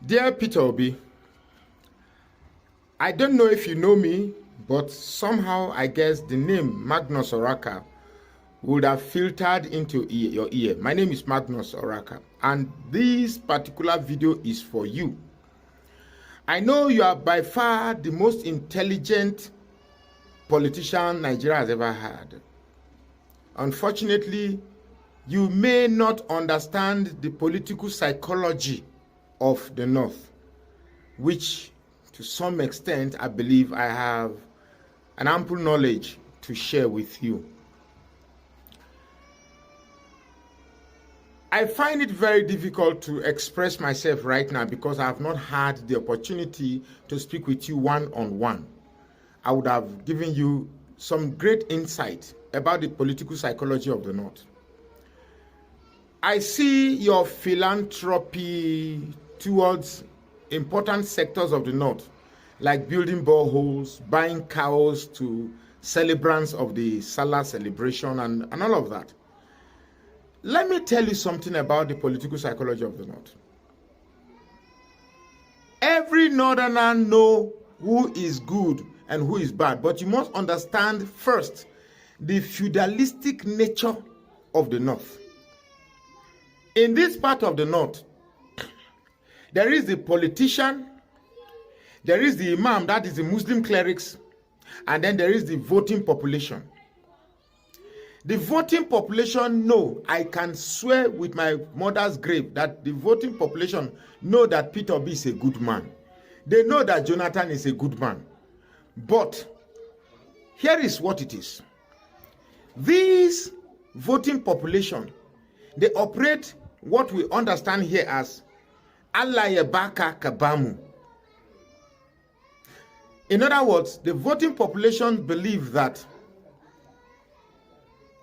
Dear Peter Obi, I don't know if you know me, but somehow I guess the name Magnus Oraka would have filtered into your ear. My name is Magnus Oraka, and this particular video is for you. I know you are by far the most intelligent politician Nigeria has ever had. Unfortunately, you may not understand the political psychology of the North, which to some extent I believe I have an ample knowledge to share with you. I find it very difficult to express myself right now because I have not had the opportunity to speak with you one-on-one. I would have given you some great insight about the political psychology of the North. I see your philanthropy towards important sectors of the North, like building boreholes, buying cows to celebrants of the Salah celebration and all of that. Let me tell you something about the political psychology of the North. Every Northerner knows who is good and who is bad, but you must understand first the feudalistic nature of the North. In this part of the North, there is the politician, there is the imam, that is the Muslim clerics, and then there is the voting population. The voting population know, I can swear with my mother's grave that the voting population know that Peter Obi is a good man. They know that Jonathan is a good man. But here is what it is. These voting population, they operate what we understand here as Allah Yebaka Kabamu. In other words, the voting population believe that,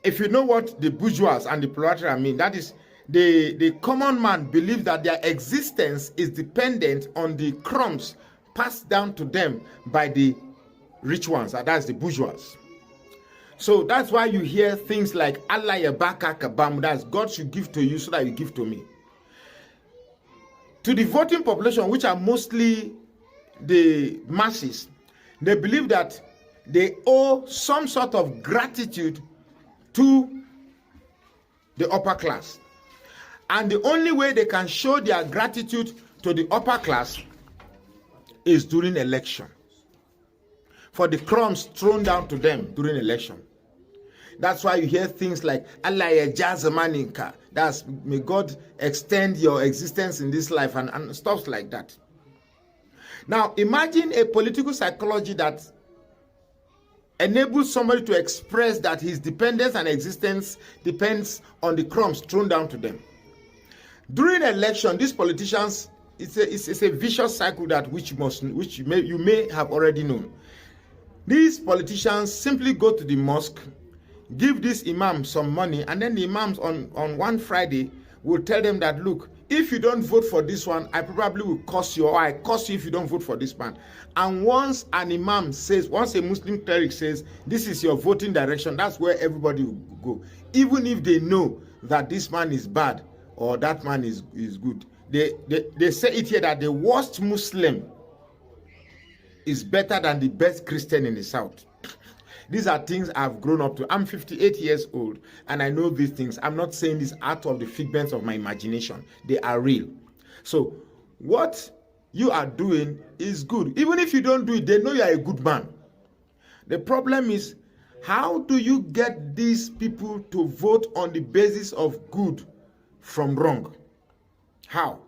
if you know what the bourgeois and the proletariat mean, that is, the common man believe that their existence is dependent on the crumbs passed down to them by the rich ones, and that's the bourgeois. So that's why you hear things like Allah Yebaka Kabamu, that's God should give to you so that you give to me. To the voting population, which are mostly the masses, they believe that they owe some sort of gratitude to the upper class. And the only way they can show their gratitude to the upper class is during election. For the crumbs thrown down to them during election. That's why you hear things like Allah Yajazamaninka. That's may God extend your existence in this life and stuff like that. Now imagine a political psychology that enables somebody to express that his dependence and existence depends on the crumbs thrown down to them. During election, these politicians, it's a vicious cycle that you may have already known. These politicians simply go to the mosque, give this imam some money, and then the imams on one Friday will tell them that, look, if you don't vote for this one, I probably will curse you, or I curse you if you don't vote for this man. And once an imam says, once a Muslim cleric says, this is your voting direction, that's where everybody will go. Even if they know that this man is bad or that man is good. They say it here that the worst Muslim is better than the best Christian in the South. These are things I've grown up to. I'm 58 years old and I know these things. I'm not saying this out of the figments of my imagination. They are real. So what you are doing is good. Even if you don't do it, they know you are a good man. The problem is, how do you get these people to vote on the basis of good from wrong? How?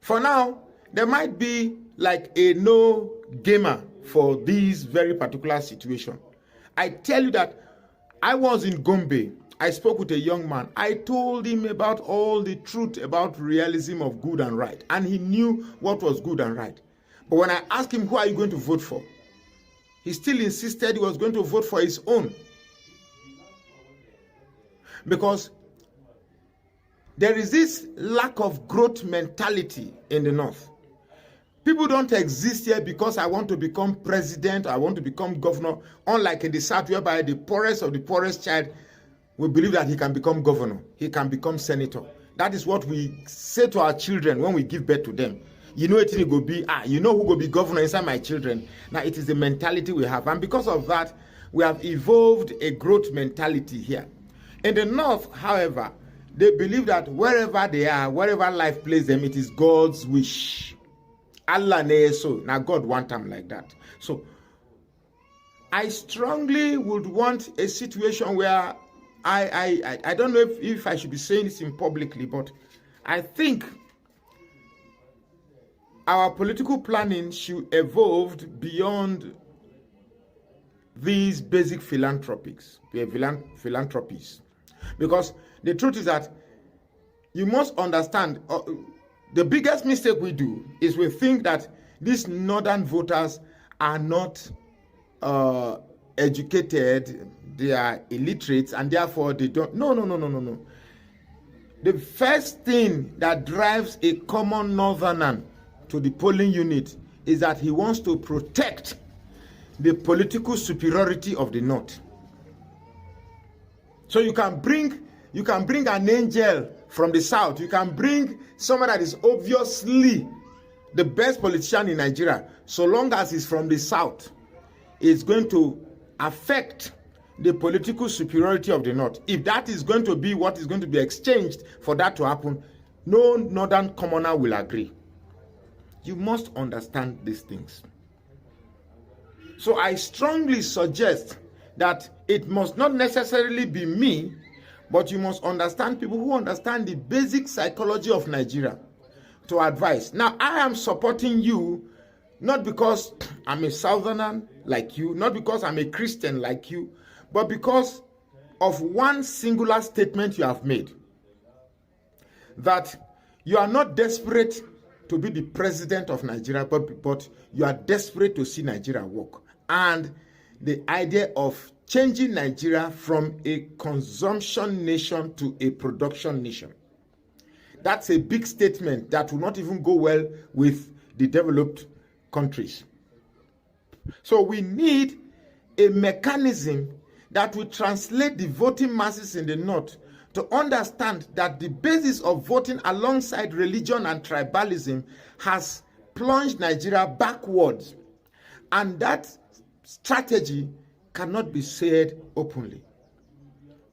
For now, there might be like a no gamer for this very particular situation. I tell you that I was in Gombe. I spoke with a young man. I told him about all the truth about realism of good and right. And he knew what was good and right. But when I asked him, who are you going to vote for? He still insisted he was going to vote for his own. Because there is this lack of growth mentality in the North. People don't exist here because I want to become president, I want to become governor, unlike in the South, whereby the poorest of the poorest child will believe that he can become governor, he can become senator. That is what we say to our children when we give birth to them. You know it go be, you know who go be governor inside my children. Now it is the mentality we have. And because of that, we have evolved a growth mentality here. In the north, however, they believe that wherever they are, wherever life places them, it is God's wish. Allah so. Now God want them like that. So I strongly would want a situation where I don't know if I should be saying this in publicly, but I think our political planning should evolve beyond these basic philanthropies. Because the truth is that you must understand, the biggest mistake we do is we think that these northern voters are not educated, they are illiterate, and therefore they don't. No. The first thing that drives a common northerner to the polling unit is that he wants to protect the political superiority of the north. So you can bring an angel from the south, you can bring someone that is obviously the best politician in Nigeria, so long as he's from the south, it's going to affect the political superiority of the north. If that is going to be what is going to be exchanged for that to happen, no northern commoner will agree. You must understand these things. So I strongly suggest that it must not necessarily be me, but you must understand people who understand the basic psychology of Nigeria to advise. Now, I am supporting you not because I'm a southerner like you, not because I'm a Christian like you, but because of one singular statement you have made. That you are not desperate to be the president of Nigeria, but you are desperate to see Nigeria work. And the idea of changing Nigeria from a consumption nation to a production nation. That's a big statement that will not even go well with the developed countries. So we need a mechanism that will translate the voting masses in the north to understand that the basis of voting alongside religion and tribalism has plunged Nigeria backwards. And that strategy cannot be said openly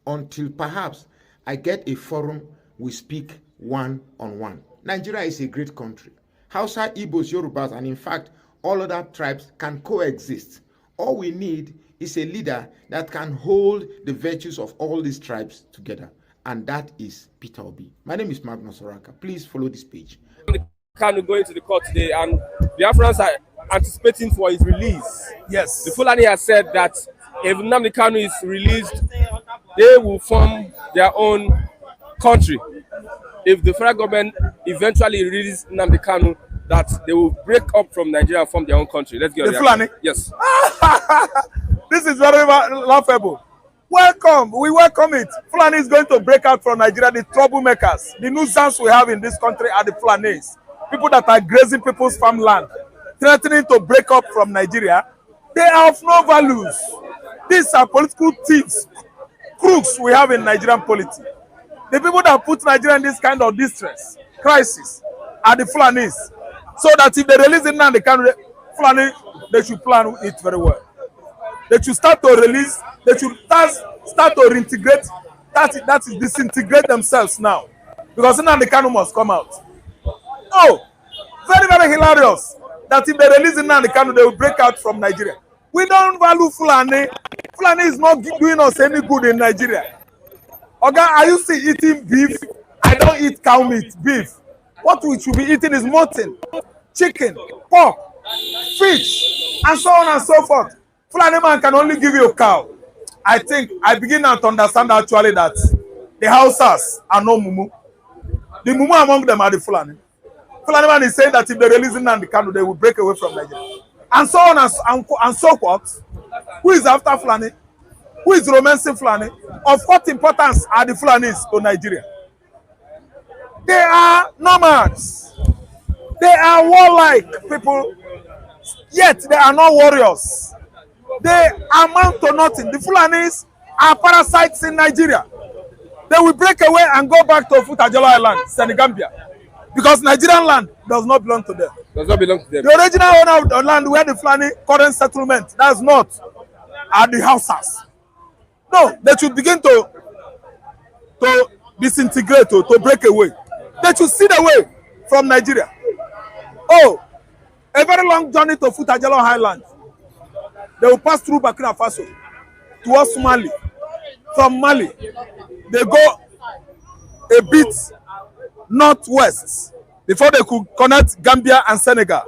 until perhaps I get a forum we speak one-on-one. Nigeria is a great country. Hausa, Igbos, Yorubas, and in fact, all other tribes can coexist. All we need is a leader that can hold the virtues of all these tribes together. And that is Peter Obi. My name is Magnus Oraka. Please follow this page. Kanu going to the court today, and the Africans are anticipating for his release. Yes. The Fulani has said that if Nnamdi Kanu is released, they will form their own country. If the federal government eventually releases Nnamdi Kanu, that they will break up from Nigeria and form their own country. Let's get the Fulani? Yes. This is very laughable. Welcome. We welcome it. Fulani is going to break out from Nigeria. The troublemakers, the nuisance we have in this country are the Fulanis. People that are grazing people's farmland, threatening to break up from Nigeria. They are of no values. These are political thieves, crooks we have in Nigerian politics. The people that put Nigeria in this kind of distress, crisis, are the Fulanis. So that if they release it now, they can Fulani, they should plan it very well. They should start to release, they should start to reintegrate, that is disintegrate themselves now. Because now the Kanu must come out. Oh, very, very hilarious that if they release it now, the Kanu, they will break out from Nigeria. We don't value Fulani. Fulani is not doing us any good in Nigeria. Okay, are you still eating beef? I don't eat cow meat, beef. What we should be eating is mutton, chicken, pork, fish, and so on and so forth. Fulani man can only give you a cow. I think I begin now to understand actually that the Hausas are no mumu. The mumu among them are the Fulani. Fulani man is saying that if they release Nnamdi Kanu, they will break away from Nigeria. And so on and so forth. Who is after Fulani? Who is romancing Fulani? Of what importance are the Fulanis to Nigeria? They are nomads. They are warlike people, yet they are not warriors. They amount to nothing. The Fulanis are parasites in Nigeria. they will break away and go back to Futajolo Island, Senegambia. Because Nigerian land does not belong to them. Does not belong to them. The original owner of the land where the Fulani current settlement, that's not, are the houses. No, they should begin to disintegrate, to break away. They should see the way from Nigeria. Oh, a very long journey to Futajolo Highland. They will pass through Burkina Faso towards Mali. From Mali, they go a bit northwest before they could connect Gambia and Senegal,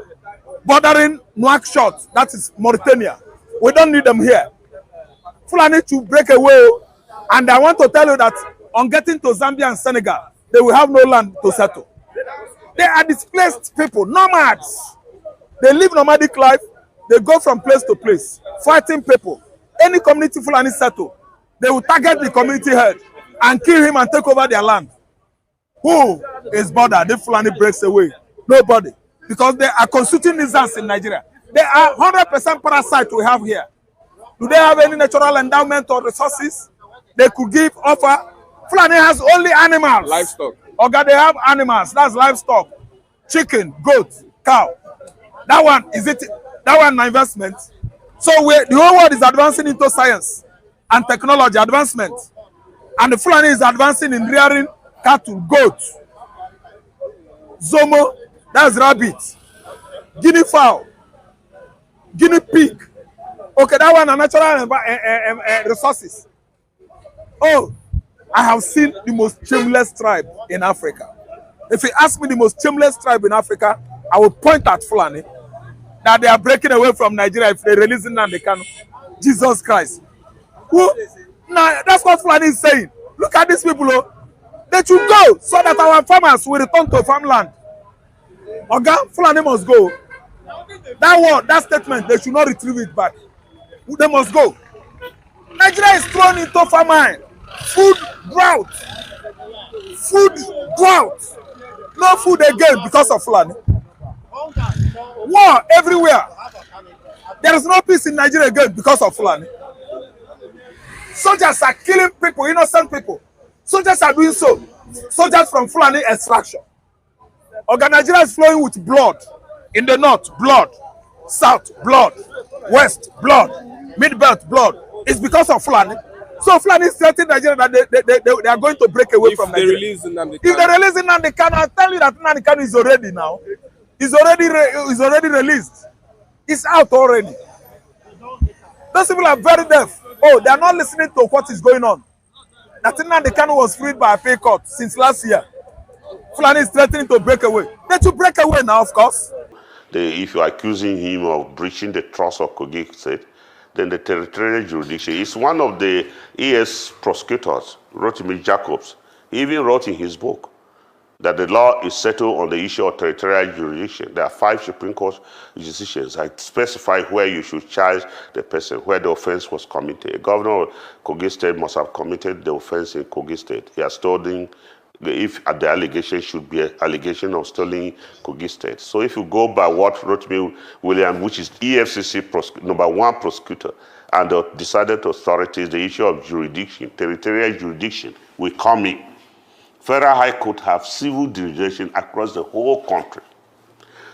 bordering Nouakchott, that is Mauritania. We don't need them here. Fulani to break away, and I want to tell you that on getting to Zambia and Senegal, they will have no land to settle. They are displaced people, nomads. They live nomadic life. They go from place to place, fighting people. Any community Fulani settle, they will target the community head and kill him and take over their land. Who is bothered if Fulani breaks away? Nobody. Because they are constituting nuisance in Nigeria. They are 100% parasite we have here. Do they have any natural endowment or resources they could give, offer? Fulani has only animals. Livestock. Okay, they have animals. That's livestock. Chicken, goat, cow. That one, is it? That one, an investment. So the whole world is advancing into science and technology advancement. And the Fulani is advancing in rearing cattle, goats, zomo, that's rabbit, guinea fowl, guinea pig. Okay, that one are natural resources. Oh, I have seen the most shameless tribe in Africa. If you ask me the most shameless tribe in Africa, I will point at Fulani that they are breaking away from Nigeria if they release Nnamdi Kanu. Jesus Christ. Who? Now, that's what Fulani is saying. Look at these people. Oh. They should go so that our farmers will return to farmland. Oga, Fulani must go. That word, that statement, they should not retrieve it back. They must go. Nigeria is thrown into famine. Food drought. Food drought. No food again because of Fulani. War everywhere. There is no peace in Nigeria again because of Fulani. Soldiers are killing people, innocent people. Soldiers are doing so. Soldiers from Fulani extraction. Nigeria is flowing with blood. In the north, blood. South, blood. West, blood. Mid-belt, blood. It's because of Fulani. So Fulani is threatening Nigeria that they are going to break away from Nigeria. If they release Nnamdi Kanu, I'll tell you that Nnamdi Kanu is already now. He's already released. It's out already. Those people are very deaf. Oh, they are not listening to what is going on. That Nnamdi Kanu was freed by a pay cut since last year. Fulani is threatening to break away. They should break away now, of course. If you're accusing him of breaching the trust of Kogi State, then the territorial jurisdiction is one of the ES prosecutors, Rotimi Jacobs. He even wrote in his book that the law is settled on the issue of territorial jurisdiction. There are 5 Supreme Court decisions that specify where you should charge the person, where the offense was committed. A governor of Kogi State must have committed the offense in Kogi State. He has stolen, if the allegation should be an allegation of stealing Kogi State. So if you go by what Rotimi William, which is EFCC #1 prosecutor, and the decided authorities, the issue of jurisdiction, territorial jurisdiction, will come in. Federal High Court have civil jurisdiction across the whole country.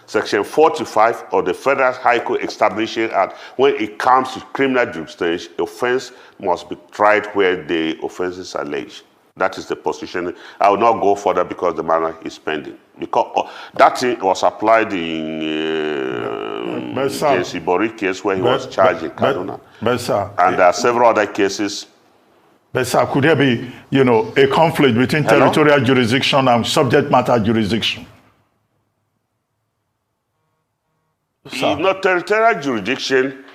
Section 45 of the Federal High Court Establishment Act, when it comes to criminal jurisdiction, offense must be tried where the offense is alleged. That is the position. I will not go further because the matter is pending. Because that thing was applied in J.C. Bori case where he was charged in Kaduna. And there are several other cases. But sir, could there be, a conflict between territorial jurisdiction and subject matter jurisdiction? No, territorial jurisdiction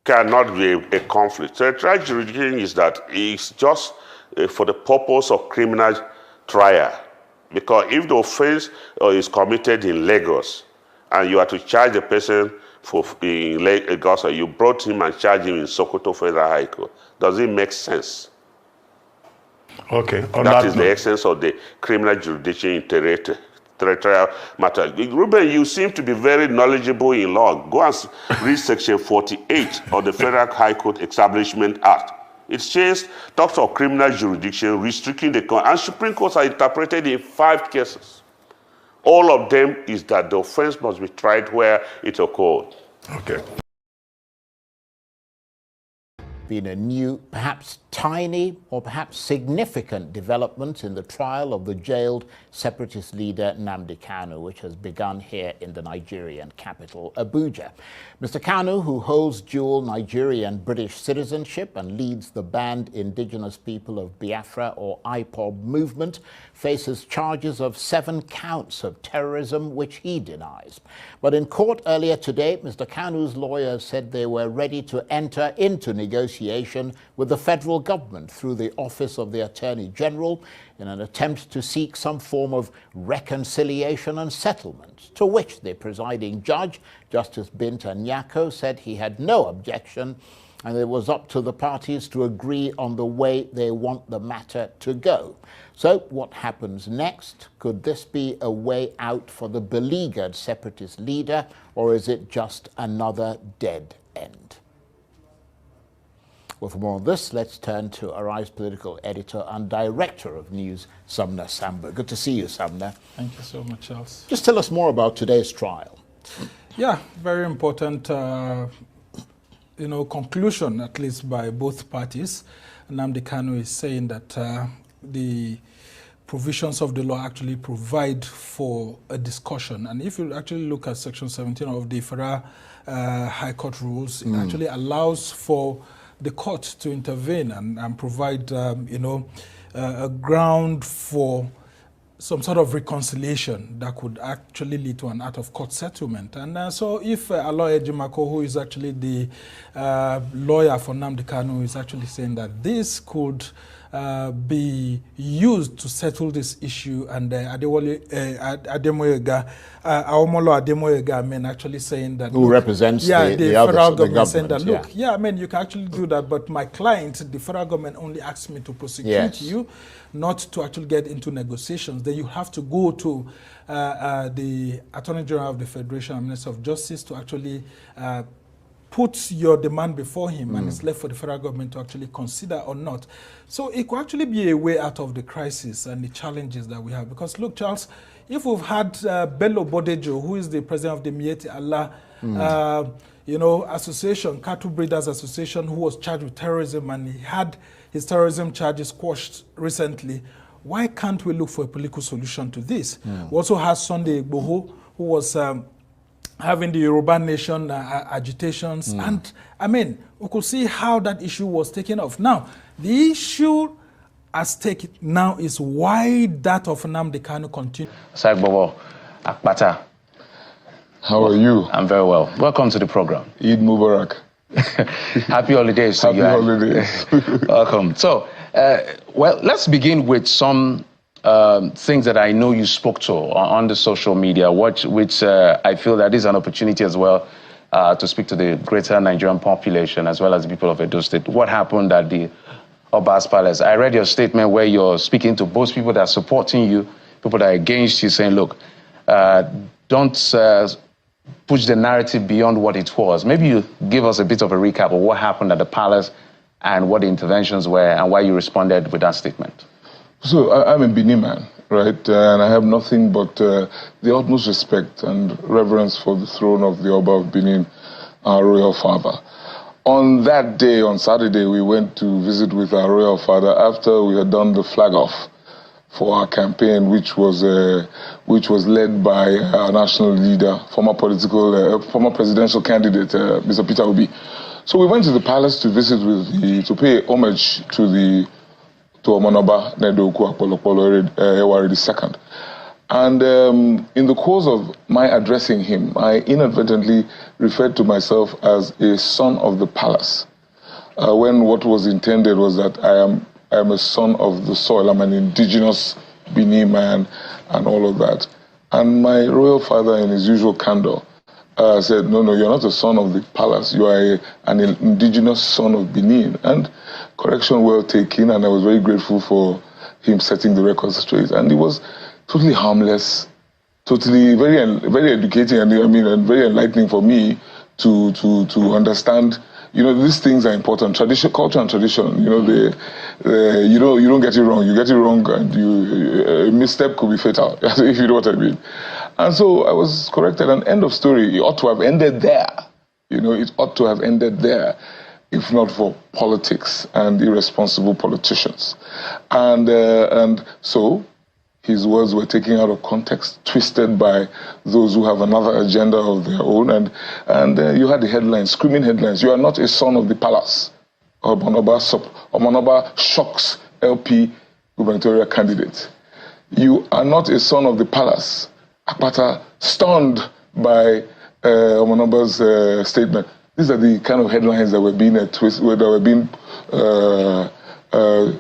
cannot be a conflict. Territorial jurisdiction is that it's just for the purpose of criminal trial. Because if the offense is committed in Lagos and you are to charge the person in Lagos, or you brought him and charged him in Sokoto Federal High Court, does it make sense? Okay. That is the essence of the criminal jurisdiction in territorial matter. Ruben, you seem to be very knowledgeable in law. Go and read section 48 of the Federal High Court Establishment Act. It talks of criminal jurisdiction, restricting the and Supreme Courts are interpreted in 5 cases. All of them is that the offense must be tried where it occurred. Okay. Been a new, perhaps tiny or perhaps significant development in the trial of the jailed separatist leader Nnamdi Kanu, which has begun here in the Nigerian capital, Abuja. Mr. Kanu, who holds dual Nigerian British citizenship and leads the banned Indigenous People of Biafra or IPOB movement, faces charges of 7 counts of terrorism, which he denies. But in court earlier today, Mr. Kanu's lawyers said they were ready to enter into negotiation with the federal government through the Office of the Attorney General in an attempt to seek some form of reconciliation and settlement, to which the presiding judge, Justice Binta Nyako, said he had no objection and it was up to the parties to agree on the way they want the matter to go. So what happens next? Could this be a way out for the beleaguered separatist leader, or is it just another dead end? Well, for more on this, let's turn to Arise political editor and director of news, Sumner Samba. Good to see you, Sumner. Thank you so much, Charles. Just tell us more about today's trial. Yeah, very important, conclusion, at least by both parties. Nnamdi Kanu is saying that the provisions of the law actually provide for a discussion. And if you actually look at Section 17 of the Federal High Court rules, it actually allows for the court to intervene and provide, a ground for some sort of reconciliation that could actually lead to an out-of-court settlement. And so if Aloy Ejimako, who is actually the lawyer for Nnamdi Kanu, is actually saying that this could be used to settle this issue, and Ademoyega, Aomolo Ademoyega, actually saying that... Who represents the federal government, saying that, yeah. look, you can actually do that, but my client, the federal government, only asked me to prosecute you, not to actually get into negotiations. Then you have to go to the Attorney General of the Federation and Minister of Justice to actually put your demand before him, and it's left for the federal government to actually consider or not. So it could actually be a way out of the crisis and the challenges that we have. Because look, Charles, if we've had Bello Bodejo, who is the president of the Mieti Allah association, Cattle Breeders Association, who was charged with terrorism, and he had his terrorism charges quashed recently, why can't we look for a political solution to this? We also have Sunday Igboho, who was having the Yoruba Nation agitations. And we could see how that issue was taken off. Now, the issue at stake now is why that of Nnamdi Kanu continues. Bobo Akbata. How are you? I'm very well. Welcome to the program. Eid Mubarak. Happy holidays to you. Happy holidays. Welcome. So, let's begin with some things that I know you spoke to on the social media, which I feel that is an opportunity as well to speak to the greater Nigerian population as well as the people of Edo State. What happened at the Oba's Palace? I read your statement where you're speaking to both people that are supporting you, people that are against you, saying, look, don't push the narrative beyond what it was. Maybe you give us a bit of a recap of what happened at the palace and what the interventions were and why you responded with that statement. So I'm a Benin man, right? And I have nothing but the utmost respect and reverence for the throne of the Oba of Benin, our royal father. On that day, on Saturday, we went to visit with our royal father after we had done the flag off for our campaign, which was led by our national leader, former presidential candidate, Mr. Peter Obi. So we went to the palace to visit to pay homage to Omonoba Nedoku Akpolokpolo Ewari II. And in the course of my addressing him, I inadvertently referred to myself as a son of the palace, when what was intended was that I am a son of the soil. I'm an indigenous Benin man and all of that. And my royal father, in his usual candor, said, no, you're not a son of the palace. You are an indigenous son of Benin. And correction well taken, and I was very grateful for him setting the record straight. And it was totally harmless, totally very educating, and very enlightening for me to understand, these things are important. Tradition, culture, and tradition. You don't get it wrong. You get it wrong, and a misstep could be fatal. If you know what I mean. And so I was corrected. And end of story. It ought to have ended there. It ought to have ended there, if not for politics and irresponsible politicians. And so his words were taken out of context, twisted by those who have another agenda of their own. And you had the headlines, screaming headlines. You are not a son of the palace. Omonoba shocks LP gubernatorial candidate. You are not a son of the palace. Akpata stunned by Omonoba's statement. These are the kind of headlines that were being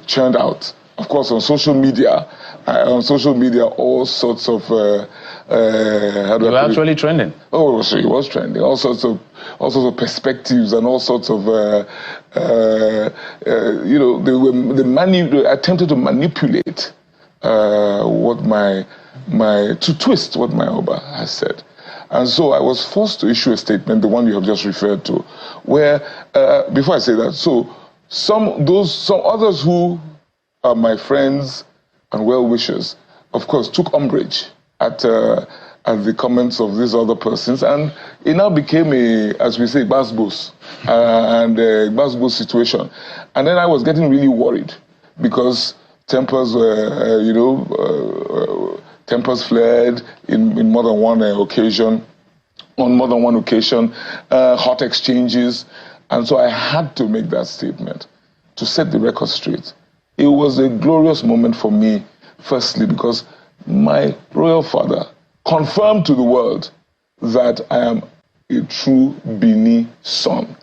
churned out. Of course, on social media, all sorts of you were actually trending. Oh, so it was trending. All sorts of perspectives and all sorts of they attempted to manipulate to twist what my Oba has said. And so I was forced to issue a statement, the one you have just referred to, where before I say that, so some others who are my friends and well-wishers, of course, took umbrage at the comments of these other persons, and it now became as we say, basbos, and a basbos situation. And then I was getting really worried because tempers were, tempers flared in more than one occasion, on more than one occasion, hot exchanges, and so I had to make that statement to set the record straight. It was a glorious moment for me, firstly, because my royal father confirmed to the world that I am a true Bini son.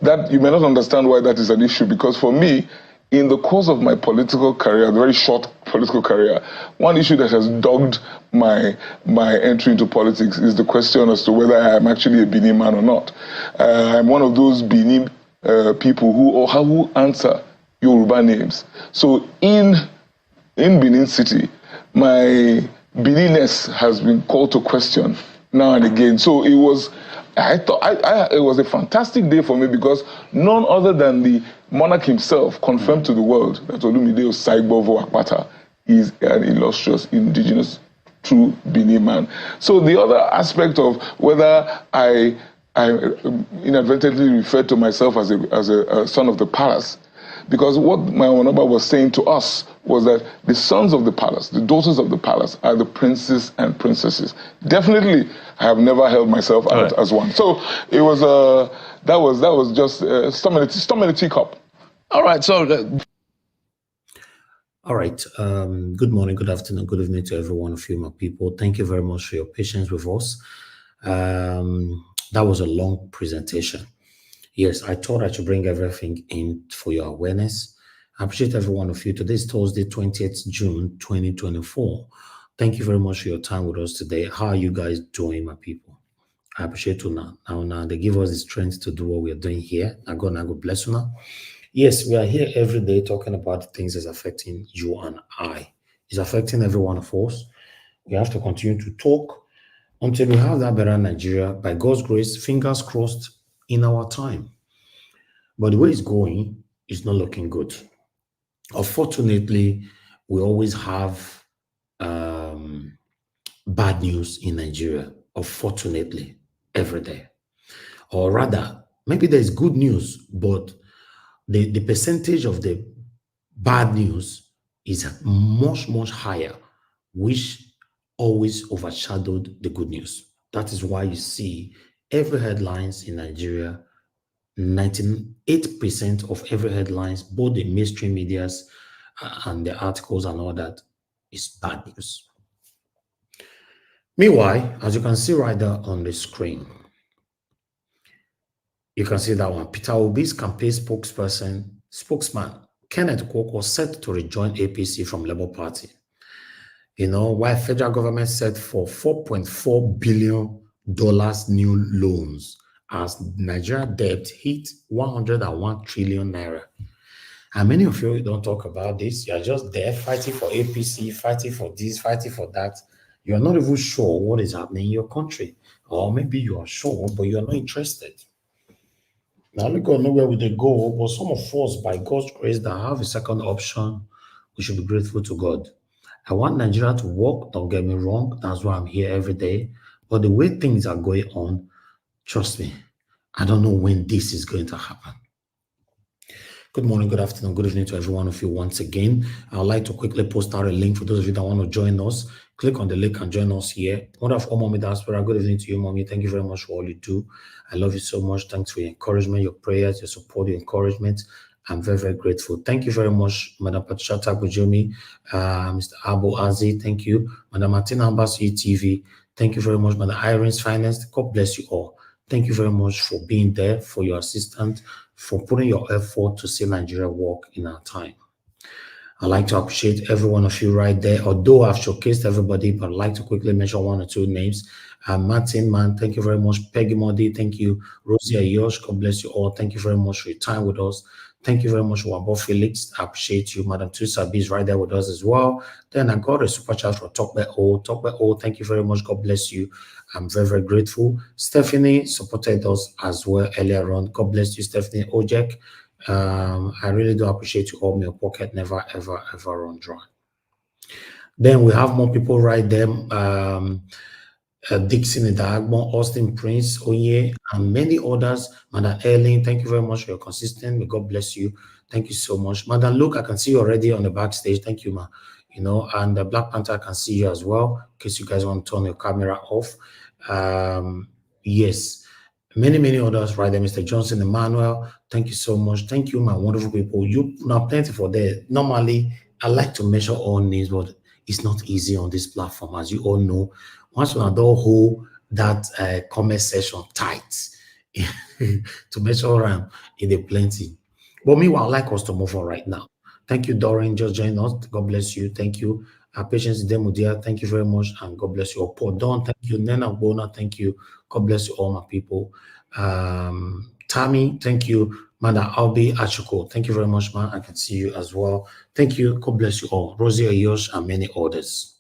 That you may not understand why that is an issue, because for me, in the course of my political career, very short political career, one issue that has dogged my entry into politics is the question as to whether I am actually a Bini man or not. I'm one of those Bini people who answer Yoruba names. So in Benin City, my Beniness has been called to question now and again. So it was a fantastic day for me because none other than the monarch himself confirmed to the world that Olumide Osaigbovo Akpata is an illustrious indigenous true Benin man. So the other aspect of whether I inadvertently referred to myself as a son of the palace, because what my Omonoba was saying to us was that the sons of the palace, the daughters of the palace, are the princes and princesses. Definitely, I have never held myself out as one. So it was that was just storm in a teacup. All right. So. All right. Good morning, good afternoon, good evening to every one of you, my people. Thank you very much for your patience with us. That was a long presentation. Yes, I thought I should bring everything in for your awareness. I appreciate every one of you. Today is Thursday, 20th June, 2024. Thank you very much for your time with us today. How are you guys doing, my people? I appreciate you now. Now, they give us the strength to do what we are doing here. God bless you now. Yes, we are here every day talking about the things that's affecting you and I. It's affecting every one of us. We have to continue to talk until we have that better Nigeria. By God's grace, fingers crossed, in our time. But the way it's going is not looking good. Unfortunately, we always have bad news in Nigeria, unfortunately, every day. Or rather, maybe there's good news, but the percentage of the bad news is much, much higher, which always overshadowed the good news. That is why you see every headlines in Nigeria, 98% of every headlines, both the mainstream medias and the articles and all that, is bad news. Meanwhile, as you can see right there on the screen, you can see that one. Peter Obi's campaign spokesman Kenneth Okonkwo set to rejoin APC from Labour Party. While federal government set for $4.4 billion new loans as Nigeria debt hit 101 trillion naira. And many of you don't talk about this. You are just there fighting for APC, fighting for this, fighting for that. You are not even sure what is happening in your country. Or maybe you are sure, but you are not interested. Now we God know where we they go, but some of us, by God's grace, that have a second option, we should be grateful to God. I want Nigeria to work, don't get me wrong. That's why I'm here every day. But the way things are going on, trust me, I don't know when this is going to happen. Good morning, good afternoon, good evening to every one of you once again. I would like to quickly post out a link for those of you that want to join us. Click on the link and join us here. Wonderful Mommy Diaspora, good evening to you, Mommy. Thank you very much for all you do. I love you so much. Thanks for your encouragement, your prayers, your support, your encouragement. I'm very, very grateful. Thank you very much, Madam Patricia Bujumi, Mr. Abu Azi. Thank you, Madam Martina Ambassi TV. Thank you very much, Madam Irene's Finance. God bless you all. Thank you very much for being there, for your assistance, for putting your effort to see Nigeria work in our time. I'd like to appreciate every one of you right there. Although I've showcased everybody, but I'd like to quickly mention one or two names. Martin, man, thank you very much. Peggy Modi, thank you. Rosie Ayosh, God bless you all. Thank you very much for your time with us. Thank you very much, Wabo Felix. I appreciate you. Madam Tusabi is right there with us as well. Then I got a super chat from Talkback O. Thank you very much. God bless you. I'm very, very grateful. Stephanie supported us as well earlier on. God bless you, Stephanie Ojek. I really do appreciate you all. My pocket never, ever, ever run dry. Then we have more people right there. Dixon in Dagbon, Austin Prince, Onye, and many others. Madam Erling, thank you very much for your consistency. May God bless you. Thank you so much. Madam Luke, I can see you already on the backstage. Thank you, ma. You know, and the Black Panther, I can see you as well, in case you guys want to turn your camera off. Yes. Many others right there. Mr. Johnson, Emmanuel, thank you so much. Thank you, my wonderful people. You now plenty for that. Normally, I like to measure all names, but it's not easy on this platform, as you all know. Once we don't hold that comment section tight to measure around in the plenty. But meanwhile, I'd like us to move on right now. Thank you, Doreen, just join us. God bless you. Thank you. Patience Demudia, thank you very much, and God bless you all. Paul Don, thank you. Nena Bona, thank you. God bless you all, my people. Tammy, thank you. Mada Albi Achuko, thank you very much, man. I can see you as well. Thank you. God bless you all. Rosie Ayosh and many others.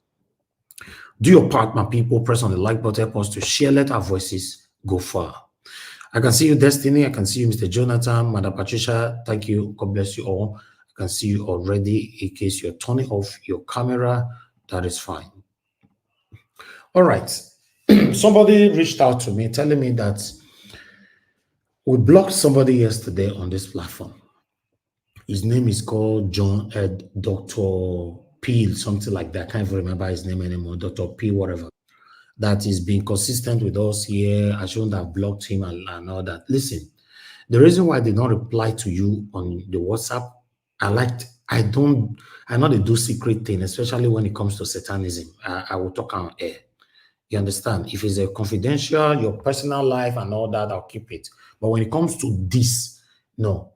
Do your part, my people. Press on the like button. Help us to share. Let our voices go far. I can see you, Destiny. I can see you, Mr. Jonathan, Madam Patricia. Thank you. God bless you all. I can see you already. In case you're turning off your camera, that is fine. All right. Somebody reached out to me telling me that we blocked somebody yesterday on this platform. His name is called Dr. Peel, something like that. I can't even remember his name anymore. Dr. P, whatever. That is being consistent with us here. I shouldn't have blocked him and all that. Listen, the reason why I did not reply to you on the WhatsApp, I know they do secret thing, especially when it comes to satanism. I will talk on air. You understand? If it's a confidential, your personal life and all that, I'll keep it. But when it comes to this, no.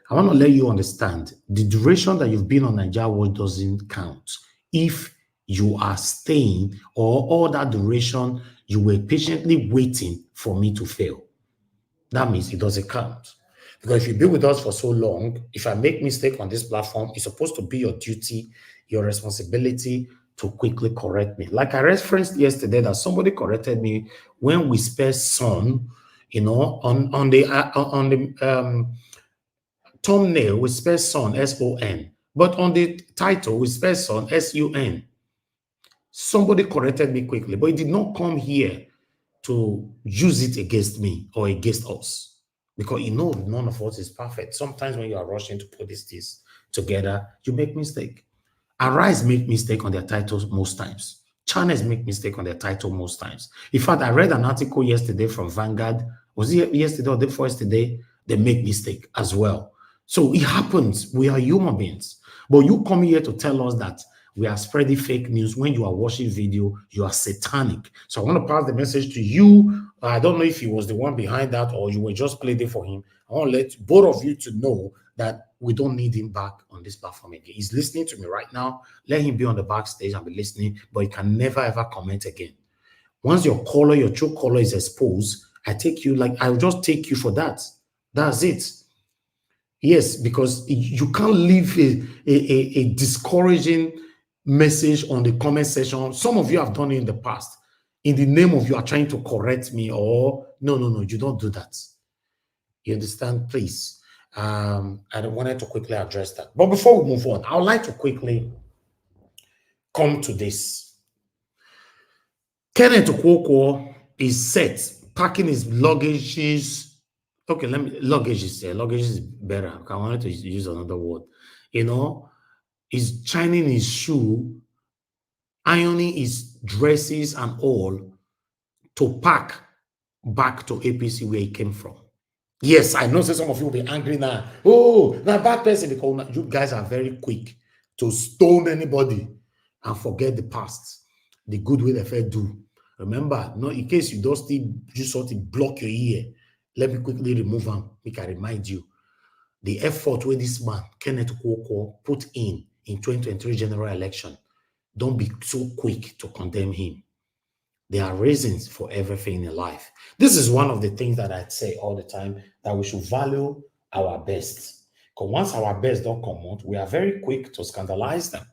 I want to let you understand the duration that you've been on Nigeria Watch doesn't count. If you are staying or all that duration, you were patiently waiting for me to fail. That means it doesn't count. Because if you've been with us for so long, if I make mistake on this platform, it's supposed to be your duty, your responsibility to quickly correct me. Like I referenced yesterday that somebody corrected me when we spell son, you know, on the thumbnail we spell son, S-O-N, but on the title we spell son, S-U-N. Somebody corrected me quickly, but it did not come here to use it against me or against us, because you know none of us is perfect. Sometimes when you are rushing to put this together, you make mistake. Arise make mistake on their titles most times. Channels make mistake on their title most times. In fact, I read an article yesterday from Vanguard. Was it yesterday or the before yesterday? They make mistake as well. So it happens. We are human beings. But you come here to tell us that we are spreading fake news. When you are watching video, you are satanic. So I want to pass the message to you. I don't know if he was the one behind that or you were just playing it for him. I want to let both of you to know that we don't need him back on this platform again. He's listening to me right now. Let him be on the backstage and be listening, but he can never ever comment again. Once your color, your true color is exposed, I'll just take you for that. That's it. Yes, because you can't leave a discouraging message on the comment section. Some of you have done it in the past. In the name of you are trying to correct me or no, you don't do that. You understand? Please. I wanted to quickly address that. But before we move on, I would like to quickly come to this. Kenneth Okonkwo is set, packing his luggages. Okay, luggage is better. I wanted to use another word. You know, he's shining his shoe, ironing his dresses and all to pack back to APC where he came from. Yes, I know some of you will be angry now. Oh, not bad person, because you guys are very quick to stone anybody and forget the past, the good way they first do. Remember, no, in case you don't still just sort of block your ear, let me quickly remove them. Make I remind you the effort where this man, Kenneth Okonkwo, put in 2023 general election. Don't be so quick to condemn him. There are reasons for everything in life. This is one of the things that I say all the time, that we should value our best. Because once our best don't come out, we are very quick to scandalize them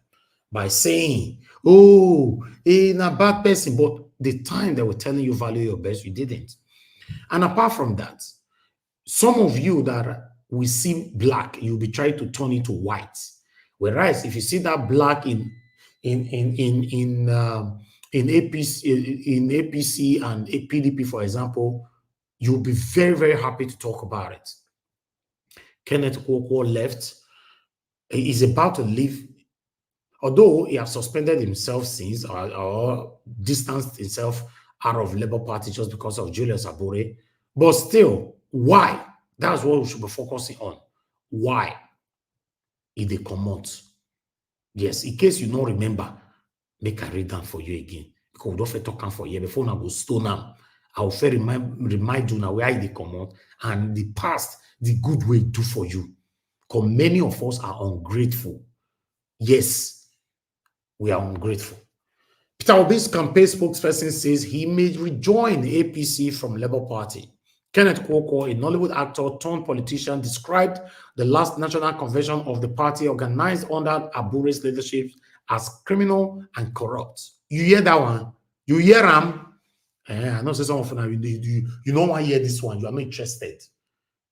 by saying, oh, he's a bad person. But the time they were telling you value your best, you didn't. And apart from that, some of you that we see black, you'll be trying to turn it to white. Whereas if you see that black in APC and PDP, for example, you'll be very, very happy to talk about it. Kenneth Okonkwo left. He's about to leave, although he has suspended himself since or distanced himself out of Labour Party just because of Julius Abure. But still, why? That's what we should be focusing on. Why? If they come out. Yes, in case you don't remember, make I read down for you again. Because we don't talk for you. Before I go stone them, I will remind you now where they come out and the past, the good way do for you. Because many of us are ungrateful. Yes, we are ungrateful. Peter Obi's campaign spokesperson says he may rejoin the APC from Labour Party. Kenneth Okonkwo, a Nollywood actor turned politician, described the last national convention of the party organized under Abure's leadership as criminal and corrupt. You hear that one? You hear him? I know some of you don't want to hear this one. You are not interested.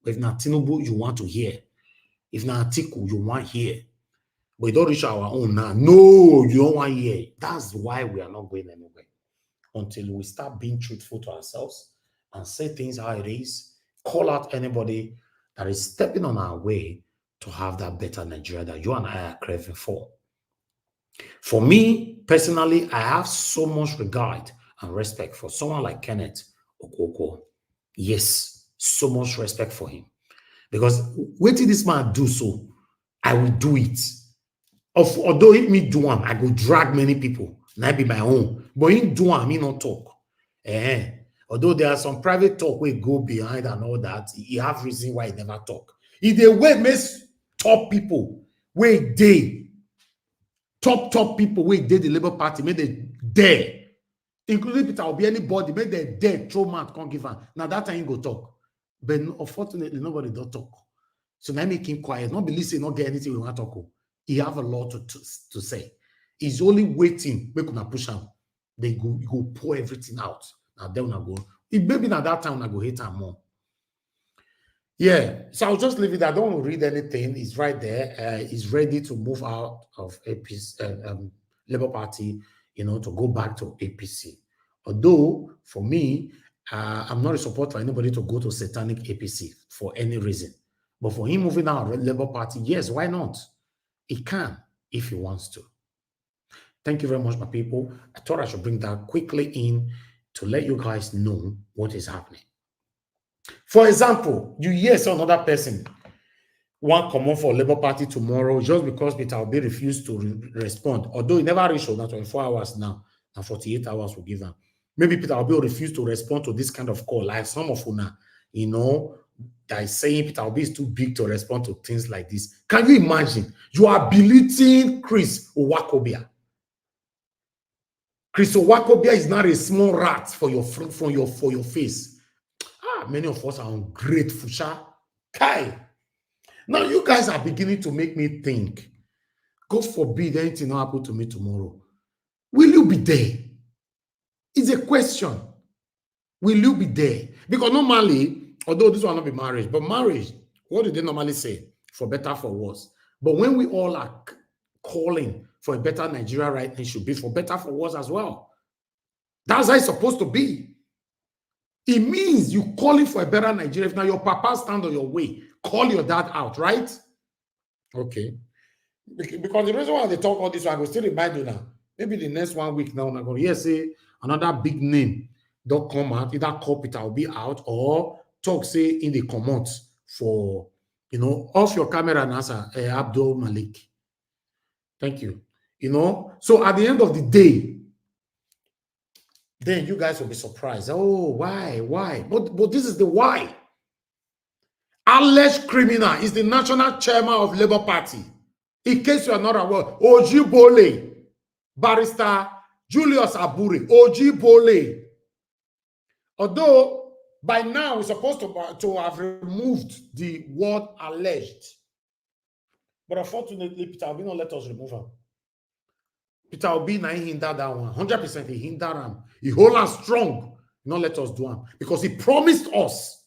But if not Tinubu, you want to hear. If not Atiku, you want to hear. But you don't reach our own now. No, you don't want to hear. That's why we are not going anywhere. Until we start being truthful to ourselves and say things how it is, call out anybody that is stepping on our way to have that better Nigeria that you and I are craving for. For me, personally, I have so much regard and respect for someone like Kenneth Okonkwo. Yes, so much respect for him. Because what did this man do so? I will do it. Although if me do one, I go drag many people. And I be my own. But in do one, me not talk. Although there are some private talk where go behind and all that, he have reason why he never talk. If they way miss top people, where they top people, where they the Labour Party, may they dare, including Peter Obi, anybody, may they dare throw mouth, can't give him. Now that time he go talk. But unfortunately, nobody don't talk. So now make him quiet. Not believe say not get anything we want to talk. He have a lot to say. He's only waiting. We gonna push him. They go pour everything out. Now then we go. It maybe at that time I go hate him more. Yeah. So I'll just leave it. I don't want to read anything. It's right there. He's ready to move out of APC, Labour Party, to go back to APC. Although for me, I'm not a supporter for anybody to go to satanic APC for any reason. But for him moving out of Labour Party, yes, why not? He can if he wants to. Thank you very much, my people. I thought I should bring that quickly in to let you guys know what is happening. For example, you hear some other person want come on for Labour Party tomorrow just because Peter Obi refused to respond. Although he never reached out 24 hours now, and 48 hours will give him. Maybe Peter Obi will refuse to respond to this kind of call. Like some of you that is saying Peter Obi is too big to respond to things like this. Can you imagine? You are belittling Chris Owakobia. Chris Owakobia is not a small rat for your face. Many of us are ungrateful. Kai. Now you guys are beginning to make me think. God forbid anything not happen to me tomorrow. Will you be there? It's a question. Will you be there? Because normally, Although this will not be marriage, but marriage, what do they normally say? For better, for worse. But when we all are calling for a better Nigeria right now, it should be for better, for worse as well. That's how it's supposed to be. It means you calling for a better Nigeria. If now your papa stand on your way, call your dad out, right? Okay. Because the reason why they talk all this, I will still remind you now. Maybe the next 1 week now, I'm going to hear say another big name don't come out, either call Peter Obi out or talk say in the comments for, you know, off your camera and answer, Abdul Malik. Thank you. You know, so at the end of the day, then you guys will be surprised. Oh, why? But this is the why. Alleged criminal is the national chairman of Labour Party. In case you are not aware, Ojibole, Barrister Julius Abure, Ojibole. Although by now we're supposed to have removed the word alleged. But unfortunately, Peter Obi not let us remove him. Peter Obi na he hindered that one. 100% he hindered him. He hold us strong. Not let us do him. Because he promised us.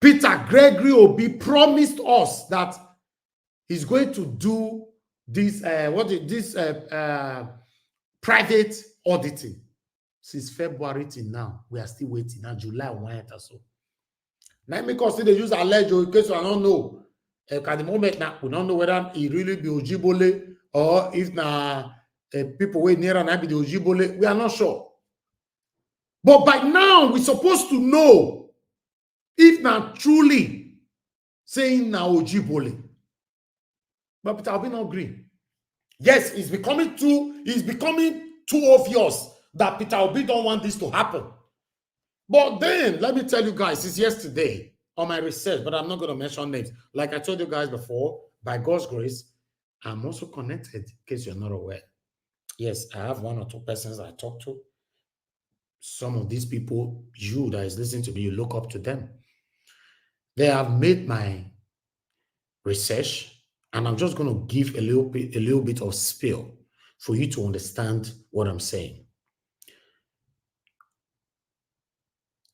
Peter Gregory Obi promised us that he's going to do this private auditing. Since February till now, we are still waiting. Now July 1 or so. Now because they use alleged in case I don't know. At the moment now, we don't know whether he really be Ojibole or if now people way near and I be the Ojibole. We are not sure. But by now, we're supposed to know if now truly saying now Ojibole. But Peter Obi not agree. Yes, it's becoming too obvious that Peter Obi don't want this to happen. But then, let me tell you guys, since yesterday on my research, but I'm not going to mention names. Like I told you guys before, by God's grace, I'm also connected, in case you're not aware. Yes, I have 1 or 2 persons I talk to. Some of these people, you that is listening to me, you look up to them. They have made my research, and I'm just going to give a little bit of spiel for you to understand what I'm saying.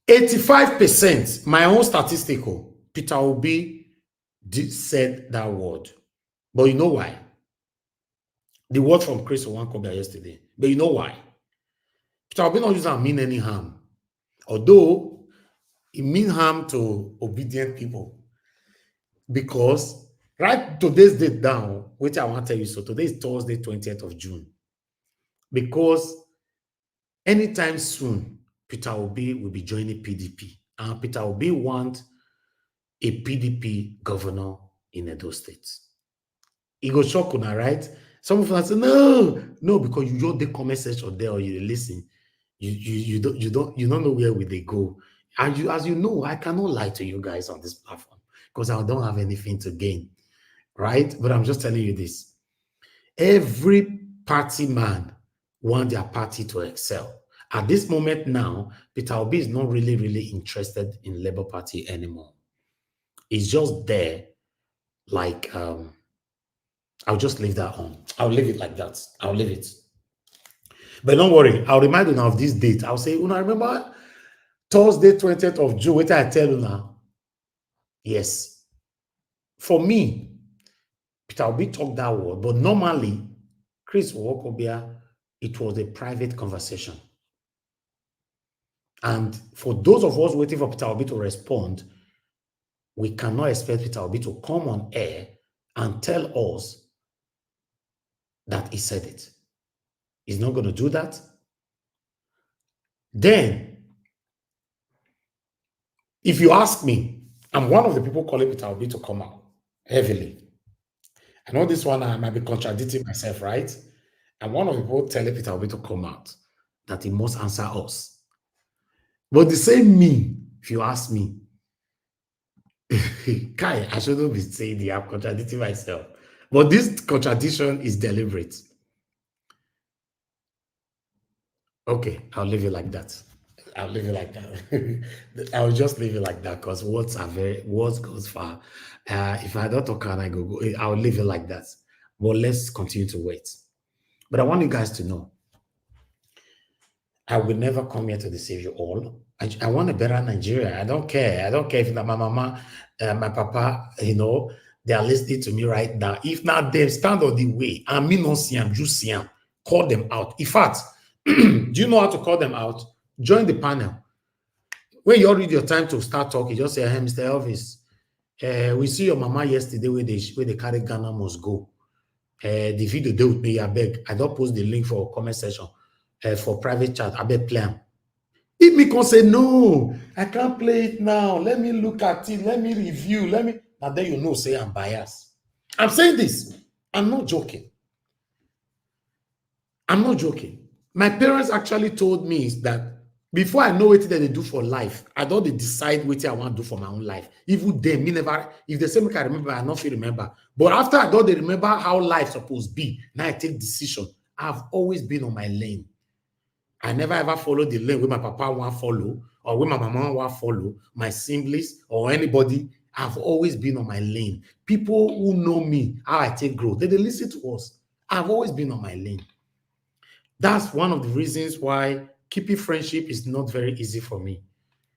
85%, my own statistical, Peter Obi said that word. But you know why? The word from Chris Owankobia yesterday. But you know why? Peter Obi not use and mean any harm. Although it mean harm to obedient people. Because right today's date down, which I want to tell you, so today is Thursday, 20th of June. Because anytime soon, Peter Obi will be joining PDP. And Peter Obi wants a PDP governor in Edo State. He go shock on, right? Some of us say, no, because you just the comment section there or you listen. You don't know where will they go. And as you know, I cannot lie to you guys on this platform because I don't have anything to gain, right? But I'm just telling you this. Every party man wants their party to excel. At this moment now, Peter Obi is not really interested in Labour Party anymore. He's just there like, I'll just leave that on. I'll leave it like that. I'll leave it. But don't worry, I'll remind you now of this date. I'll say, remember Thursday, 20th of June, what I tell you now? Yes. For me, Peter Obi talked that word, but normally, Chris Owankobia, it was a private conversation. And for those of us waiting for Peter Obi to respond, we cannot expect Peter Obi to come on air and tell us that he said it. He's not going to do that. Then, if you ask me, I'm one of the people calling Peter Obi to come out heavily. I know this one I might be contradicting myself, right? I'm one of the people telling Peter Obi to come out, that he must answer us. But the same me, if you ask me, Kai, I shouldn't be saying I'm contradicting myself. But this contradiction is deliberate. Okay, I'll leave it like that. I'll leave it like that. I'll just leave it like that because words goes far. If I don't talk and I go, I'll leave it like that. But let's continue to wait. But I want you guys to know, I will never come here to deceive you all. I want a better Nigeria. I don't care. I don't care if my mama, my papa, they are listening to me right now. If not, they stand on the way. I mean, not see them, just see them. Call them out. In fact, do you know how to call them out? Join the panel. When you all read your time to start talking, just say, hey, Mr. Elvis, we see your mama yesterday where they carry Ghana must go. The video they with me, I beg. I don't post the link for comment section for private chat. I beg plan. If me can say no, I can't play it now. Let me look at it. Let me review. And then you know, say I'm biased. I'm saying this. I'm not joking. I'm not joking. My parents actually told me that before I know what they do for life, I don't decide what I want to do for my own life. Even them, me never, if they say me can remember, I not feel remember. But after I don't remember how life supposed to be, now I take decision. I've always been on my lane. I never ever follow the lane where my papa want follow or where my mama want follow, my siblings or anybody. I've always been on my lane. People who know me, how I take growth, they listen to us. I've always been on my lane. That's one of the reasons why keeping friendship is not very easy for me.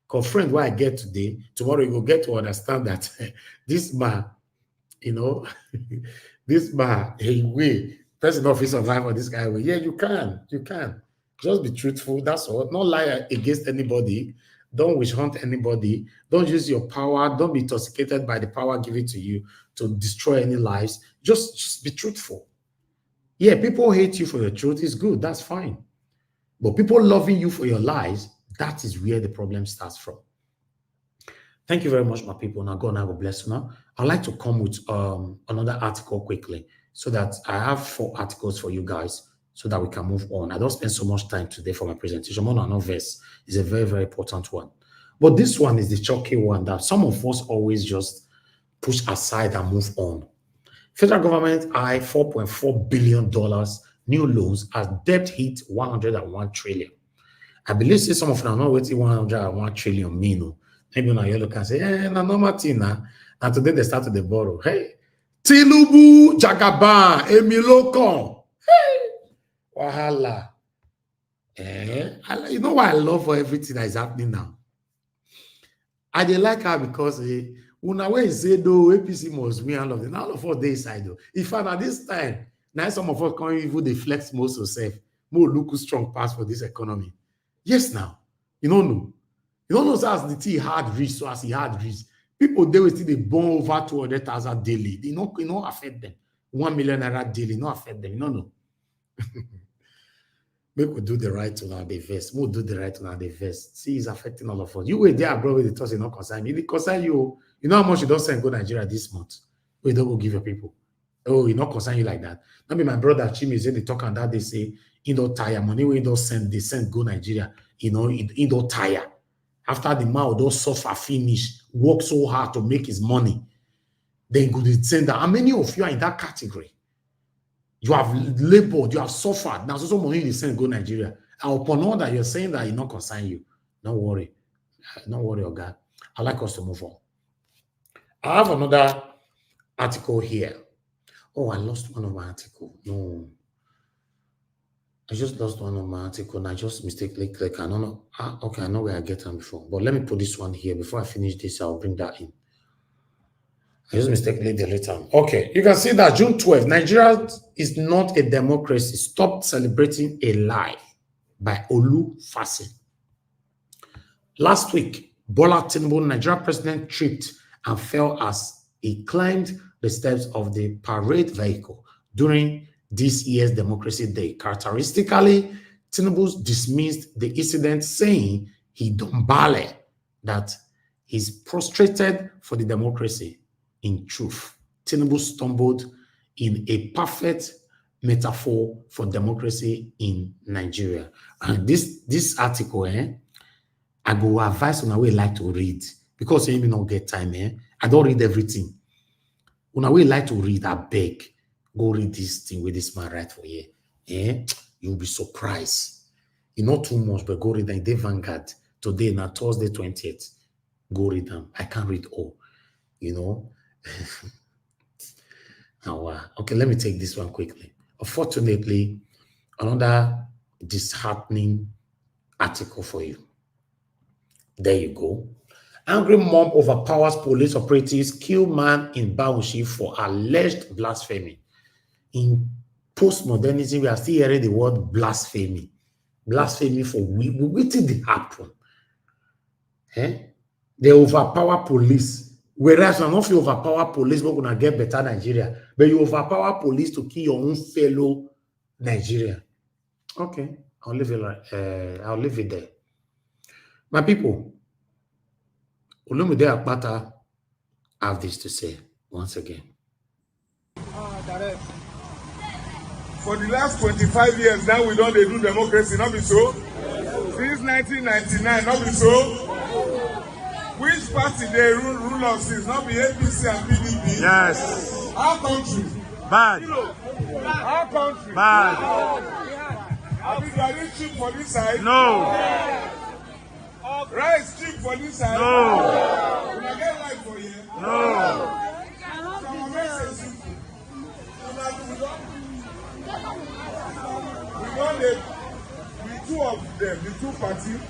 Because friend, what I get today, tomorrow you will get to understand that this man, this man, hey, way, person of his survival, this guy, way. Yeah, you can. Just be truthful, that's all. Not lie against anybody. Don't wish hunt anybody. Don't use your power. Don't be intoxicated by the power given to you to destroy any lives. Just be truthful. Yeah, people hate you for your truth. It's good. That's fine. But people loving you for your lies, that is where the problem starts from. Thank you very much, my people. Now, God, have a blessing. Now, I'd like to come with another article quickly so that I have 4 articles for you guys so that we can move on. I don't spend so much time today for my presentation. One verse is a very, very important one. But this one is the chalky one that some of us always just push aside and move on. Federal government eye $4.4 billion new loans as debt hit 101 trillion. I believe some of them are not waiting 101 trillion mean. Maybe now you look and say, no, normal thing now. And today they started to borrow. Hey, Tinubu, Jagaban, Emilokon. Hey, wahala. You know what I love for everything that is happening now? I dey like her because una wey say though APC must win all of them. All of us dey inside though. If at this time, now some of us can't even dey flex most of self, more look strong pass for this economy. Yes, now you don't know. You don't know so as the tea hard reach, so as he hard reach. People they will still they burn over 200,000 daily. They not affect them. 1 million naira daily, not affect them. You don't know. Make we do the right to now the vest. We'll do the right to now the vest. See, it's affecting all of us. You were there abroad with the toss, not concern me. It concern you. You know how much you don't send go Nigeria this month. We don't go give your people. Oh, you not concern you like that. Not be my brother Chimi say they talk and that they say he don't tire money. We don't send. They send go Nigeria. He don't tire. After the man don't suffer finish, work so hard to make his money. Then go to send that. How many of you are in that category? You have labored, you have suffered. Now, so money is sent go Nigeria. And upon all that, you're saying that it not concern you. Don't worry. Don't worry, Oga. I'd like us to move on. I have another article here. Oh, I lost one of my articles. No. I just lost one of my articles and I just mistakenly click. I don't know. Okay, I know where I get them before. But let me put this one here. Before I finish this, I'll bring that in. I just mistakenly delete them. Okay, you can see that June 12th, Nigeria is not a democracy. Stop celebrating a lie by Olu Fasin. Last week, Bola Tinubu, Nigeria president, tripped and fell as he climbed the steps of the parade vehicle during this year's Democracy Day. Characteristically, Tinubu dismissed the incident, saying he don't bale, that he's prostrated for the democracy. In truth, Tinubu stumbled in a perfect metaphor for democracy in Nigeria. And this article, I go advise on how we like to read because you may not get time. I don't read everything. When I will like to read, I beg, go read this thing with this man right for you. You'll be surprised. It's not too much, but go read them. They Vanguard today, now Thursday 20th. Go read them. I can't read all, Now, okay, let me take this one quickly. Unfortunately, another disheartening article for you. There you go. Angry mob overpowers police operatives, kill man in Bauchi for alleged blasphemy. In postmodernism, we are still hearing the word blasphemy. Blasphemy for what did happen? They overpower police. Whereas you not overpower police, we're gonna get better Nigeria. But you overpower police to kill your own fellow Nigeria. Okay, I'll leave it there. My people, Olumide Akpata have this to say once again. For the last 25 years now, we don't do democracy, not be so? Since 1999, not be so? Which party they rule us since? Not be APC and PDP? Yes. Our country. Bad. Our country. Bad. Are we getting cheap for this side? No. Rice cheap for this side? No. When I get light for you? No. The two of them, the two parties,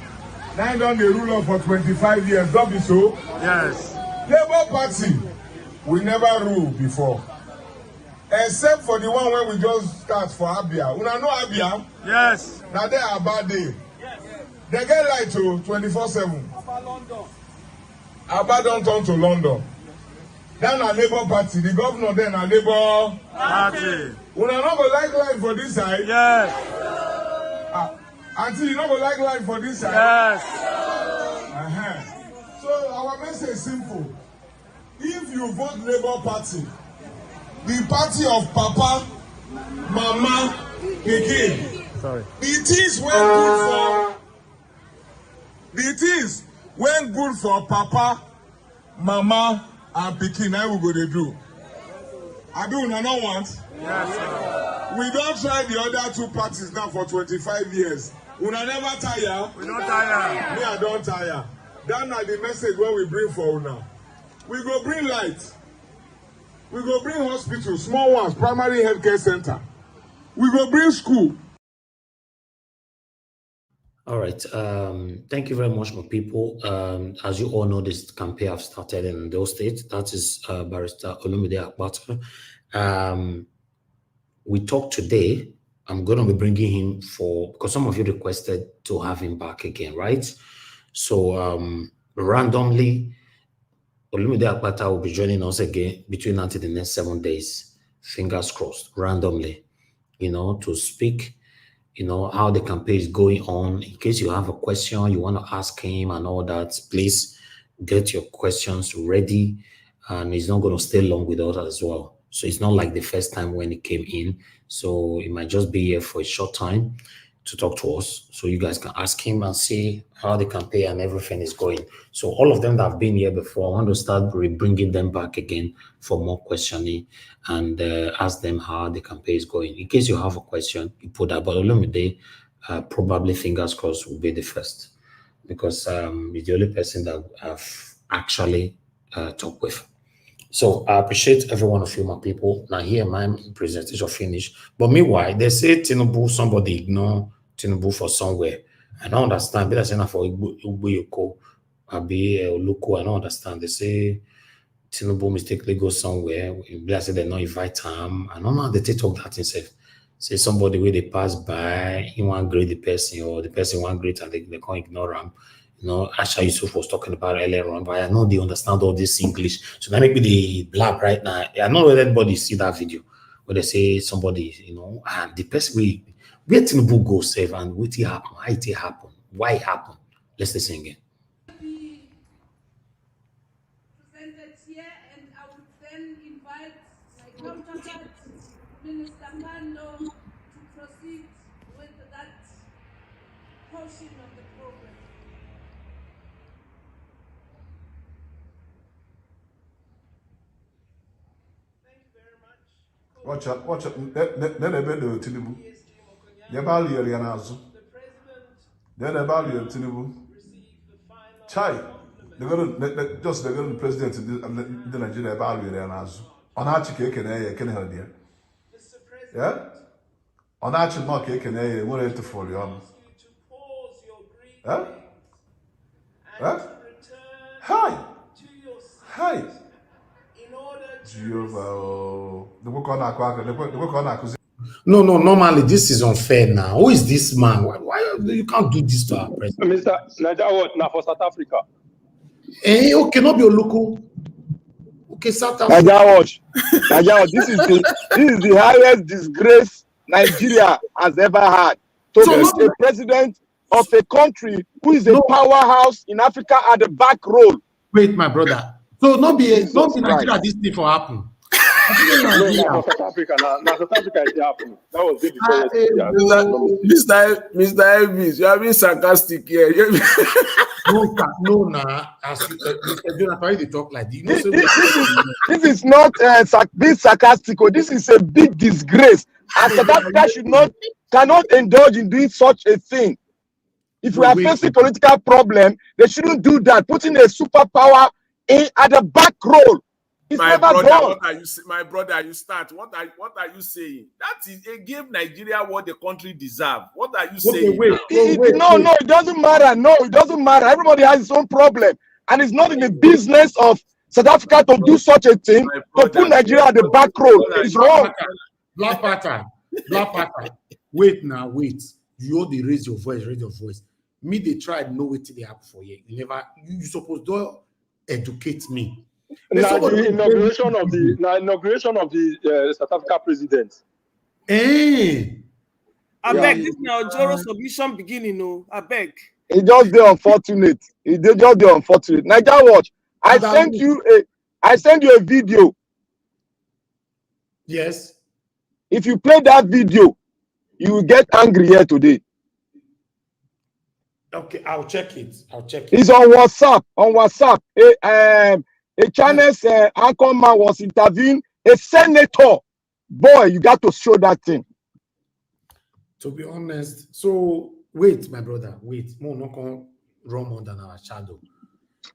now done the rule for 25 years, don't be so? Yes. Labour Party, we never rule before. Except for the one where we just start for Abia. Una know Abia? Yes. Now they are bad day. They get light to 24/7. Abba don't turn to London. Then a Labour Party, the governor then a Labour Party. Una not go like life for this side? Yes. Until you not go like life for this side? Yes. So our message is simple. If you vote Labour Party, the party of Papa, Mama, Pikin, it is when good for Papa, Mama, and Pikin. Now we go to do. I do una no want. Yes, sir. We don't try the other two parties now for 25 years. Una never tire. We don't tire. Me, I don't tire. That na the message when we bring for una. We go bring light. We go bring hospitals, small ones, primary healthcare center. We go bring school. All right. Thank you very much, my people. As you all know, this campaign have started in those states. That is Barrister Olumide Akpata. We talked today. I'm going to be bringing him because some of you requested to have him back again, right? So randomly, Olumide Akpata will be joining us again between now to the next 7 days. Fingers crossed, randomly, to speak. How the campaign is going on. In case you have a question you want to ask him and all that, please get your questions ready. And he's not going to stay long with us as well. So it's not like the first time when he came in. So he might just be here for a short time to talk to us. So you guys can ask him and see how the campaign and everything is going. So all of them that have been here before, I want to start bringing them back again for more questioning and ask them how the campaign is going. In case you have a question, you put that. But Olumide, probably fingers crossed, will be the first because he's the only person that I've actually talked with. So I appreciate every one of you, my people. Now here my presentation finished. But meanwhile, they say Tinubu, somebody ignore Tinubu for somewhere. I don't understand. But I say for Ugbuyoko, Abi Oluko, I don't understand. They say Tinubu mistakenly go somewhere. I say they not invite him. I don't know how they talk that himself. Say somebody where they pass by, he want greet the person, or the person want greet and they can't ignore him. Asha Yusuf was talking about earlier on, but I know they understand all this English. So that make me the blab right now. I know whether anybody see that video where they say somebody, and the person where Tinubu go save and what it happen, how it happen, why it happen. Let's listen again. Presented here, and I would then invite my counterpart, Minister Kanu, to proceed with that portion of the program. Watch out. Then I bet the Tinubu. Yabali Yanazu. Then I value Tinubu. Chai. They're going to president in the Nigeria value Yanazu. On our chicken, can help you. Yeah? On our chicken, can I want to follow you? Huh? Huh? Hi! Hi! Jehovah. The book on accusation. No, normally this is unfair now. Who is this man? Why you can't do this to our president? Mr. Nigeria, now for South Africa. Okay, not be your local. Okay, South Africa. Nigeria, this is the highest disgrace Nigeria has ever had. To be a president of a country who is a powerhouse in Africa at the back row. Wait, my brother. So not be Nigeria this thing for happen. No, South Africa. Now South Africa is happening. That was good. Mr. Elvis, you are being sarcastic here. No, as Mr. Jonathan, they talk like this. This is not being sarcastic. This is a big disgrace. And South Africa cannot indulge in doing such a thing. If we are facing political problem, they shouldn't do that. Putting a superpower at the back row. It's my never brother, done. what are you my brother? You start. What are you saying? That is, it gave Nigeria what the country deserves. What are you saying? No, it doesn't matter. No, it doesn't matter. Everybody has his own problem, and it's not in the business of South Africa to do such a thing. To put Nigeria at the back row is wrong. Black pattern. Wait. You only raise your voice. Me, they tried know what they have for you. You supposed to educate me. Now the inauguration of the South Africa president. I beg, this now Joro submission beginning. No, I beg. It just the unfortunate. Nigeria watch. I sent you a video. Yes. If you play that video, you will get angry here today. Okay, I'll check it. It's on WhatsApp. A Chinese anchor man was interviewing a senator. Boy, you got to show that thing. To be honest, so wait, my brother, more not going run more than our shadow.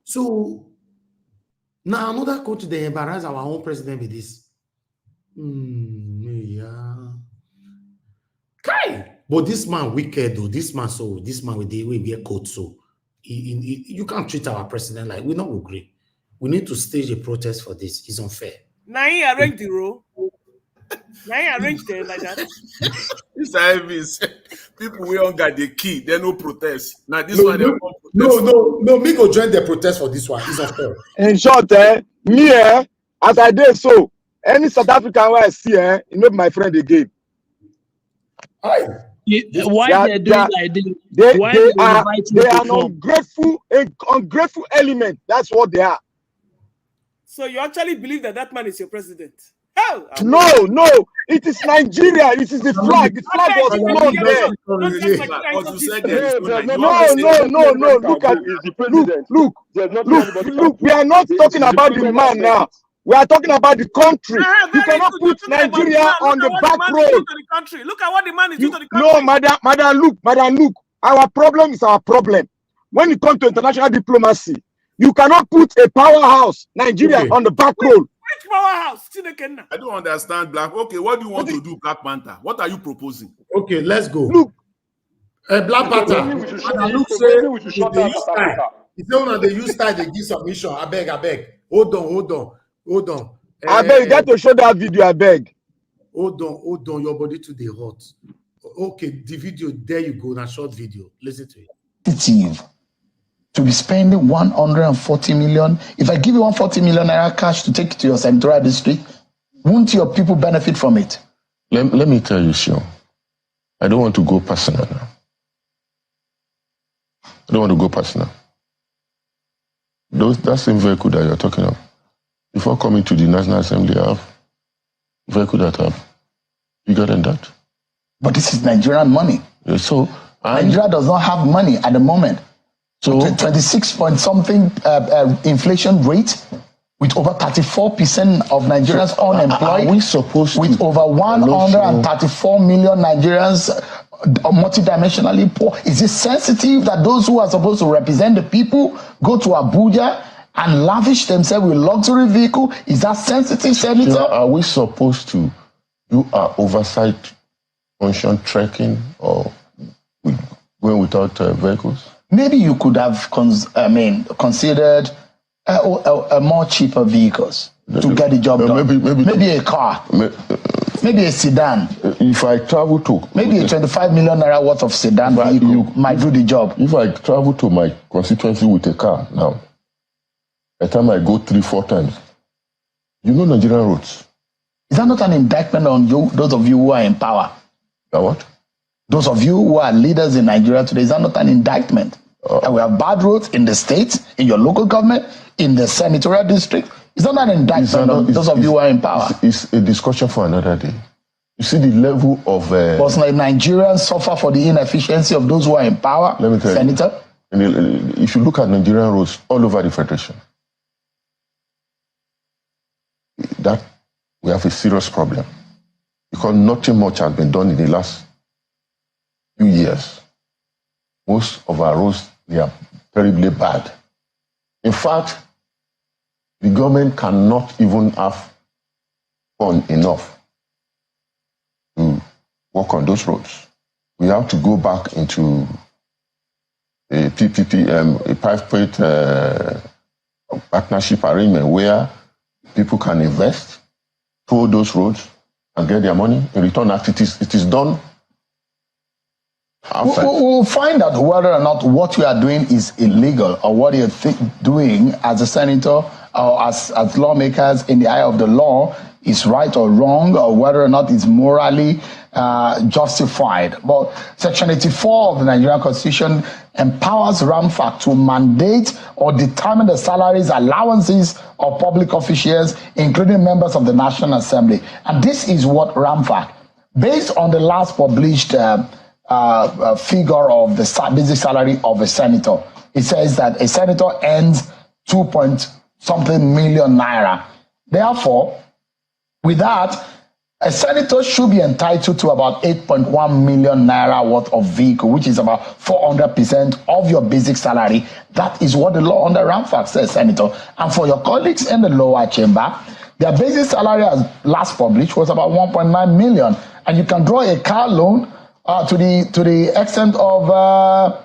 So now another country they embarrass our own president with this. Yeah. Kai, but this man wicked though. This man with the way we coat so. You can't treat our president like we not agree. We need to stage a protest for this. It's unfair. Now he arranged the row. Now he arranged it like that. Mr. Elvis, people we don't got the key. They no protest. Now this one. No. Me go join the protest for this one. It's unfair. In short, as I did so, any South African where I see, you know my friend again. Why they do like this? They are an ungrateful element. That's what they are. So you actually believe that man is your president? No, it is Nigeria. It is the flag. The flag was flown there. Look. We are not talking about the man now. We are talking about the country. You cannot put Nigeria on the back road. Look at what the man is doing to the country. No, madam, look. Our problem is our problem. When it comes to international diplomacy, you cannot put a powerhouse, Nigeria, on the back road. Which powerhouse? I don't understand, Black. Okay, what do you want to do, Black Panther? What are you proposing? Okay, let's go. Look, Black Panther. Look, say they use style, they give submission. I beg. Hold on. I beg, you got to show that video, I beg. Hold on. Your body today hot. Okay, the video, there you go, a short video. Listen to it. To be spending 140 million. If I give you 140 million naira cash to take to your senatorial district, won't your people benefit from it? Let me tell you, Sean. I don't want to go personal now. That same vehicle that you're talking of, before coming to the National Assembly, I have vehicle that I have. You got that? But this is Nigerian money. Yeah, so Nigeria does not have money at the moment. So 26 point something inflation rate with over 34% of Nigerians unemployed. Are we supposed with to, over 134 million Nigerians multidimensionally poor? Is it sensitive that those who are supposed to represent the people go to Abuja and lavish themselves with luxury vehicle? Is that sensitive, Senator? Are we supposed to do our oversight function trekking or going without vehicles? maybe you could have considered a more cheaper vehicles to get the job done. Maybe a car. Maybe a sedan. If I travel to... Maybe a 25 million naira worth of sedan vehicle might do the job. If I travel to my constituency with a car now, by the time I go 3-4 times, you know Nigerian roads. Is that not an indictment on you, those of you who are in power? What? Those of you who are leaders in Nigeria today, is that not an indictment? And we have bad roads in the state, in your local government, in the senatorial district. Is that not an indictment on those of you who are in power? It's a discussion for another day. You see the level of... But Nigerians suffer for the inefficiency of those who are in power, let me tell Senator? You, if you look at Nigerian roads all over the Federation, that we have a serious problem. Because nothing much has been done in the last few years. Most of our roads, they are terribly bad. In fact, the government cannot even have fund enough to work on those roads. We have to go back into a PPP, a private partnership arrangement where people can invest, toll those roads, and get their money in return after it is done. We'll find out whether or not what you are doing is illegal or what you're doing as a senator or as lawmakers in the eye of the law is right or wrong, or whether or not it's morally justified. But Section 84 of the Nigerian Constitution empowers RAMFAC to mandate or determine the salaries, allowances of public officials, including members of the National Assembly. And this is what RAMFAC, based on the last published figure of the basic salary of a senator, it says that a senator earns 2-point-something million naira. Therefore, with that, a senator should be entitled to about 8.1 million naira worth of vehicle, which is about 400% of your basic salary. That is what the law under RAMFAC says, Senator. And for your colleagues in the lower chamber, their basic salary as last published was about 1.9 million. And you can draw a car loan to the extent of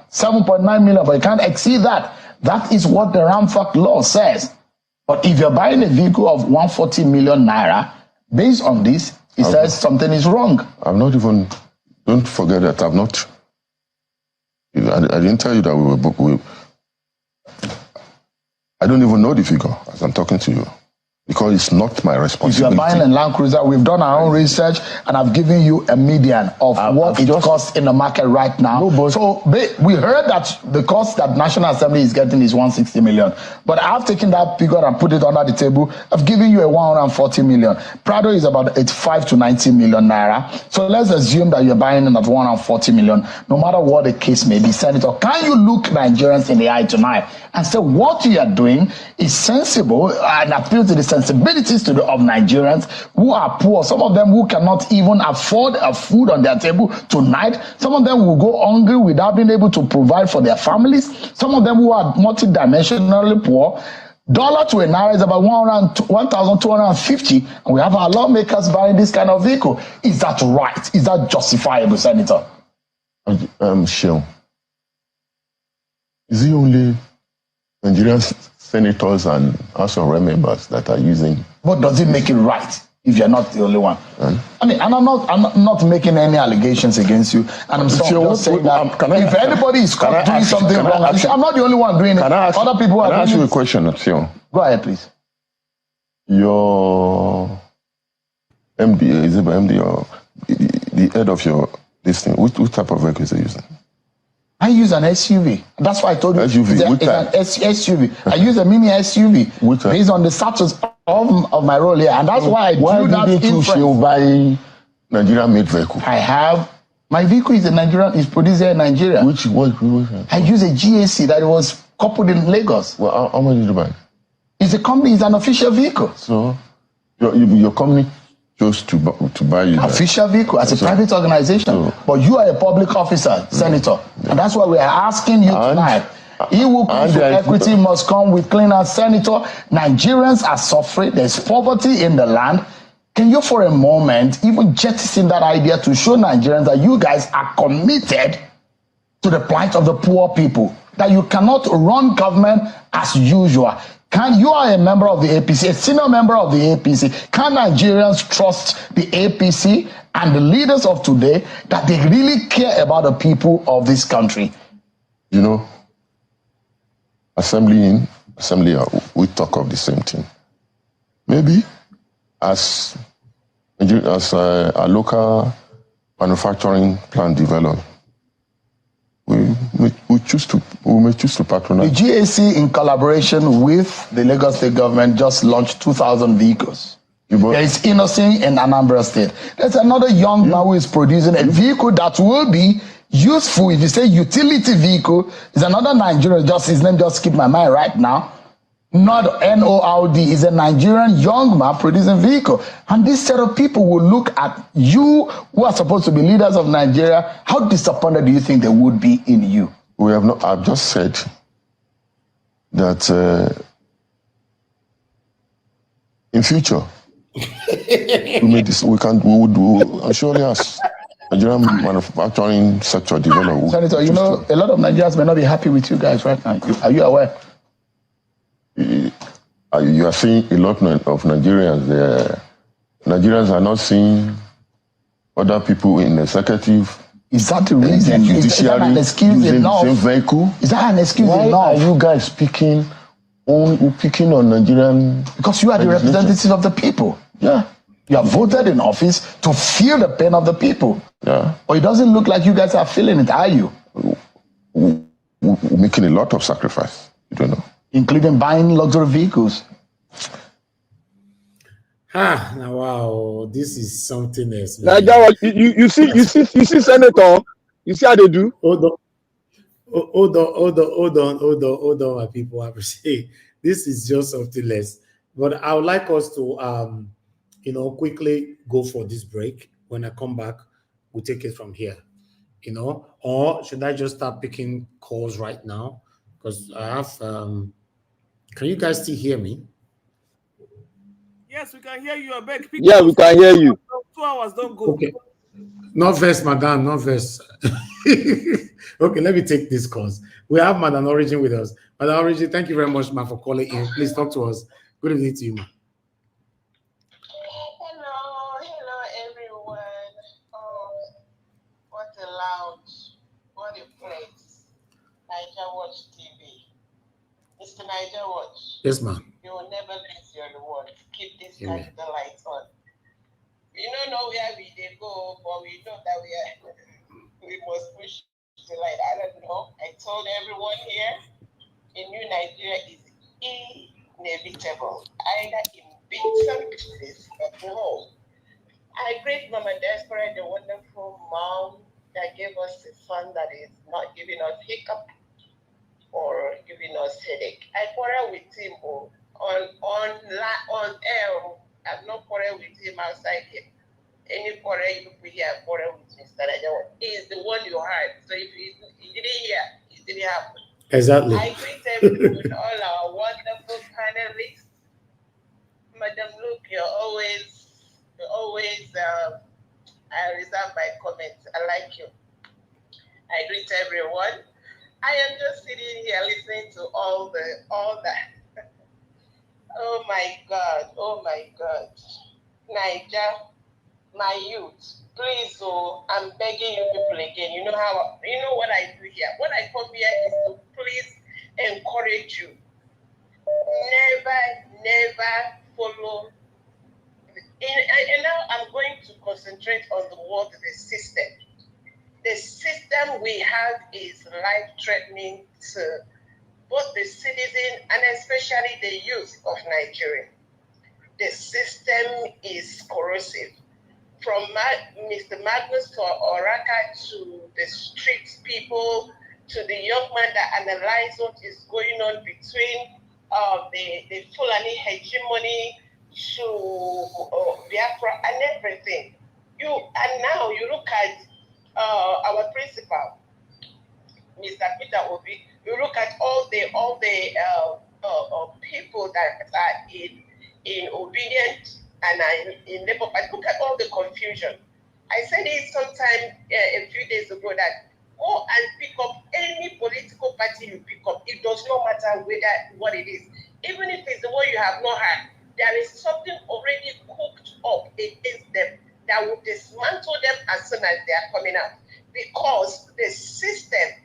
7.9 million, but you can't exceed that. That is what the RAMFAC law says. But if you're buying a vehicle of 140 million naira, based on this, it says something is wrong. I'm not even, don't forget that I'm not, I didn't tell you that I don't even know the figure as I'm talking to you, because it's not my responsibility. If you're buying a Land Cruiser, we've done our own research, and I've given you a median of what it costs in the market right now. So we heard that the cost that National Assembly is getting is 160 million. But I've taken that figure and put it under the table. I've given you a 140 million. Prado is about 85 to 90 million naira. So let's assume that you're buying it at 140 million, no matter what the case may be. Senator, can you look Nigerians in the eye tonight and say what you are doing is sensible and appeal to the sensibilities of Nigerians who are poor, some of them who cannot even afford a food on their table tonight, some of them will go hungry without being able to provide for their families, some of them who are multidimensionally poor. Dollar to a naira is about 1,250, and we have our lawmakers buying this kind of vehicle. Is that right? Is that justifiable, Senator? Sure. Is it only Nigerian senators and House of Rep members that are using? But does it make it right if you're not the only one? I mean, and I'm not making any allegations against you, and I'm just saying that if anybody is caught doing something wrong, I'm not the only one doing it. Other people are doing it. Can I ask you a question, Theo? Go ahead, please. Your MD, is it MD or the head of your this thing? Which type of vehicle is he using? I use an SUV. That's why I told you. SUV, it's an SUV. I use a mini SUV based on the status of my role here. And that's why I do that inference. You buy Nigerian-made vehicle? I have. My vehicle is produced here in Nigeria. Which? I use a GAC that was coupled in Lagos. Well, how much did you buy? It's a company. It's an official vehicle. So, your company chose to buy you official vehicle as a private organization, but you are a public officer, Senator, and that's why we are asking you tonight. He who comes with equity must come with cleaner. Senator, Nigerians are suffering. There's poverty in the land. Can you, for a moment, even jettison that idea to show Nigerians that you guys are committed to the plight of the poor people? that you cannot run government as usual. You are a member of the APC, a senior member of the APC. Can Nigerians trust the APC and the leaders of today that they really care about the people of this country? You know, assembly, we talk of the same thing. Maybe as a local manufacturing plant develop, we may choose to patronize. The GAC, in collaboration with the Lagos State government, just launched 2,000 vehicles. There is Innocent in Anambra State. There's another young man who is producing a vehicle that will be useful. If you say utility vehicle, is another Nigerian, his name just skipped my mind right now. Not NORD, is a Nigerian young man producing vehicle. And this set of people will look at you, who are supposed to be leaders of Nigeria. How disappointed do you think they would be in you? We have not. I've just said that in future we would surely ask Nigerian manufacturing sector develop. Senator, you know, a lot of Nigerians may not be happy with you guys right now. Are you aware? You are seeing a lot of Nigerians. Nigerians are not seeing other people in the executive. Is that the reason? Is that an excuse enough? The same vehicle? Is that an excuse enough? Why are you guys picking on Nigerian? Because you are the representatives of the people. Yeah. You are voted in office to feel the pain of the people. Yeah. But it doesn't look like you guys are feeling it, are you? We're making a lot of sacrifice. You don't know. Including buying luxury vehicles. Wow, this is something else. You see, Senator. You see how they do. Hold on, my people. I say this is just something less. But I would like us to, quickly go for this break. When I come back, we'll take it from here. Or should I just start picking calls right now? Because I have. Can you guys still hear me? Yes, we can hear you. I beg. Yeah, we can hear you. 2 hours, don't go. Okay. Not verse, madam, not verse. Okay, let me take this calls. We have Madam Origin with us. Madam Origin, thank you very much, ma, for calling in. Please talk to us. Good evening to you, ma. Hello, everyone. What a lounge. What a place. Niger Watch TV. Mr. Niger Watch. Yes, ma'am. You will never lose your reward. Keep this kind of lights on. We don't know where we did go, but we know that we must push the light. I don't know. I told everyone here, a new Nigeria is inevitable. Either in bits and pieces or whole. I greet Mama Desperate, the wonderful mom that gave us a son that is not giving us hiccup or giving us headache. I quarrel with him on air. I've not quarrel with him outside here. Any quarrel you put here, quarrel with Mr. Najawa. He is the one you heard. So if you didn't hear, it didn't happen. Exactly. I greet everyone, all our wonderful panelists. Madam Luke, you're always I reserve my comments. I like you. I greet everyone. I am just sitting here listening to all that. Oh my God. Niger, my youth, please, I'm begging you people again. You know what I do here. What I come here is to please encourage you. Never follow. And now I'm going to concentrate on the word, the system. The system we have is life-threatening to both the citizen and especially the youth of Nigeria. The system is corrosive. From Mr. Magnus to Oraka to the street people to the young man that analyze what is going on between the Fulani hegemony to Biafra and everything. And now you look at our principal, Mr. Peter Obi. You look at all the people that are in obedience and are in labor party. Look at all the confusion. I said it sometime a few days ago that Go and pick up any political party you pick up. It does not matter what it is. Even if it's the one you have not had, there is something already cooked up against them that will dismantle them as soon as they are coming out. Because the system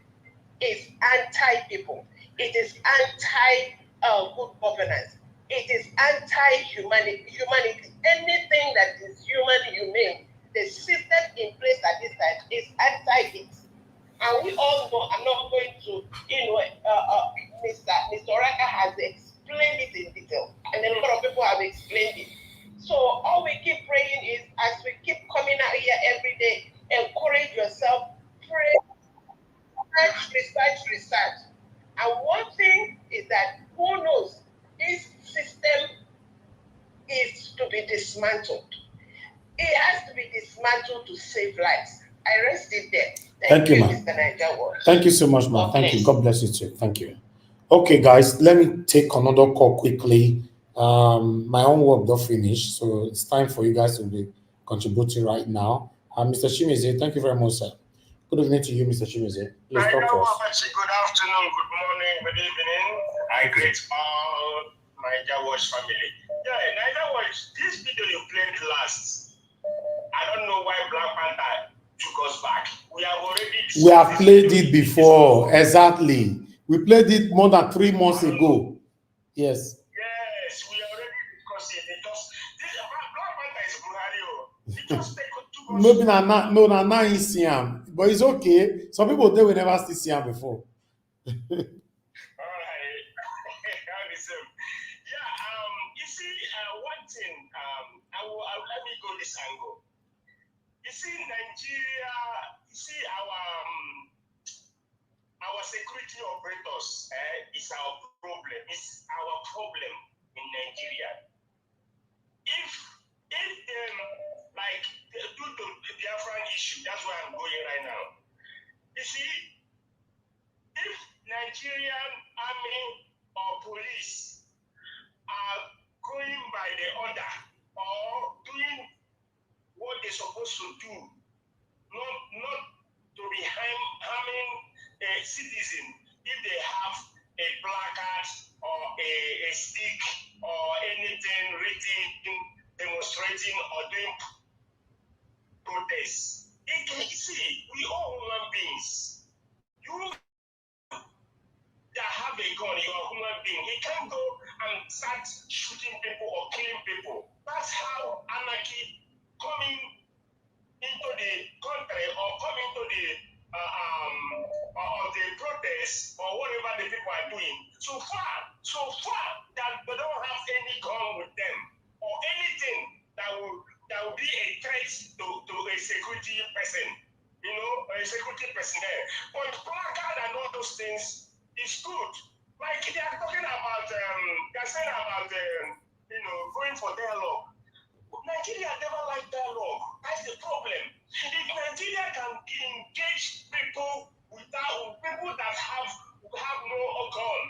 is anti-people. It is anti-good governance. It is anti-humanity. Anything that is human, humane, the system in place at this time is anti-it. And we all know, I'm not going to, Mr. Oraka has explained it in detail. And a lot of people have explained it. So all we keep praying is, as we keep coming out here every day, encourage yourself, pray, research. And one thing is that, who knows, this system is to be dismantled. It has to be dismantled to save lives. I rest it there. Thank you, Mr. Niger World. Thank you so much, ma. Thank you. God bless you too. Thank you. Okay, guys, let me take another call quickly. My own work don't finish, so it's time for you guys to be contributing right now. Mr. Chimize, thank you very much, sir. Good evening to you, Mr. Chimize. Please talk to us. Good afternoon, good morning, good evening. I greet all Niger Watch family. Yeah, Niger Watch, this video you played last, I don't know why Black Panther took us back. We have played it before, exactly. We played it more than 3 months ago. Yes. Yes, we already discussed it. Because this Black Panther is Buhari. It just took us. Maybe now you see him, but it's okay. Some people they will never still see him before. All right. You see, one thing, let me go this angle. You see, Nigeria, you see our security operators is our problem. It's our problem in Nigeria. If like due to the Biafran issue, that's where I'm going right now. You see, if Nigerian army or police are going by the order or doing what they're supposed to do, not to be harming a citizen if they have a placard or a stick or anything written demonstrating or doing protests. See, we all human beings. You that have a gun, you're a human being. You can't go and start shooting people or killing people. That's how anarchy coming into the country or coming to the protest or whatever the people are doing. So far that they don't have any gun with them or anything that will be a threat to a security person, a security personnel. But placard and all those things is good. Like they are talking about, they're saying about, going for dialogue. Nigeria never liked dialogue. That's the problem. If Nigeria can engage people that have no gun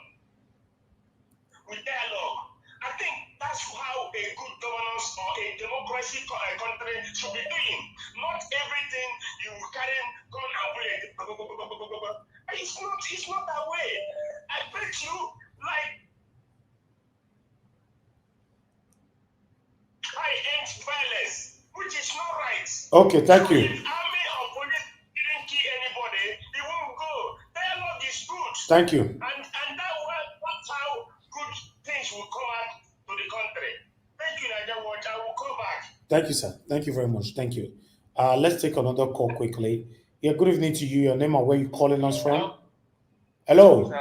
with dialogue, I think that's how a good governance or a democracy country should be doing. Not everything you carry gun and bullet. It's not that way. I bet you, like, high-end violence, which is not right. Okay, thank you. If army or police didn't kill anybody, it won't go. Dialogue is good. Thank you. And that's how good things will come out to the country. Thank you, Niger Watch. I will come back. Thank you, sir. Thank you very much. Thank you. Let's take another call quickly. Yeah, good evening to you. Your name and where you calling us from? Hello.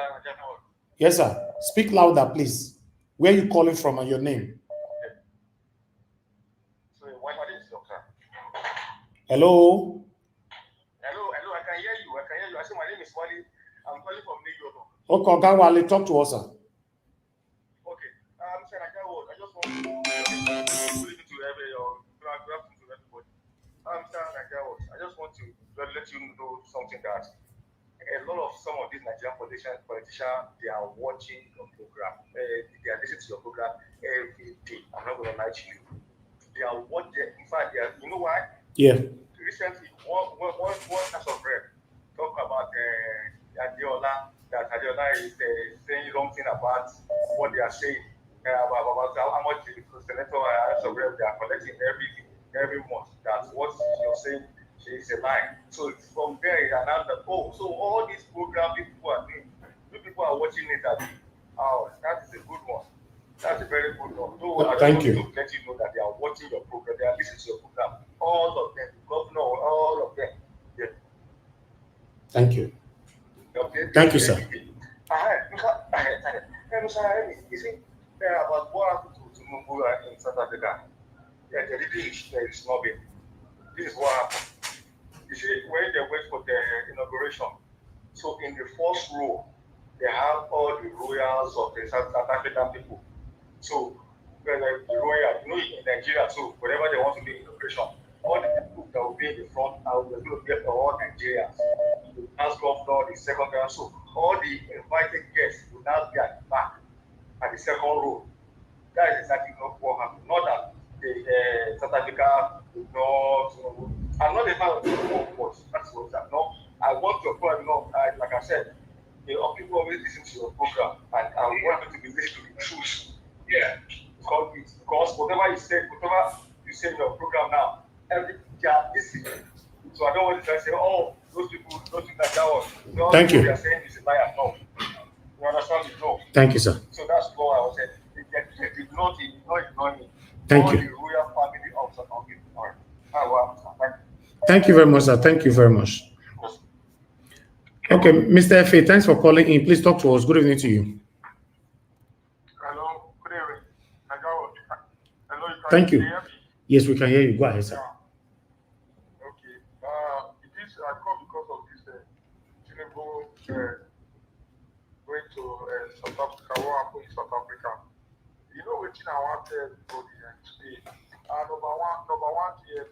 Yes, sir. Speak louder, please. Where you calling from and your name? Hello. Hello, I can hear you. I say my name is Wally. I'm calling from Nigeria. Okay, Wally, talk to us, sir. Okay. Mr. Nagawo, I just want to everybody. Mr. Nagawo, I just want to let you know something that some of these Nigerian politicians, they are watching your program. They are listening to your program every day. I'm not going to lie to you. They are watching. In fact, you know why? Yeah. Recently, one House of Rep talk about Adiola, that Adiola is saying something about what they are saying about how much the senator and they are collecting every month. That's what you're saying is a lie. So it's from there another so all these programs people are doing, people are watching it as that is a good one. That's a very good one. So Thank you. To let you know that they are watching your program, they are listening to your program. All of them, governor, all of them. Yeah. Thank you. Okay. Thank you, sir. You see, about what happened to Tinubu in South Africa. Yeah, the reading is not big. This is what happened. You see, when they went for the inauguration, so in the first row, they have all the royals of the South African people. So, like the royal, in Nigeria too, whenever they want to do inauguration, all the people that will be in the front are going to get all Nigerians. The first governor, the second governor, so all the invited guests will now be at the back, at the second row. That is exactly what happened. Not that the South Africa would not, I'm not a fan of the but that's what I'm not. I want your program, like I said, people always listen to your program, and I want them to be listening to the truth. Yeah. Because whatever you say in your program now, everything is listening. So I don't want to say, oh, those people don't think that was. Thank you. They are saying is a liar. No. You understand me? No. Thank you, sir. So that's what I was saying. They did not ignore me. Thank you. The royal family of South Africa. Thank you very much, sir. Thank you very much. Okay, Mr. F.A., thanks for calling in. Please talk to us. Good evening to you. Hello, good evening. Hello, thank you. Hear me? Yes, we can hear you. Go ahead, sir. Okay. I come because of this Tinubu going to South Africa. What happened in South Africa? You know what I want to go today. Number one here,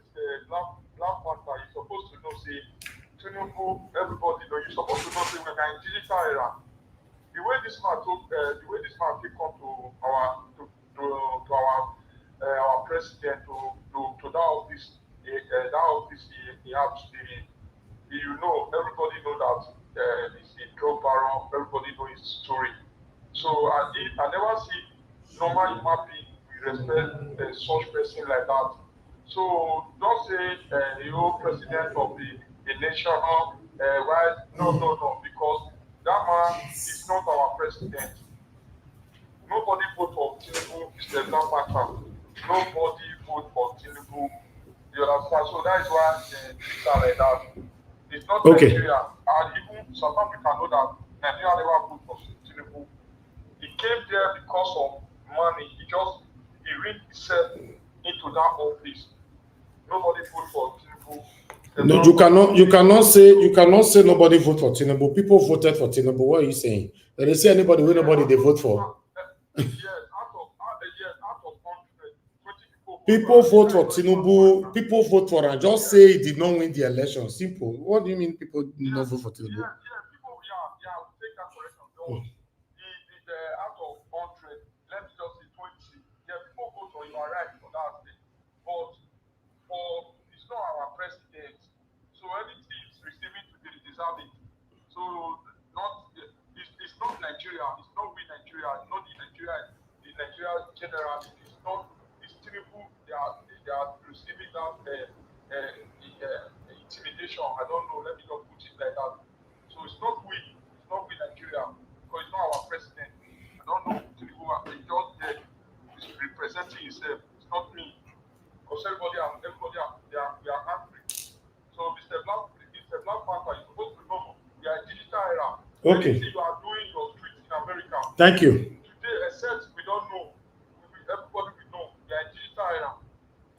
Black Panther, you're supposed to know, say, Tinubu, everybody know, you're supposed to know, say, we're in digital era. The way this man come to our president to that office, he has everybody know that he's a drug baron, everybody know his story. So I never see normal human being respect such person like that. So don't say you're president of the nation. Right? No, because that man is not our president. Nobody vote for Tinubu, Mr. Black Panther. Nobody vote for Tinubu. You understand? So that is why it's like that. It's not Nigeria. And even South Africa know that Nigeria never vote for Tinubu. He came there because of money. He rigged himself into that office. Nobody vote for Tinubu. No, you cannot say nobody vote for Tinubu. People voted for Tinubu. What are you saying? They didn't say anybody who nobody they vote for. People vote for Tinubu. People vote for him. Just say he did not win the election. Simple. What do you mean people did not vote for Tinubu? People, take that correction. Out of 100, let's just say 20. Yeah, people vote for you are right for that thing. But it's not our president. So anything is receiving to be deserving. So it's not Nigeria. It's not we Nigeria. It's not the Nigeria general. It's Tinubu. They are receiving that intimidation. I don't know. Let me just put it like that. So it's not we Nigeria, because it's not our president. I don't know Tinubu. He's just there. He's representing himself. It's not me. Because everybody they are angry. So Mr. Black Panther, you're supposed to know we are in digital era. Okay. Anything you are doing your streets in America. Thank you. Today, except we don't know. Everybody will know we are in digital era.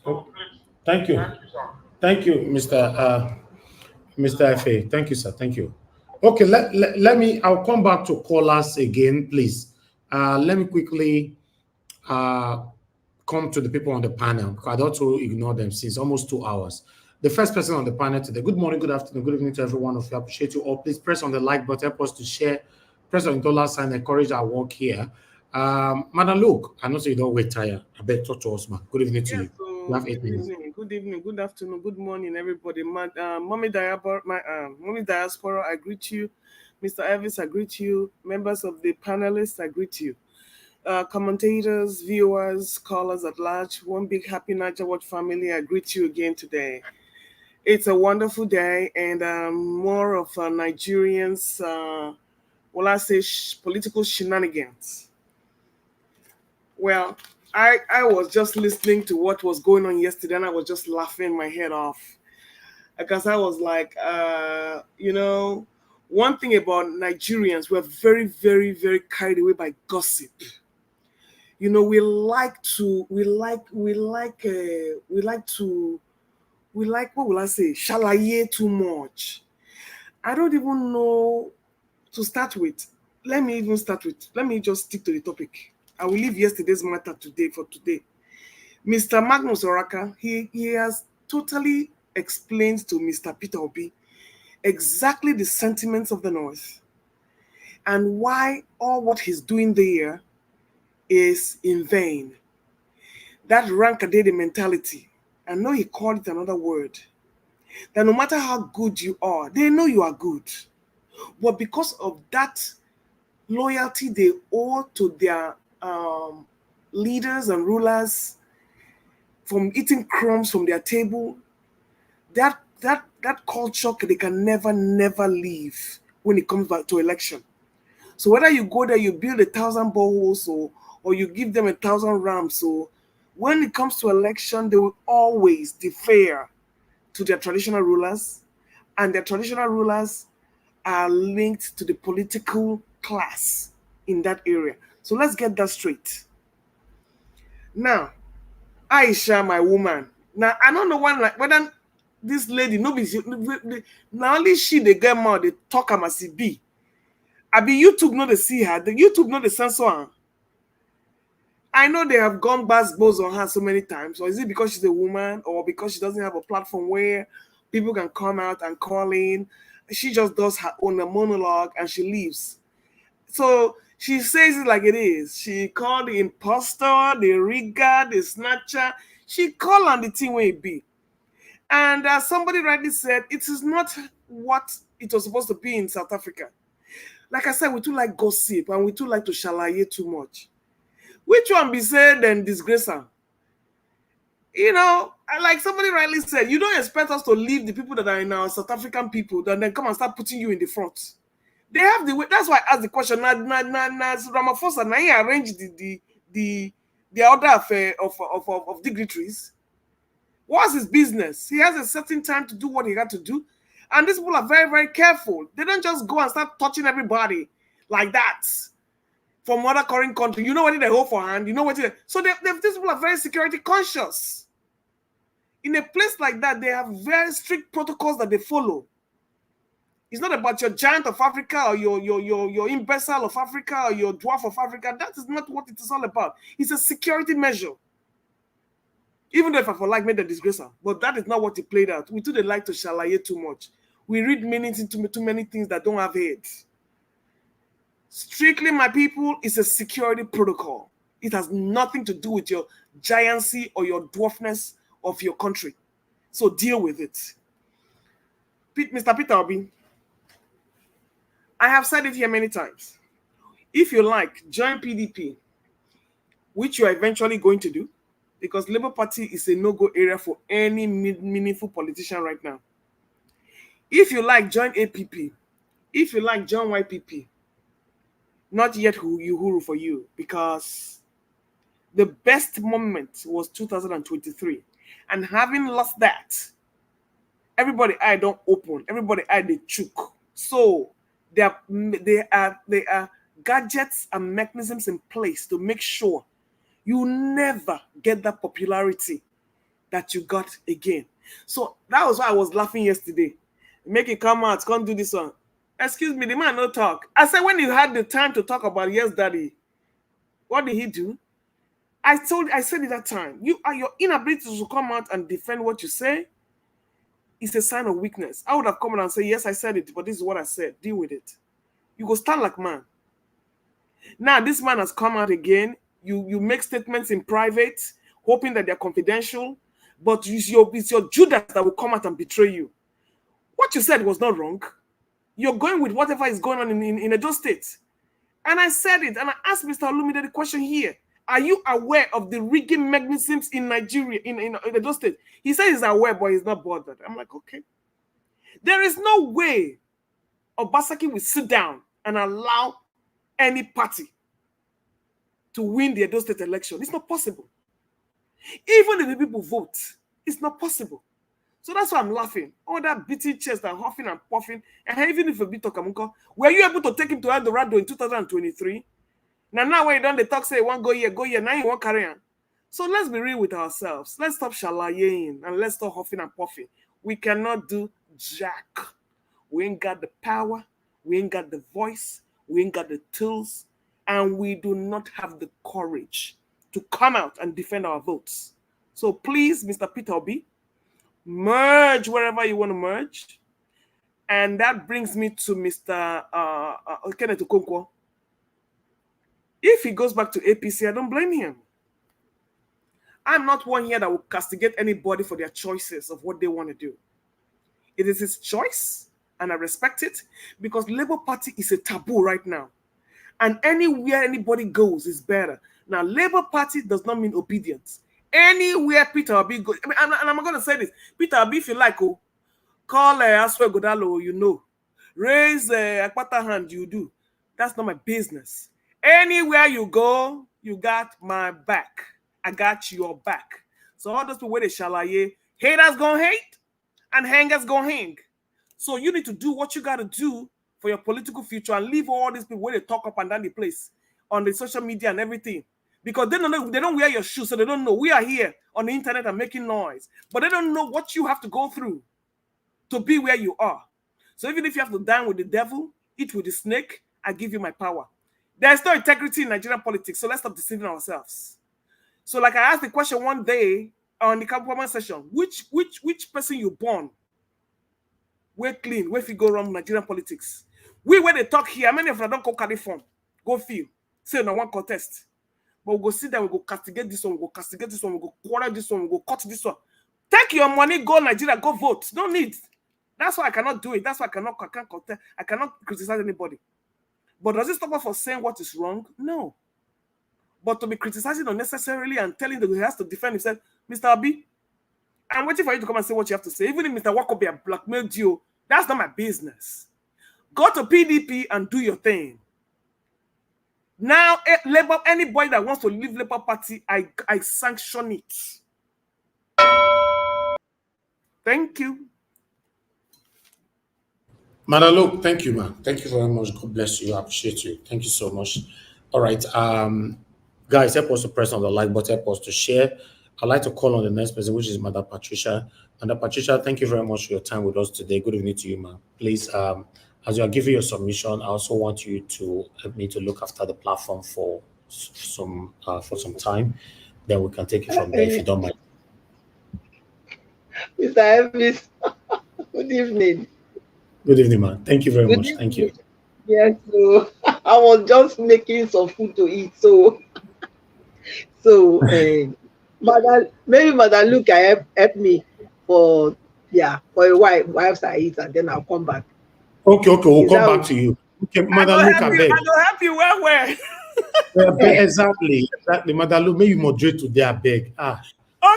So please. Thank you. Thank you, sir. Thank you, Mr. F.A. Thank you, sir. Thank you. Okay, let me, I'll come back to callers again, please. Let me quickly come to the people on the panel, because I don't want to ignore them since almost 2 hours. The first person on the panel today, good morning, good afternoon, good evening to every one of you. I appreciate you all. Please press on the like button, help us to share, press on the $sign, encourage our work here. Madam Luke, I know so you don't wait tired. I bet talk to us, man. Good evening to you. So have 8 good minutes. evening, good evening, good afternoon, good morning, everybody. Mommy Diaspora, I greet you. Mr. Elvis, I greet you. Members of the panelists, I greet you. Commentators, viewers, callers at large, one big happy Niger Watch family, I greet you again today. It's a wonderful day, and more of Nigerians, well, I say political shenanigans. Well, I was just listening to what was going on yesterday, and I was just laughing my head off. Because I was like, one thing about Nigerians, we're very, very, very carried away by gossip. We like, what will I say, shalaye too much. I don't even know to start with. Let me just stick to the topic. I will leave yesterday's matter today for today. Mr. Magnus Oraka, he has totally explained to Mr. Peter Obi exactly the sentiments of the North and why all what he's doing there is in vain. That rankadede mentality, I know he called it another word, that no matter how good you are, they know you are good. But because of that loyalty they owe to their leaders and rulers, from eating crumbs from their table, that culture they can never leave when it comes back to election. So whether you go there, you build 1,000 boreholes, or you give them 1,000 rams, so when it comes to election, they will always defer to their traditional rulers, and their traditional rulers are linked to the political class in that area. So let's get that straight. Now, Aisha, my woman. Now I don't know whether this lady, now only she they get mad, they talk am as e be. Abi YouTube no they see her, the YouTube no they censor her. I know they have gone basketballs on her so many times, or is it because she's a woman, or because she doesn't have a platform where people can come out and call in? She just does her own monologue and she leaves. So she says it like it is. She called the imposter, the rigger, the snatcher. She called on the thing where it be. And as somebody rightly said, it is not what it was supposed to be in South Africa. Like I said, we too like gossip and we too like to shalaye too much. Which one be said and disgrace her? Like somebody rightly said, you don't expect us to leave the people that are in our South African people and then come and start putting you in the front. They have the way. That's why I asked the question. Ramaphosa now he arranged the order of dignitaries. What's his business? He has a certain time to do what he got to do, and these people are very, very careful. They don't just go and start touching everybody like that from other foreign country. You know what they hold for hand. You know what so these people are very security conscious. In a place like that, they have very strict protocols that they follow. It's not about your giant of Africa or your imbecile of Africa or your dwarf of Africa. That is not what it is all about. It's a security measure. Even though if I for like made the disgracer, but that is not what it played out. We too they like to shalaye too much. We read meanings into too many things that don't have heads. Strictly, my people, it's a security protocol. It has nothing to do with your giancy or your dwarfness of your country. So deal with it. Mr. Peter Obi, I have said it here many times. If you like, join PDP, which you are eventually going to do, because Labour Party is a no-go area for any meaningful politician right now. If you like, join APP. If you like, join YPP. Not yet Uhuru for you, because the best moment was 2023. And having lost that, everybody eye don't open. Everybody eye they choke. So there are gadgets and mechanisms in place to make sure you never get that popularity that you got again. So that was why I was laughing yesterday. Make it come out, can't do this one. Excuse me, the man no talk. I said when he had the time to talk about Yes Daddy, what did he do? I said at that time, your inability to come out and defend what you say is a sign of weakness. I would have come out and said, yes, I said it, but this is what I said. Deal with it. You go stand like man. Now this man has come out again. You make statements in private, hoping that they're confidential. but it's your Judas that will come out and betray you. What you said was not wrong. You're going with whatever is going on in Edo State. And I said it, and I asked Mr. Olumide the question here. Are you aware of the rigging mechanisms in Nigeria, in Edo State? He said he's aware, but he's not bothered. I'm like, okay. There is no way Obasaki will sit down and allow any party to win the Edo State election. It's not possible. Even if the people vote, it's not possible. So that's why I'm laughing. All that beating chest and huffing and puffing, and even if a bit of Kamunko, were you able to take him to El Dorado in 2023? Now when you done the talk, say one go here, now you want carry on. So let's be real with ourselves. Let's stop shalaying and let's stop huffing and puffing. We cannot do jack. We ain't got the power, we ain't got the voice, we ain't got the tools, and we do not have the courage to come out and defend our votes. So please, Mr. Peter Obi, merge wherever you want to merge. And that brings me to Mr. Kenneth Okonkwo. If he goes back to APC, I don't blame him. I'm not one here that will castigate anybody for their choices of what they want to do. It is his choice, and I respect it, because Labour Party is a taboo right now. And anywhere anybody goes is better. Now, Labour Party does not mean obedience. Anywhere Peter Obi goes, and I'm going to say this, Peter Obi, if you like, call Aswe Godalo, you know. Raise a Akpata hand, you do. That's not my business. Anywhere you go, you got my back. I got your back. So all those people where they shalaye, haters gonna hate and hangers gonna hang. So you need to do what you gotta do for your political future and leave all these people where they talk up and down the place on the social media and everything. Because they don't wear your shoes, so they don't know. We are here on the internet and making noise, but they don't know what you have to go through to be where you are. So even if you have to dine with the devil, eat with the snake, I give you my power. There's no integrity in Nigerian politics, so let's stop deceiving ourselves. So like I asked the question one day on the comment session, which person you born, we're clean, where if you go wrong Nigerian politics? We when they talk here, many of them don't go carry form, go feel, say no one contest. But we'll go sit there, we'll go castigate this one, we'll go castigate this one, we'll go quarrel this one, we'll go cut this one. Take your money, go Nigeria, go vote. No need. That's why I cannot do it. That's why I cannot criticize anybody. But does it stop us from saying what is wrong? No. But to be criticizing unnecessarily and telling that he has to defend himself, Mr. Obi, I'm waiting for you to come and say what you have to say. Even if Mr. Wakobe blackmailed you, that's not my business. Go to PDP and do your thing. Now, Labour, anybody that wants to leave Labour Party, I sanction it. Thank you. Madalo, thank you, man. Thank you very much. God bless you. I appreciate you. Thank you so much. All right. Guys, help us to press on the like button, help us to share. I'd like to call on the next person, which is Madam Patricia. Madam Patricia, thank you very much for your time with us today. Good evening to you, ma'am. Please, as you are giving your submission, I also want you to help me to look after the platform for some time. Then we can take it from there if you don't mind. Mr. Elvis, good evening. Good evening, man. Thank you very much. Thank you. Yes, so I was just making some food to eat. So maybe Mother Luke help me for a while whilst I eat, and then I'll come back. Okay, we'll come back to you. Okay, Mother Luke, I beg. I will help you where? Exactly. Mother Luke, may you moderate today, I beg.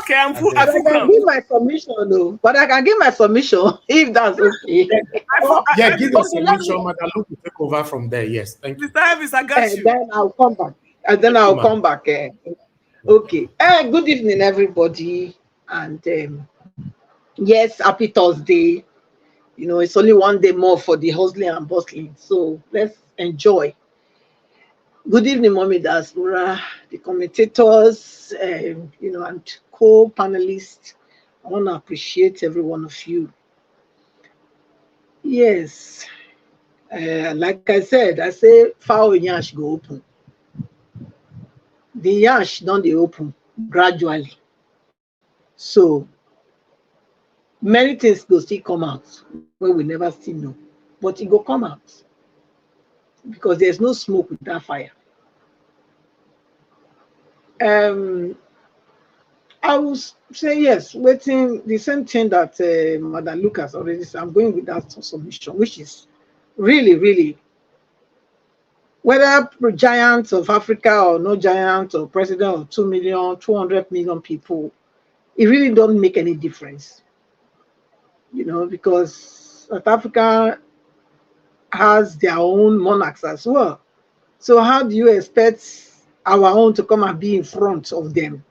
Okay, I'm full. I can give my submission, though. But I can give my submission if that's okay. Give your submission, Mother Luke will take over from there. Yes, thank you. Mr. Elvis, I got you. Then I'll come back. Come back. Okay. Good evening, everybody. And yes, happy Thursday. You know, it's only one day more for the hustling and bustling. So let's enjoy. Good evening, Mommy Diaspora, the commentators, and co-panelists. I want to appreciate every one of you. Yes, like I said, foul yansh go open. The yansh don't they open gradually. So many things go still come out where we never still know, but it go come out because there's no smoke without fire. I will say yes, waiting the same thing that Madam Lucas already said. I'm going with that submission, which is really, really, whether giants of Africa or no giant or president of 2 million, 200 million people, it really don't make any difference, you know, because South Africa has their own monarchs as well. So how do you expect our own to come and be in front of them?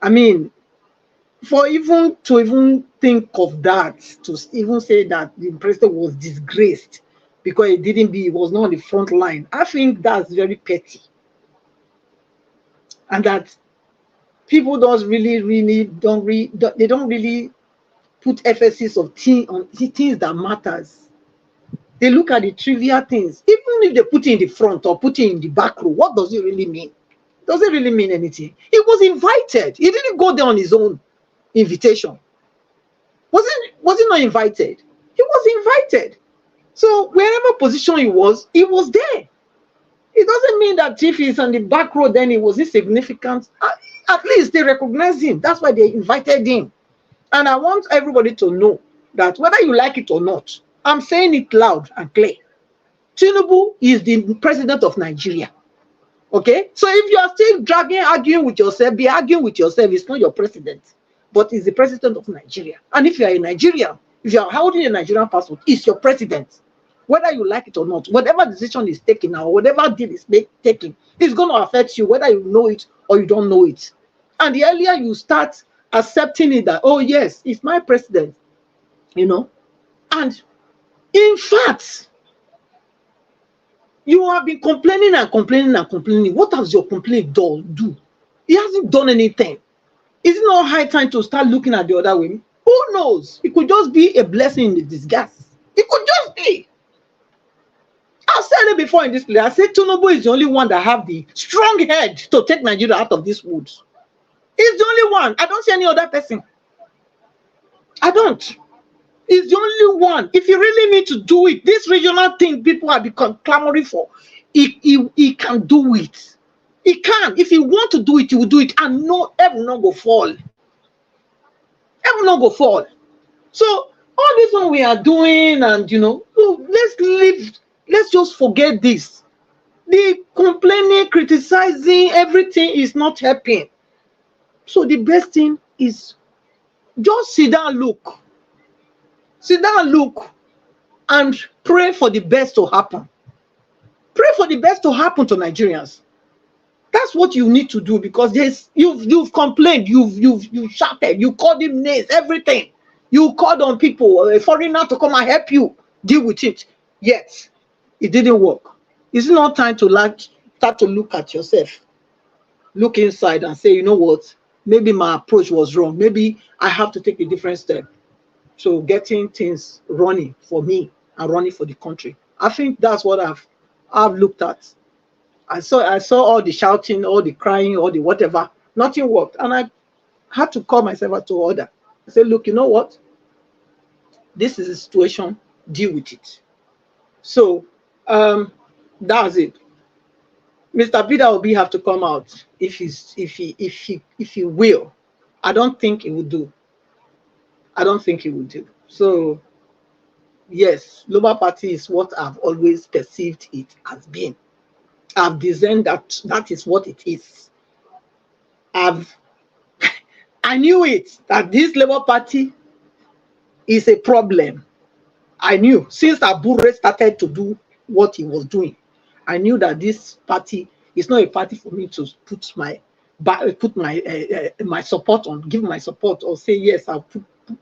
I mean, for even to think of that, to even say that the president was disgraced because he was not on the front line, I think that's very petty. And that people don't really put emphasis on things that matters. They look at the trivial things. Even if they put it in the front or put it in the back row, what does it really mean? Does it really mean anything? He was invited. He didn't go there on his own invitation. Was he not invited? He was invited. So wherever position he was there. It doesn't mean that if he's on the back row, then he was insignificant. At least they recognize him. That's why they invited him. And I want everybody to know that whether you like it or not, I'm saying it loud and clear. Tinubu is the president of Nigeria. Okay? So if you are still arguing with yourself, be arguing with yourself. It's not your president, but he's the president of Nigeria. And if you are a Nigerian, if you are holding a Nigerian passport, it's your president. Whether you like it or not, whatever decision is taken or whatever deal is taken, it's going to affect you, whether you know it or you don't know it. And the earlier you start accepting it that, oh yes, it's my president, you know, and in fact, you have been complaining and complaining and complaining. What has your complaint do? He hasn't done anything. Is it not high time to start looking at the other way? Who knows? It could just be a blessing in the disguise. It could just be. I've said it before in this place. I said Tinubu is the only one that have the strong head to take Nigeria out of these woods. He's the only one. I don't see any other person. I don't. He's the only one. If you really need to do it, this regional thing people have become clamoring for, he can do it. He can. If he want to do it, he will do it. And no, heaven not go fall. Heaven not go fall. So all this one we are doing, and you know, let's leave. Let's just forget this. The complaining, criticizing, everything is not helping. So the best thing is just sit down, look. Sit down, look, and pray for the best to happen. Pray for the best to happen to Nigerians. That's what you need to do, because you've complained, you've shouted, you called him names, everything. You called on people, a foreigner to come and help you deal with it. Yet it didn't work. Is it not time to start to look at yourself, look inside and say, you know what? Maybe my approach was wrong. Maybe I have to take a different step. So getting things running for me and running for the country. I think that's what I've looked at. I saw all the shouting, all the crying, all the whatever. Nothing worked. And I had to call myself out to order. I said, look, you know what? This is a situation, deal with it. So that's it. Mr. Peter Obi have to come out if he will. I don't think he will do. I don't think he will do. So yes, Labour Party is what I've always perceived it as being. I've designed that is what it is. I knew it, that this Labour Party is a problem. I knew since Abure started to do what he was doing. I knew that this party is not a party for me to put my support on, give my support, or say yes, I'll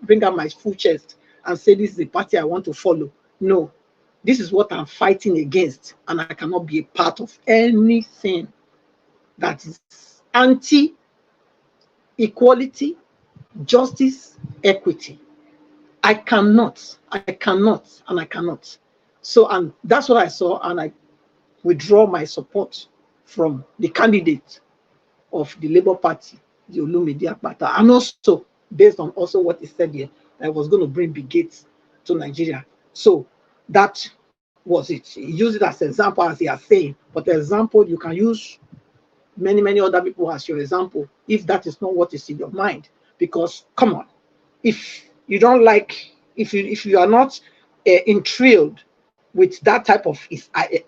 bring out my full chest and say this is the party I want to follow. No, this is what I'm fighting against, and I cannot be a part of anything that is anti-equality, justice, equity. I cannot, and I cannot. So, and that's what I saw, and I withdraw my support from the candidate of the Labour Party, the Olumide Akpata, and also based on also what he said here, that I was going to bring big gates to Nigeria. So that was it. He used it as an example, as he is saying, but the example you can use many, many other people as your example, if that is not what is in your mind. Because come on, if you don't like, if you are not intrigued with that type of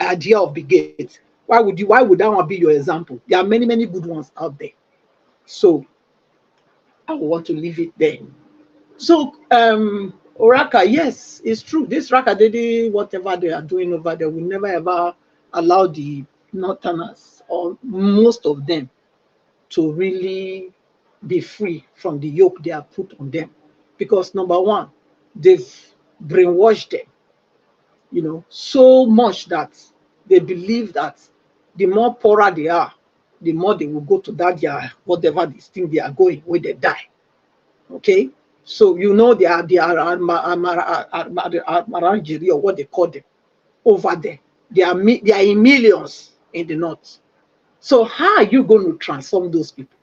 idea of brigade, why would that one be your example? There are many, many good ones out there. So I want to leave it there. So Oraka, yes, it's true. This Rakadede, whatever they are doing over there, will never ever allow the Northerners, or most of them, to really be free from the yoke they have put on them. Because number one, they've brainwashed them, you know, so much that they believe that the more poorer they are, the more they will go to that their whatever this thing they are going when they die. Okay, so you know they are Marangiri, or what they call them over there. They are in millions in the north. So how are you going to transform those people?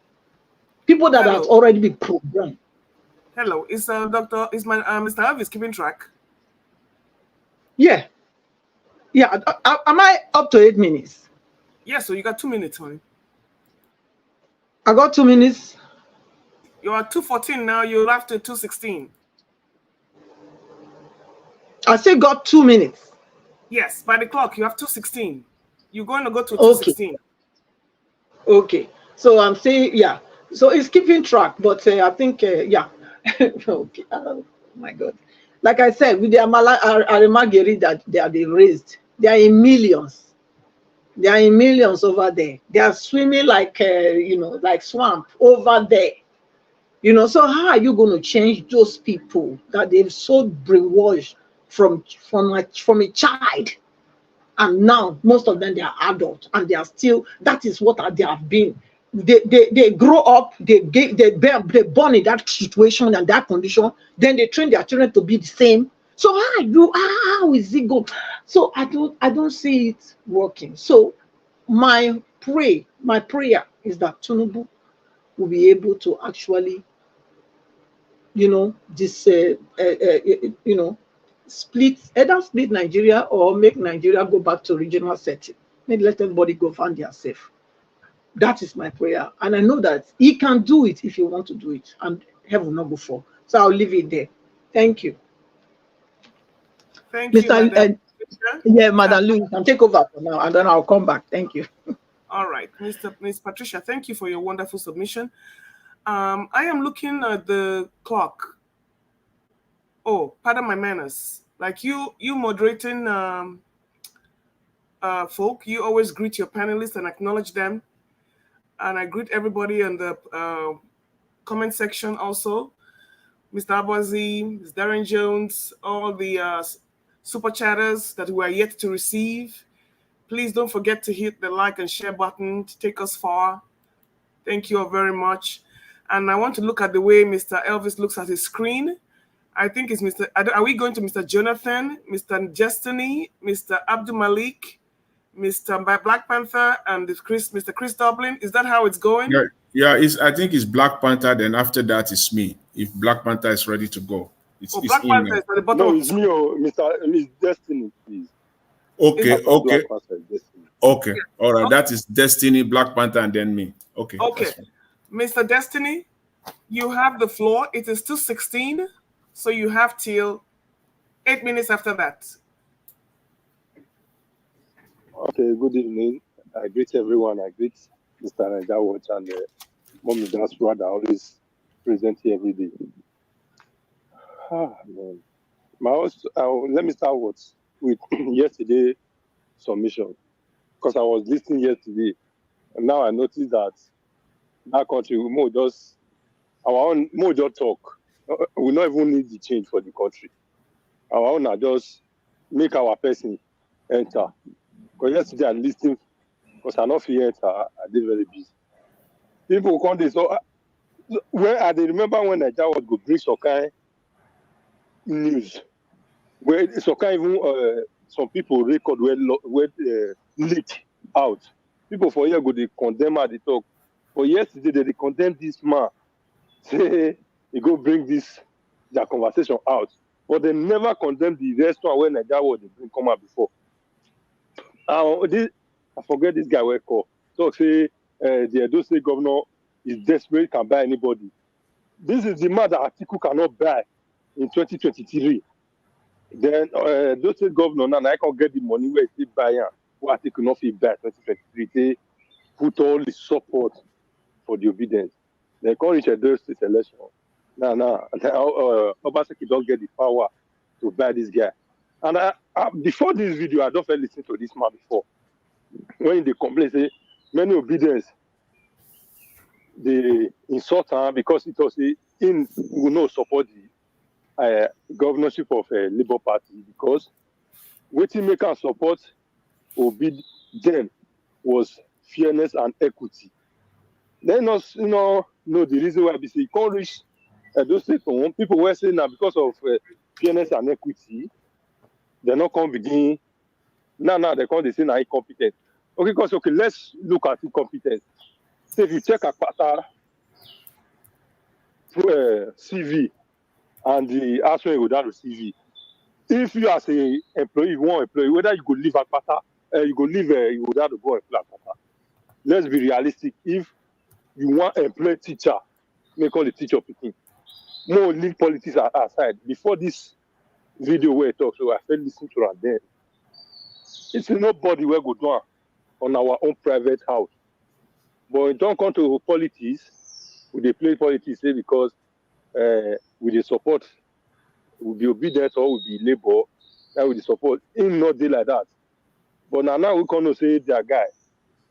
People that have already been programmed. Hello, is Mr. Elvis keeping track? Yeah. Yeah. Am I up to 8 minutes? Yeah, so you got 2 minutes, honey. I got 2 minutes. You are 2:14 now. You're after 2:16. I still got 2 minutes. Yes, by the clock you have 2:16. You're going to go to 2:16. Okay. So I'm saying, yeah. So it's keeping track, but I think, yeah. Okay. Oh my God. Like I said, with the Arimageri that they are being raised, they are in millions. They are in millions over there. They are swimming like, you know, like swamp over there. You know, so how are you going to change those people that they've so brainwashed from a child? And now most of them, they are adults, and they are still, that is what they have been. They grow up, they born in that situation and that condition, then they train their children to be the same. So how is it go? So I don't see it working. So my prayer is that Tinubu will be able to actually, you know, this you know, either split Nigeria or make Nigeria go back to regional setting. Maybe let everybody go find themselves. That is my prayer, and I know that he can do it if you want to do it, and heaven will not go for. So I'll leave it there. Thank you. Thank you, Madam. Yeah, Madam Louis, can take over for now, and then I'll come back. Thank you. All right, Miss Patricia, thank you for your wonderful submission. I am looking at the clock. Oh, pardon my manners. Like you moderating folk, you always greet your panelists and acknowledge them. And I greet everybody in the comment section also. Mr. Abazi, Ms. Darren Jones, all the super chatters that we are yet to receive. Please don't forget to hit the like and share button to take us far. Thank you all very much. And I want to look at the way Mr. Elvis looks at his screen. I think it's Mr. Are we going to Mr. Jonathan, Mr. Destiny, Mr. Abdul Malik, Mr. Black Panther, and Mr. Chris Dublin? Is that how it's going? Yeah. I think it's Black Panther. Then after that, it's me. If Black Panther is ready to go, it's Black Panther is at the bottom. No, it's me or Miss Destiny, please. Okay. Okay. All right. Okay. That is Destiny, Black Panther, and then me. Okay. Okay. Mr. Destiny, you have the floor. It is 2:16, so you have till 8 minutes after that. Okay, good evening. I greet everyone. I greet Mr. Najawat and Mommy Dasra that always present here every day. Man. Let me start with yesterday submission, because I was listening yesterday, and now I noticed that that country more just talk. We don't even need the change for the country. Our own are just make our person enter. Because yesterday I listened, because I not feel enter, I did very busy. People come this. So where I remember when Nigeria would go bring some kind news, where some kind even some people record where leaked out. People for here go they condemn at the talk. But yesterday they condemn this man. Say he go bring their conversation out. But they never condemn the restaurant where Nigeria would bring come out before. I forget this guy where call. So say the Edo State governor is desperate, can buy anybody. This is the man that Atiku cannot buy in 2023. Then Edo State governor now I can get the money where he buy what Atiku not fit buy 2023. They put all the support for the obedience. They can't reach Edo State election. Obaseki don't get the power to buy this guy. And before this video, I don't listen to this man before. When they complain, say many obedience, they insult him because it was in will not support the governorship of Labour Party because waiting make and support Obi then was fairness and equity. Then us, know the reason why BC can't reach those people were saying now because of fairness and equity, they're not going to begin. Now they can't say now incompetent. Okay, because let's look at incompetence. So if you check Akpata CV and the answer you got CV, if you as a employee, you want employee, whether you go leave Akpata, you go leave you would have to go employ Akpata. Let's be realistic. If you want employ teacher, make all the teacher picking. More leave politics aside. Before this video where I talk, so I felt listening to that then. It's nobody will go down on our own private house. But it don't come to politics, we play politics because we support, we be obedient or we be labor, and we support him not do like that. But now we can't say their guy.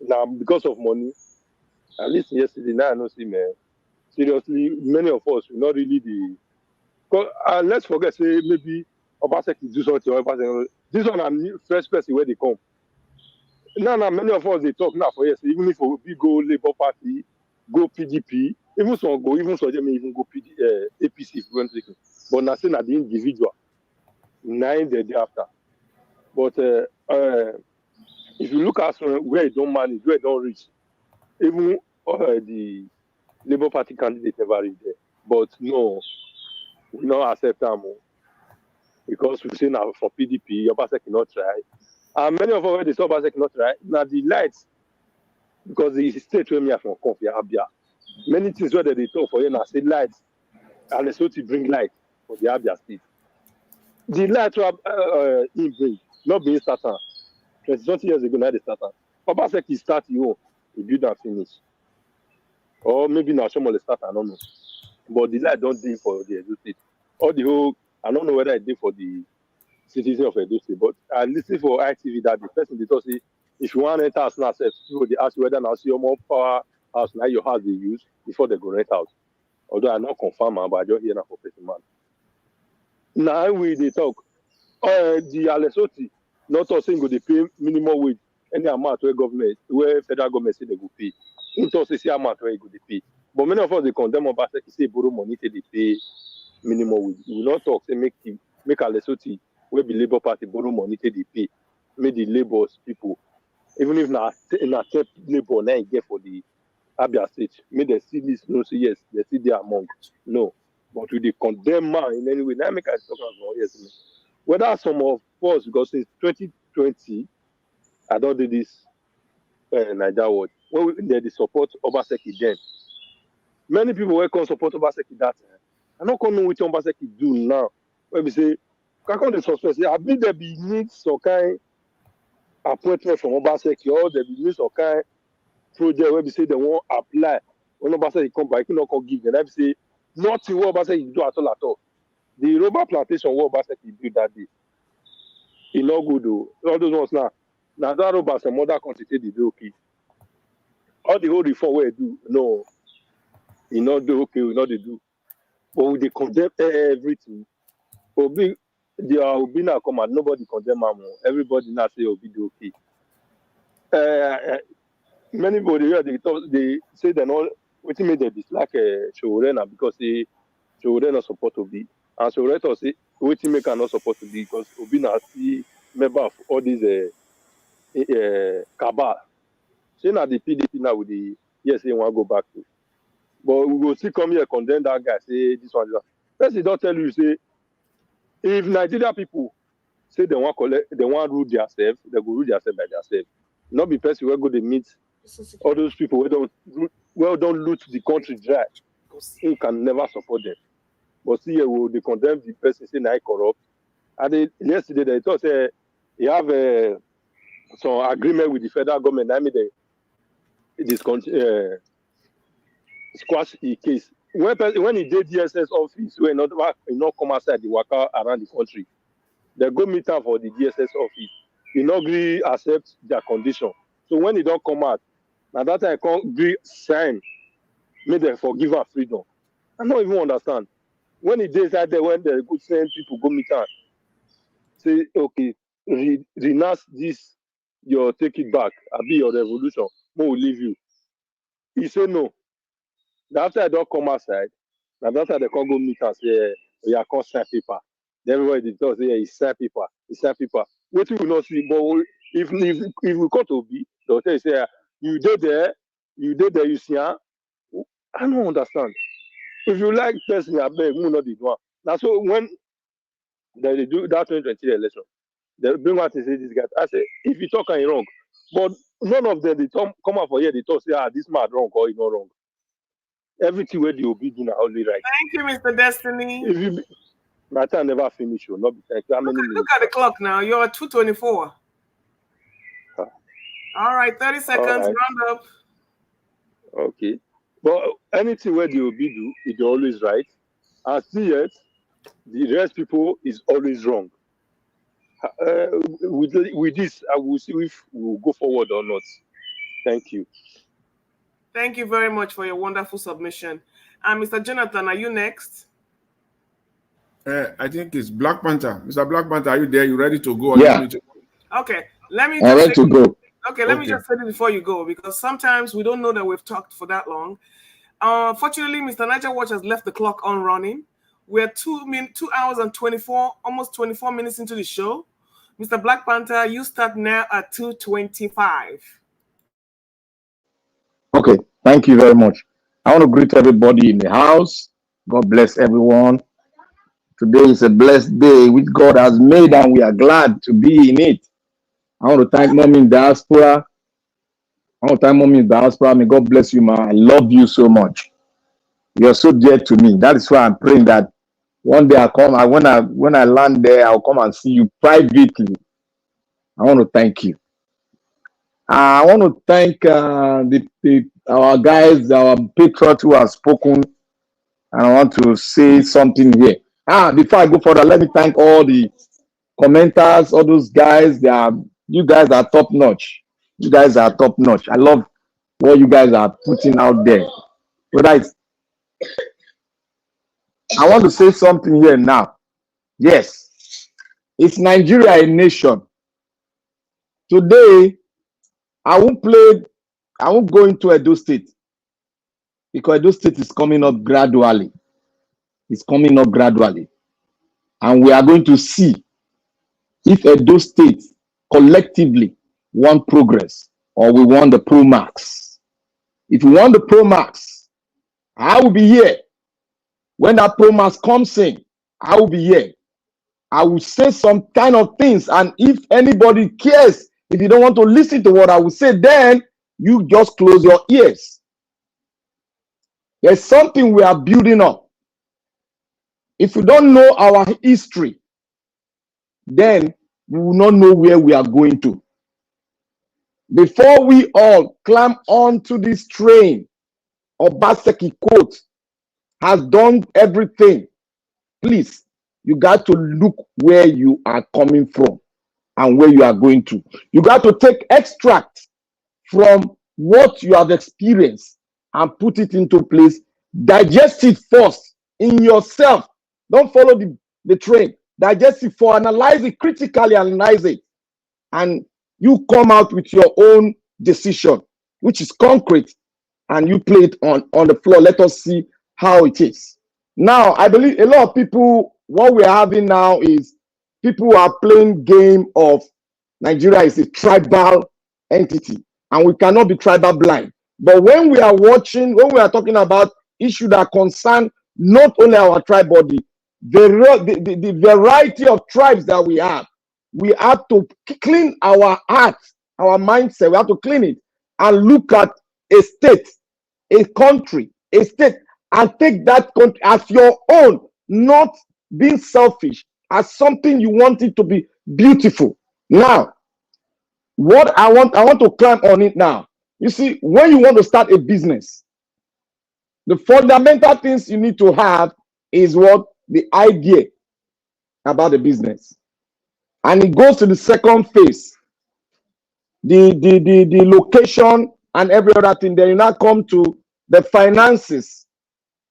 Now because of money, at least yesterday now I know see man. Seriously, many of us will not really the. Let's forget say maybe Obaseki do something or Obaseki. This one I'm first person where they come. Now many of us they talk now for yes. Even if we go Labour Party, go PDP, even some go even go APC if we want to. But now saying at the individual, 9 the day after. But if you look at where it don't manage, where it don't reach, even the Labour Party candidate never reached there. But no, we not accept them because we say now for PDP, Obaseki cannot try. And many of us already saw Obaseki cannot try. Now the lights, because the state where me are from Abia, many things where they talk for you now say lights, and they to bring light for the Abia state. The light in bring, not being started 20 years ago, now they started. Obaseki start you, he build and finish. Or maybe now some of the start, I don't know. But the light don't do for the Edo State. Or the whole, I don't know whether it did for the citizen of Edo State. But I listened for ITV that the person they told say, if you want to enter house now, people they ask you whether now see your more power house now your house they use before they go rent out. Although I'm not confirmed, but I just hear now for person man. Now we they talk. The Alesoti not saying go they pay minimum wage any amount where government, where federal government say they go pay. Into say amount where go they pay. But many of us they condemn Obaseki say borrow money till they pay minimum wage. We will not talk say make Alesoti where be Labour Party borrow money till they pay. Make the labours people, even if na labor now get for the Abia State, make they see this no say yes, they see they among. No. But we they condemn man in any way. Now make I talk about yes. Whether some of us, because since 2020, I don't do this Niger word. When they support Obaseki then. Many people will come support Obaseki that time. I don't know what Obaseki do now. When we say, can come the suspect say, I believe there be need some kind appointment from Obaseki or there be need some kind project where we say they won't apply. When Obaseki come back, you not give them. I say, nothing what Obaseki do at all. The rubber plantation what Obaseki built that day. It's not good though. All those ones now. Now that rubber some other country they do okay. All the whole reform where do no. He not do okay, we not they do. But they condemn everything. Obi now come and nobody condemn them. Everybody now say Obi do okay. Many body here they say they not waiting me they dislike Showrena because Showrena not support Obi. And Showrena say waiting make not support Obi because Obi now see member of all these cabal. Say now the PDP now with the yes they want to go back to. But we will still come here condemn that guy, say this one. First, he don't tell you, say, if Nigeria people say they want collect, they want rule themselves, they go rule themselves by themselves. Not be person where go they meet All those people who don't loot the country dry, who can never support them. But see, they condemn the person saying I corrupt. And yesterday they thought you have some agreement with the federal government. I mean, squash the case. When he did DSS office, we not come outside the worker around the country. They go meet up for the DSS office. He not agree accept their condition. So when he don't come out, now that I can't agree sign, may they forgive her freedom. I don't even understand. When he did that, when they go send people go meet her, say okay, renounce this, you take it back. I'll be your revolution. We will leave you. He said no. After I don't come outside, now after they can't go meet us, we are called sign paper. Then everybody does say, it's sign paper, it's sign paper. What we will not see, but if we come to Obi, they'll tell you, say, you did there, you see, huh? I don't understand. If you like person, I beg, we will not be one. Now, so when they do that 2023 election, they bring out and say this guy. I say, if you talk, I'm wrong. But none of them, they come out for here, they talk, say, this man wrong or he's not wrong. Everything where the Obi do now only right. Thank you, Mr. Destiny. If you my time never finish, you not be thank you. How many minutes? Look at the clock now. You're at 2:24. All right, 30 seconds, right. round up. Okay. But anything where the Obi do, it's always right. And still yet, the rest people is always wrong. With this, I will see if we will go forward or not. Thank you. Thank you very much for your wonderful submission. And Mr. Jonathan, are you next? I think it's Black Panther. Mr. Black Panther, are you there? You ready to go? Yeah. Okay. Let me I'm ready to go. Okay, let me just say it before you go, because sometimes we don't know that we've talked for that long. Fortunately, Mr. Niger Watch has left the clock on running. We're 2 hours and almost 24 minutes into the show. Mr. Black Panther, you start now at 2:25. Okay, thank you very much. I want to greet everybody in the house. God bless everyone. Today is a blessed day which God has made, and we are glad to be in it. I want to thank Mommy in Diaspora. May God bless you, ma. I love you so much. You are so dear to me. That is why I'm praying that one day when I land there, I'll come and see you privately. I want to thank you. I want to thank our guys, our patriots who have spoken. And I want to say something here. Before I go further, let me thank all the commenters, all those guys. You guys are top notch. You guys are top notch. I love what you guys are putting out there. I want to say something here now. Yes, it's Nigeria, a nation. Today, I won't go into Edo State, because Edo State is coming up gradually. It's coming up gradually. And we are going to see if Edo State collectively want progress or we want the Pro Max. If we want the Pro Max, I will be here. When that Pro Max comes in, I will be here. I will say some kind of things. And if anybody cares, if you don't want to listen to what I will say, then you just close your ears. There's something we are building up. If we don't know our history, then we will not know where we are going to. Before we all climb onto this train, Obaseki quote has done everything. Please, you got to look where you are coming from and where you are going to. You got to take extract from what you have experienced and put it into place. Digest it first in yourself. Don't follow the train. Digest it for, analyze it, critically analyze it. And you come out with your own decision, which is concrete, and you play it on the floor. Let us see how it is. Now, I believe a lot of people, what we're having now is people are playing game of Nigeria is a tribal entity, and we cannot be tribal blind. But when we are talking about issues that concern not only our tribe body, the variety of tribes that we have to clean our hearts, our mindset. We have to clean it and look at a state, a country, a state, and take that country as your own, not being selfish, as something you want it to be beautiful. Now, what I want to climb on it now. You see, when you want to start a business, the fundamental things you need to have is what? The idea about the business. And it goes to the second phase, the location and every other thing. Then you now come to the finances.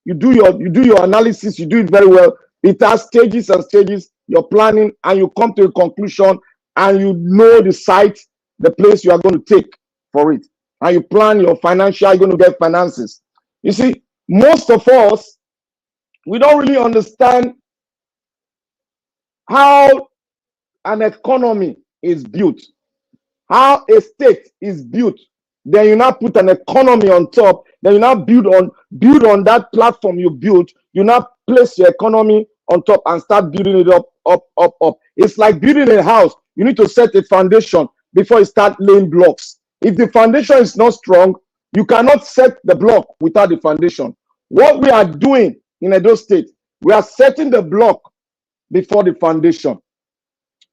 You do your analysis, you do it very well. It has stages and stages, you're planning, and you come to a conclusion, and you know the site, the place you are going to take for it. And you plan your financial, you're going to get finances. You see, most of us, we don't really understand how an economy is built, how a state is built. Then you now put an economy on top. Then you now build on that platform you built. You now place your economy on top and start building it up. It's like building a house. You need to set a foundation before you start laying blocks. If the foundation is not strong, you cannot set the block without the foundation. What we are doing in Edo State, we are setting the block before the foundation.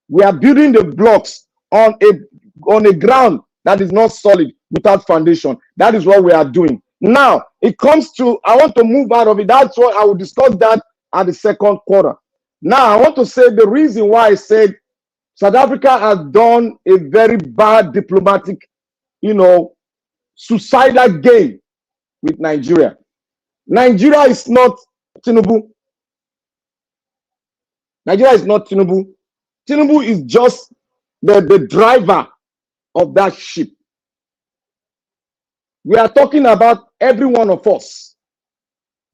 We are building the blocks on a ground that is not solid without foundation. That is what we are doing. Now, it comes to, I want to move out of it. That's what I will discuss that at the second quarter. Now, I want to say the reason why I said South Africa has done a very bad diplomatic, suicidal game with Nigeria. Nigeria is not Tinubu. Nigeria is not Tinubu. Tinubu is just the driver of that ship. We are talking about every one of us.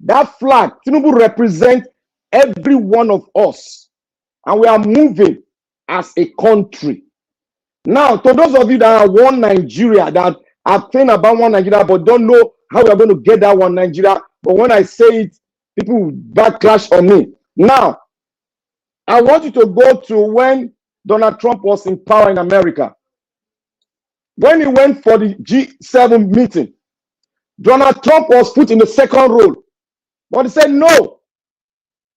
That flag, Tinubu represents every one of us. And we are moving as a country. Now, to those of you that are one Nigeria, that are thinking about one Nigeria, but don't know how we are going to get that one Nigeria, but when I say it, people will backlash on me. Now, I want you to go to when Donald Trump was in power in America. When he went for the G7 meeting, Donald Trump was put in the second row. But he said, no,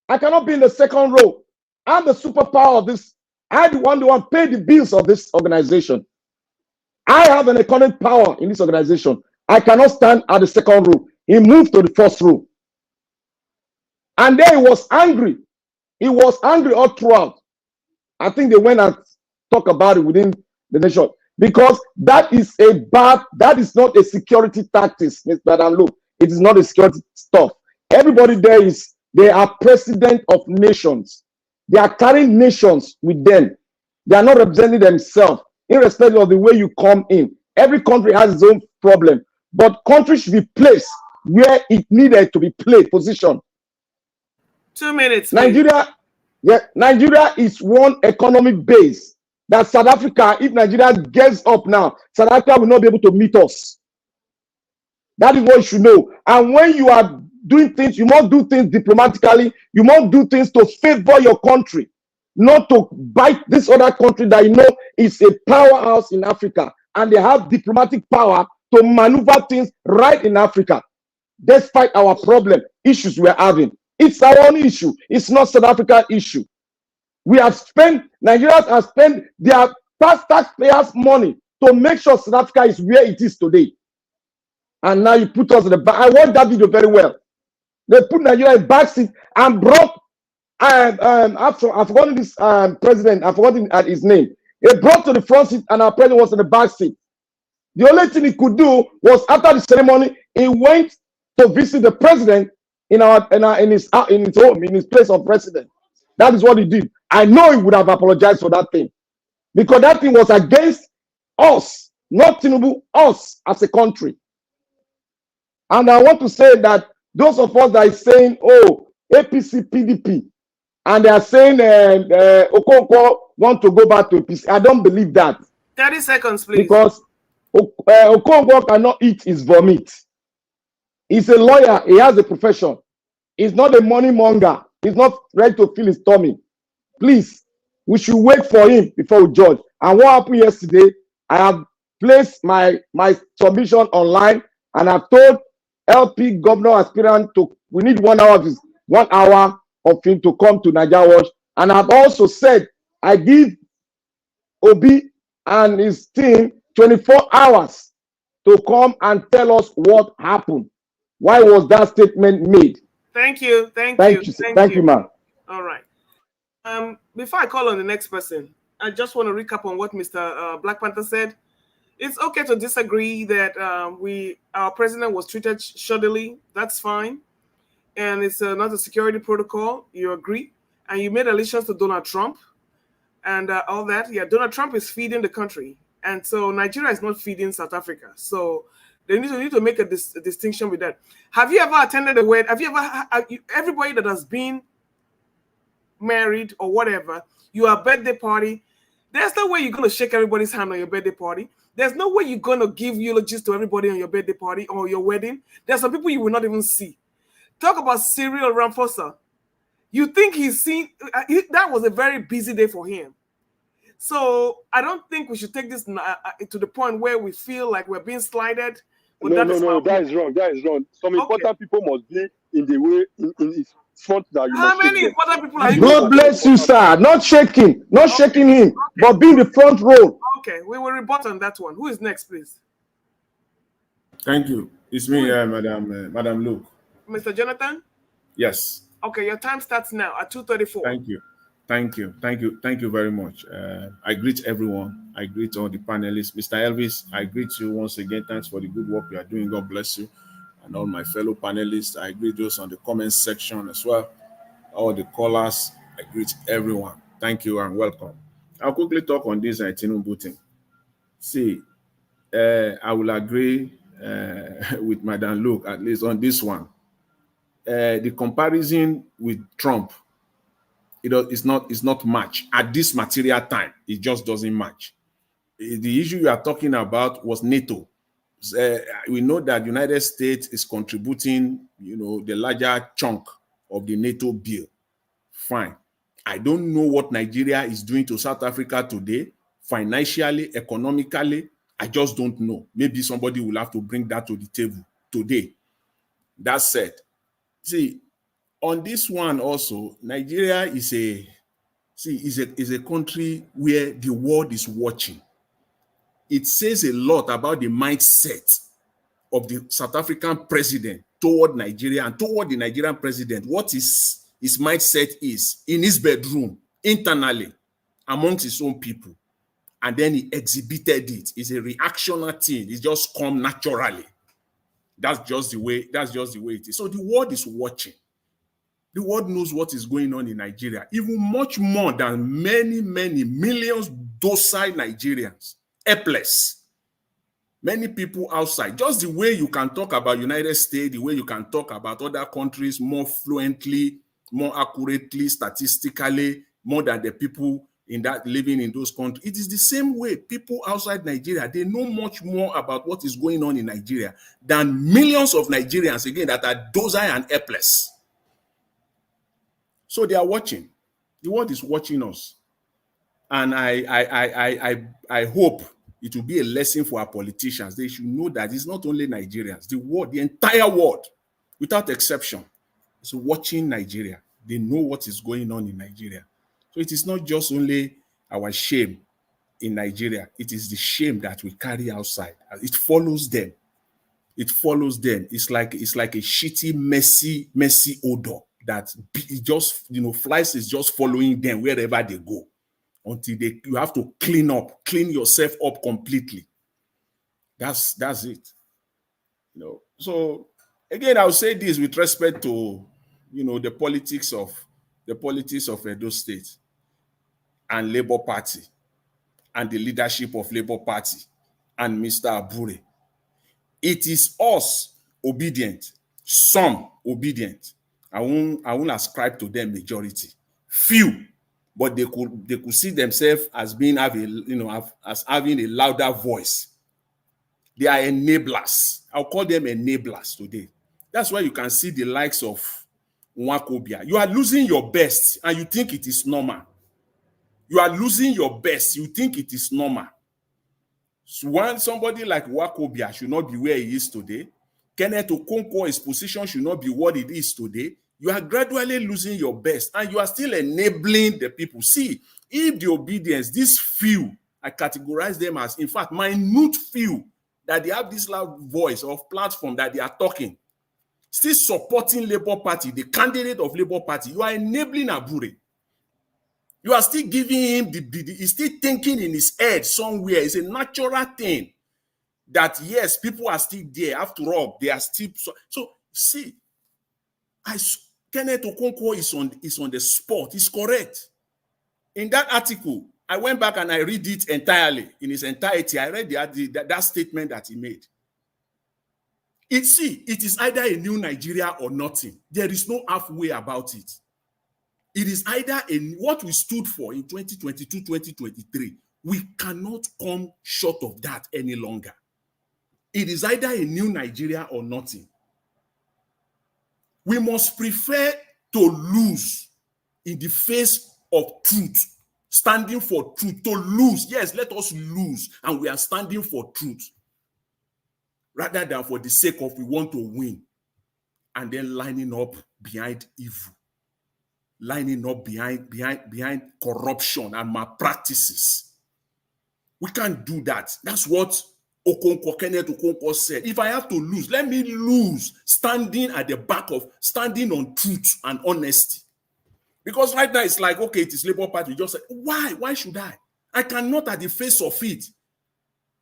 I cannot be in the second row. I'm the superpower of this. I'm the one pay the bills of this organization. I have an economic power in this organization. I cannot stand at the second row. He moved to the first row. And then he was angry. He was angry all throughout. I think they went and talked about it within the nation. Because that is that is not a security tactics, Mr. Danlo. It is not a security stuff. Everybody there they are president of nations. They are carrying nations with them. They are not representing themselves, irrespective of the way you come in. Every country has its own problem. But countries should be placed where it needed to be placed, positioned. 2 minutes. Nigeria is one economic base. That South Africa, if Nigeria gets up now, South Africa will not be able to meet us. That is what you should know. And when you are doing things, you must do things diplomatically. You must do things to favor your country, not to bite this other country that you know is a powerhouse in Africa. And they have diplomatic power to maneuver things right in Africa, despite our problem, issues we are having. It's our own issue. It's not South Africa's issue. We have Nigerians have spent their past taxpayers' money to make sure South Africa is where it is today. And now you put us in the back. I watched that video very well. They put Nigeria in the back seat and brought, I've forgotten this president, I've forgotten his name. They brought to the front seat and our president was in the back seat. The only thing he could do was after the ceremony, he went to visit the president in his home, in his place of residence. That is what he did. I know he would have apologized for that thing, because that thing was against us, not Tinubu, us as a country. And I want to say that those of us that are saying, oh, APC, PDP, and they are saying Okonkwo want to go back to APC, I don't believe that. 30 seconds, please. Because Okonkwo cannot eat his vomit. He's a lawyer. He has a profession. He's not a money monger. He's not ready to fill his tummy. Please, we should wait for him before we judge. And what happened yesterday, I have placed my submission online, and I've told LP governor aspirant we need 1 hour of him to come to Naija Watch. And I've also said I give Obi and his team 24 hours to come and tell us what happened. Why was that statement made? Thank you. Thank you, ma'am. All right. Before I call on the next person, I just want to recap on what Mr. Black Panther said. It's okay to disagree that our president was treated shoddily. That's fine. And it's not a security protocol. You agree. And you made allusions to Donald Trump and all that. Yeah, Donald Trump is feeding the country. And so Nigeria is not feeding South Africa. So they need to make a distinction with that. Have you ever attended a wedding? Have you ever, everybody that has been married or whatever, you are a birthday party, there's no way you're going to shake everybody's hand on your birthday party. There's no way you're going to give eulogies to everybody on your birthday party or your wedding. There's some people you will not even see. Talk about Cyril Ramaphosa. You think he's seen, that was a very busy day for him. So I don't think we should take this to the point where we feel like we're being slighted. No, that is wrong. That is wrong. Some important people must be in the way, in front that you How many important people are you? God bless you, sir. Not shaking him, but be in the front row. Okay, we will rebut on that one. Who is next, please? Thank you. It's me, Madam Luke. Mr. Jonathan? Yes. Okay, your time starts now at 2:34. Thank you very much. I greet everyone. I greet all the panelists. Mr. Elvis, I greet you once again. Thanks for the good work you are doing. God bless you. And all my fellow panelists, I greet those on the comment section as well. All the callers, I greet everyone. Thank you and welcome. I'll quickly talk on this Tinubu thing. See, I will agree with Madam Luke, at least on this one. The comparison with Trump, it's not match. At this material time, it just doesn't match. The issue you are talking about was NATO. We know that United States is contributing, the larger chunk of the NATO bill. Fine. I don't know what Nigeria is doing to South Africa today, financially, economically. I just don't know. Maybe somebody will have to bring that to the table today. That said, see, on this one also, Nigeria is a country where the world is watching. It says a lot about the mindset of the South African president toward Nigeria and toward the Nigerian president. What his mindset is in his bedroom, internally, amongst his own people. And then he exhibited it. It's a reactionary thing. It just come naturally. That's just the way it is. So the world is watching. The world knows what is going on in Nigeria, even much more than many millions docile Nigerians, helpless. Many people outside, just the way you can talk about United States, the way you can talk about other countries more fluently, more accurately, statistically, more than the people living in those countries. It is the same way people outside Nigeria, they know much more about what is going on in Nigeria than millions of Nigerians, again, that are docile and helpless. So they are watching. The world is watching us. And I hope it will be a lesson for our politicians. They should know that it's not only Nigerians, the world, the entire world, without exception, is watching Nigeria. They know what is going on in Nigeria. So it is not just only our shame in Nigeria. It is the shame that we carry outside. It follows them. It follows them. It's like a shitty, messy odor that it just, flies is just following them wherever they go until you have to clean yourself up completely. That's it. So again, I'll say this with respect to, the politics of Edo State and Labour Party and the leadership of Labour Party and Mr. Abure. It is us obedient, some obedient. I won't ascribe to them majority. Few, but they could see themselves as as having a louder voice. They are enablers. I'll call them enablers today. That's why you can see the likes of Nwakobia. You are losing your best and you think it is normal. You are losing your best. You think it is normal. So when somebody like Wakobia should not be where he is today, Kenneth Okonkwo, position should not be what it is today, you are gradually losing your best and you are still enabling the people. See, if the obedience, this few, I categorize them as, in fact, minute few, that they have this loud voice of platform that they are talking, still supporting Labour Party, the candidate of Labour Party, you are enabling Abure. You are still giving him, he's still thinking in his head somewhere. It's a natural thing that, yes, people are still there. After all, they are still. So see, Kenneth Okonkwo is on the spot. He's correct. In that article, I went back and I read it entirely, in its entirety. I read that statement that he made. It is either a new Nigeria or nothing. There is no halfway about it. It is either what we stood for in 2022, 2023. We cannot come short of that any longer. It is either a new Nigeria or nothing. We must prefer to lose in the face of truth, standing for truth, to lose. Yes, let us lose, and we are standing for truth, rather than for the sake of we want to win, and then lining up behind evil, lining up behind corruption and malpractices. We can't do that. That's what Kenneth Okonkwo said. If I have to lose, let me lose standing at the back of, standing on truth and honesty. Because right now it's like, okay, it is Labour Party. You just say, why? Why should I? I cannot, at the face of it,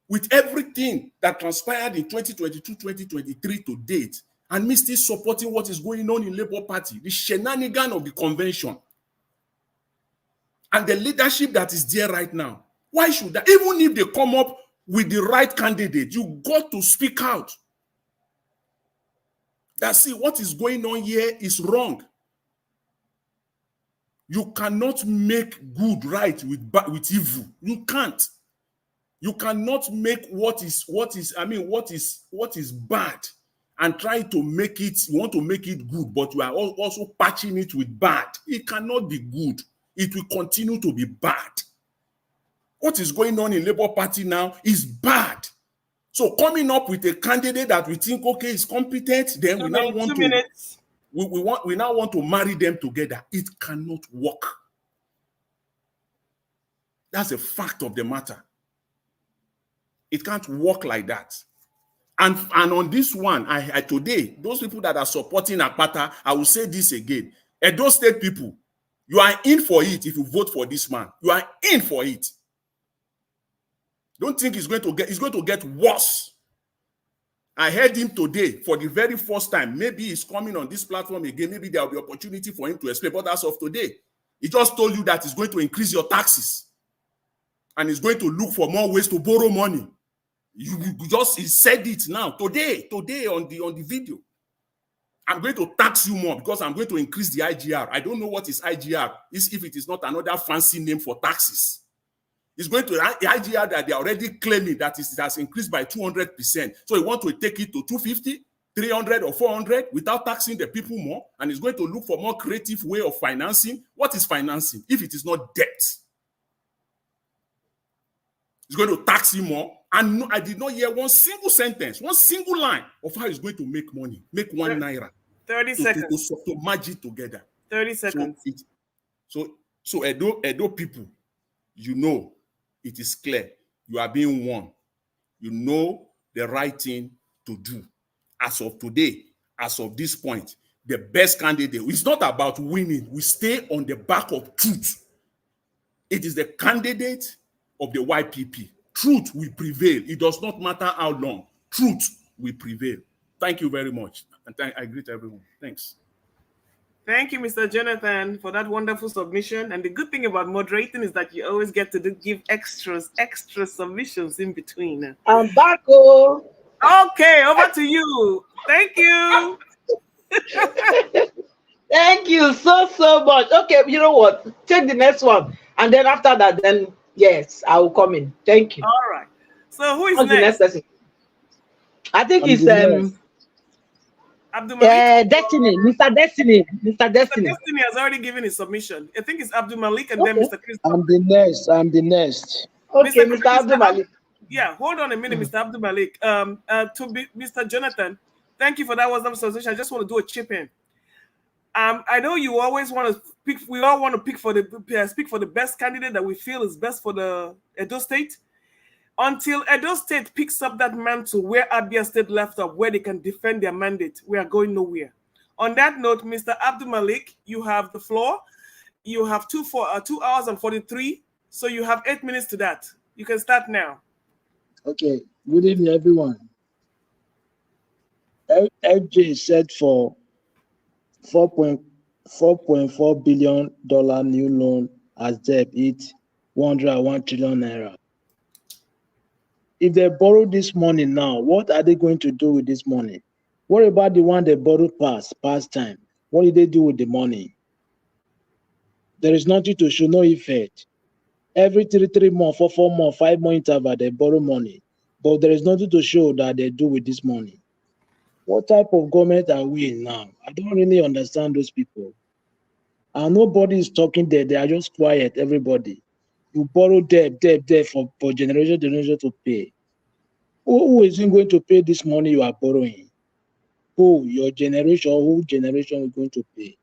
with everything that transpired in 2022, 2023 to date, and me still supporting what is going on in Labour Party, the shenanigan of the convention, and the leadership that is there right now. Why should I? Even if they come up with the right candidate, you got to speak out. That, see, what is going on here is wrong. You cannot make good right with evil. You can't. You cannot make what is bad and try to make it, you want to make it good, but you are also patching it with bad. It cannot be good. It will continue to be bad. What is going on in Labour Party now is bad. So coming up with a candidate that we think, okay, is competent, then we now want to we now want to marry them together. It cannot work. That's a fact of the matter. It can't work like that. And on this one, I today, those people that are supporting Akpata, I will say this again. Edo State people, you are in for it if you vote for this man. You are in for it. Don't think it's going to get worse. I heard him today for the very first time. Maybe he's coming on this platform again. Maybe there will be opportunity for him to explain. But as of today, he just told you that he's going to increase your taxes. And he's going to look for more ways to borrow money. He said it now, today on the video. I'm going to tax you more because I'm going to increase the IGR. I don't know what is IGR. If it is not another fancy name for taxes. It's going to the IGR that they are already claiming that it has increased by 200%. So he wants to take it to 250, 300 or 400 without taxing the people more. And he's going to look for more creative way of financing. What is financing if it is not debt? He's going to tax you more. And I did not hear one single sentence, one single line of how he's going to make money, make 1 naira. 30 seconds. To merge it together. 30 seconds. So Edo people, you know, it is clear. You are being warned. You know the right thing to do. As of today, as of this point, the best candidate, it's not about winning. We stay on the back of truth. It is the candidate of the YPP. Truth will prevail. It does not matter how long. Truth will prevail. Thank you very much. And I greet everyone. Thanks. Thank you, Mr. Jonathan, for that wonderful submission. And the good thing about moderating is that you always get to give extra submissions in between. I'm back. Oh. Okay, over to you. Thank you. Thank you so much. Okay, you know what? Take the next one. And then after that, then yes, I will come in. Thank you. All right. So who is What's next? The next person? I think it's Destiny, Mr. Destiny. Mr. Destiny has already given his submission. I think it's Abdul Malik and then Mr. Chris. I'm the next. Okay, Mr. Abdul Malik. Yeah, hold on a minute, Mr. Abdul Malik. Mr. Jonathan, thank you for that wisdom solution. I just want to do a chip in. I know you always want to pick. We all want to speak for the best candidate that we feel is best for the Edo State. Until Edo State picks up that mantle where Abia State left off, where they can defend their mandate, we are going nowhere. On that note, Mr. Abdul Malik, you have the floor. You have 2 hours and 43, so you have 8 minutes to that. You can start now. Okay. Good evening, everyone. FJ is set for $4.4 billion new loan as debt hit 101 trillion naira. If they borrow this money now, what are they going to do with this money? What about the one they borrowed past time? What did they do with the money? There is nothing to show, no effect. Every 3 months, 4 months, 5 months interval, they borrow money. But there is nothing to show that they do with this money. What type of government are we in now? I don't really understand those people. And nobody is talking there. They are just quiet, everybody. You borrow debt for generation to pay. Who isn't going to pay this money you are borrowing? Who? Your generation, who generation is going to pay?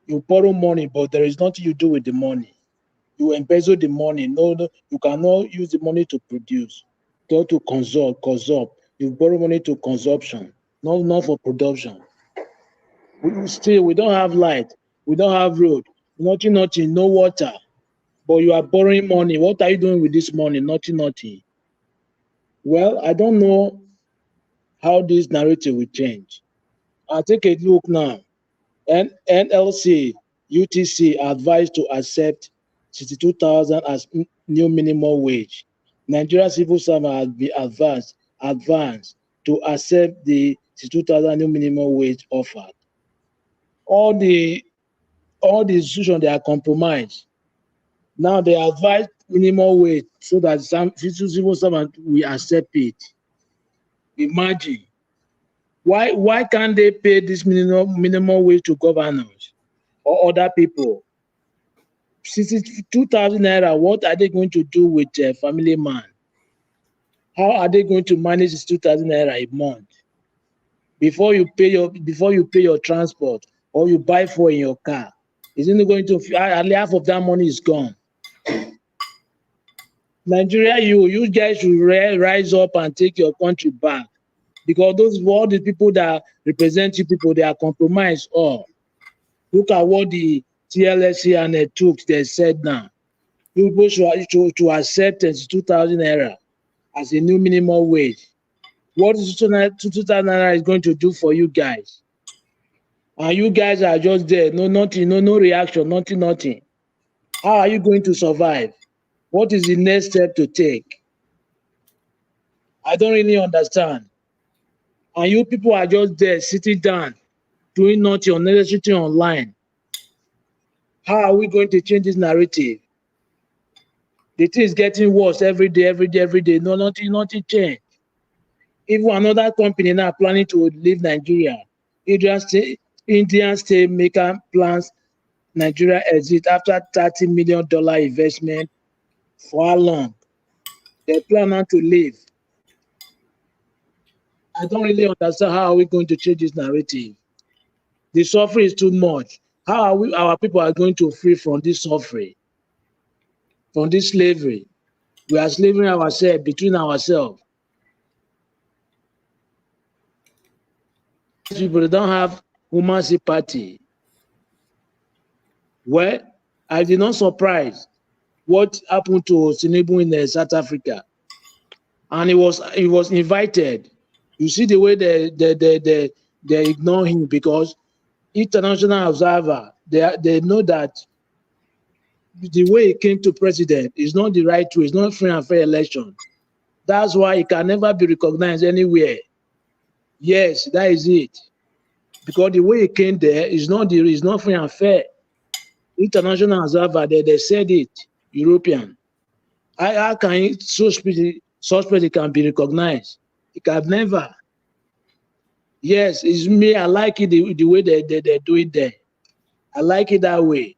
You borrow money, but there is nothing you do with the money. You embezzle the money. No, you cannot use the money to produce. Go to consume. You borrow money to consumption, not for production. We don't have light. We don't have road. Nothing, no water. But you are borrowing money. What are you doing with this money? Nothing. Well, I don't know how this narrative will change. I'll take a look now. NLC, UTC advised to accept 62,000 as new minimum wage. Nigeria civil servant has been advanced to accept the 62,000 new minimum wage offered. All the institutions, they are compromised. Now they advise minimum wage so that some civil servant will accept it. Imagine. Why can't they pay this minimum wage to governors or other people? 62,000 naira, what are they going to do with a family man? How are they going to manage 62,000 naira a month? Before you pay your transport or you buy fuel in your car, isn't it going to half of that money is gone? Nigeria, you guys should rise up and take your country back, because all the people that represent you people, they are compromised all. Look at what the TLSC and the troops they said now. People should accept 2,000 naira as a new minimum wage. What is 2,000 naira is going to do for you guys? And you guys are just there, nothing, no reaction, nothing. How are you going to survive? What is the next step to take? I don't really understand. And you people are just there, sitting down, doing nothing, unnecessary online. How are we going to change this narrative? The thing is getting worse every day. No, nothing changed. Even another company now planning to leave Nigeria. Indian state maker plans Nigeria exit after $30 million investment. For how long? They plan not to leave. I don't really understand how are we going to change this narrative. The suffering is too much. How are our people are going to free from this suffering, from this slavery? We are slaving ourselves between ourselves. People don't have human sympathy. Well, I did not surprise what happened to Tinubu in South Africa, and he was invited. You see the way they ignore him, because international observer, they know that the way he came to president is not the right way. It's not free and fair election. That's why he can never be recognized anywhere. Yes, that is it. Because the way he came there is not free and fair. International observer, they said it. European. How can suspect can be recognized? It can never. Yes, it's me. I like it the way they do it there. I like it that way,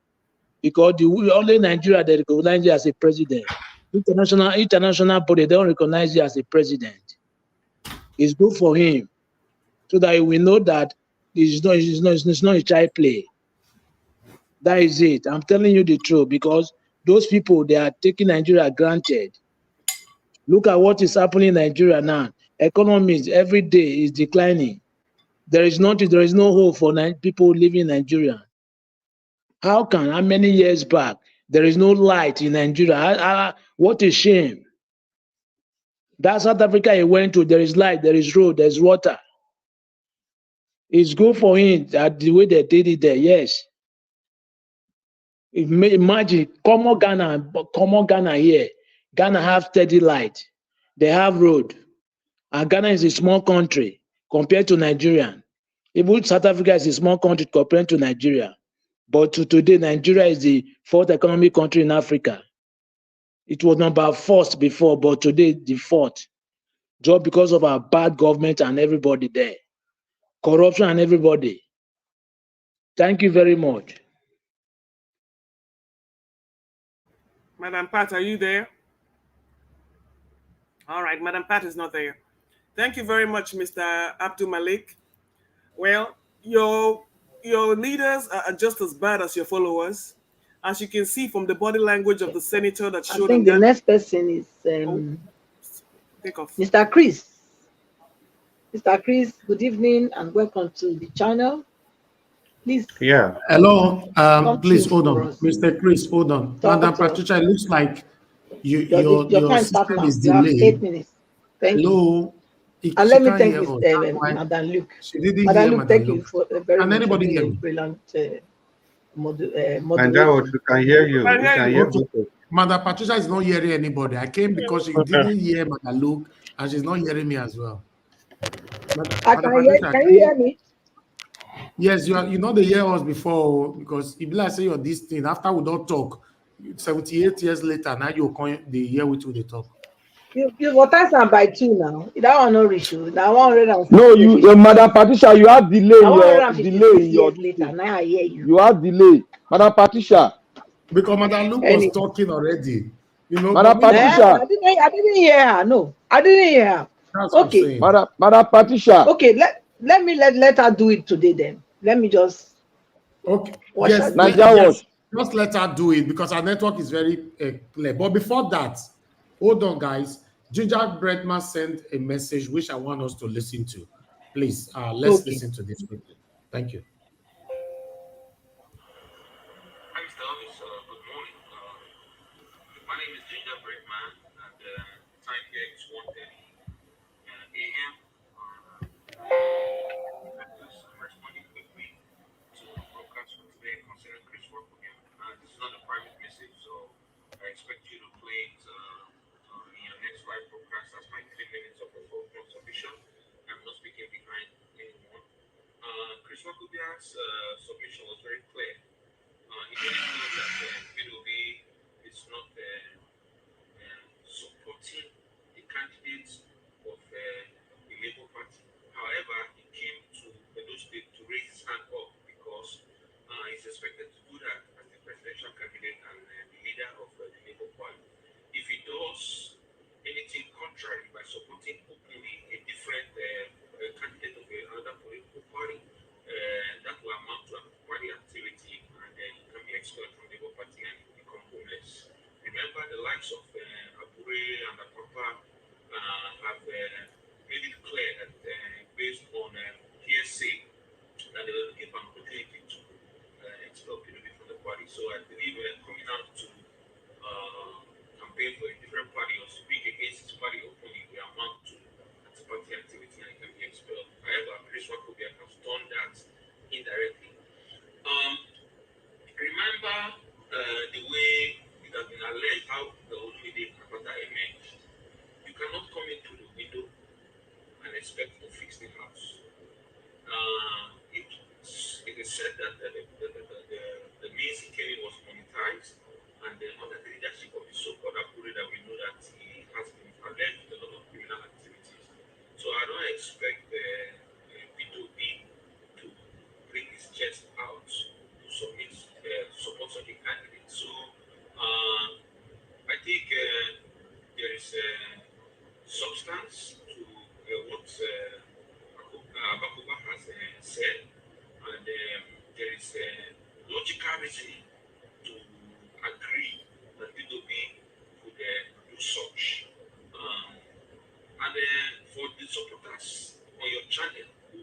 because the only Nigeria they recognize you as a president. international body, they don't recognize you as a president. It's good for him, so that we know that it's not a child play. That is it. I'm telling you the truth, because those people, they are taking Nigeria granted. Look at what is happening in Nigeria now. Economies every day is declining. There is no hope for people living in Nigeria. How many years back, there is no light in Nigeria? What a shame. That South Africa he went to, there is light, there is road, there's water. It's good for him that the way they did it there, yes. Imagine, come on Ghana here. Ghana have steady light. They have road. And Ghana is a small country compared to Nigeria. Even South Africa is a small country compared to Nigeria. But today, Nigeria is the fourth economic country in Africa. It was number first before, but today the fourth. Just because of our bad government and everybody there. Corruption and everybody. Thank you very much. Madam Pat, are you there? All right, Madam Pat is not there. Thank you very much, Mr. Abdul Malik. Well, your leaders are just as bad as your followers. As you can see from the body language of the senator that showed I think the next person is take off. Mr. Chris. Mr. Chris, good evening and welcome to the channel. Please. Yeah. Hello. Please hold on, Mr. Chris. Hold on, Madam Patricia. It looks like your system is delayed. 8 minutes. Thank you. And let me thank Madam Luke. She didn't Madam hear Luke, Madam thank Luke. you for a very Can anybody hear me? brilliant Madam, moderation. we can hear you. We can hear you. Madam Patricia is not hearing anybody. I came because she didn't hear Madam Luke, and she's not hearing me as well. Can you hear me? Yes, you know they hear us before, because if I say you're this thing, after we don't talk, 78 years later, now they hear with you they talk. You voted by 2 now. That one no reach you. That 150. No, you, Madam Patricia, you have delay. Delay in your later. Now I hear you. You have delay, Madam Patricia. Because Madam Luke was talking already. You know, Madam Patricia. I didn't hear her. No, I didn't hear her. That's okay, Madam Patricia. Okay, let her do it today then. Let me just. Okay. Yes. Just let her do it, because our network is very clear. But before that, hold on, guys. Ginger Breadman sent a message which I want us to listen to. Please, let's listen to this quickly. Thank you. Hi, Mr. Elvis. Good morning. My name is Ginger Breadman, and time here is 1:30 a.m. I'm responding quickly to the broadcast for today concerning Chris Workovian. This is not a private message, so I expect you to play it in your next live broadcast as my 3 minutes of a full submission. I'm not speaking behind anyone. Chris Workovian's submission was very clear. He made it clear that Peter Obi is not supporting the candidates of the Labour Party. However, he came to Edo State to raise his hand up because he's expected to do that as the presidential candidate and the leader of the Labour Party. If he does anything contrary by supporting openly a different candidate of another political party, that will amount to a party activity, and then he can be expelled from the Labour Party and become homeless. Remember, the likes of Abure and Apapa have made it clear that based on PSA, that they will give an opportunity to expel PDP from the party. So I believe coming out to campaign for a different party or speak against his party openly will amount to anti-party activity and can be expelled. However, Chris Workovian has done that indirectly. Remember the way it has been alleged how the Olumide Kapata emerged. You cannot come into the window and expect to fix the house. It is said that the means he came in was monetized, and under the leadership of the so-called Abure that we know that he has been alleged with a lot of criminal activities. So I don't expect P2B to bring his chest out to support such a candidate. So I think as to what Bakuba has said, and there is a logical reasoning to agree that Peter Obi could do such. And for the supporters on your channel who,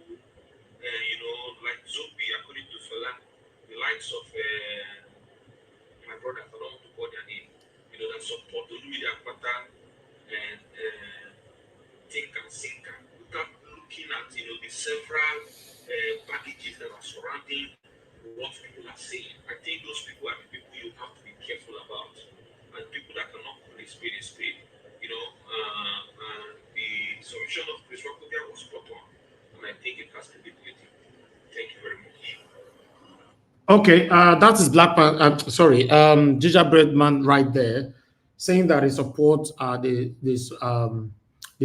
like Zobi, according to Fela, the likes of my brother, I don't want to call their name, that support Olumide Akpata and think and sinker without looking at, the several packages that are surrounding what people are saying. I think those people are the people you have to be careful about, and people that cannot call a spade a spade. The solution of Chris Rockobia was spot on, and I think it has credibility. Thank you very much. Okay, that is Gingerbread Man right there, saying that he supports the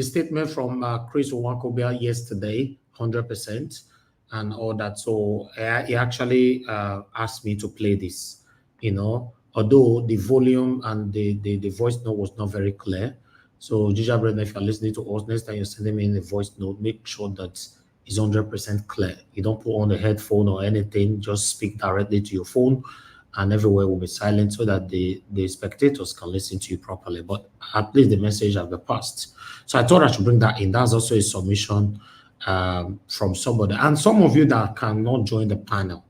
statement from Chris Owankobia yesterday, 100%, and all that. So he actually asked me to play this, although the volume and the voice note was not very clear. So Gingerbread, if you're listening to us, next time you're sending me in a voice note, make sure that is 100% clear. You don't put on the headphone or anything, just speak directly to your phone and everywhere will be silent so that the spectators can listen to you properly. But at least the message has been passed. So I thought I should bring that in. That's also a submission from somebody. And some of you that cannot join the panel,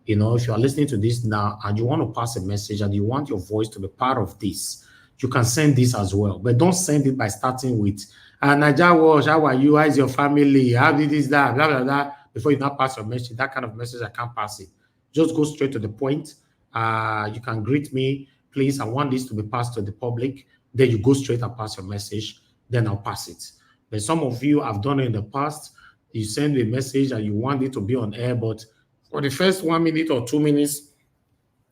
if you are listening to this now and you want to pass a message and you want your voice to be part of this, you can send this as well. But don't send it by starting with, Naija Wash, how are you? How is your family? How did this, that, blah, blah, blah, before you not pass your message. That kind of message, I can't pass it. Just go straight to the point. You can greet me, please. I want this to be passed to the public. Then you go straight and pass your message. Then I'll pass it. But some of you have done it in the past. You send a message and you want it to be on air, but for the first 1 minute or 2 minutes,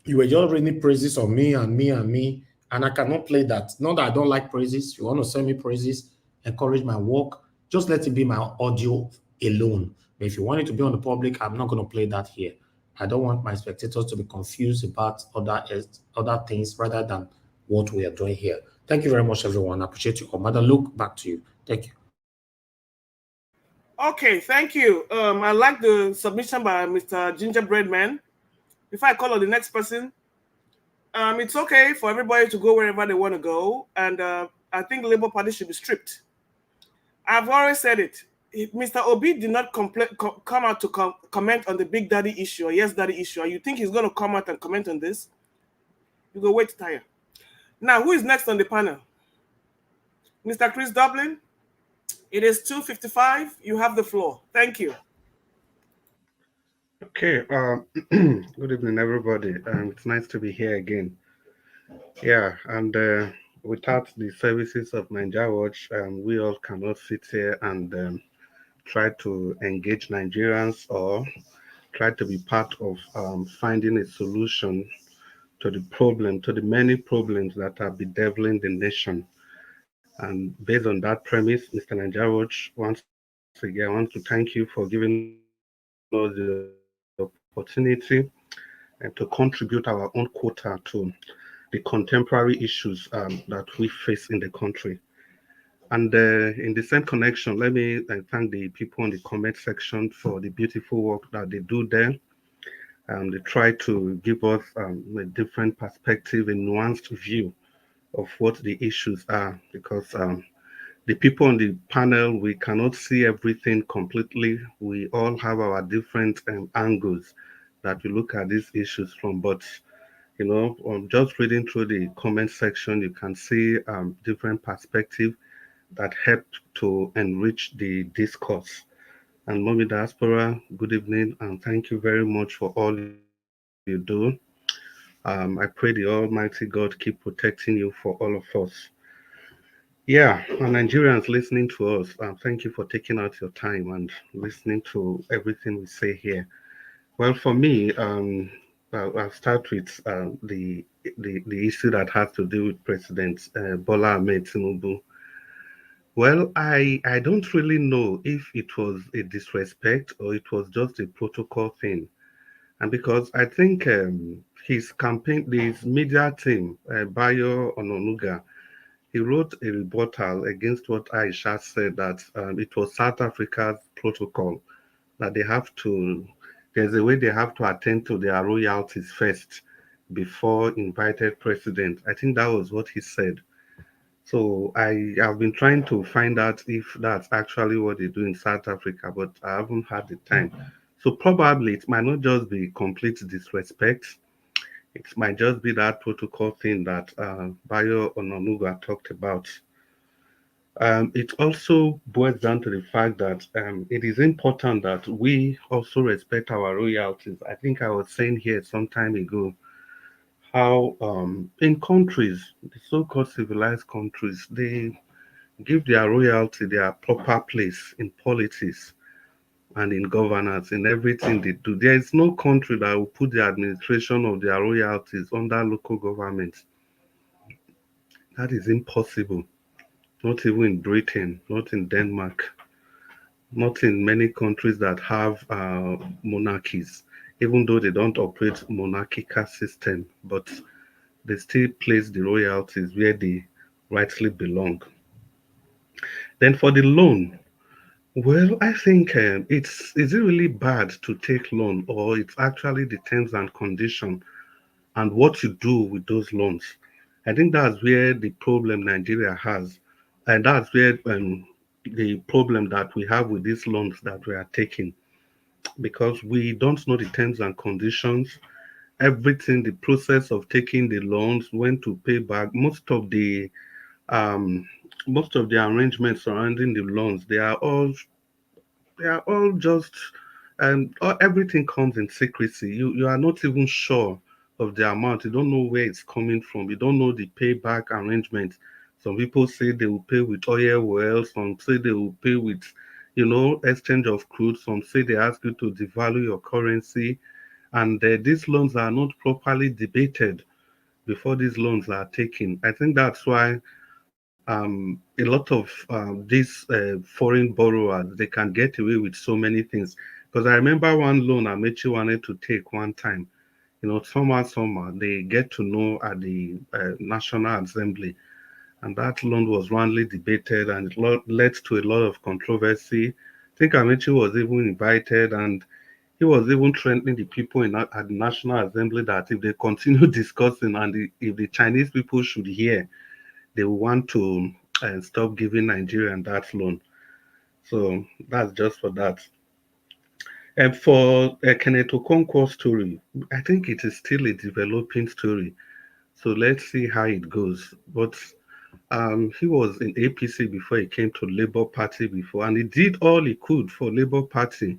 you were just reading praises of me and me and me, and I cannot play that. Not that I don't like praises. If you want to send me praises, encourage my work, just let it be my audio alone. But if you want it to be on the public, I'm not going to play that here. I don't want my spectators to be confused about other things rather than what we are doing here. Thank you very much, everyone. I appreciate you all. Madam Luke, back to you. Thank you. Okay, thank you. I like the submission by Mr. Gingerbread Man. Before I call on the next person, it's okay for everybody to go wherever they want to go, and I think the Labour Party should be stripped. I've always said it. If Mr. Obi did not come out to comment on the Big Daddy issue or Yes Daddy issue, and you think he's going to come out and comment on this, you go wait tire. Now, who is next on the panel? Mr. Chris Dublin? It is 2:55. You have the floor. Thank you. Okay. Good evening, everybody. It's nice to be here again. Yeah, and without the services of Naija Watch, we all cannot sit here and try to engage Nigerians or try to be part of finding a solution to the many problems that are bedeviling the nation. And based on that premise, Mr. Naija Watch, once again, I want to thank you for giving us the opportunity and to contribute our own quota to the contemporary issues that we face in the country. And in the same connection, let me thank the people in the comment section for the beautiful work that they do there. They try to give us a different perspective, a nuanced view of what the issues are, because the people on the panel, we cannot see everything completely. We all have our different angles that we look at these issues from. But, just reading through the comment section, you can see different perspectives that help to enrich the discourse. And Mommy Diaspora, good evening, and thank you very much for all you do. I pray the Almighty God keep protecting you for all of us. Yeah, and Nigerians listening to us, thank you for taking out your time and listening to everything we say here. Well, for me, I'll start with the issue that has to do with President Bola Ahmed Tinubu. Well, I don't really know if it was a disrespect or it was just a protocol thing. And because I think his campaign, his media team, Bayo Ononuga, he wrote a rebuttal against what Aisha said, that it was South Africa's protocol, that they have to, there's a way they have to attend to their royalties first before invited president. I think that was what he said. So I have been trying to find out if that's actually what they do in South Africa, but I haven't had the time. So probably it might not just be complete disrespect. It might just be that protocol thing that Bayo Ononuga talked about. It also boils down to the fact that it is important that we also respect our royalties. I think I was saying here some time ago how in countries, the so-called civilized countries, they give their royalty their proper place in politics and in governance, in everything they do. There is no country that will put the administration of their royalties under local government. That is impossible. Not even in Britain, not in Denmark, not in many countries that have monarchies, even though they don't operate monarchical system, but they still place the royalties where they rightly belong. Then for the loan, well, I think is it really bad to take loan, or it's actually the terms and condition and what you do with those loans. I think that's where the problem Nigeria has, and that's where the problem that we have with these loans that we are taking, because we don't know the terms and conditions, everything, the process of taking the loans, when to pay back. Um, most of the arrangements surrounding the loans, they are all just everything comes in secrecy. You are not even sure of the amount. You don't know where it's coming from. You don't know the payback arrangement. Some people say they will pay with oil wells. Some say they will pay with, exchange of crude. Some say they ask you to devalue your currency, and these loans are not properly debated before these loans are taken. I think that's why a lot of these foreign borrowers, they can get away with so many things. Because I remember one loan Amechi wanted to take one time. Somehow, they get to know at the National Assembly, and that loan was roundly debated, and it led to a lot of controversy. I think Amechi was even invited, and he was even threatening the people at the National Assembly that if they continue discussing, and if the Chinese people should hear, they want to stop giving Nigerian that loan. So that's just for that. And for Kenneth Okonkwo's story, I think it is still a developing story. So let's see how it goes. But he was in APC before he came to Labour Party before, and he did all he could for Labour Party.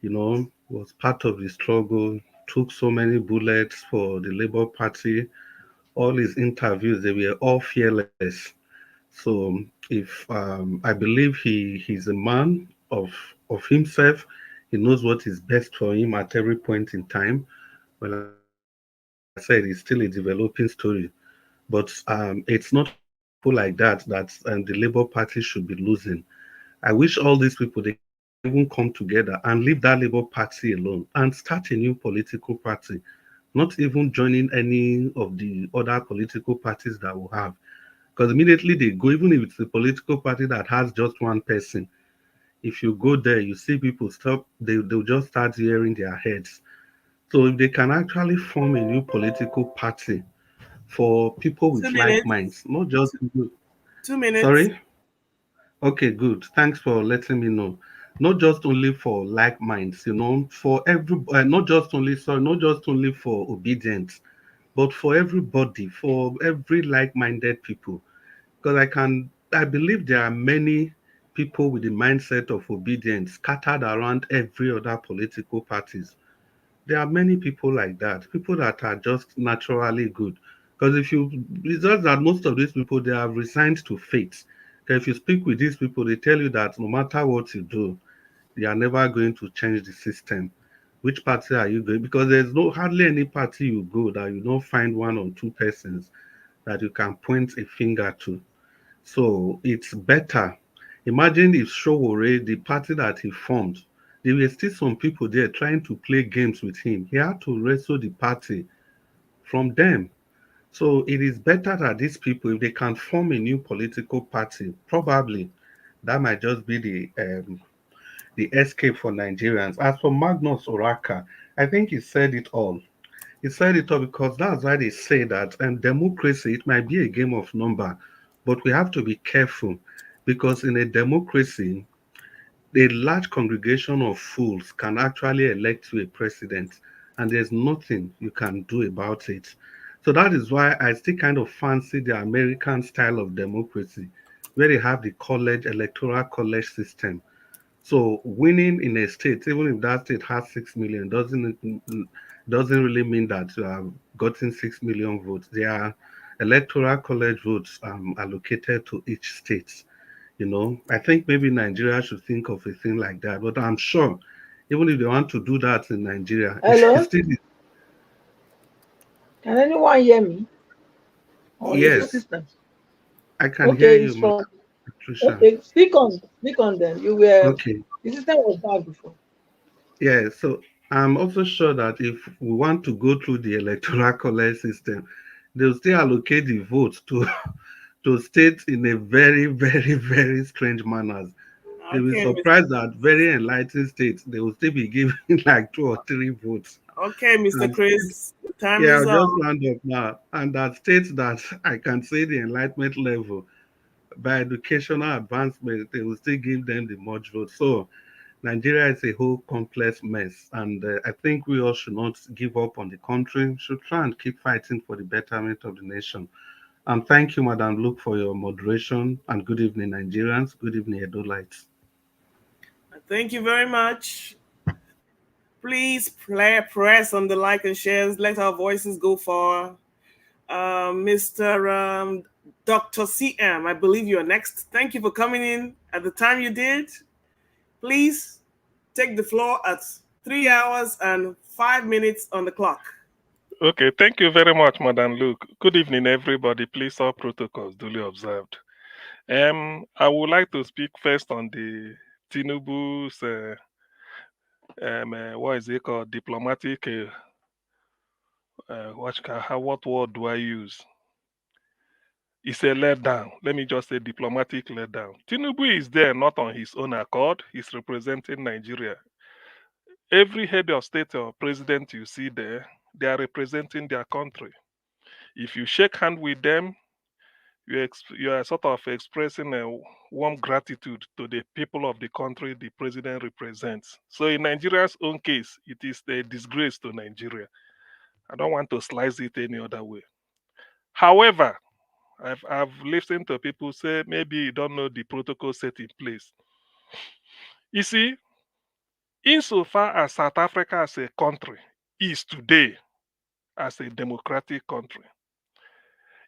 Was part of the struggle, took so many bullets for the Labour Party. All his interviews, they were all fearless. So if I believe he's a man of himself, he knows what is best for him at every point in time. Well, like I said, it's still a developing story, but it's not for people like that the Labour Party should be losing. I wish all these people, they can even come together and leave that Labour Party alone and start a new political party, not even joining any of the other political parties that we have. Because immediately they go, even if it's a political party that has just one person, if you go there, you see people stop, they'll just start hearing their heads. So if they can actually form a new political party for people Two with like minutes. minds, not just 2 minutes. sorry? Okay, good. Thanks for letting me know. Not just only for like minds, for every, not just only, sorry, not just only for obedience, but for everybody, for every like-minded people. Because I believe there are many people with the mindset of obedience scattered around every other political parties. There are many people like that, people that are just naturally good. Because it's just that most of these people, they have resigned to fate. If you speak with these people, they tell you that no matter what you do, you are never going to change the system. Which party are you going? Because there's no hardly any party you go that you don't find one or two persons that you can point a finger to. So it's better. Imagine if Showore, the party that he formed, there were still some people there trying to play games with him. He had to wrestle the party from them. So it is better that these people, if they can form a new political party, probably that might just be the escape for Nigerians. As for Magnus Oraka, I think he said it all. He said it all because that's why they say that democracy, it might be a game of number, but we have to be careful because in a democracy, a large congregation of fools can actually elect you a president, and there's nothing you can do about it. So that is why I still kind of fancy the American style of democracy, where they have the electoral college system. So winning in a state, even if that state has 6 million, doesn't really mean that you have gotten 6 million votes. There are electoral college votes allocated to each state. I think maybe Nigeria should think of a thing like that. But I'm sure, even if they want to do that in Nigeria, Hello? it's still Can anyone hear me? Or is the yes. system? I can hear Okay, you, it's from Patricia. okay. Speak on them. You were Okay. the system was bad before. Yeah, so I'm also sure that if we want to go through the electoral college system, they'll still allocate the votes to to states in a very, very, very strange manners. They'll be Okay, surprised that very enlightened states they will still be giving like 2 or 3 votes. okay, Mr. And states, Chris, time yeah, is I'll up. just round up now. And that states that I can say the enlightenment level by educational advancement, they will still give them the much vote. So Nigeria is a whole complex mess, and I think we all should not give up on the country. We should try and keep fighting for the betterment of the nation. And thank you, Madam Luke, for your moderation. And good evening, Nigerians. Good evening, Edolites. Thank you very much. Please press on the like and shares. Let our voices go far. Mr. Dr. CM, I believe you're next. Thank you for coming in at the time you did. Please take the floor at 3 hours and 5 minutes on the clock. Okay, thank you very much, Madam Luke. Good evening, everybody. Please, all protocols duly observed. I would like to speak first on the Tinubu's, what is it called, diplomatic, what word do I use? It's a letdown. Let me just say diplomatic letdown. Tinubu is there not on his own accord. He's representing Nigeria. Every head of state or president you see there, they are representing their country. If you shake hand with them, you are sort of expressing a warm gratitude to the people of the country the president represents. So in Nigeria's own case, it is a disgrace to Nigeria. I don't want to slice it any other way. However, I've listened to people say maybe you don't know the protocol set in place. You see, insofar as South Africa as a country is today as a democratic country,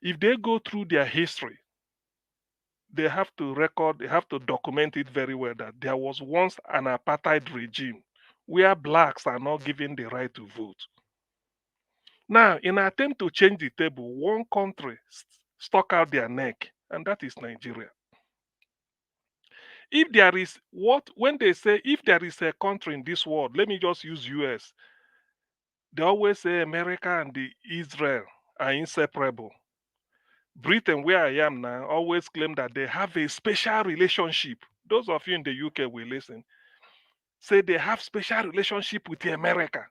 if they go through their history, they have to document it very well that there was once an apartheid regime where blacks are not given the right to vote. Now, in an attempt to change the table, one country stuck out their neck, and that is Nigeria. If there is when they say if there is a country in this world, let me just use US. They always say America and Israel are inseparable. Britain, where I am now, always claim that they have a special relationship. Those of you in the UK will listen. Say they have special relationship with America.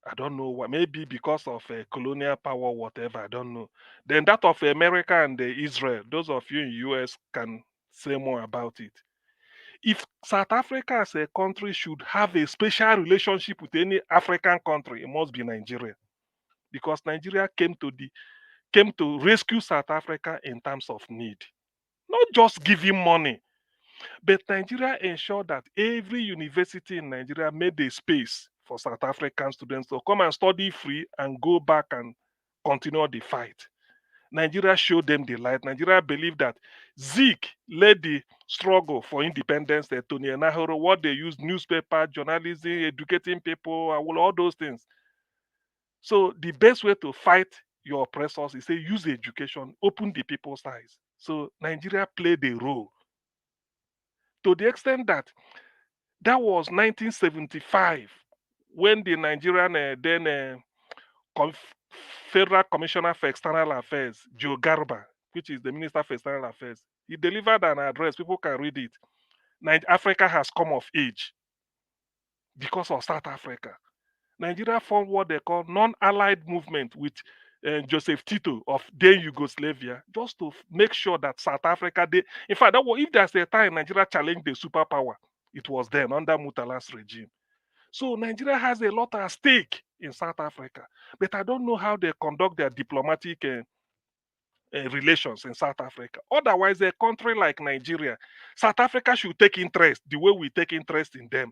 I don't know why. Maybe because of colonial power, whatever. I don't know. Then that of America and Israel. Those of you in US can say more about it. If South Africa as a country should have a special relationship with any African country, it must be Nigeria, because Nigeria came to rescue South Africa in times of need, not just giving money, but Nigeria ensured that every university in Nigeria made a space for South African students to come and study free and go back and continue the fight. Nigeria showed them the light. Nigeria believed that Zeke led the struggle for independence. Tony Nahoro, what they used, newspaper, journalism, educating people, all those things. So the best way to fight your oppressors is say use education, open the people's eyes. So Nigeria played a role to the extent that was 1975 when the Nigerian Federal Commissioner for External Affairs, Joe Garba, which is the Minister for External Affairs, he delivered an address. People can read it. Africa has come of age because of South Africa. Nigeria formed what they call non-allied movement with Joseph Tito of then Yugoslavia, just to make sure that South Africa, in fact, if there's a time Nigeria challenged the superpower, it was then under Murtala's regime. So Nigeria has a lot at stake in South Africa, but I don't know how they conduct their diplomatic relations in South Africa. Otherwise, a country like Nigeria, South Africa should take interest the way we take interest in them.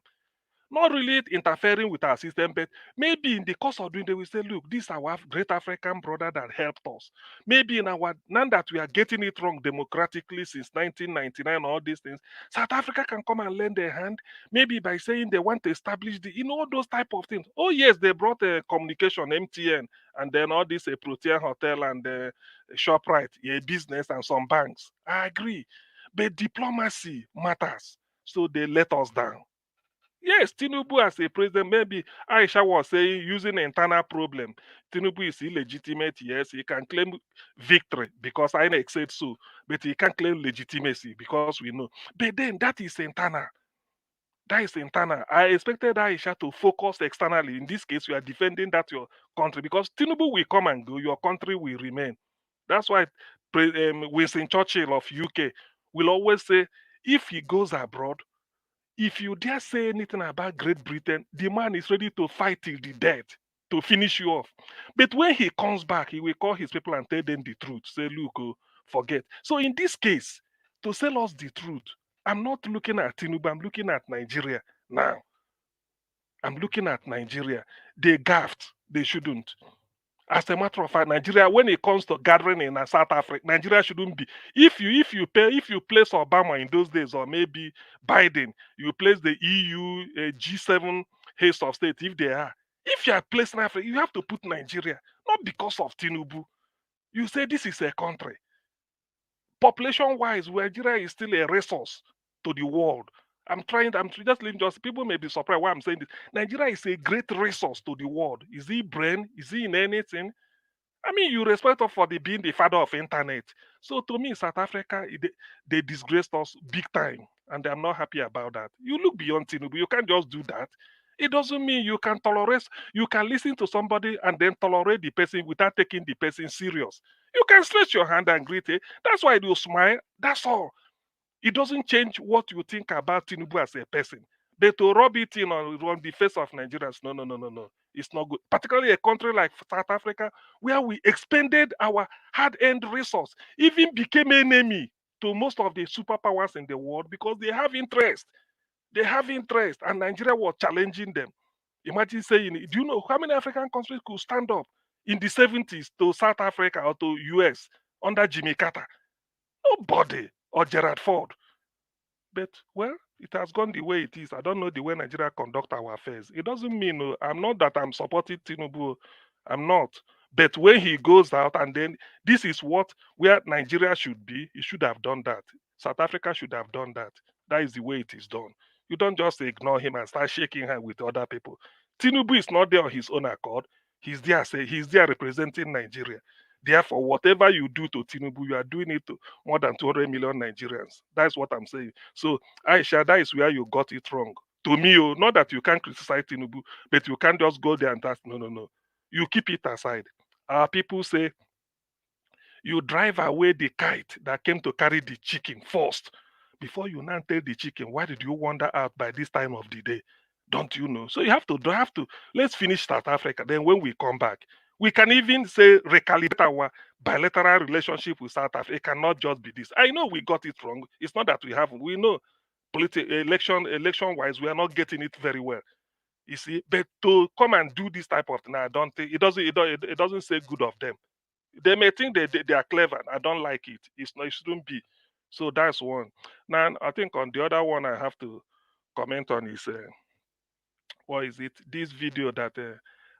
Not really interfering with our system, but maybe in the course of doing it, we say, look, this is our great African brother that helped us. Maybe now that we are getting it wrong democratically since 1999, all these things, South Africa can come and lend a hand, maybe by saying they want to establish those type of things. Oh yes, they brought a communication, MTN, and then all this a Protean Hotel and ShopRite, a business and some banks. I agree. But diplomacy matters. So they let us down. Yes, Tinubu as a president, maybe Aisha was saying using internal problem. Tinubu is illegitimate, yes, he can claim victory because INEC said so, but he can't claim legitimacy because we know. But then that is internal. That is internal. I expected Aisha to focus externally. In this case, you are defending that your country because Tinubu will come and go, your country will remain. That's why Winston Churchill of UK will always say, if he goes abroad, if you dare say anything about Great Britain, the man is ready to fight till the death to finish you off. But when he comes back, he will call his people and tell them the truth. Say, look, forget. So in this case, to tell us the truth, I'm not looking at Tinubu, I'm looking at Nigeria now. I'm looking at Nigeria. They gaffed. They shouldn't. As a matter of fact, Nigeria, when it comes to gathering in South Africa, Nigeria shouldn't be. If you place Obama in those days, or maybe Biden, you place the EU, G7 heads of state, if they are. If you are placing Africa, you have to put Nigeria, not because of Tinubu. You say this is a country. Population-wise, Nigeria is still a resource to the world. I'm just leaving people may be surprised why I'm saying this. Nigeria is a great resource to the world. Is he brain? Is he in anything? I mean, you respect us for being the father of internet. So to me, South Africa, they disgraced us big time. And I'm not happy about that. You look beyond Tinubu. You can't just do that. It doesn't mean you can tolerate, you can listen to somebody and then tolerate the person without taking the person serious. You can stretch your hand and greet it. That's why you smile. That's all. It doesn't change what you think about Tinubu as a person. But to rub it in on the face of Nigerians, no. It's not good. Particularly a country like South Africa, where we expended our hard-earned resource, even became enemy to most of the superpowers in the world because they have interest. They have interest, and Nigeria was challenging them. Imagine saying, do you know how many African countries could stand up in the 70s to South Africa or to US under Jimmy Carter? Nobody. Or Gerald Ford. But, well, it has gone the way it is. I don't know the way Nigeria conduct our affairs. It doesn't mean, I'm not that I'm supporting Tinubu. I'm not. But when he goes out and then this is where Nigeria should be, he should have done that. South Africa should have done that. That is the way it is done. You don't just ignore him and start shaking hands with other people. Tinubu is not there on his own accord. He's there representing Nigeria. Therefore, whatever you do to Tinubu, you are doing it to more than 200 million Nigerians. That's what I'm saying. So, Aisha, that is where you got it wrong. To me, not that you can't criticize Tinubu, but you can't just go there and ask, no. You keep it aside. Our people say, you drive away the kite that came to carry the chicken first. Before you now tell the chicken, why did you wander out by this time of the day? Don't you know? So you have to, let's finish South Africa. Then when we come back, we can even say recalibrate our bilateral relationship with South Africa. It cannot just be this. I know we got it wrong. It's not that we haven't. We know election-wise, we are not getting it very well. You see, but to come and do this type of thing, I don't think it doesn't say good of them. They may think they are clever. I don't like it. It shouldn't be. So that's one. Now I think on the other one I have to comment on is what is it? This video that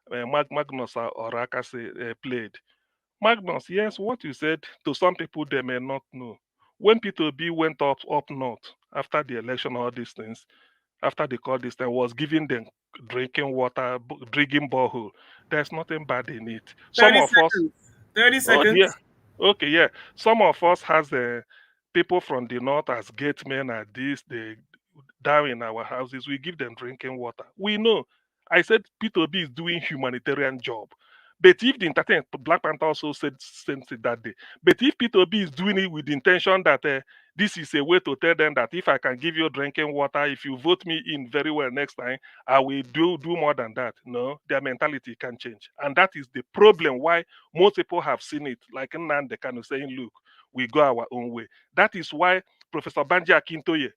Magnus Oraka played. Magnus, yes, what you said to some people they may not know. When Peter Obi went up north after the election, all these things, after they called this thing, was giving them drinking water, digging borehole. There's nothing bad in it. 30 seconds. 30 seconds. Oh dear. Okay, yeah. Some of us has the people from the north as gatemen at this, they down in our houses. We give them drinking water. We know. I said Peter Obi is doing humanitarian job. But if the entertainment, Black Panther also said it that day. But if Peter Obi is doing it with the intention that this is a way to tell them that if I can give you drinking water, if you vote me in very well next time, I will do more than that. No, their mentality can change. And that is the problem why most people have seen it. Like Nnamdi Kanu saying, look, we go our own way. That is why Professor Banji Akintoye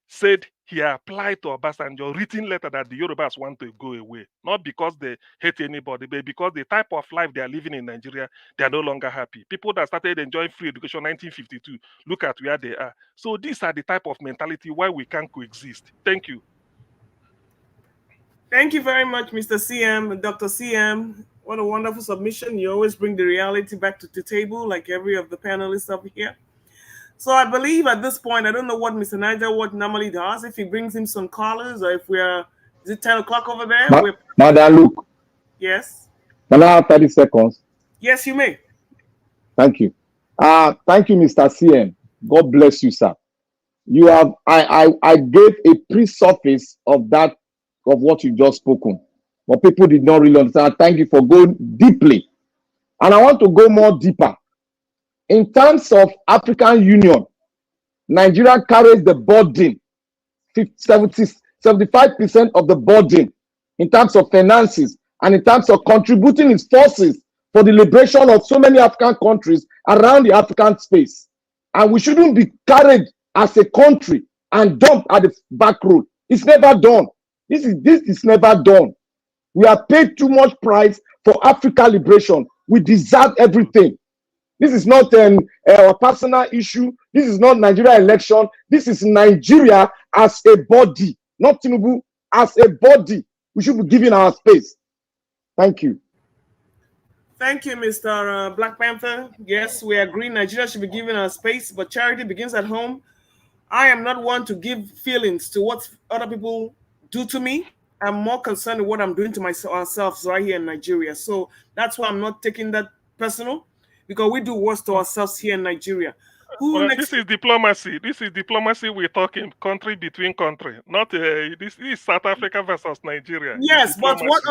said he applied to Obasanjo written letter that the Yorubas want to go away, not because they hate anybody, but because the type of life they are living in Nigeria, they are no longer happy. People that started enjoying free education in 1952, look at where they are. So these are the type of mentality why we can coexist. Thank you. Thank you very much, Mr. CM, Dr. CM. What a wonderful submission. You always bring the reality back to the table, like every of the panelists up here. So I believe at this point, I don't know what Mr. Niger what normally does, if he brings in some callers or if is it 10 o'clock over there? Madam Luke. Yes. Can I have 30 seconds? Yes, you may. Thank you. Thank you, Mr. CM. God bless you, sir. You have, I gave a pre-surface of what you just spoken, but people did not really understand. Thank you for going deeply. And I want to go more deeper. In terms of African Union, Nigeria carries the burden, 75% of the burden in terms of finances and in terms of contributing its forces for the liberation of so many African countries around the African space. And we shouldn't be carried as a country and dumped at the back road. It's never done. This is never done. We have paid too much price for Africa liberation. We deserve everything. This is not a personal issue. This is not Nigeria election. This is Nigeria as a body, not Tinubu as a body. We should be giving our space. Thank you. Thank you, Mr. Black Panther. Yes, we agree Nigeria should be given our space, but charity begins at home. I am not one to give feelings to what other people do to me. I'm more concerned with what I'm doing to ourselves right here in Nigeria. So that's why I'm not taking that personal. Because we do worse to ourselves here in Nigeria. This is diplomacy. This is diplomacy we're talking, country between country. Not this is South Africa versus Nigeria. Yes, but what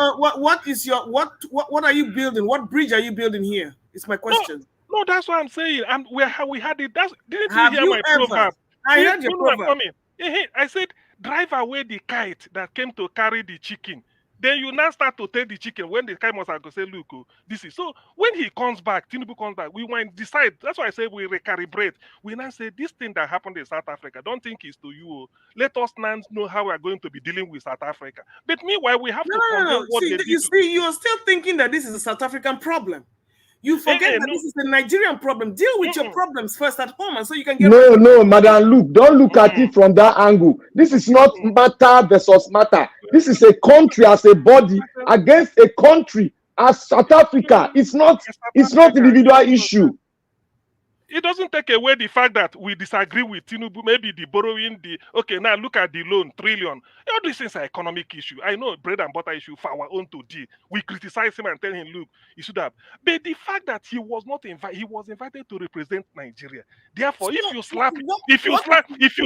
are you building? What bridge are you building here? It's my question. No, that's what I'm saying. And we had it. Didn't Have you hear my proverb? I heard your proverb. I said, drive away the kite that came to carry the chicken. Then you now start to take the chicken when the guy must have to say, look, this is so. When he comes back, Tinubu comes back, we might decide. That's why I say we recalibrate. We now say this thing that happened in South Africa, don't think it's to you. Let us now know how we are going to be dealing with South Africa. But meanwhile, we have to condemn what they did. You see, you are still thinking that this is a South African problem. You forget that this is a Nigerian problem. Deal with your problems first at home, and so you can get. No, Madam Luke, don't look at it from that angle. This is not matter versus matter. This is a country as a body against a country as South Africa. It's not individual issue. It doesn't take away the fact that we disagree with Tinubu, maybe the borrowing, okay, now look at the loan, trillion. All these things are economic issue. I know bread and butter issue for our own to deal. We criticize him and tell him, look, he should have. But the fact that he was not invited, he was invited to represent Nigeria. Therefore, if you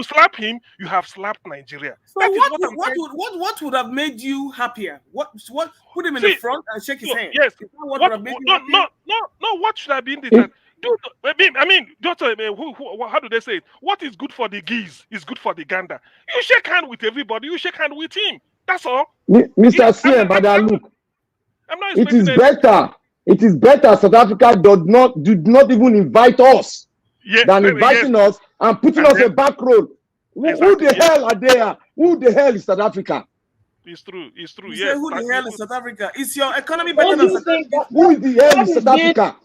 slap him, you have slapped Nigeria. So what would have made you happier? What put him in the front and shake his hand? Yes. No, what should have been the I mean, doctor, how do they say it? What is good for the geese is good for the gander. You shake hand with everybody. You shake hand with him. That's all. Mr. CM, Madam Luke, it is better South Africa did not even invite us than inviting us and putting us a back road. Who the hell are they? Who the hell is South Africa? It's true. You say who the hell is South Africa? Is your economy better than South Africa? Who is the hell is South Africa?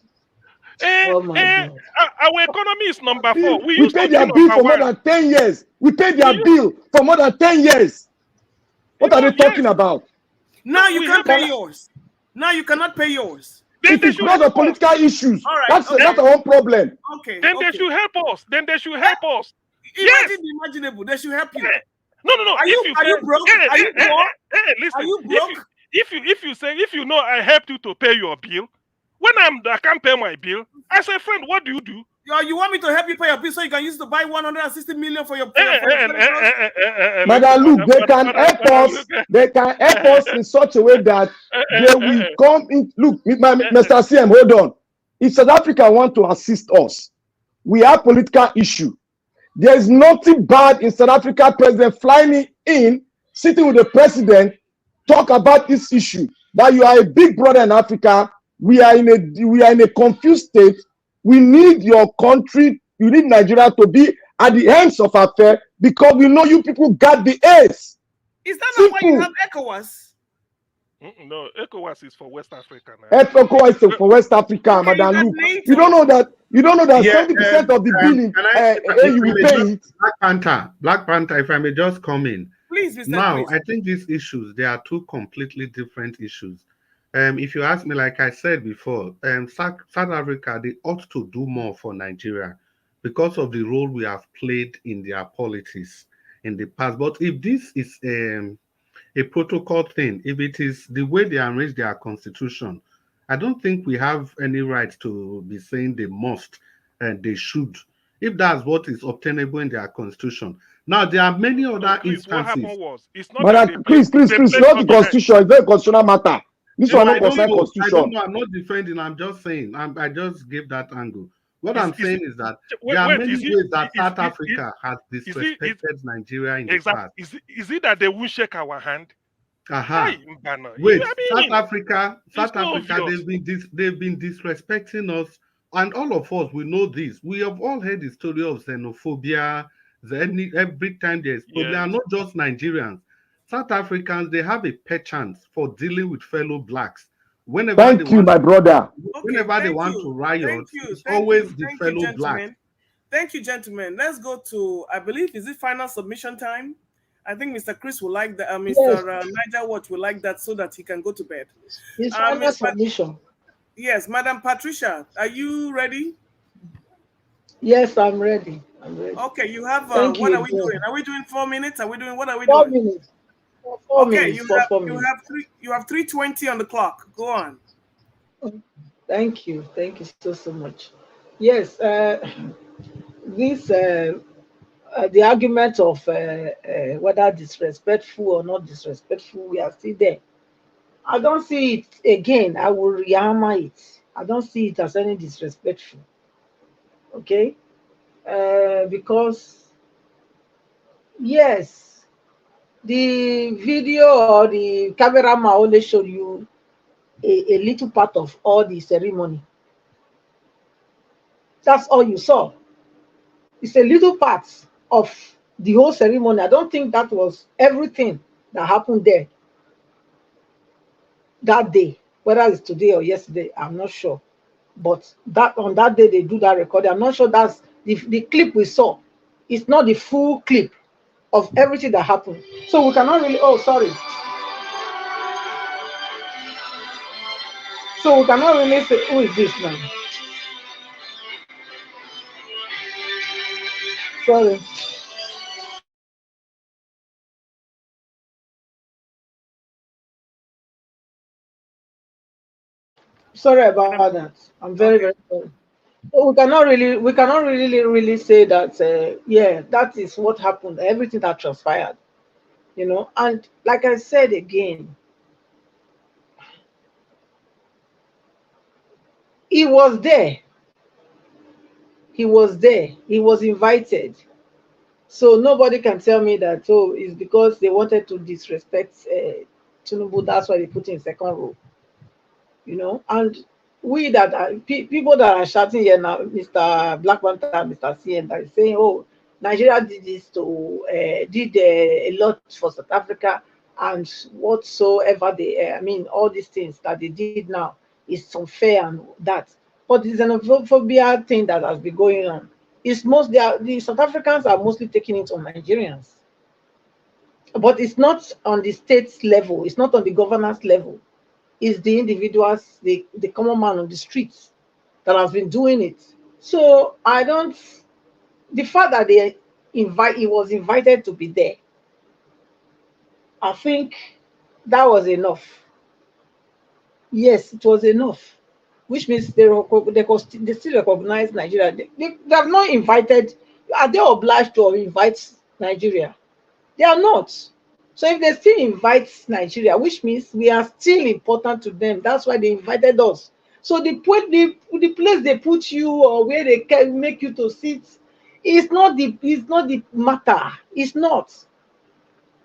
Our economy is number 4. We paid their bill for more than 10 years. We paid their bill for more than 10 years. What are they talking about? Now you can't pay yours. Now you cannot pay yours. It is because of political issues. That's our own problem. Okay. Then they should help us. Imagine the imaginable. They should help you. No. Are you broke? Are you poor? Listen, Are you broke? If you know I helped you to pay your bill, when I can't pay my bill, I say, friend, what do you do? You want me to help you pay your bill so you can use it to buy 160 million for your Madam, look, they can help us. They can help us in such a way that they will come in. Look, Mr. CM, hold on. If South Africa want to assist us, we have political issue. There is nothing bad in South Africa president flying in, sitting with the president, talk about this issue. That you are a big brother in Africa. We are in a confused state. We need your country. You need Nigeria to be at the ends of affair because we know you people got the ace. Is that not why you have ECOWAS? No, ECOWAS is for West Africa now. ECOWAS is for West Africa, okay, Madam Luke. You don't know that. You don't know that 70% of the billing you will pay it. Black Panther, if I may just come in. Please, Mr. Now, please. I think these issues, they are two completely different issues. If you ask me, like I said before, South Africa, they ought to do more for Nigeria because of the role we have played in their politics in the past. But if this is a protocol thing, if it is the way they arrange their constitution, I don't think we have any right to be saying they must and they should, if that's what is obtainable in their constitution. Now, there are many other instances. What happened was, it's not Madam, Chris, not the constitution, it's very constitutional matter. This one not concern constitution. I don't know, I'm not defending, I'm just saying, I just gave that angle. What I'm saying is that there are many ways that South Africa has disrespected Nigeria in the past. Is it that they won't shake our hand? Wait, South Africa, they've been disrespecting us, and all of us, we know this. We have all heard the story of xenophobia. Every time there's problem, and not just Nigerians. South Africans, they have a penchant for dealing with fellow blacks. Thank you, my brother. Whenever they want to riot, it's always the fellow black. Thank you, gentlemen. Let's go to, I believe, is it final submission time? I think Mr. Chris will like that. Mr. Niger Watch will like that so that he can go to bed. It's final submission. Yes, Madam Patricia, are you ready? Yes, I'm ready. Okay, you have. What are we doing? Are we doing 4 minutes? Are we doing? What are we 4 doing? minutes. Okay, you have 3:20 on the clock. Go on. Thank you so much. Yes, this the argument of whether disrespectful or not disrespectful, we are still there. I don't see it again. I will rehammer it. I don't see it as any disrespectful. Okay, because yes, the video or the cameraman only showed you a little part of all the ceremony. That's all you saw. It's a little part of the whole ceremony. I don't think that was everything that happened there that day, whether it's today or yesterday, I'm not sure. But that on that day they do that recording. I'm not sure that's the clip we saw. It's not the full clip of everything that happened. So we cannot really, so we cannot really say, who is this now? Sorry. Sorry about that. I'm very, very sorry. We cannot really say that, yeah, that is what happened, everything that transpired, you know. And like I said again, he was there. He was invited. So nobody can tell me that, it's because they wanted to disrespect Tinubu, that's why they put in second row, you know. And we that are people that are shouting here now, Mr. Black Panther, Mr. CN, that is saying, Nigeria did this did a lot for South Africa, and whatsoever all these things that they did now is unfair and that. But the xenophobia thing that has been going on is the South Africans are mostly taking it on Nigerians. But it's not on the state level, it's not on the governance level. Is the individuals, the common man on the streets that has been doing it. So the fact that he was invited to be there, I think that was enough. Yes, it was enough, which means they still recognize Nigeria. They have not invited. Are they obliged to invite Nigeria? They are not. So if they still invite Nigeria, which means we are still important to them, that's why they invited us. So the place they put you or where they can make you to sit is not the matter. It's not.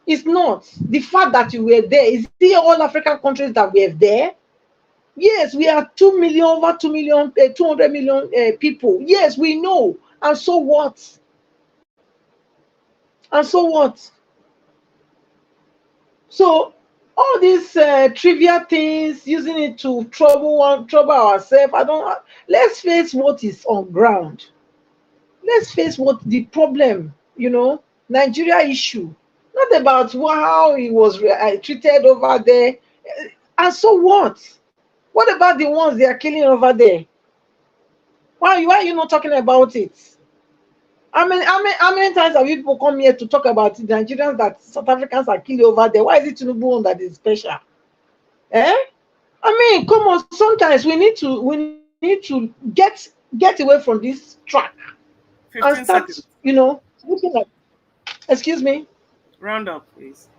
It's not. The fact that you were there, is it all African countries that were there? Yes, we are 2 million, over 2 million, 200 million people. Yes, we know. And so what? And so what? So all these trivial things, using it to trouble ourselves. Let's face what is on ground. Let's face what the problem, Nigeria issue. Not about how he was treated over there. And so what? What about the ones they are killing over there? Why are you not talking about it? How many times have you people come here to talk about the Nigerians that South Africans are killing over there? Why is it Tinubu one that is special? Come on. Sometimes we need to get away from this track and start, seconds. looking at. Excuse me. Round up, please.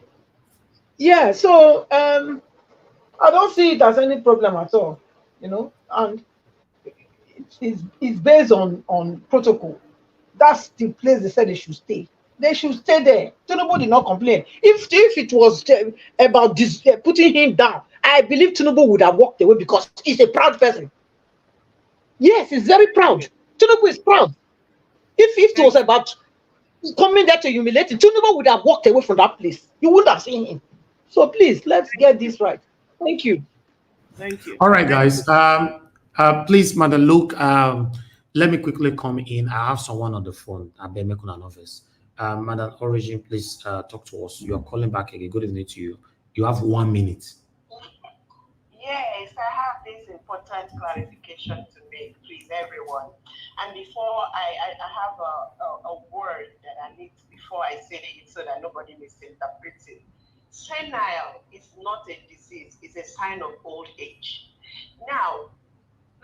Yeah. So I don't see it as any problem at all. And it's based on protocol. That's the place they said they should stay. They should stay there. Tinubu did not complain. If it was about this, putting him down, I believe Tinubu would have walked away because he's a proud person. Yes, he's very proud. Tinubu is proud. If it was about coming there to humiliate him, Tinubu would have walked away from that place. You wouldn't have seen him. So please, let's get this right. Thank you. Thank you. All right, guys. Please, Madam Luke, let me quickly come in. I have someone on the phone. I've been making an office. Madam Origin, please talk to us. You are calling back again. Good evening to you. You have 1 minute. Yes, I have this important clarification to make, please, everyone. And before I have a word that I need before I say it so that nobody misinterprets it. Senile is not a disease, it's a sign of old age. Now,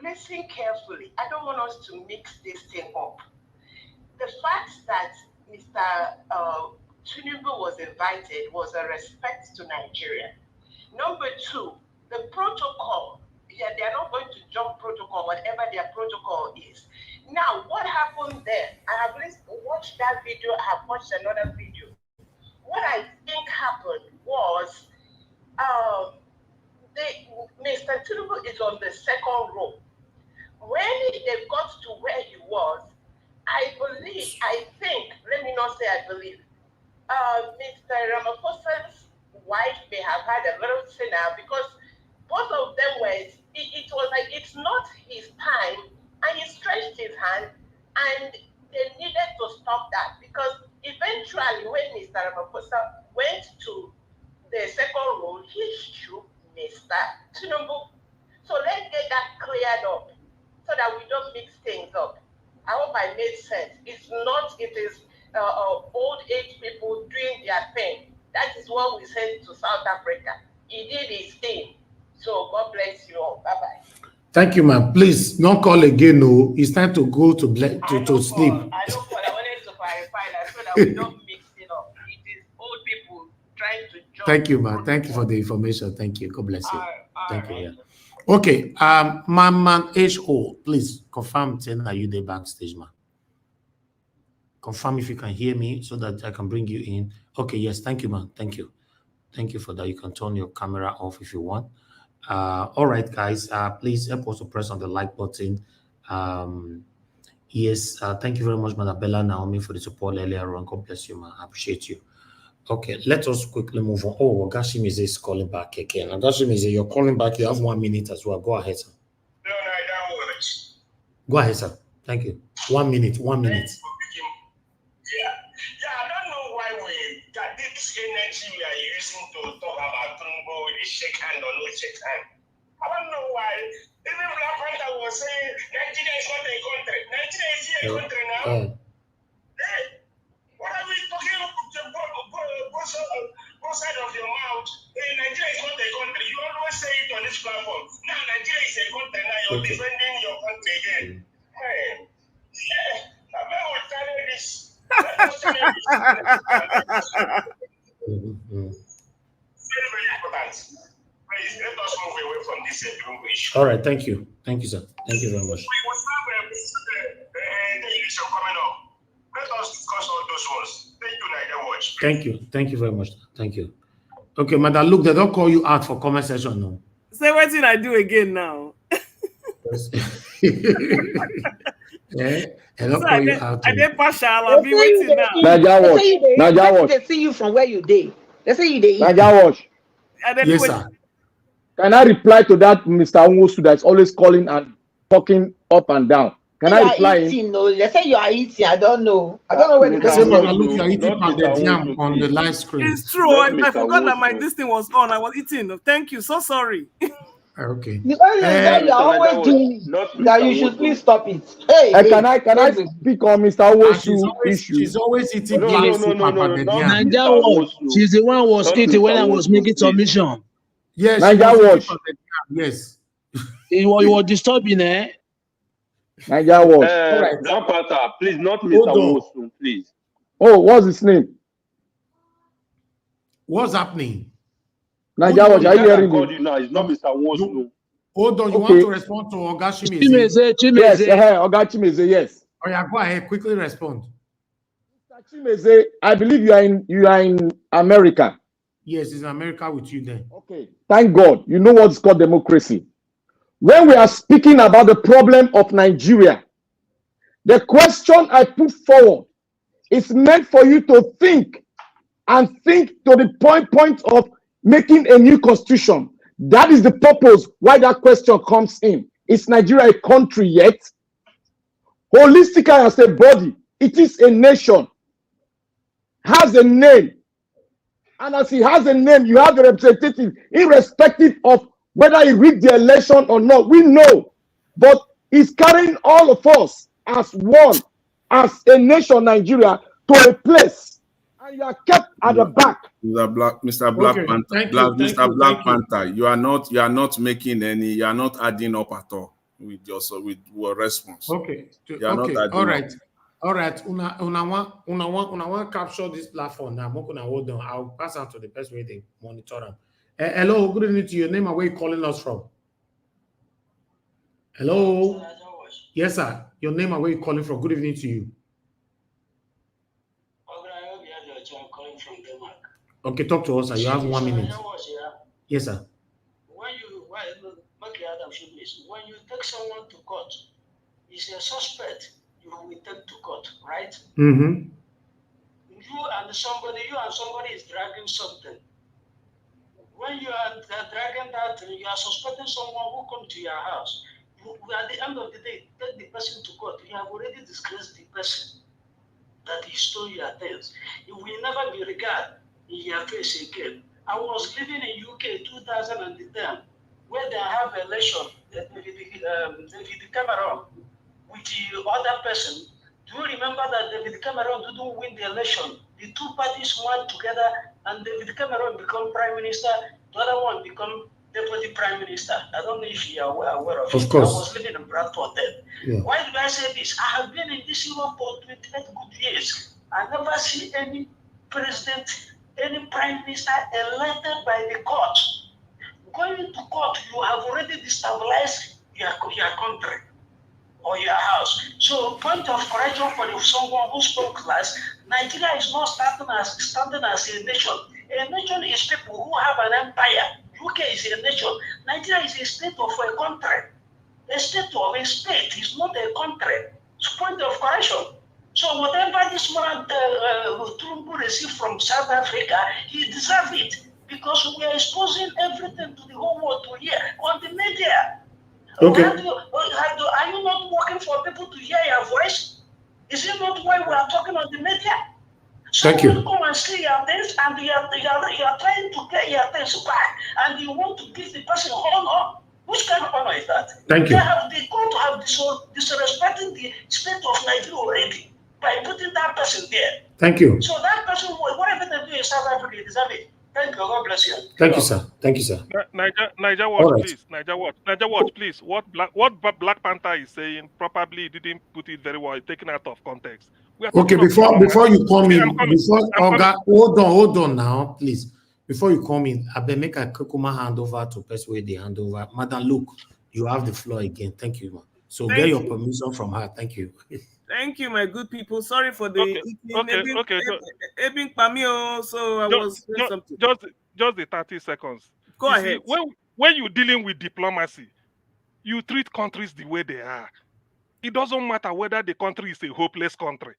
listen carefully. I don't want us to mix this thing up. The fact that Mr. Tinubu was invited was a respect to Nigeria. Number two, the protocol, they are not going to jump protocol, whatever their protocol is. Now, what happened there? I have watched that video, I have watched another video. What I think happened was Mr. Tinubu is on the second row. When they got to where he was, I think, let me not say I believe, Mr. Ramaphosa's wife may have had a little sinner because both of them were, it was like it's not his time, and he stretched his hand, and they needed to stop that because eventually when Mr. Ramaphosa went to the second row, he shook Mr. Tinubu. So let's get that cleared up so that we don't mix things up. I hope I made sense. It is old age people doing their thing. That is what we sent to South Africa. He did his thing. So God bless you all. Bye-bye. Thank you, ma'am. Please, don't call again. No, it's time to go to sleep. I don't call. I wanted to clarify that so that we don't mix it up. It is old people trying to jump. Thank you, ma'am. Thank you for the information. Thank you. God bless you. Thank you. Yeah. Okay, man, HO, please confirm saying that you the backstage, man. Confirm if you can hear me so that I can bring you in. Okay, yes, thank you, man. Thank you. Thank you for that. You can turn your camera off if you want. All right, guys, please help us to press on the like button. Yes, thank you very much, Madam Bella Naomi, for the support earlier on. God bless you, man. I appreciate you. Okay, let us quickly move on. Oh, Ogashimize is calling back again. Ogashimize, you're calling back. You have 1 minute as well. Go ahead, sir. No, I don't want it. Go ahead, sir. Thank you. 1 minute. 1 minute. Yeah, I don't know why that this energy we are using to talk about Tinubu, we shake hand or no shake hand. I don't know why. Even Black Panther was saying Nigeria is not a country. Nigeria is a country now. Hey, what are we talking about? Both sides of your you're defending your country again. Hey, I will tell you this. Very, very important. Please, let us move away from this issue. All right, thank you. Thank you, sir. Thank you very much. We will have the election coming up. Let us discuss all those ones. Thank you, Niger Watch. Thank you. Thank you very much. Thank you. Okay, madam, look, they don't call you out for comment section now. Say what did I do again now? Yeah, I don't call you out. I did partial. I'll be waiting now. Niger Watch. Niger Watch. They see you from where you dey. They say you dey. Niger Watch. Yes, sir. Can I reply to that Mr. Nwosu that's always calling and talking up and down? Can I reply? No, they say you are eating. I don't know. I don't know where the person is. Look, you are eating pounded yam on the live screen. It's true. I forgot that my this thing was on. I was eating. Thank you. So sorry. Okay. You are always doing that. You should please stop it. Hey, can I speak on Mr. Nwosu issue? She's always eating no. Niger Watch. She's the one who was eating when I was making submission. Yes. Niger Watch. Yes. It was disturbing, eh? Niger Watch. All right. Grandpa, please, not Mr. Nwosu, please. Oh, what's his name? What's happening? Niger Watch, are you hearing me? You now. It's not Mr. Nwosu. Hold on, you want to respond to Oga Chimeze? Yes, Oga Chimeze, yes. Oh yeah, go ahead, quickly respond. Mr. Chimeze, I believe you are in America. Yes, it's in America with you then. Okay, thank God. You know what's called democracy. When we are speaking about the problem of Nigeria, the question I put forward is meant for you to think and think to the point of making a new constitution. That is the purpose why that question comes in. Is Nigeria a country yet? Holistically as a body, it is a nation, has a name. And as he has a name, you have a representative, irrespective of whether he rigged the election or not. We know, but he's carrying all of us as one, as a nation, Nigeria, to a place, and you are kept at the back. Mr. Black Panther, you are not making any. You are not adding up at all with your response. Okay. All right. Una want capture this platform now. Hold on. I'll pass on to the best way they monitor them. Hello, good evening to your name and where you calling us from. Hello. Yes, sir. Your name and where you calling from. Good evening to you. Okay, talk to us, sir. You have 1 minute. Yes, sir. When you take someone to court, it's a suspect you will take to court, right? Mm-hmm. You and somebody is dragging something. When you are dragging that, you are suspecting someone who come to your house. At the end of the day, take the person to court. You have already disgraced the person that he stole your things. It will never be regarded in your face again. I was living in UK 2010, where they have election, David Cameron with the other person. Do you remember that David Cameron didn't win the election? The two parties went together and David Cameron became prime minister, the other one become deputy prime minister. I don't know if you are aware of it. Of course. I was living in Bradford then. Yeah. Why do I say this? I have been in this Europe for 28 good years. I never see any president, any prime minister elected by the court. Going to court, you have already destabilized your country or your house. So, point of correction for someone who spoke last, Nigeria is not standing as a nation. A nation is people who have an empire. UK is a nation. Nigeria is a state of a country. A state of a state is not a country. It's point of correction. So whatever this man Trump received from South Africa, he deserves it because we are exposing everything to the whole world to hear on the media. Okay. Are you not working for people to hear your voice? Is it not why we are talking on the media? So thank you. You come and see your things and you are trying to get your things back and you want to give the person honor. Which kind of honor is that? Thank you. They go to have disrespecting the state of Nigeria already by putting that person there. Thank you. So that person, whatever they do in South Africa, they deserve it. Thank you. God bless you. Thank you, sir. Thank you, sir. Niger Watch, Right. please. Niger Watch, please. What Black Panther is saying probably didn't put it very well, taken out of context. We are Okay, before you come in, I'm coming. hold on now, please. Before you come in, I better make a Kukuma hand over to Persuade the handover. Madam, look, you have the floor again. Thank you, ma. So get your permission from her. Thank you. Thank you, my good people. Sorry for the Okay. Ebing Pamio. So I was doing something. Just the 30 seconds. Go ahead. See, when you're dealing with diplomacy, you treat countries the way they are. It doesn't matter whether the country is a hopeless country.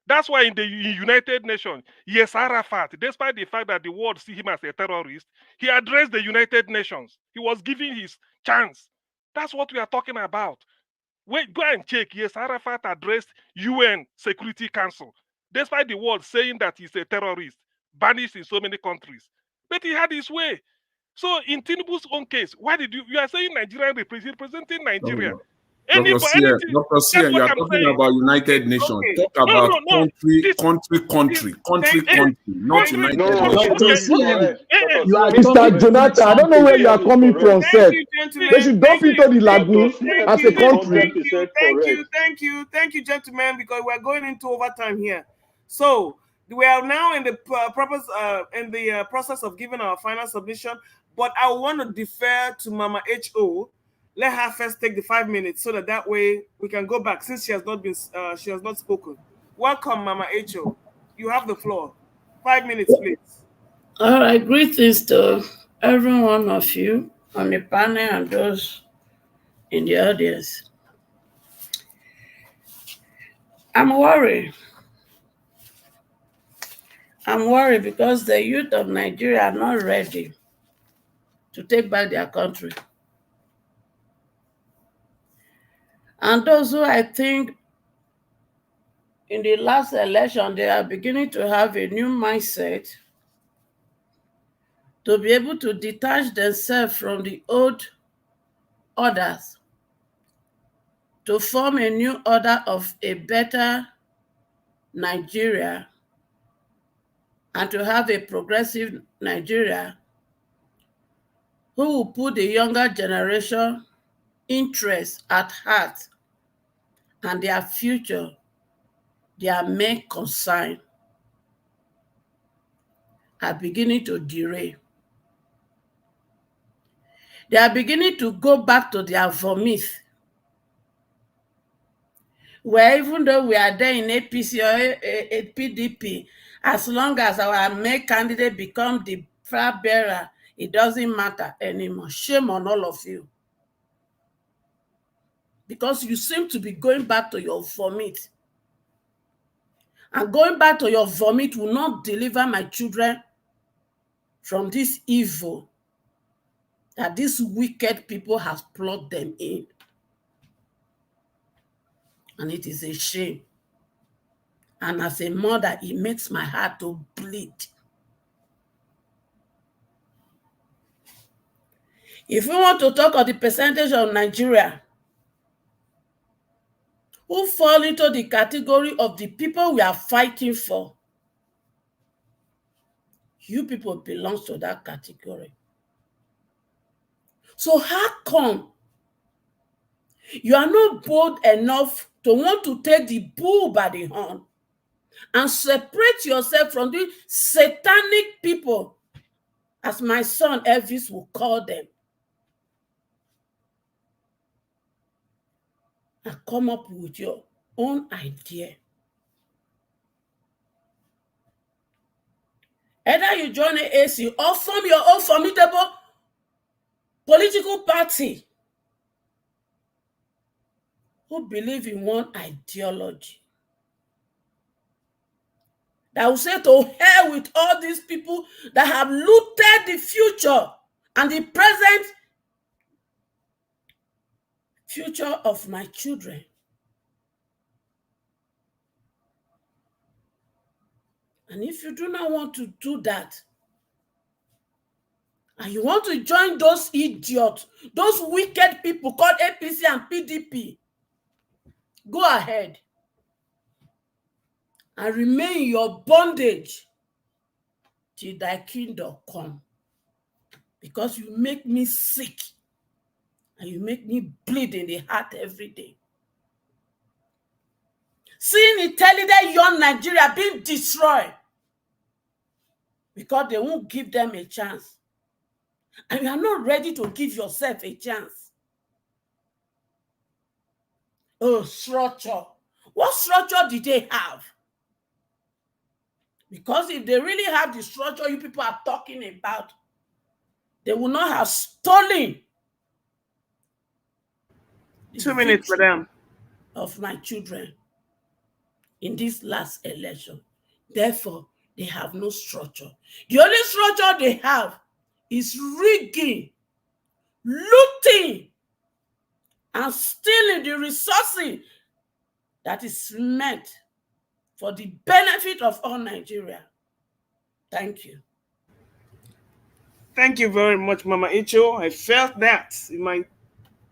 That's why in the United Nations, yes, Arafat, despite the fact that the world see him as a terrorist, he addressed the United Nations. He was giving his chance. That's what we are talking about. Wait, go and check. Yes, Arafat addressed UN Security Council, despite the world saying that he's a terrorist, banished in so many countries. But he had his way. So in Tinubu's own case, why did you are saying Nigeria representing Nigeria? Dr. Sia, you are talking about United Nations. Okay. Talk about country, not United Nations. Mr. Jonathan, I don't know where you are coming from, sir. They should dump into the lagoon as a country. Thank you, gentlemen, because we're going into overtime here. So we are now in the process of giving our final submission, but I want to defer to Mama H.O. Let her first take the 5 minutes so that way we can go back since she has not spoken. Welcome, Mama H.O. You have the floor. 5 minutes, please. All right, greetings to every one of you on the panel and those in the audience. I'm worried. I'm worried because the youth of Nigeria are not ready to take back their country. And those who I think in the last election, they are beginning to have a new mindset to be able to detach themselves from the old orders to form a new order of a better Nigeria and to have a progressive Nigeria who will put the younger generation interests at heart and their future, their main concern, are beginning to derail. They are beginning to go back to their vomit, where even though we are there in APC or a PDP, as long as our main candidate becomes the flag bearer, it doesn't matter anymore. Shame on all of you. Because you seem to be going back to your vomit. And going back to your vomit will not deliver my children from this evil that these wicked people have plugged them in. And it is a shame. And as a mother, it makes my heart to bleed. If we want to talk of the percentage of Nigeria who fall into the category of the people we are fighting for, you people belong to that category. So how come you are not bold enough to want to take the bull by the horn and separate yourself from these satanic people, as my son Elvis will call them, and come up with your own idea? Either you join an AC or form your own formidable political party who believe in one ideology that will say to hell with all these people that have looted the future and the present future of my children. And if you do not want to do that, and you want to join those idiots, those wicked people called APC and PDP, go ahead and remain in your bondage till thy kingdom come, because you make me sick and you make me bleed in the heart every day. Seeing intelligent young Nigeria being destroyed because they won't give them a chance. And you are not ready to give yourself a chance. Oh, structure. What structure did they have? Because if they really have the structure you people are talking about, they will not have stolen 2 minutes, madam, of my children in this last election. Therefore, they have no structure. The only structure they have is rigging, looting, and stealing the resources that is meant for the benefit of all Nigeria. Thank you. Thank you very much, Mama Icho. I felt that in my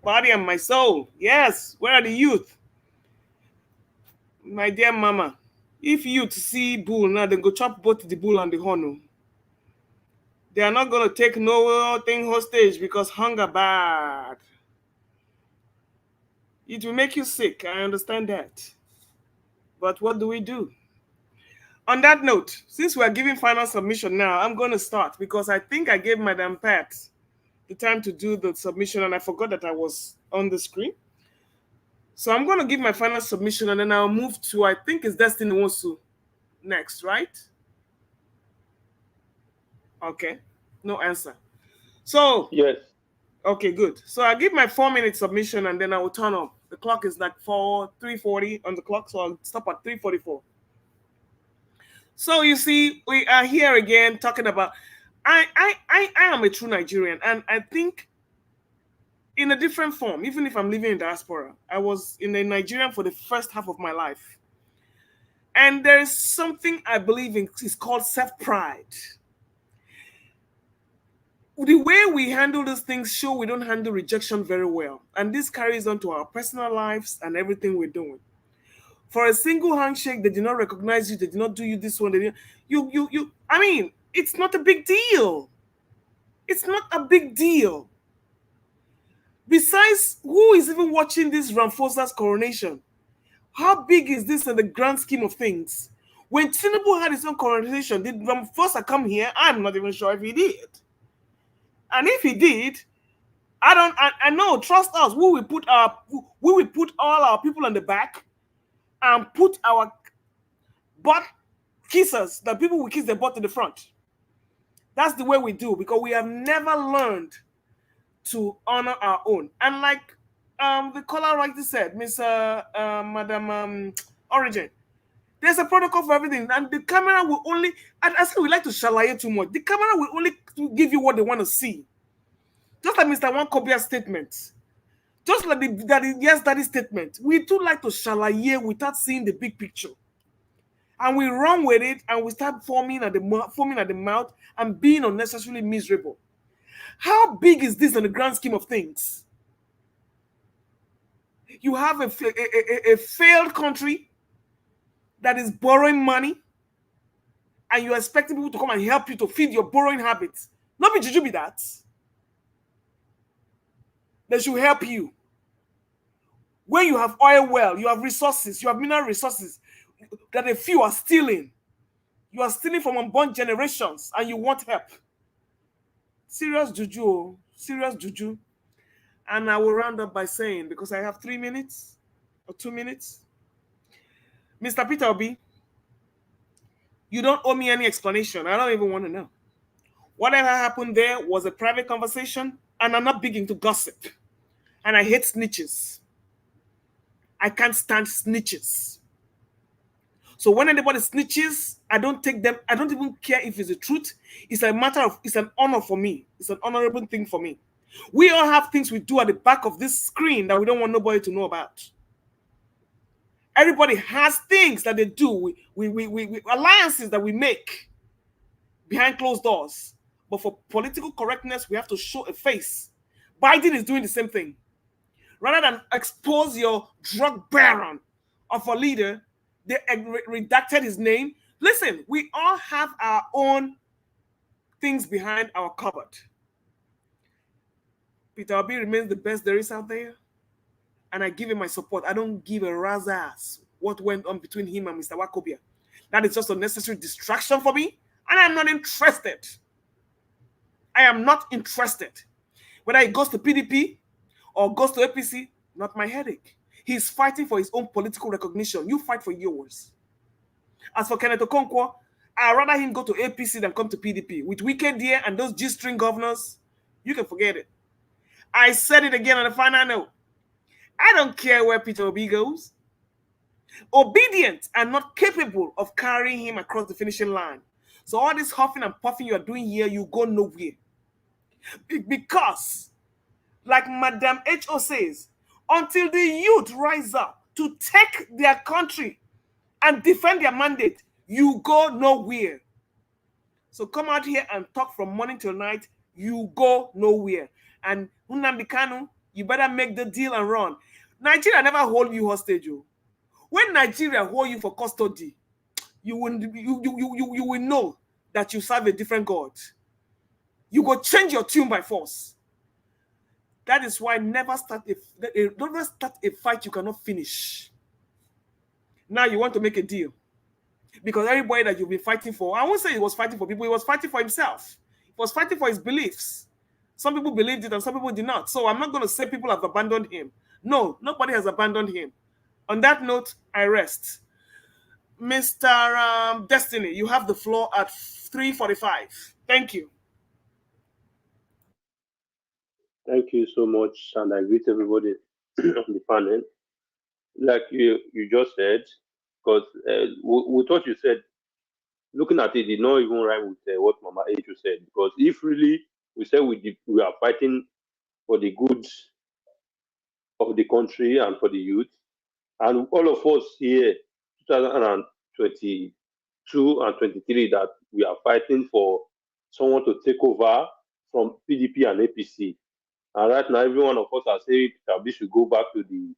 body and my soul. Yes, where are the youth? My dear Mama, if youth see bull now, they go chop both the bull and the horn. They are not going to take no thing hostage because hunger bad. It will make you sick. I understand that. But what do we do? On that note, since we are giving final submission now, I'm going to start because I think I gave Madam Pat the time to do the submission and I forgot that I was on the screen. So I'm going to give my final submission and then I'll move to, I think it's Destiny Wosu next, right? Okay, no answer. So, yes. Okay, good. So I'll give my 4-minute submission and then I will turn off. The clock is like 3:40 on the clock, so I'll stop at 3:44. So you see, we are here again talking about I am a true Nigerian, and I think in a different form, even if I'm living in diaspora. I was in a Nigerian for the first half of my life. And there is something I believe in, it's called self-pride. The way we handle these things show we don't handle rejection very well. And this carries on to our personal lives and everything we're doing. For a single handshake, they did not recognize you, they did not do you this one, they didn't, I mean, it's not a big deal. It's not a big deal. Besides, who is even watching this Ramaphosa's coronation? How big is this in the grand scheme of things? When Tinubu had his own coronation, did Ramaphosa come here? I'm not even sure if he did. And if he did, I know, trust us, we will put all our people on the back and put our butt kissers, the people will kiss their butt to the front. That's the way we do, because we have never learned to honor our own. And like the caller rightly said, Madam Origin, there's a protocol for everything, and the camera will only, and I say we like to shalaye too much, the camera will only give you what they want to see. Just like Mr. Wankobia's statement. Just like the Yes Daddy statement. We too like to shalaye without seeing the big picture. And we run with it and we start foaming at the mouth and being unnecessarily miserable. How big is this in the grand scheme of things? You have a failed country that is borrowing money and you're expecting people to come and help you to feed your borrowing habits. Not be juju be that. They should help you. When you have oil well, you have resources, you have mineral resources that a few are stealing. You are stealing from unborn generations and you want help. Serious juju, serious juju. And I will round up by saying, because I have 3 minutes or 2 minutes, Mr. Peter Obi, you don't owe me any explanation. I don't even want to know. Whatever happened there was a private conversation, and I'm not big into gossip. And I hate snitches. I can't stand snitches. So when anybody snitches, I don't take them. I don't even care if it's the truth. It's a matter of, it's an honor for me. It's an honorable thing for me. We all have things we do at the back of this screen that we don't want nobody to know about. Everybody has things that they do. We alliances that we make behind closed doors. But for political correctness, we have to show a face. Biden is doing the same thing. Rather than expose your drug baron of a leader, they redacted his name. Listen, we all have our own things behind our cupboard. Peter Obi remains the best there is out there, and I give him my support. I don't give a rat's ass what went on between him and Mr. Wakobia. That is just a necessary distraction for me, and I'm not interested. I am not interested. Whether he goes to PDP or goes to APC, not my headache. He's fighting for his own political recognition. You fight for yours. As for Kenneth Okonkwo, I'd rather him go to APC than come to PDP. With Wicked here and those G-string governors, you can forget it. I said it again on the final note. I don't care where Peter Obi goes. Obedient and not capable of carrying him across the finishing line. So all this huffing and puffing you are doing here, you go nowhere. Because, like Madame H.O. says, until the youth rise up to take their country and defend their mandate, you go nowhere. So come out here and talk from morning till night, you go nowhere. And Nnamdi Kanu, you better make the deal and run. Nigeria never hold you hostage. When Nigeria hold you for custody, you will know that you serve a different God. You go change your tune by force. That is why never start a fight you cannot finish. Now you want to make a deal. Because everybody that you've been fighting for, I won't say he was fighting for people, he was fighting for himself. He was fighting for his beliefs. Some people believed it and some people did not. So I'm not going to say people have abandoned him. No, nobody has abandoned him. On that note, I rest. Mr. Destiny, you have the floor at 3:45. Thank you. Thank you so much, and I greet everybody on the panel. Like you just said, because with what you said, looking at it, did not even rhyme with what Mama H said. Because if really we say we are fighting for the good of the country and for the youth, and all of us here, 2022 and 23, that we are fighting for someone to take over from PDP and APC. And right now, every one of us are saying that we should go back to the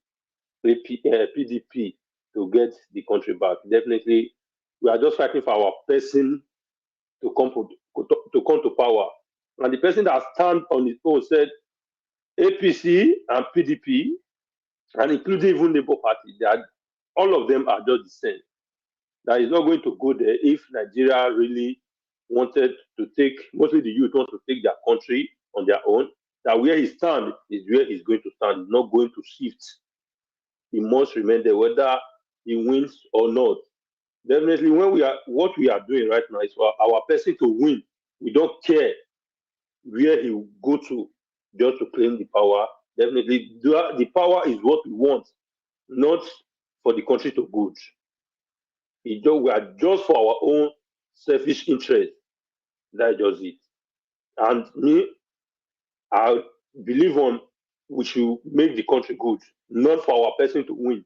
PDP to get the country back. Definitely, we are just fighting for our person to come to power. And the person that stand on his own said APC and PDP, and including even Labour Party, all of them are just the same. That is not going to go there if Nigeria really wanted to take, mostly the youth want to take their country on their own. That where he stands is where he's going to stand. He's not going to shift. He must remain there, whether he wins or not. Definitely, what we are doing right now is for our person to win. We don't care where he will go to just to claim the power. Definitely, the power is what we want, not for the country to good. We are just for our own selfish interest. That's just it. And me, I believe we should make the country good, not for our person to win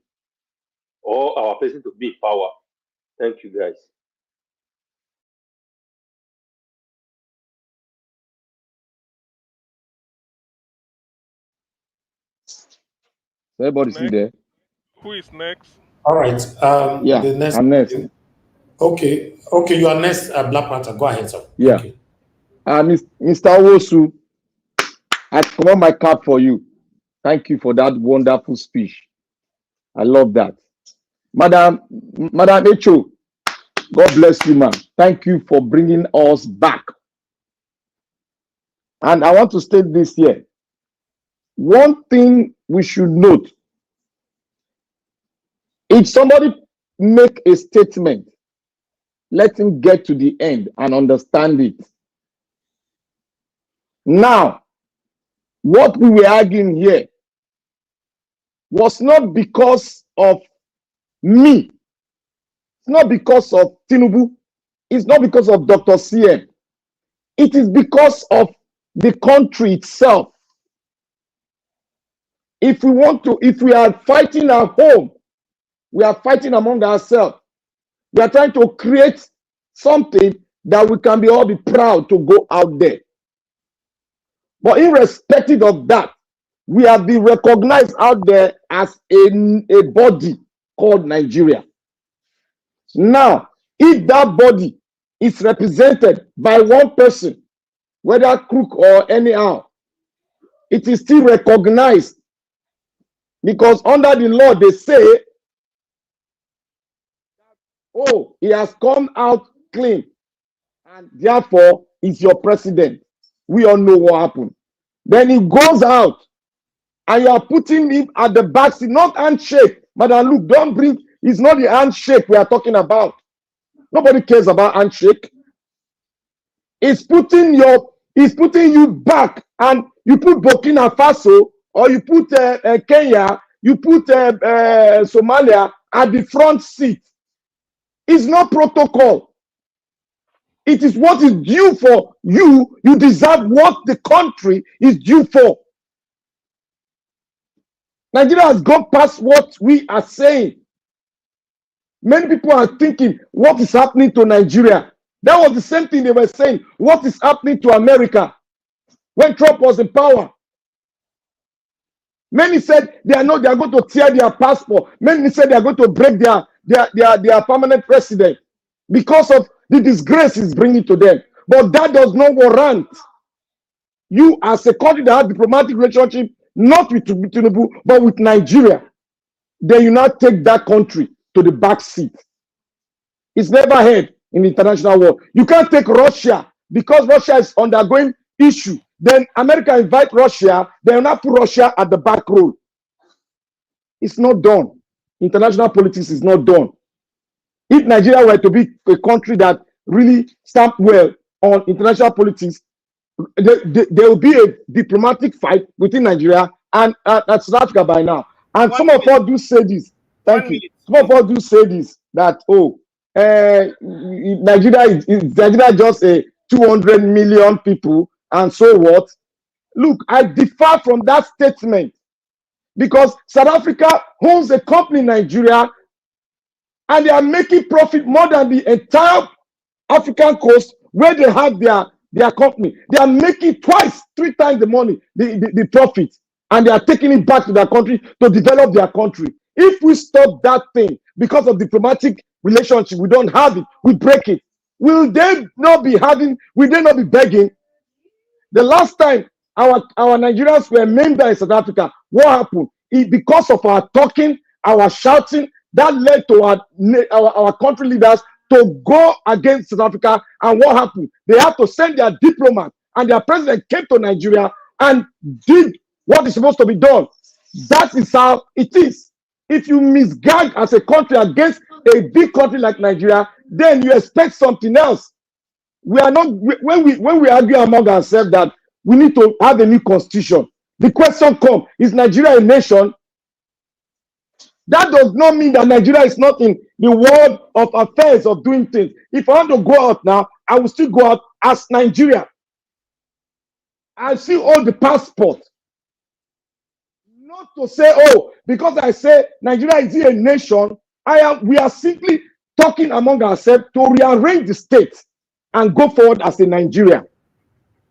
or our person to be in power. Thank you, guys. Everybody see there? Who is next? All right. Yeah, the next. I'm next. Okay, you are next, Black Panther. Go ahead, sir. Yeah. Mr. Owosu, I come on my cap for you. Thank you for that wonderful speech. I love that. Madam Echo, God bless you, man. Thank you for bringing us back. And I want to state this here. One thing we should note, if somebody make a statement, let him get to the end and understand it. Now, what we were arguing here was not because of me. It's not because of Tinubu. It's not because of Dr. CM. It is because of the country itself. If we are fighting at home, we are fighting among ourselves. We are trying to create something that we can all be proud to go out there. But irrespective of that, we have been recognized out there as a body called Nigeria. Now, if that body is represented by one person whether crook or anyhow, it is still recognized, because under the law they say, oh, he has come out clean and therefore he's your president. We all know what happened. Then he goes out and you are putting him at the back seat, not handshake. Madam, look, don't bring, it's not the handshake we are talking about. Nobody cares about handshake. It's putting you back, and you put Burkina Faso, or you put Kenya, you put Somalia at the front seat. It's not protocol. It is what is due for you. You deserve what the country is due for. Nigeria has gone past what we are saying. Many people are thinking, what is happening to Nigeria? That was the same thing they were saying. What is happening to America when Trump was in power? Many said they are going to tear their passport. Many said they are going to break their permanent resident because of the disgrace it's bringing to them. But that does not warrant you, as a country that has diplomatic relationship, not with Tinubu, but with Nigeria. Then you now take that country to the back seat. It's never heard in the international world. You can't take Russia because Russia is undergoing issue. Then America invite Russia, they will not put Russia at the back row. It's not done. International politics is not done. If Nigeria were to be a country that really stamped well on international politics, there will be a diplomatic fight within Nigeria and South Africa by now. And some of us do say this. Thank you. Some of us do say this, that, oh, Nigeria is just a 200 million people, and so what? Look, I differ from that statement, because South Africa owns a company in Nigeria and they are making profit more than the entire African coast where they have their company. They are making twice, 3 times the money, the profit, and they are taking it back to their country to develop their country. If we stop that thing because of diplomatic relationship, we don't have it, we break it. Will they not be begging? The last time our Nigerians were named in South Africa, what happened? Because of our talking, our shouting, that led to our country leaders to go against South Africa. And what happened? They had to send their diplomat, and their president came to Nigeria and did what is supposed to be done. That is how it is. If you misguide as a country against a big country like Nigeria, then you expect something else. We are not, when we argue among ourselves that we need to have a new constitution, the question comes, is Nigeria a nation? That does not mean that Nigeria is not in the world of affairs of doing things. If I want to go out now, I will still go out as Nigeria. I still hold the passport. Not to say, oh, because I say Nigeria is a nation, we are simply talking among ourselves to rearrange the state and go forward as a Nigeria.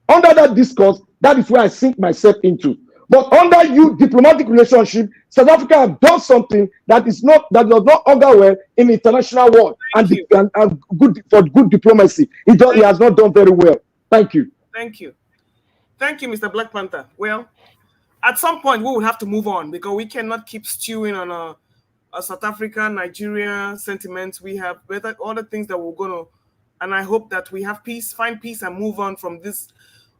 Under that discourse, that is where I sink myself into. But under you diplomatic relationship, South Africa have done something that does not augur well in the international world, and good for good diplomacy. It has not done very well. Thank you. Thank you. Thank you, Mr. Black Panther. Well, at some point we will have to move on, because we cannot keep stewing on a South Africa, Nigeria sentiments. We have other things that we're gonna, and I hope that we have peace, find peace, and move on from this,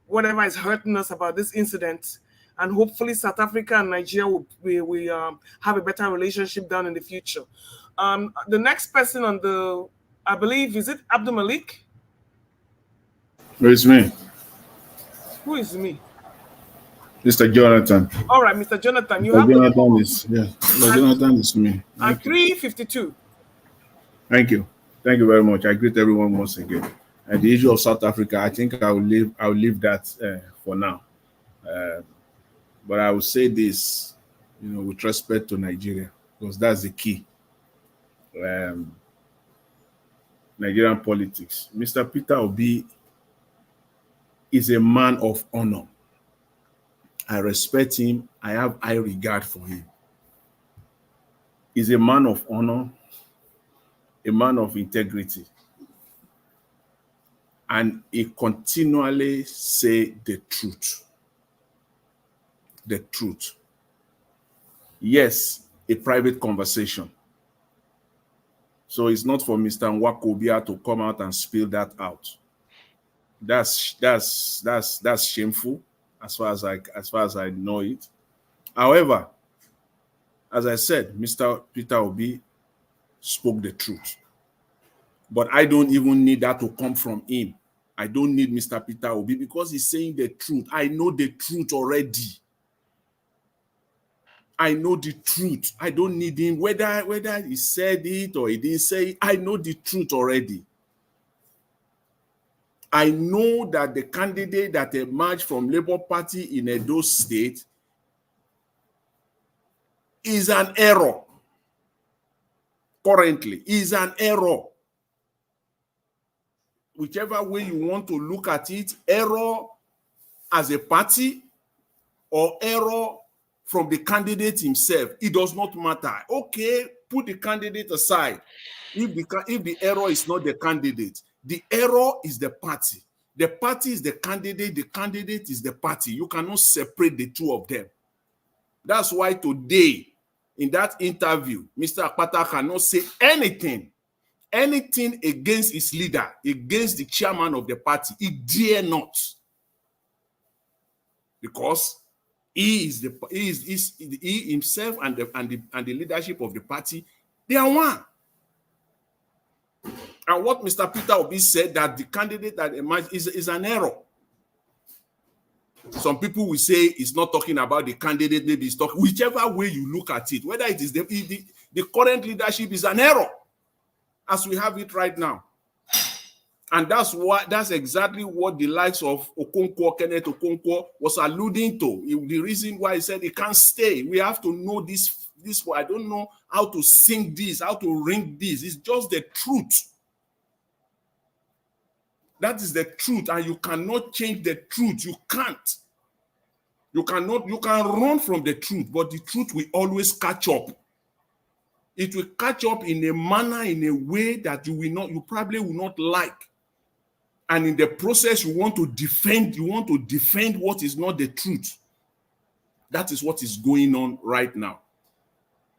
whatever is hurting us about this incident. And hopefully South Africa and Nigeria will have a better relationship down in the future. The next person on the, I believe, is it Abdul Malik? It's me. Who is me? Mr. Jonathan. All right, Mr. Jonathan. Mr. Jonathan is me. I'm 352. Thank you. Thank you very much. I greet everyone once again. And the issue of South Africa, I think I will leave that for now. But I will say this, with respect to Nigeria, because that's the key. Nigerian politics. Mr. Peter Obi is a man of honor. I respect him. I have high regard for him. He's a man of honor, a man of integrity. and he continually say the truth. The truth. Yes, a private conversation. So it's not for Mr. Nwakobia to come out and spill that out. That's shameful as far as I know it. However, as I said, Mr. Peter Obi spoke the truth. But I don't even need that to come from him. I don't need Mr. Peter Obi because he's saying the truth. I know the truth already. I know the truth. I don't need him. Whether he said it or he didn't say it, I know the truth already. I know that the candidate that emerged from Labour Party in Edo State is an error. Currently, is an error. Whichever way you want to look at it, error as a party or error from the candidate himself, it does not matter. Okay, put the candidate aside. If the error is not the candidate, the error is the party. The party is the candidate is the party. You cannot separate the two of them. That's why today, in that interview, Mr. Akpata cannot say anything against his leader, against the chairman of the party. He dare not. Because he himself and the leadership of the party, they are one. And what Mr. Peter Obi said, that the candidate that emerged is an error. Some people will say it's not talking about the candidate, maybe it's talking, whichever way you look at it, whether it is the current leadership is an error, as we have it right now. And that's exactly what the likes of Okonkwo, Kenneth Okonkwo, was alluding to. The reason why he said he can't stay. We have to know this. I don't know how to sing this, how to ring this. It's just the truth. That is the truth, and you cannot change the truth. You can't. You can run from the truth, but the truth will always catch up. It will catch up in a manner, in a way that you probably will not like. And in the process, you want to defend what is not the truth. That is what is going on right now.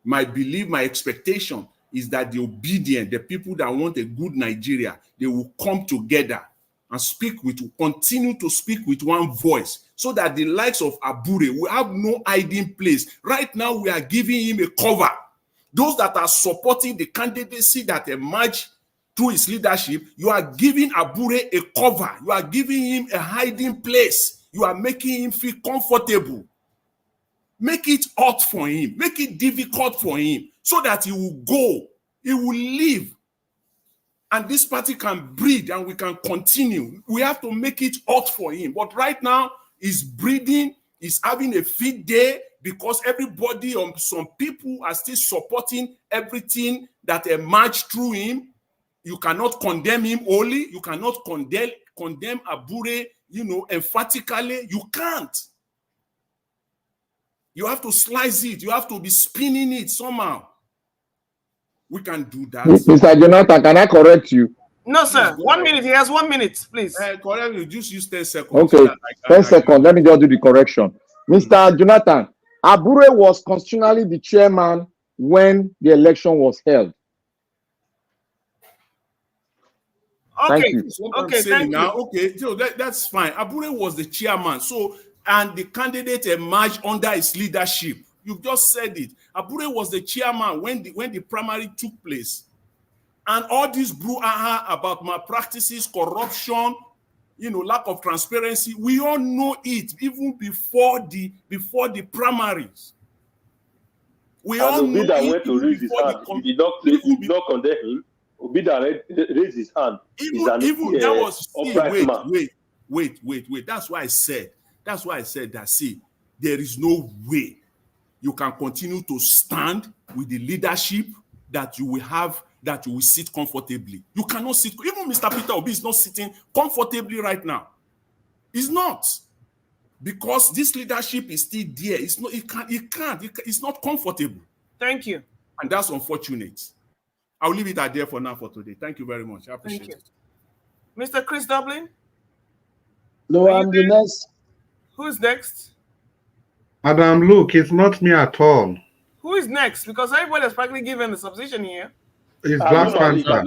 My belief, my expectation is that the obedient, the people that want a good Nigeria, they will come together and continue to speak with one voice, so that the likes of Abure will have no hiding place. Right now, we are giving him a cover. Those that are supporting the candidacy that emerged through his leadership, you are giving Abure a cover. You are giving him a hiding place. You are making him feel comfortable. Make it hard for him. Make it difficult for him, so that he will go. He will leave. And this party can breathe and we can continue. We have to make it hard for him. But right now, he's breathing. He's having a fit day because everybody, some people are still supporting everything that emerged through him. You cannot condemn him wholly. You cannot condemn Abure, emphatically. You can't. You have to slice it. You have to be spinning it somehow. We can do that. Mr. Jonathan, can I correct you? No, sir. 1 minute. He has 1 minute, please. Correct you. Just use 10 seconds. Okay, 10 seconds. Let me just do the correction. Mr. Jonathan, Abure was constitutionally the chairman when the election was held. Okay. Thank you. Okay, thank you. Okay, so that's fine. Abure was the chairman. And the candidate emerged under his leadership. You just said it. Abure was the chairman when the primary took place. And all this brouhaha about malpractices, corruption, lack of transparency, we all know it even before the primaries. We all know Obi that it went to raise his hand. He did not condemn him. Obi that raised his hand. Wait. That's why I said that, see, there is no way you can continue to stand with the leadership that you will sit comfortably. You cannot sit. Even Mr. Peter Obi is not sitting comfortably right now. He's not. Because this leadership is still there. It's not comfortable. Thank you. And that's unfortunate. I'll leave it at there for now for today. Thank you very much. I appreciate it. Mr. Chris Dublin? No, I'm the next. Who's next? Madam Luke, it's not me at all. Who is next? Because everybody is practically given the submission here. It's Black Panther.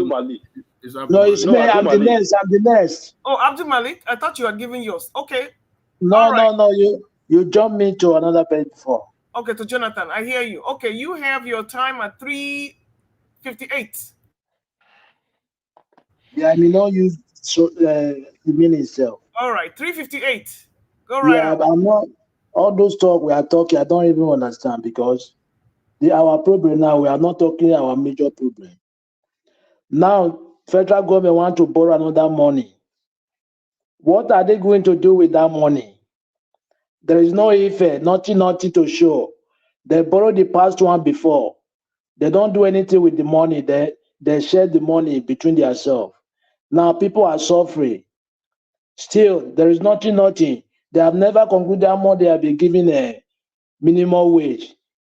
No, it's me. I'm the next. I'm the next. Oh, Abdul Malik. I thought you had given yours. Okay. No, no. You jumped me to another page before. Okay, to Jonathan. I hear you. Okay, you have your time at 3:58. Yeah, I may not use the meaning itself. All right, 3:58. Go right. Yeah, I'm not. All those talk we are talking, I don't even understand because our problem now, we are not talking our major problem. Now, federal government want to borrow another money. What are they going to do with that money? There is no effect, nothing to show. They borrowed the past one before. They don't do anything with the money. They share the money between themselves. Now people are suffering. Still, there is nothing. They have never concluded how much they have been given a minimum wage.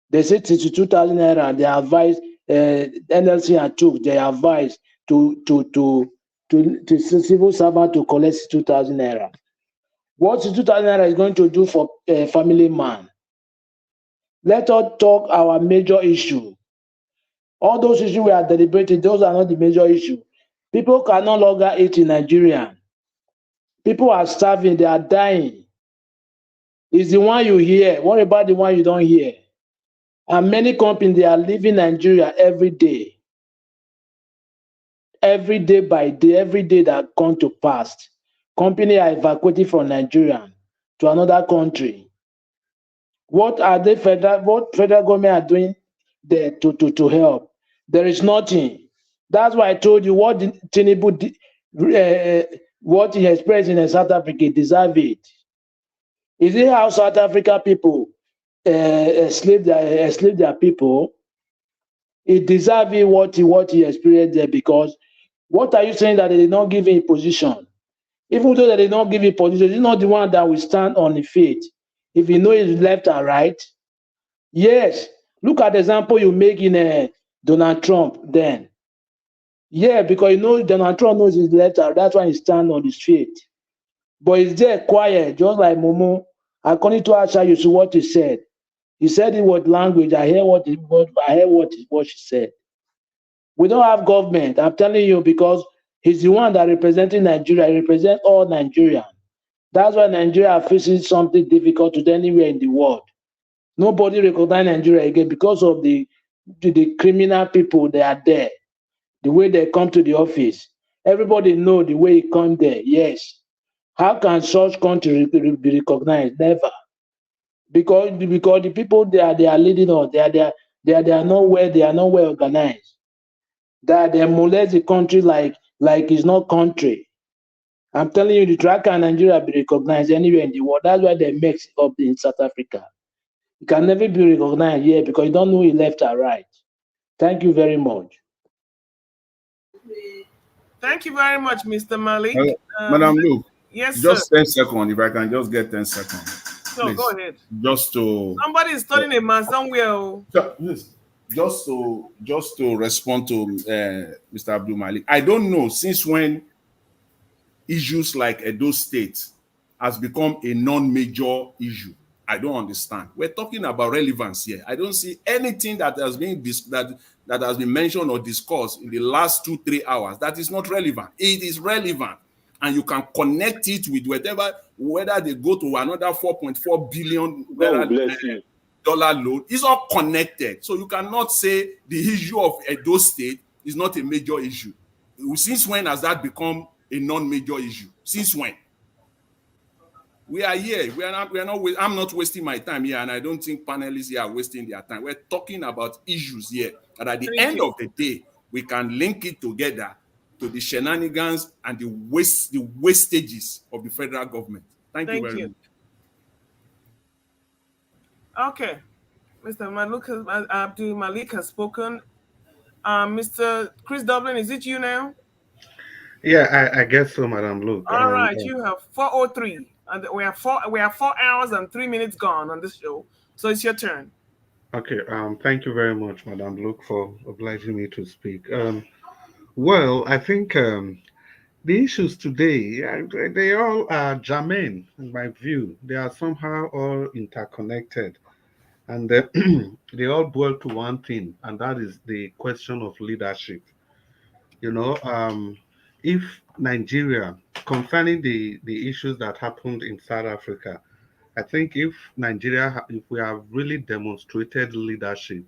They say 2,000 naira. They advise NLC and TUC. They advise to civil servant to collect 2,000 naira. What 2,000 naira is going to do for a family man? Let us talk our major issue. All those issues we are deliberating, those are not the major issue. People can no longer eat in Nigeria. People are starving, they are dying. It's the one you hear. What about the one you don't hear? And many companies, they are leaving Nigeria every day. Every day by day, every day that come to pass. Companies are evacuating from Nigeria to another country. What federal government are doing there to help? There is nothing. That's why I told you what Tinubu did, what he expressed in South Africa, deserve it. Is it how South Africa people enslave their people? It deserves it what he experienced there, because what are you saying that they did not give him a position? Even though they did not give him a position, he's not the one that will stand on the feet. If you know it's left and right. Yes. Look at the example you make in Donald Trump then. Yeah, because Donald Trump knows his left and right. That's why he stands on his feet. But he's there quiet, just like Momo. According to Asha, you see what he said. He said in what language? I hear what she said. We don't have government. I'm telling you, because he's the one that representing Nigeria. He represents all Nigerians. That's why Nigeria are facing something difficult to anywhere in the world. Nobody recognize Nigeria again because of the criminal people that are there. The way they come to the office. Everybody know the way he come there. Yes. How can such country be recognized? Never. Because the people they are leading us, they are not well organized. They molest the country like it's not country. I'm telling you, the tracker in Nigeria be recognized anywhere in the world. That's why they mix it up in South Africa. It can never be recognized here because you don't know it left or right. Thank you very much. Thank you very much, Mr. Malik. Madam Luke, yes, just sir. 10 seconds, if I can just get 10 seconds. So please. Go ahead. Just to somebody is studying a man somewhere. Just to respond to Mr. Abdul Malik. I don't know since when issues like Edo State has become a non-major issue. I don't understand. We're talking about relevance here. I don't see anything that has been that has been mentioned or discussed in the last 2-3 hours that is not relevant. It is relevant, and you can connect it with whether they go to another 4.4 billion dollar loan. It's all connected. So you cannot say the issue of Edo State is not a major issue. Since when has that become a non-major issue? Since when? We are here. I'm not wasting my time here, and I don't think panelists here are wasting their time. We're talking about issues here that at the end of the day, we can link it together to the shenanigans and the wastages of the federal government. Thank you very much. Okay. Mr. Abdul Malik has spoken. Mr. Chris Dublin, is it you now? Yeah, I guess so, Madam Luke. All right, you have 4:03. And we have 4 hours and 3 minutes gone on this show, so it's your turn. Okay. Thank you very much, Madam Luke, for obliging me to speak. Well, I think The issues today, they all are germane, in my view. They are somehow all interconnected. And they all boil to one thing, and that is the question of leadership. You know, if Nigeria, concerning the issues that happened in South Africa, I think if if we have really demonstrated leadership,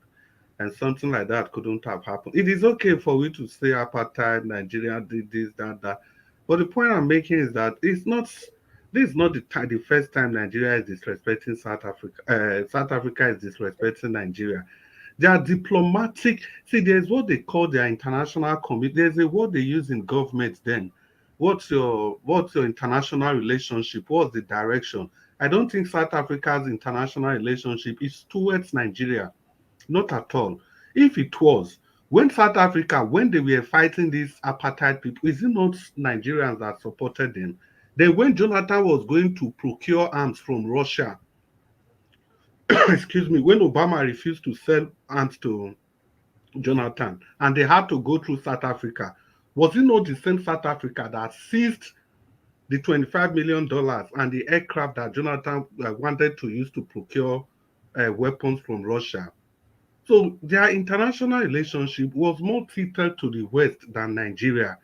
and something like that couldn't have happened. It is okay for we to say apartheid, Nigeria did this, that. But the point I'm making is that this is not the first time Nigeria is disrespecting South Africa. South Africa is disrespecting Nigeria. They are diplomatic. See, there's what they call their international committee. There's a word they use in government then. What's your international relationship? What's the direction? I don't think South Africa's international relationship is towards Nigeria. Not at all. If it was, when South Africa, when they were fighting these apartheid people, is it not Nigerians that supported them? Then when Jonathan was going to procure arms from Russia, excuse me, when Obama refused to sell arms to Jonathan, and they had to go through South Africa, was it not the same South Africa that seized the $25 million and the aircraft that Jonathan wanted to use to procure weapons from Russia? So their international relationship was more tilted to the West than Nigeria.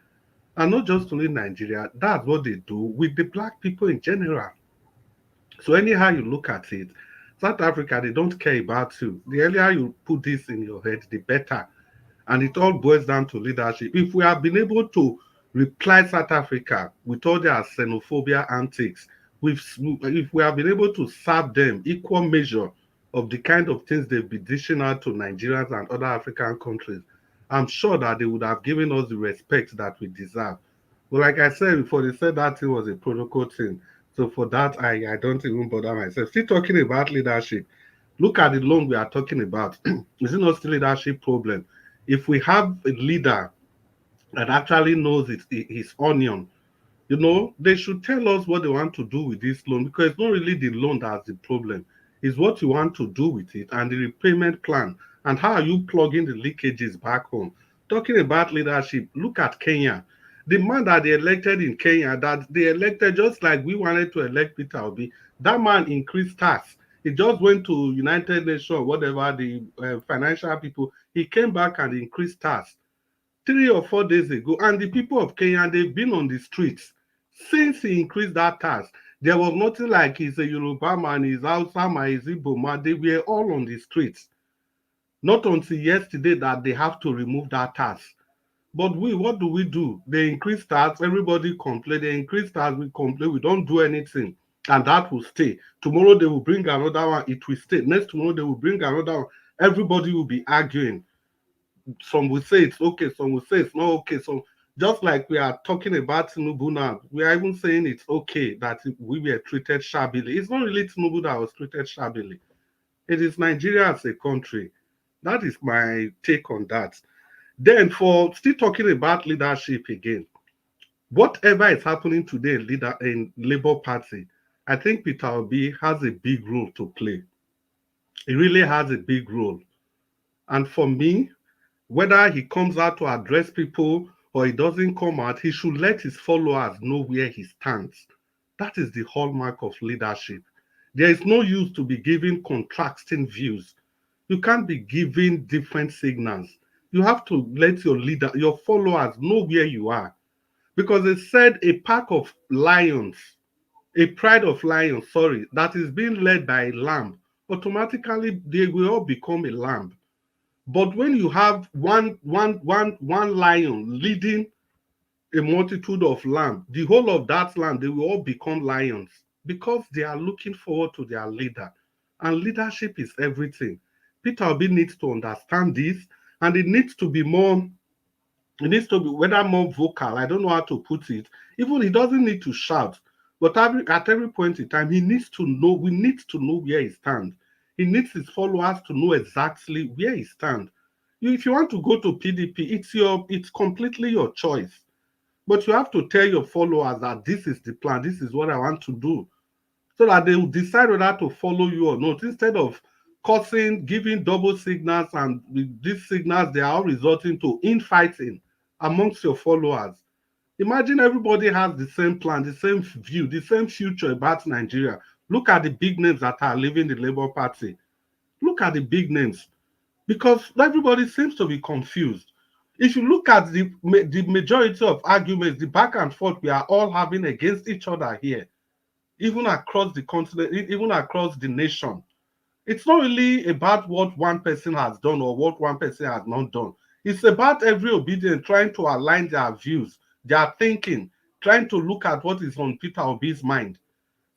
And not just only Nigeria, that's what they do with the black people in general. So anyhow you look at it, South Africa, they don't care about you. The earlier you put this in your head, the better. And it all boils down to leadership. If we have been able to reply South Africa with all their xenophobia antics, if we have been able to serve them equal measure of the kind of things they've been dishing out to Nigerians and other African countries, I'm sure that they would have given us the respect that we deserve. But like I said before, they said that thing was a protocol thing. So for that, I don't even bother myself. Still talking about leadership. Look at the loan we are talking about. Is it not still leadership problem? If we have a leader that actually knows his onion, they should tell us what they want to do with this loan, because it's not really the loan that's the problem. It's what you want to do with it and the repayment plan and how are you plugging the leakages back home. Talking about leadership, look at Kenya. The man that they elected in Kenya, that they elected just like we wanted to elect Peter Obi, that man increased tax. He just went to United Nations, whatever, the financial people. He came back and increased tax 3 or 4 days ago, and the people of Kenya, they've been on the streets since he increased that tax. There was nothing like he's a Yoruba man, he's Hausa man, he's Igbo man. They were all on the streets. Not until yesterday that they have to remove that tax. But what do? They increase tax, everybody complain, they increase tax, we complain, we don't do anything. And that will stay. Tomorrow they will bring another one, it will stay. Next tomorrow they will bring another one. Everybody will be arguing. Some will say it's okay, some will say it's not okay. So just like we are talking about Tinubu now, we are even saying it's okay that we were treated shabbily. It's not really Tinubu that was treated shabbily. It is Nigeria as a country. That is my take on that. Then for still talking about leadership again, whatever is happening today in Labour Party, I think Peter Obi has a big role to play. He really has a big role. And for me, whether he comes out to address people or he doesn't come out, he should let his followers know where he stands. That is the hallmark of leadership. There is no use to be giving contrasting views. You can't be giving different signals. You have to let your followers know where you are. Because they said a pack of lions, a pride of lions, that is being led by a lamb, automatically they will all become a lamb. But when you have one lion leading a multitude of lambs, the whole of that land, they will all become lions because they are looking forward to their leader. And leadership is everything. Peter Obi needs to understand this, and it needs to be whether more vocal, I don't know how to put it. Even he doesn't need to shout, but at every point in time, we need to know where he stands. He needs his followers to know exactly where he stands. If you want to go to PDP, it's completely your choice. But you have to tell your followers that this is the plan, this is what I want to do, so that they will decide whether to follow you or not, instead of causing, giving double signals, and with these signals, they are all resulting to infighting amongst your followers. Imagine everybody has the same plan, the same view, the same future about Nigeria. Look at the big names that are leaving the Labour Party. Look at the big names, because everybody seems to be confused. If you look at the majority of arguments, the back and forth we are all having against each other here, even across the continent, even across the nation, it's not really about what one person has done or what one person has not done. It's about every obedient trying to align their views, their thinking, trying to look at what is on Peter Obi's mind.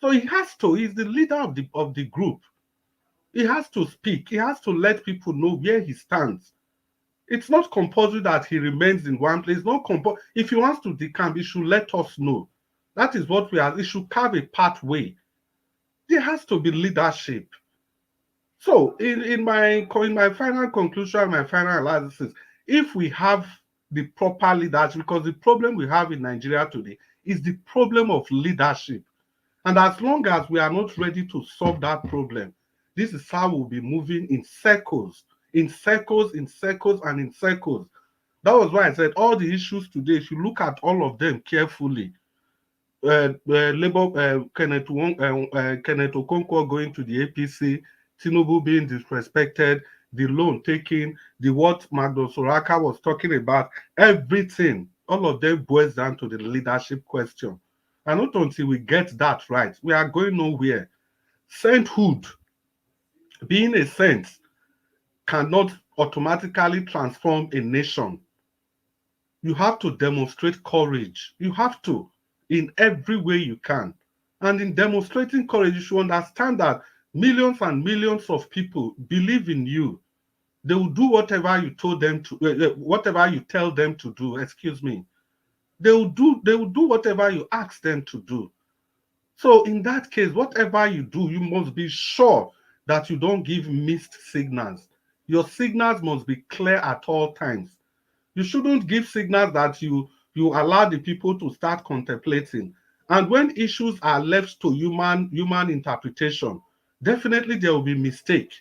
So he has to, he's the leader of the group. He has to speak. He has to let people know where he stands. It's not compulsory that he remains in one place. Not if he wants to decamp, he should let us know. That is what we are. He should carve a pathway. There has to be leadership. So in my final conclusion, my final analysis, if we have the proper leadership, because the problem we have in Nigeria today is the problem of leadership. And as long as we are not ready to solve that problem, this is how we'll be moving in circles, in circles, in circles, and in circles. That was why I said all the issues today, if you look at all of them carefully, Kenneth Okonkwo going to the APC, Tinubu being disrespected, the loan taking, the what Magdo Soraka was talking about, everything, all of them boils down to the leadership question. And not until we get that right, we are going nowhere. Sainthood, being a saint, cannot automatically transform a nation. You have to demonstrate courage. You have to, in every way you can. And in demonstrating courage, you should understand that millions and millions of people believe in you. They will do whatever you told them to, whatever you tell them to do. Excuse me. They will do whatever you ask them to do. So in that case, whatever you do, you must be sure that you don't give mixed signals. Your signals must be clear at all times. You shouldn't give signals that you allow the people to start contemplating. And when issues are left to human interpretation, definitely there will be mistake.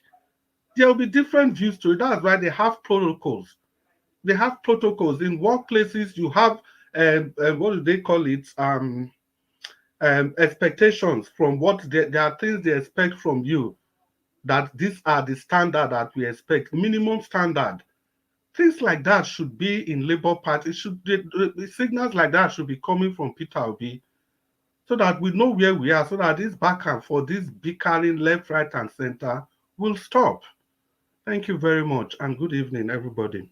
There will be different views to it. That's why they have protocols. They have protocols. In workplaces, you have what do they call it? Expectations from what there are things they expect from you, that these are the standard that we expect, minimum standard. Things like that should be in Labour Party. The signals like that should be coming from Peter Obi, so that we know where we are, so that this back and forth, this bickering left, right, and center will stop. Thank you very much, and good evening, everybody.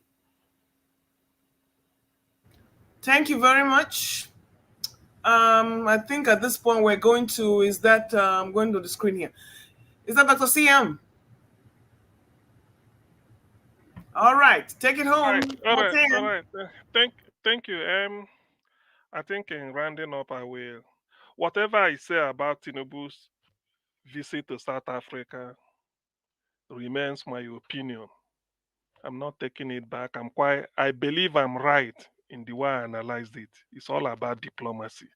Thank you very much. I think at this point we're going to, I'm going to the screen here. Is that Dr. CM? All right, take it home. All right. Thank you. I think in rounding up, whatever I say about Tinubu's visit to South Africa remains my opinion. I'm not taking it back. I believe I'm right in the way I analyzed it. It's all about diplomacy.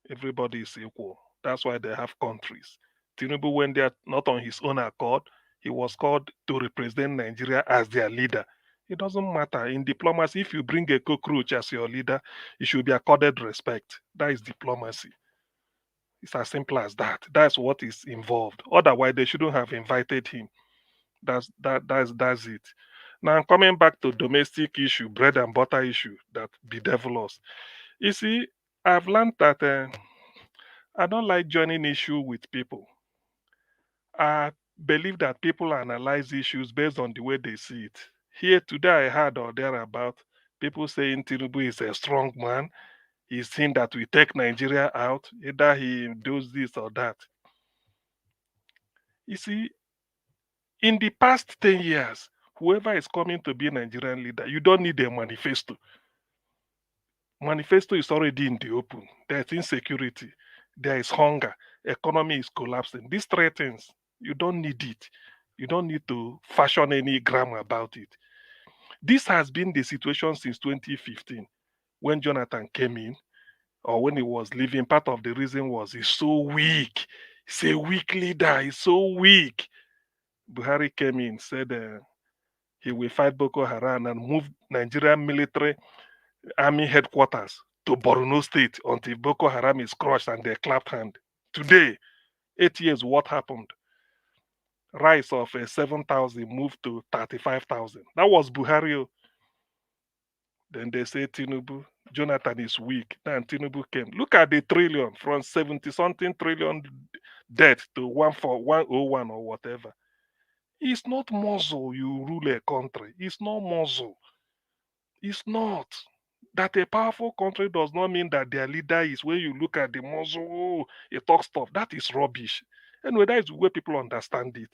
Everybody is equal. That's why they have countries. Tinubu went there not on his own accord. He was called to represent Nigeria as their leader. It doesn't matter. In diplomacy, if you bring a cockroach as your leader, you should be accorded respect. That is diplomacy. It's as simple as that. That's what is involved. Otherwise, they shouldn't have invited him. That's it. Now, coming back to domestic issue, bread and butter issue that bedevil us. You see, I've learned that I don't like joining issue with people. I believe that people analyze issues based on the way they see it. Here today, I heard or thereabout people saying Tinubu is a strong man. He's seen that we take Nigeria out. Either he does this or that. You see, in the past 10 years, whoever is coming to be a Nigerian leader, you don't need a manifesto. Manifesto is already in the open. There's insecurity. There is hunger. Economy is collapsing. These three things, you don't need it. You don't need to fashion any grammar about it. This has been the situation since 2015 when Jonathan came in, or when he was leaving. Part of the reason was he's so weak. He's a weak leader. He's so weak. Buhari came in, said he will fight Boko Haram and move Nigerian military army headquarters to Borno State until Boko Haram is crushed and they clapped hand. Today, 8 years, what happened? Rise of 7,000 moved to 35,000. That was Buhari. Then they say Tinubu, Jonathan is weak. Then Tinubu came. Look at the trillion from 70-something trillion debt to 101 or whatever. It's not muscle you rule a country. It's not muscle. It's not. That a powerful country does not mean that their leader is, when you look at the muscle, he talks stuff. That is rubbish. Anyway, that is the way people understand it.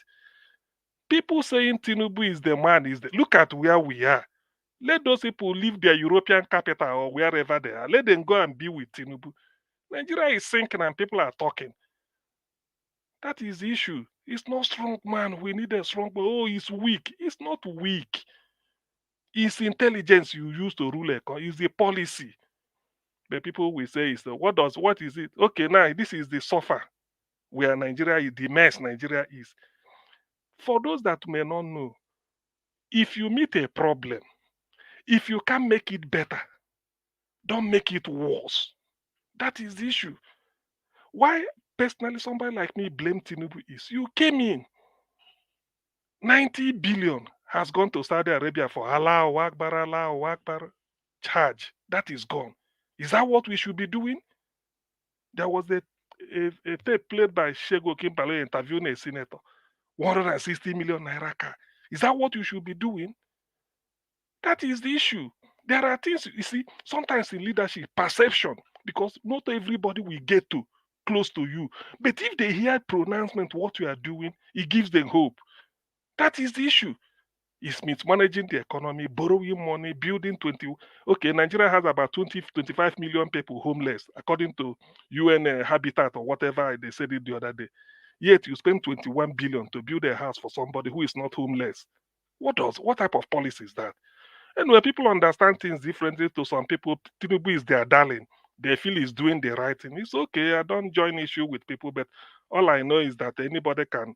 People saying Tinubu is the man, look at where we are. Let those people leave their European capital or wherever they are. Let them go and be with Tinubu. Nigeria is sinking and people are talking. That is the issue. It's not strong man. We need a strong man. Oh, he's weak. It's not weak. It's intelligence you use to rule a country. It's the policy. But people will say, what is it? Okay, now this is the suffer where Nigeria is, the mess Nigeria is. For those that may not know, if you meet a problem, if you can make it better, don't make it worse. That is the issue. Why, personally, somebody like me blame Tinubu is, you came in, 90 billion has gone to Saudi Arabia for Allahu Akbar charge. That is gone. Is that what we should be doing? There was a tape played by Shego Kimpale interviewing a senator. 160 million naira car. Is that what you should be doing? That is the issue. There are things, you see, sometimes in leadership, perception, because not everybody will get to close to you. But if they hear pronouncement what you are doing, it gives them hope. That is the issue. It means managing the economy, borrowing money, building 20. Okay, Nigeria has about 25 million people homeless, according to UN Habitat or whatever they said it the other day. Yet you spend 21 billion to build a house for somebody who is not homeless. What type of policy is that? Anyway, people understand things differently. To some people, Tinubu is their darling. They feel he's doing the right thing. It's okay. I don't join issue with people, but all I know is that anybody can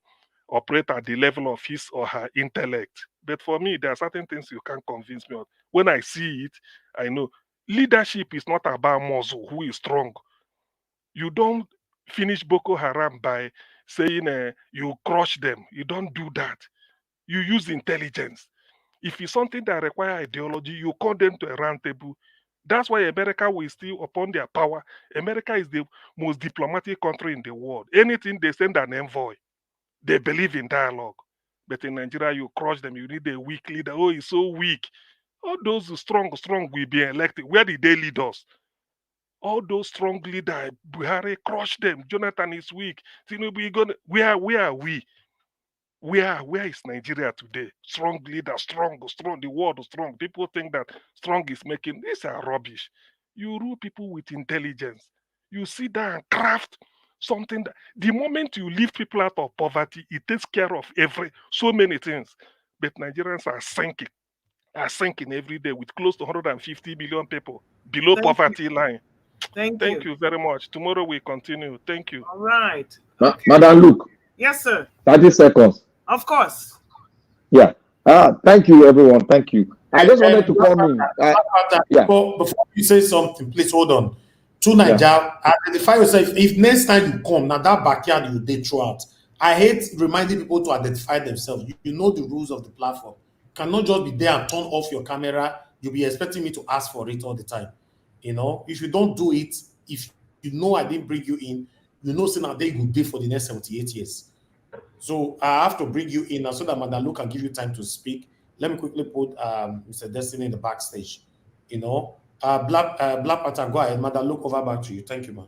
operate at the level of his or her intellect. But for me, there are certain things you can't convince me of. When I see it, I know. Leadership is not about muscle, who is strong. You don't finish Boko Haram by saying you crush them. You don't do that. You use intelligence. If it's something that requires ideology, you call them to a round table. That's why America will still upon their power. America is the most diplomatic country in the world. Anything they send an envoy. They believe in dialogue. But in Nigeria, you crush them. You need a weak leader. Oh, he's so weak. All those strong will be elected. Where did they lead us? All those strong leaders, Buhari crush them. Jonathan is weak. Tinubu, where are we? Where is Nigeria today? Strong leader, strong. The word strong. People think that strong is making. These are rubbish. You rule people with intelligence. You sit down and craft something that the moment you lift people out of poverty, it takes care of so many things. But Nigerians are sinking every day with close to 150 million people below poverty line. Thank you very much. Tomorrow we continue. Thank you. All right. Okay. Madam Luke. Yes, sir. 30 seconds. Of course. Yeah. Thank you, everyone. Thank you. I just wanted to come in. Before you say something, please hold on. To Nigeria, identify yourself. If next time you come, now that backyard you did throughout. I hate reminding people to identify themselves. You know the rules of the platform. You cannot just be there and turn off your camera. You'll be expecting me to ask for it all the time. You know, if you don't do it, if you know I didn't bring you in, you know, say now they good day for the next 78 years. So I have to bring you in so that Madam Luke can give you time to speak. Let me quickly put Mr. Destiny in the backstage. You know, Black Panther, go ahead. Madam Luke, over back to you. Thank you, man.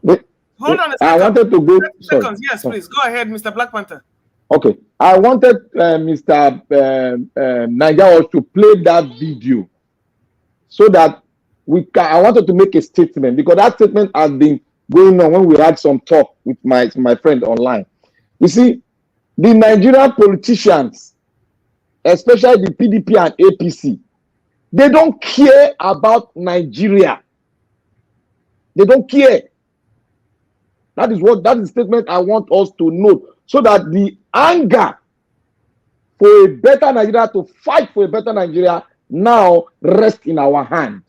Hold on a second. I wanted to go. Seconds. Yes, please go ahead, Mr. Black Panther. Okay, I wanted Mr. Nigeria to play that video so that I wanted to make a statement, because that statement has been going on when we had some talk with my friend online. You see, the Nigerian politicians, especially the PDP and APC, they don't care about Nigeria. They don't care. That is the statement I want us to note, so that the anger for a better Nigeria, to fight for a better Nigeria, now rests in our hand.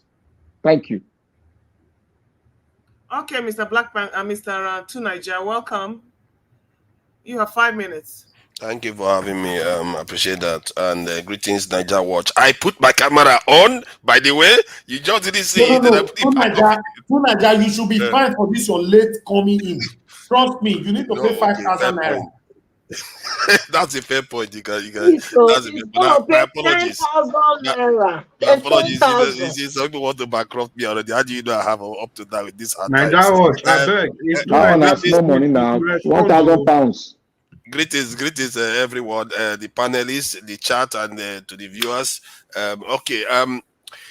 Thank you. Okay, Mr. Blackman and Mr. Tunaija, welcome. You have 5 minutes. Thank you for having me. Appreciate that. And greetings, Niger Watch. I put my camera on, by the way. You just didn't see it. No. Tunaija, you should be fine for this your late coming in. Trust me, you need to pay 5,000 naira. That's a fair point. You can. That's a fair point. My apologies. 10,000 My apologies. You see, some people want to bankrupt me already. How do you know I have up to that with this hard Niger times? Watch, I beg. Small money now. 1,000 pounds. Greetings, everyone. The panelists, the chat, and to the viewers.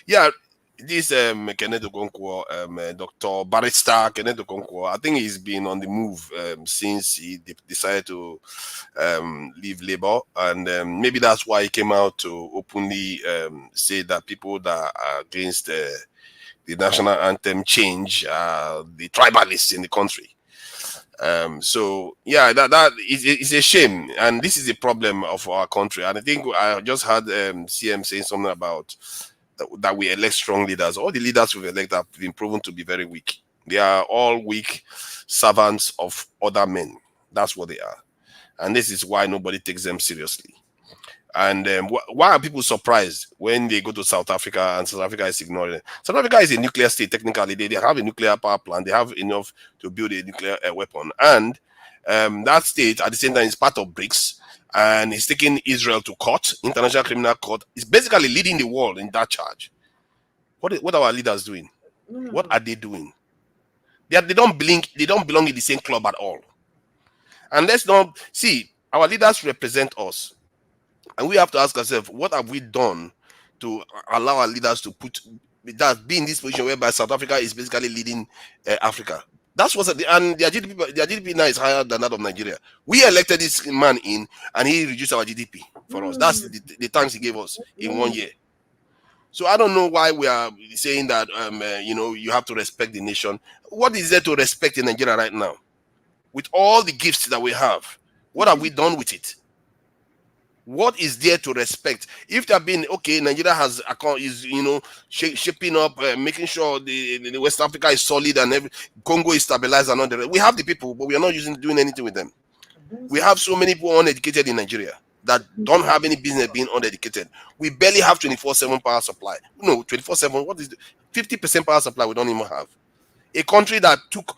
Yeah. This Kenneth Okonkwo, Dr. Barrister Kenneth Okonkwo, I think he's been on the move since he decided to leave Labour, and maybe that's why he came out to openly say that people that are against the national anthem change the tribalists in the country. So yeah, that is a shame, and this is the problem of our country. And I think I just heard CM saying something about that we elect strong leaders. All the leaders we've elected have been proven to be very weak. They are all weak servants of other men. That's what they are. And this is why nobody takes them seriously. And why are people surprised when they go to South Africa and South Africa is ignoring it? South Africa is a nuclear state, technically. They have a nuclear power plant. They have enough to build a nuclear weapon. And that state, at the same time, is part of BRICS. And he's taking Israel to court, International Criminal Court. It's basically leading the world in that charge. What are our leaders doing? What are they doing? They don't blink. They don't belong in the same club at all. And let's not see, our leaders represent us. And we have to ask ourselves, what have we done to allow our leaders to be in this position whereby South Africa is basically leading Africa? That's what's and their GDP now is higher than that of Nigeria. We elected this man in, and he reduced our GDP for us. That's the times he gave us in 1 year. So I don't know why we are saying that you have to respect the nation. What is there to respect in Nigeria right now? With all the gifts that we have, what have we done with it? What is there to respect? If there have been, Nigeria is shaping up, making sure the West Africa is solid and Congo is stabilized and all the rest. We have the people, but we are not doing anything with them. We have so many people uneducated in Nigeria that don't have any business being uneducated. We barely have 24/7 power supply. No, 24/7. What is 50% power supply? We don't even have. A country that took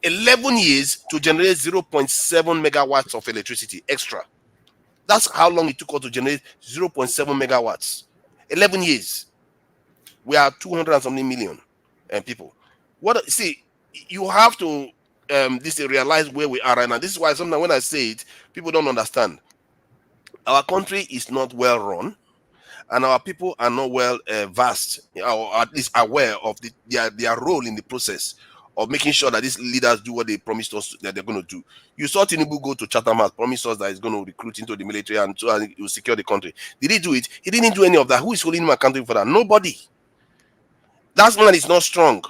11 years to generate 0.7 megawatts of electricity extra. That's how long it took us to generate 0.7 megawatts. 11 years. We are 200 and something million people. You have to realize where we are right now. This is why sometimes when I say it, people don't understand. Our country is not well run, and our people are not well versed, or at least aware of their role in the process of making sure that these leaders do what they promised us that they're going to do. You saw Tinubu go to Chatham House, promise us that he's going to recruit into the military and so he will secure the country. Did he do it? He didn't do any of that. Who is holding him accountable for that? Nobody. That man is not strong.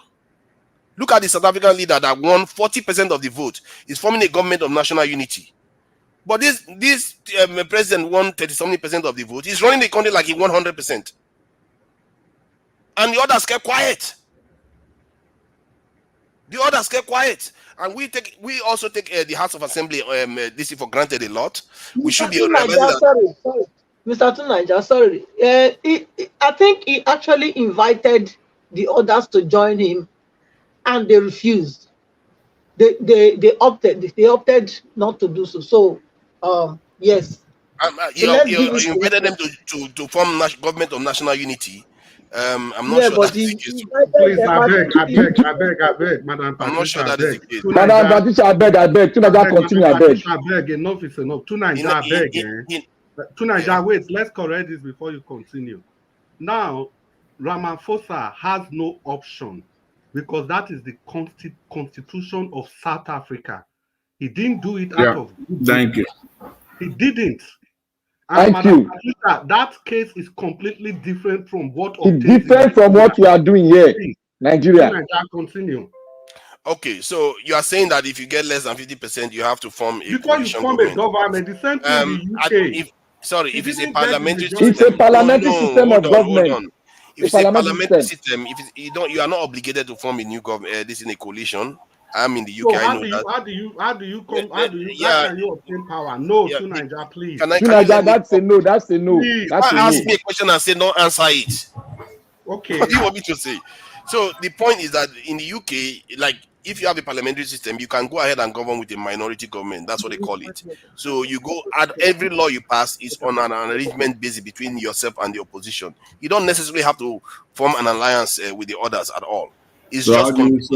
Look at the South African leader that won 40% of the vote. He's forming a government of national unity. But this president won 30-something% of the vote. He's running the country like he won 100%. And the others kept quiet. The others kept quiet, and we also take the House of Assembly this for granted a lot. We should be realizing that. Sorry, Mr. Tunaija, sorry. I think he actually invited the others to join him, and they refused. They opted not to do so. So yes. You invited them to form government of national unity. I'm not sure that's the case. Please, I beg, Madam Patricia. I'm not sure that is the case. Madam Patricia, I beg. Tunaija, continue, I beg. I beg, enough is enough. Tunaija, I beg. Tunaija, wait, let's correct this before you continue. Now, Ramaphosa has no option because that is the constitution of South Africa. He didn't do it out of... Thank you. He didn't. And Thank you. Patricia, that case is completely different from what... It's different from what we are doing here, Nigeria. Continue. Okay, so you are saying that if you get less than 50%, you have to form a coalition government. The same thing in the UK. If it's a parliamentary system, it's a parliamentary system of government. If it's a parliamentary system, if it's, you are not obligated to form a new government. This in a coalition. I'm in the UK. So I know that. how do you how can you obtain power? No, to Nigeria, please. That's a no. That's a no. Please. That's a no. Ask me a question and say don't answer it. Okay. What do you want me to say? So the point is that in the UK, like if you have a parliamentary system, you can go ahead and govern with a minority government. That's what they call it. So you go at every law you pass is on an arrangement basis between yourself and the opposition. You don't necessarily have to form an alliance with the others at all. It's so just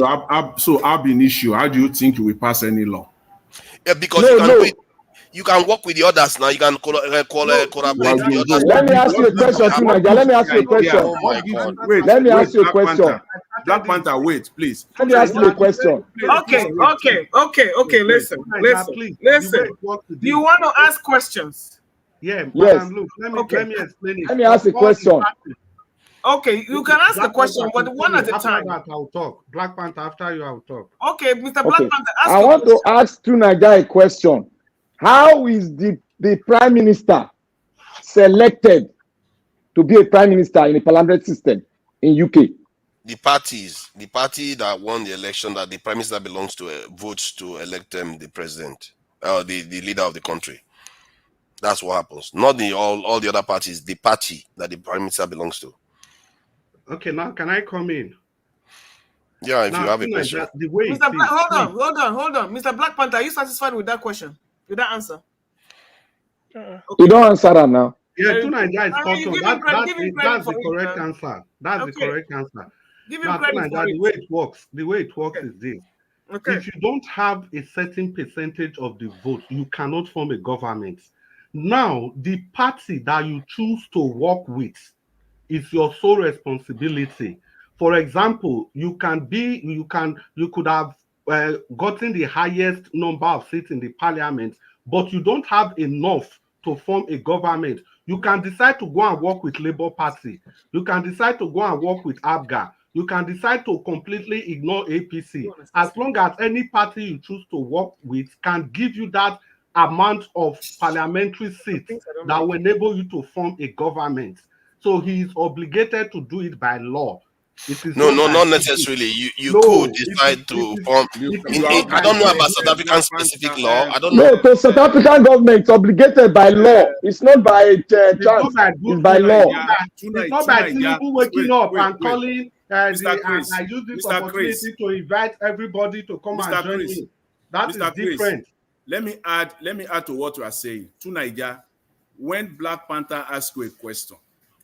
ab initio, how do you think you will pass any law? Yeah, because you can work with the others now. You can collaborate with the others. Let me ask you a question, Tunaja. Let me ask you a question. Oh my God. Let me ask you a question. Black Panther, wait, please. Let me ask you a question. Okay. Listen. Do you want to ask questions? Yeah. Yes. Look, let me explain it. Let me ask a question. Okay, you can ask the question, but one at a time. After that, I'll talk. Black Panther, after you, I'll talk. Okay, Mr. Black Panther, ask I want to ask Tunaja a question. How is the prime minister selected to be a prime minister in a parliamentary system in UK? The party that won the election that the prime minister belongs to votes to elect the president, the leader of the country. That's what happens. Not all the other parties. The party that the prime minister belongs to. Okay, now can I come in? Yeah, if you have a question. Mr. Black, hold on. Mr. Black Panther, are you satisfied with that question? With that answer? You don't answer that now. Yeah, Tunaja is spot on. That's the correct answer. That's the correct answer. Now, Tunaja, the way it works is this. Okay. If you don't have a certain percentage of the vote, you cannot form a government. Now, the party that you choose to work with is your sole responsibility. For example, you could have gotten the highest number of seats in the parliament, but you don't have enough to form a government. You can decide to go and work with Labour Party. You can decide to go and work with ABGA. You can decide to completely ignore APC. As long as any party you choose to work with can give you that amount of parliamentary seats that will enable you to form a government. So he is obligated to do it by law. Not necessarily. You could decide to form. I don't know about South African specific law. I don't know. No, the South African government is obligated by law. It's not by chance. It's by law. It's not by people waking up and calling. I use this opportunity to invite everybody to come and join me. That is different. Let me add to what you are saying. Tunaja, when Black Panther asked you a question,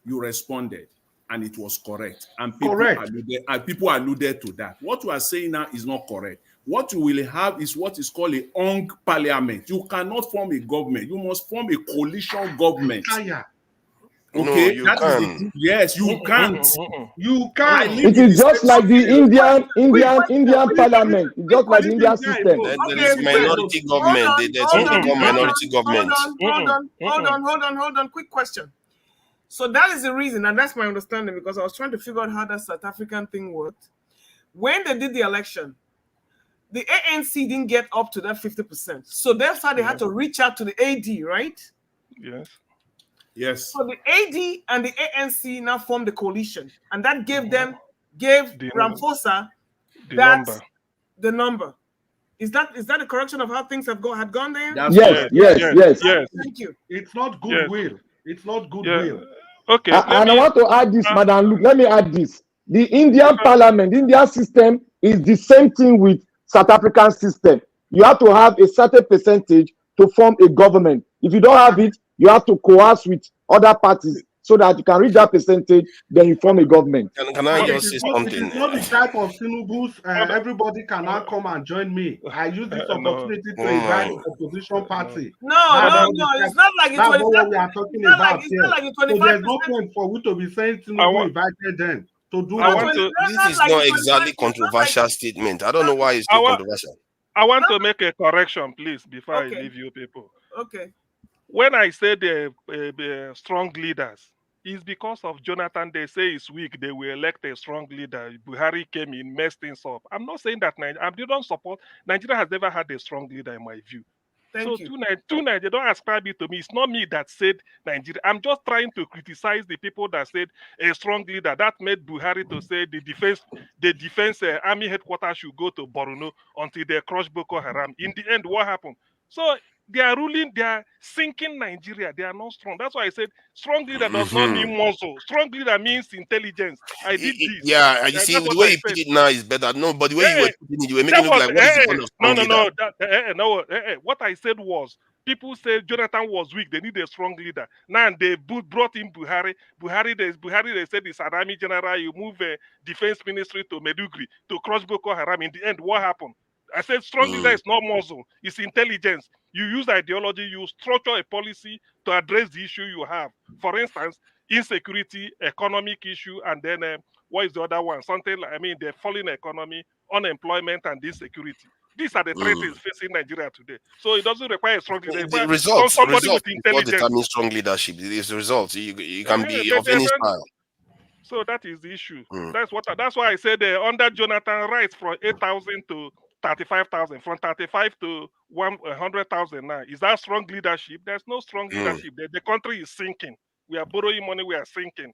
you responded, and it was correct. And people alluded to that. What you are saying now is not correct. What you will have is what is called a hung parliament. You cannot form a government. You must form a coalition government. Okay, no, you can. Yes, you can't. You can. It is just like the Indian parliament. It's just like the Indian system. There is minority government. There's something called minority government. Hold on. Quick question. So that is the reason, and that's my understanding, because I was trying to figure out how that South African thing worked. When they did the election, the ANC didn't get up to that 50%. So that's why they had to reach out to the AD, right? Yes. So the AD and the ANC now formed the coalition, and that gave Ramaphosa the number. Is that a correction of how things had gone there? Yes. Thank you. It's not goodwill. It's not goodwill. Okay. And I want to add this, Madam Luke. Let me add this. The Indian parliament, the Indian system is the same thing with South African system. You have to have a certain percentage to form a government. If you don't have it, you have to coerce with other parties so that you can reach that percentage, then you form a government. Can I just say something? It's not the type of Tinubu's, everybody can now come and join me. I use this opportunity to invite the opposition party. No, it's not like that's not what we are talking about here. So there's no point for we to be saying Tinubu invited them to do this is not exactly controversial statement. I don't know why it's too controversial. I want to make a correction, please, before I leave you people. Okay. When I say the strong leaders, it's because of Jonathan. They say he's weak. They will elect a strong leader. Buhari came in, messed things up. I'm not saying that I don't support. Nigeria has never had a strong leader, in my view. Thank you. Two Nigeria, don't ascribe it to me. It's not me that said Nigeria. I'm just trying to criticize the people that said a strong leader. That made Buhari to say the defense army headquarters should go to Borno until they crush Boko Haram. In the end, what happened? So they are ruling, they are sinking Nigeria. They are not strong. That's why I said strong leader does not mean muscle. Strong leader means intelligence. I did this. Yeah, and you see, the way you put it now is better. No, but the way you were putting it, you were making it look like, what is the point of strong leader? What I said was, people say Jonathan was weak. They need a strong leader. Now they brought in Buhari. Buhari, they said it's an army general. You move defense ministry to Medugri to crush Boko Haram. In the end, what happened? I said strong leader is not muscle. It's intelligence. You use ideology. You structure a policy to address the issue you have. For instance, insecurity, economic issue, and then what is the other one? Something like, the falling economy, unemployment, and insecurity. These are the threats facing Nigeria today. So it doesn't require a strong leader. The results with intelligence. What determines strong leadership? It is the results. You can be of any style. So that is the issue. That's why I said under Jonathan, rise from 8,000 to 35,000, from 35 to 100,000 now. Is that strong leadership? There's no strong leadership. The country is sinking. We are borrowing money. We are sinking.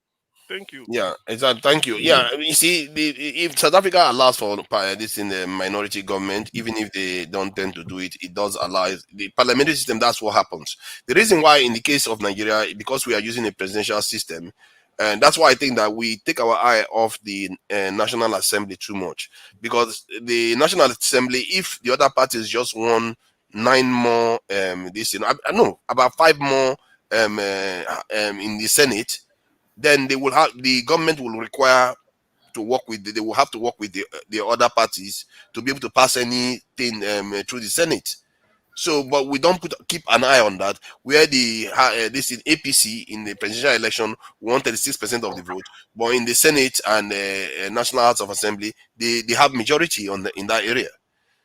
Thank you. Yeah, exactly. Thank you. Yeah, you see, if South Africa allows for this in the minority government, even if they don't tend to do it, it does allow the parliamentary system. That's what happens. The reason why, in the case of Nigeria, because we are using a presidential system, and that's why I think that we take our eye off the National Assembly too much. Because the National Assembly, if the other parties just won 9 more, about 5 more in the Senate, then they will have, the government will require to work with, they will have to work with the other parties to be able to pass anything through the Senate. So, but we don't keep an eye on that. Where this in APC in the presidential election won 36% of the vote, but in the Senate and National House of Assembly, they have majority in that area.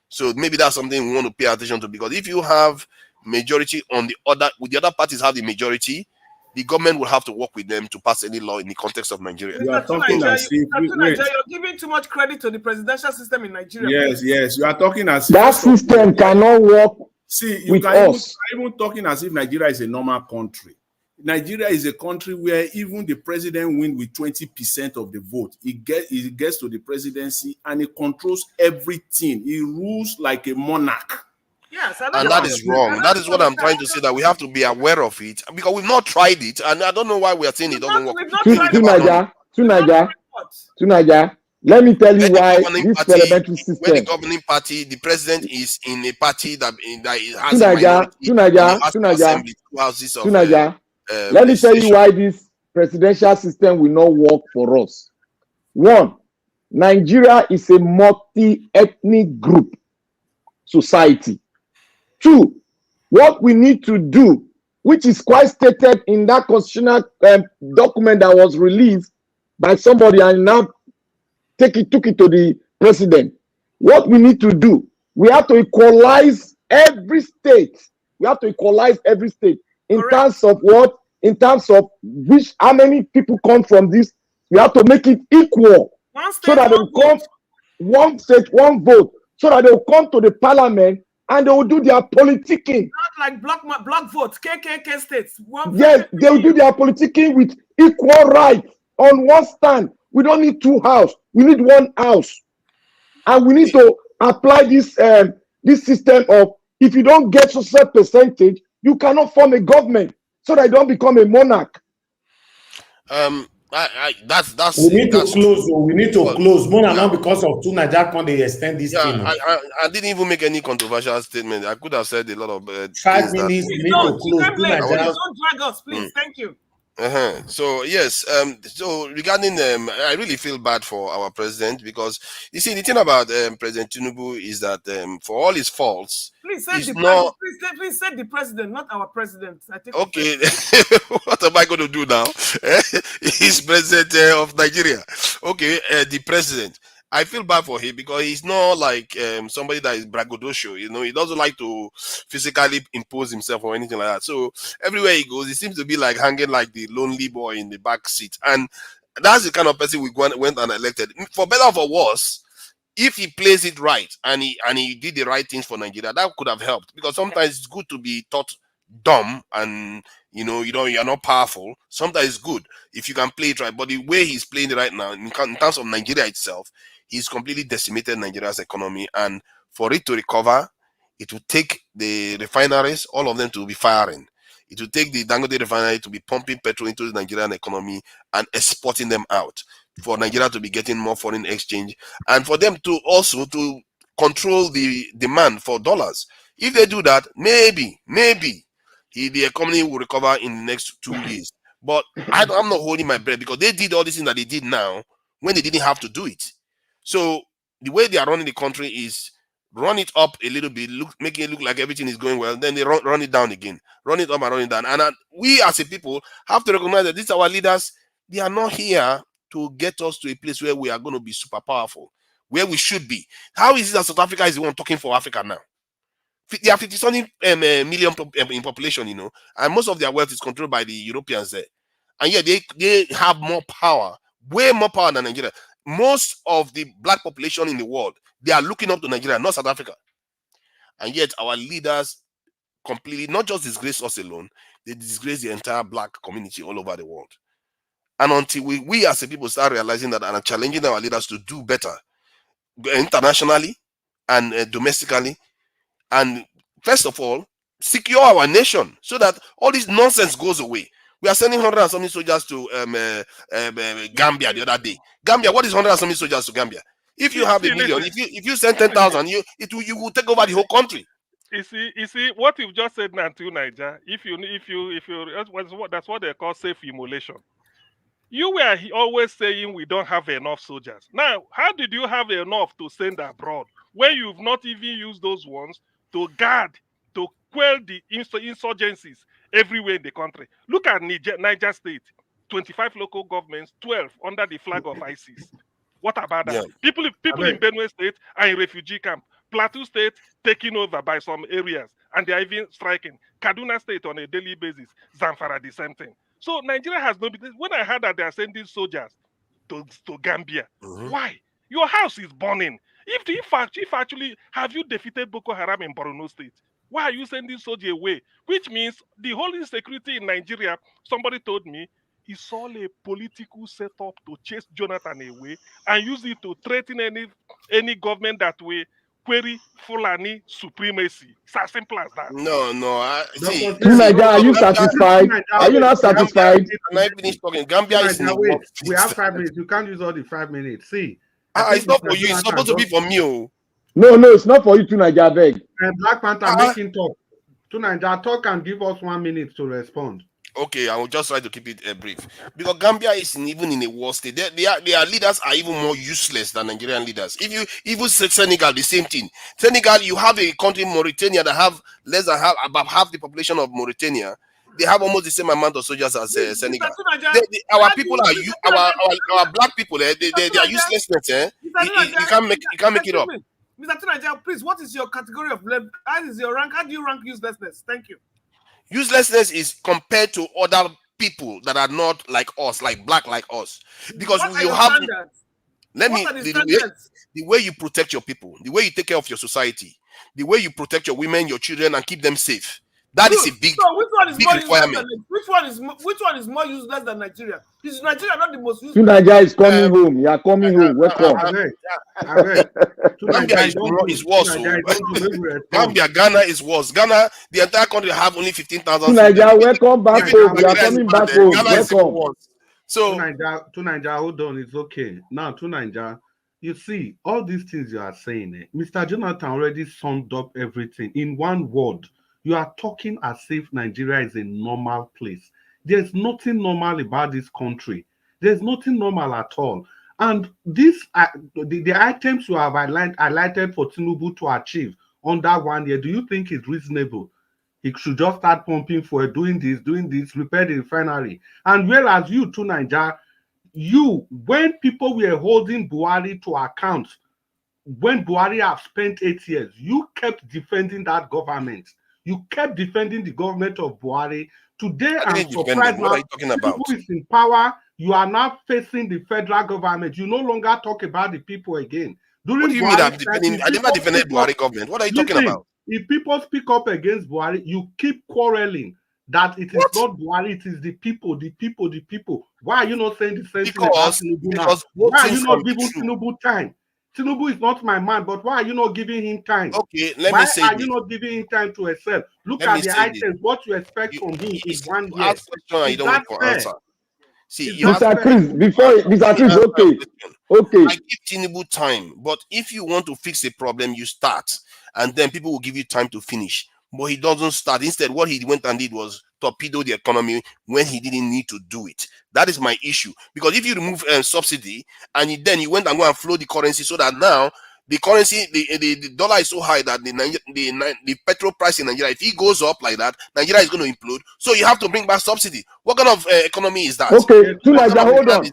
So maybe that's something we want to pay attention to, because if you have majority on the other parties have the majority, the government will have to work with them to pass any law in the context of Nigeria. You are talking as if you're giving too much credit to the presidential system in Nigeria. Yes, you are talking as if that system cannot work. See, you with can us. even talking as if Nigeria is a normal country. Nigeria is a country where even the president wins with 20% of the vote. He gets to the presidency and he controls everything. He rules like a monarch. Yes, and that is wrong. That is what I'm trying to say, that we have to be aware of it, because we've not tried it, and I don't know why we are saying it doesn't work. To Niger, let me tell you why this parliamentary system. When the governing party, the president is in a party that has a minority, let me tell you why this presidential system will not work for us. One, Nigeria is a multi-ethnic group society. Two, what we need to do, which is quite stated in that constitutional document that was released by somebody and now took it to the president. What we need to do, we have to equalize every state. We have to equalize every state in terms of what? In terms of how many people come from this. We have to make it equal, so that they will come one state, one vote, so that they will come to the parliament and they will do their politicking. Not like block votes, KKK states. Yes, they will do their politicking with equal rights on one stand. We don't need 2 houses. We need 1 house. And we need to apply this system of, if you don't get a certain percentage, you cannot form a government, so that you don't become a monarch. We need to close. We need to close. More than now, because of 2 Nigeria, can they extend this thing? I didn't even make any controversial statement. I could have said a lot of 5 minutes. We need to close. Don't drag us, please. Thank you. So yes, so regarding I really feel bad for our president, because you see, the thing about President Tinubu is that for all his faults, please say the president, not our president. I think. Okay, what am I going to do now? He's president of Nigeria. Okay, the president. I feel bad for him, because he's not like somebody that is braggadocio. You know, he doesn't like to physically impose himself or anything like that. So everywhere he goes, he seems to be like hanging like the lonely boy in the back seat. And that's the kind of person we went and elected. For better or for worse, if he plays it right and he did the right things for Nigeria, that could have helped. Because sometimes it's good to be taught dumb and you're not powerful. Sometimes it's good if you can play it right. But the way he's playing it right now, in terms of Nigeria itself, he's completely decimated Nigeria's economy. And for it to recover, it will take the refineries, all of them, to be firing. It will take the Dangote refinery to be pumping petrol into the Nigerian economy and exporting them out, for Nigeria to be getting more foreign exchange, and for them to also to control the demand for dollars. If they do that, maybe the economy will recover in the next 2 years. But I'm not holding my breath, because they did all this thing that they did now when they didn't have to do it. So the way they are running the country is run it up a little bit, making it look like everything is going well, then they run it down again, run it up and run it down. And we as a people have to recognize that these are our leaders. They are not here to get us to a place where we are going to be super powerful, where we should be. How is it that South Africa is the one talking for Africa now? They are 50-something million in population, and most of their wealth is controlled by the Europeans there. And yet they have more power, way more power than Nigeria. Most of the black population in the world, they are looking up to Nigeria, not South Africa. And yet our leaders completely, not just disgrace us alone, they disgrace the entire black community all over the world. And until we as a people start realizing that and are challenging our leaders to do better internationally and domestically, and first of all, secure our nation so that all this nonsense goes away. We are sending 100 and something soldiers to Gambia the other day. Gambia, what is 100 and something soldiers to Gambia? If you have a million, if you send 10,000, you will take over the whole country. You see what you've just said now to Niger. If you that's what they call safe emulation. You were always saying we don't have enough soldiers. Now, how did you have enough to send abroad when you've not even used those ones to guard, to quell the insurgencies everywhere in the country? Look at Niger State, 25 local governments, 12 under the flag of ISIS. What about that? Yeah. People in Benue State are in refugee camp. Plateau State taken over by some areas, and they are even striking. Kaduna State on a daily basis. Zamfara, the same thing. So Nigeria has no business. When I heard that they are sending soldiers to Gambia, why? Your house is burning. If actually have you defeated Boko Haram in Borno State? Why are you sending soldiers away? Which means the whole insecurity in Nigeria, somebody told me, is all a political setup to chase Jonathan away and use it to threaten any government that will query Fulani supremacy. It's as simple as that. No. See, are you satisfied? Are you not satisfied? Can I finish talking? Gambia is in the world. We have 5 minutes. You can't use all the 5 minutes. See, it's not for you. It's supposed to be for me. No, it's not for you to Niger, beg. And Black Panther making talk. To Niger, talk and give us 1 minute to respond. Okay, I will just try to keep it brief, because Gambia is even in a worse state. Their leaders are even more useless than Nigerian leaders. If you even say Senegal, the same thing. Senegal, you have a country, Mauritania, that have about half the population of Mauritania. They have almost the same amount of soldiers as Senegal. Our people are our black people. They are uselessness. You can't make it up. Mr. Tunaja, please, what is your category of level? How is your rank? How do you rank uselessness? Thank you. Uselessness is compared to other people that are not like us, like black like us. Because you have standards? The way you protect your people, the way you take care of your society, the way you protect your women, your children, and keep them safe. That is a big, requirement. Which one is more useless than Nigeria? Is Nigeria not the most useless? Nigeria is coming home. You are coming home. Welcome. Gambia is worse. Gambia, Ghana is worse. Ghana, the entire country have only 15,000. Nigeria, welcome back home. You are coming back home. Welcome. So to Nigeria, hold on. It's okay. Now to Nigeria, you see all these things you are saying. Mr. Jonathan already summed up everything in one word. You are talking as if Nigeria is a normal place. There's nothing normal about this country. There's nothing normal at all. And this, the items you have highlighted for Tinubu to achieve under 1 year, do you think is reasonable? He should just start pumping for doing this, repair the refinery. And whereas you, to Nigeria, when people were holding Buhari to account, when Buhari have spent 8 years, you kept defending that government. You kept defending the government of Buhari. Today, I'm surprised now. Who is in power? You are now facing the federal government. You no longer talk about the people again. What do you mean I'm defending? I never defended Buhari government. What are you talking about? If people speak up against Buhari, you keep quarreling that it is not Buhari, it is the people, the people, the people. Why are you not saying the same thing about Tinubu now? Why are you not giving Tinubu time? Tinubu is not my man, but why are you not giving him time? Okay, let me say Why are you not giving him time to excel? Look at the items, what you expect from him in 1 year. Ask question and you don't wait for answer. See, Mr. Chris, Mr. Chris, okay. I give Tinubu time, but if you want to fix a problem, you start, and then people will give you time to finish. But he doesn't start. Instead, what he went and did was torpedo the economy when he didn't need to do it. That is my issue. Because if you remove subsidy and then you went and go and flow the currency so that now the currency, the dollar is so high that the petrol price in Nigeria, if it goes up like that, Nigeria is going to implode. So you have to bring back subsidy. What kind of economy is that? Okay, Tunaja, hold on.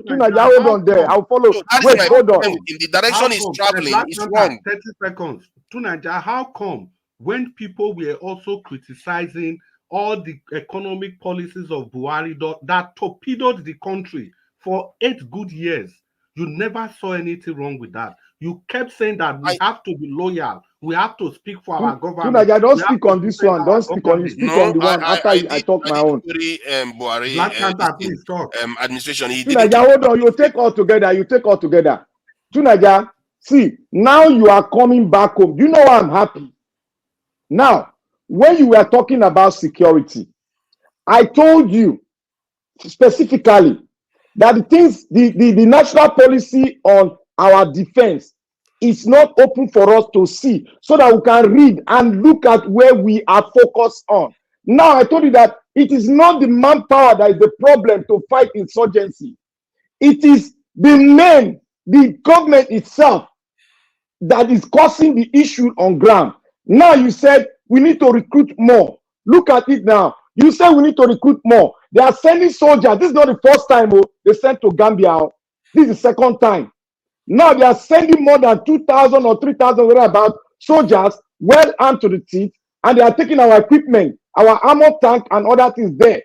Tunaja, hold on there. I'll follow. So wait, hold on. In the direction is traveling, it's wrong. 30 seconds. Tunaja, how come when people were also criticizing all the economic policies of Buhari that torpedoed the country for 8 good years, you never saw anything wrong with that? You kept saying that we have to be loyal. We have to speak for our government. Tunaja, don't speak on this one. Don't speak on this. Speak on the one after I talk my own. Buhari administration. Tunaja, hold on. You take all together. Tunaja, see, now you are coming back home. You know why I'm happy? Now, when you were talking about security, I told you specifically that the national policy on our defense is not open for us to see so that we can read and look at where we are focused on. Now, I told you that it is not the manpower that is the problem to fight insurgency. It is the government itself that is causing the issue on ground. Now you said we need to recruit more. Look at it now. You said we need to recruit more. They are sending soldiers. This is not the first time they sent to Gambia. This is the second time. Now they are sending more than 2,000 or 3,000 about soldiers well armed to the teeth, and they are taking our equipment, our armor tank, and other things there.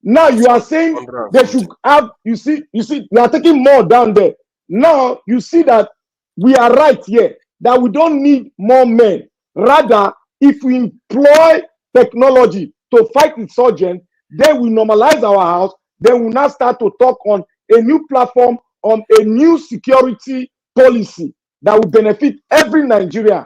Now you are saying they should have. You see, you are taking more down there. Now you see that we are right here, that we don't need more men. Rather, if we employ technology to fight insurgents, then we normalize our house. Then we now start to talk on a new platform, on a new security policy that will benefit every Nigerian.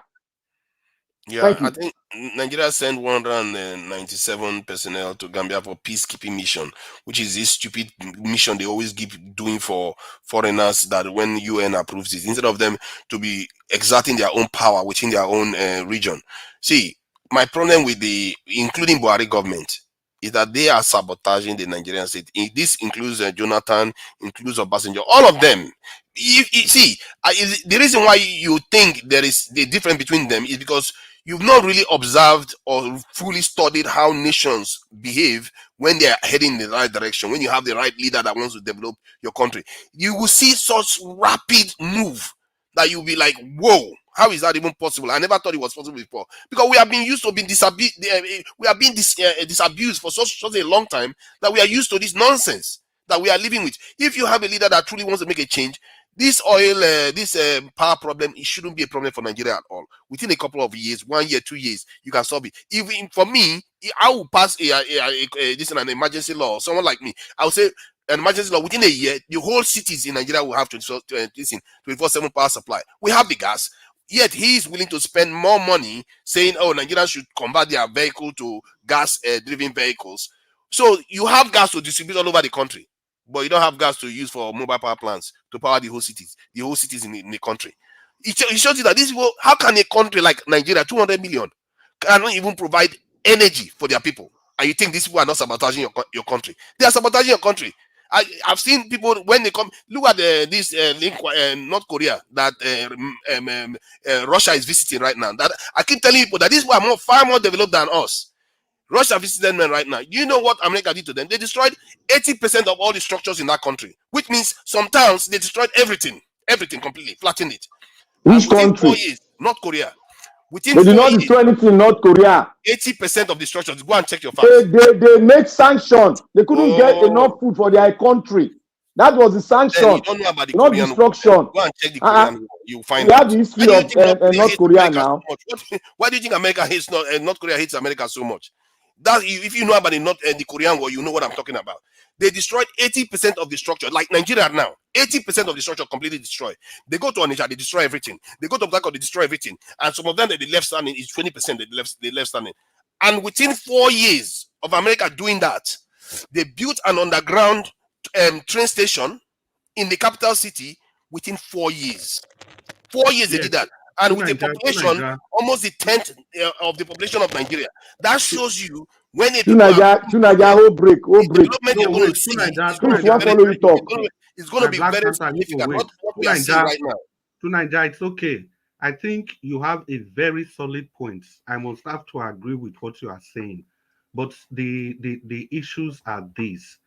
Yeah, I think Nigeria sent 197 personnel to Gambia for peacekeeping mission, which is this stupid mission they always keep doing for foreigners that when UN approves it, instead of them to be exerting their own power within their own region. See, my problem with including Buhari government, is that they are sabotaging the Nigerian state. This includes Jonathan, includes Obasanjo, all of them. The reason why you think there is the difference between them is because you've not really observed or fully studied how nations behave when they are heading in the right direction, when you have the right leader that wants to develop your country. You will see such rapid move that you'll be like, whoa, how is that even possible? I never thought it was possible before. Because we have been used to being disabused for such a long time that we are used to this nonsense that we are living with. If you have a leader that truly wants to make a change, this power problem, it shouldn't be a problem for Nigeria at all. Within a couple of years, 1 year, 2 years, you can solve it. Even for me, I will pass an emergency law. Someone like me, I would say an emergency law within a year. The whole cities in Nigeria will have 24/7 power supply. We have the gas. Yet he is willing to spend more money saying, oh, Nigerians should convert their vehicle to gas-driven vehicles. So you have gas to distribute all over the country, but you don't have gas to use for mobile power plants to power the whole cities in the country. It shows you that this will, how can a country like Nigeria, 200 million, cannot even provide energy for their people? And you think these people are not sabotaging your country? They are sabotaging your country. I've seen people when they come. Look at this link, North Korea that Russia is visiting right now. That I keep telling people that these people are far more developed than us. Russia visited them right now. You know what America did to them? They destroyed 80% of all the structures in that country, which means some towns they destroyed everything completely, flattened it. Which country? 4 years, North Korea. They did not destroy anything in North Korea. 80% of the structures. Go and check your facts. They made sanctions. They couldn't get enough food for their country. That was the sanction, you don't know about the not Korean destruction. War. Go and check the Korean War. You find We have out. the Why history do you of think North Korea now. So much? Why do you think America hates North Korea hates America so much? That if you know about the Korean War, you know what I'm talking about. They destroyed 80% of the structure, like Nigeria now. 80% of the structure completely destroyed. They go to Onitsha, they destroy everything. They go to Black, they destroy everything. And some of them that they left standing is 20% they left standing. And within 4 years of America doing that, they built an underground train station in the capital city within 4 years. 4 years they did that. And with a population almost the 10th of the population of Nigeria. That shows you when a people whole break. Development you're going to see it's going to be very significant. What we are seeing right now. To Nigeria, it's okay. I think you have a very solid point. I must have to agree with what you are saying. But the issues are these.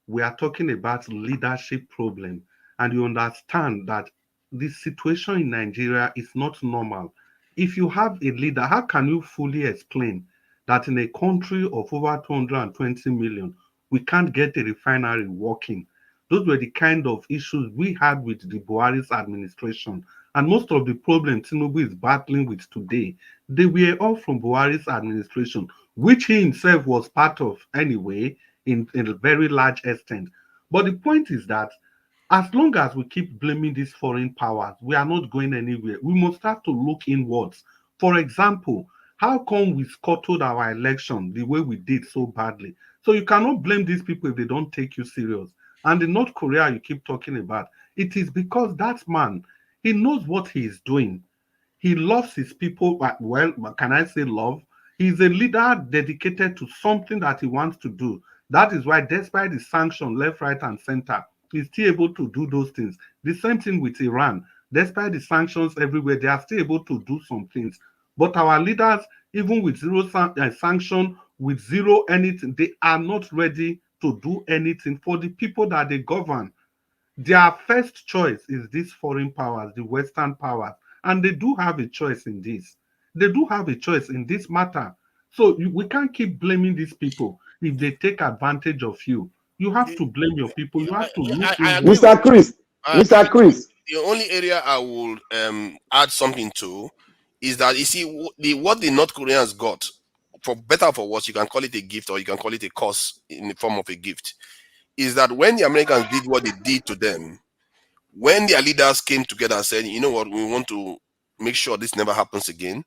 We are talking about leadership problem. And you understand that the situation in Nigeria is not normal. If you have a leader, how can you fully explain that in a country of over 220 million, we can't get a refinery working? Those were the kind of issues we had with the Buhari's administration. And most of the problems Tinubu is battling with today, they were all from Buhari's administration, which he himself was part of anyway, in a very large extent. But the point is that as long as we keep blaming these foreign powers, we are not going anywhere. We must have to look inwards. For example, how come we scuttled our election the way we did so badly? So you cannot blame these people if they don't take you serious. And in North Korea you keep talking about, it is because that man, he knows what he is doing. He loves his people. Well, can I say love? He's a leader dedicated to something that he wants to do. That is why despite the sanction left, right, and center, he's still able to do those things. The same thing with Iran. Despite the sanctions everywhere, they are still able to do some things. But our leaders, even with zero sanction, with zero anything, they are not ready to do anything for the people that they govern. Their first choice is these foreign powers, the Western powers. And they do have a choice in this. They do have a choice in this matter. So we can't keep blaming these people if they take advantage of you. You have to blame your people. You have to look Mr. Chris. The only area I will add something to is that you see what the North Koreans got, for better or for worse, you can call it a gift or you can call it a curse in the form of a gift, is that when the Americans did what they did to them, when their leaders came together and said, you know what, we want to make sure this never happens again,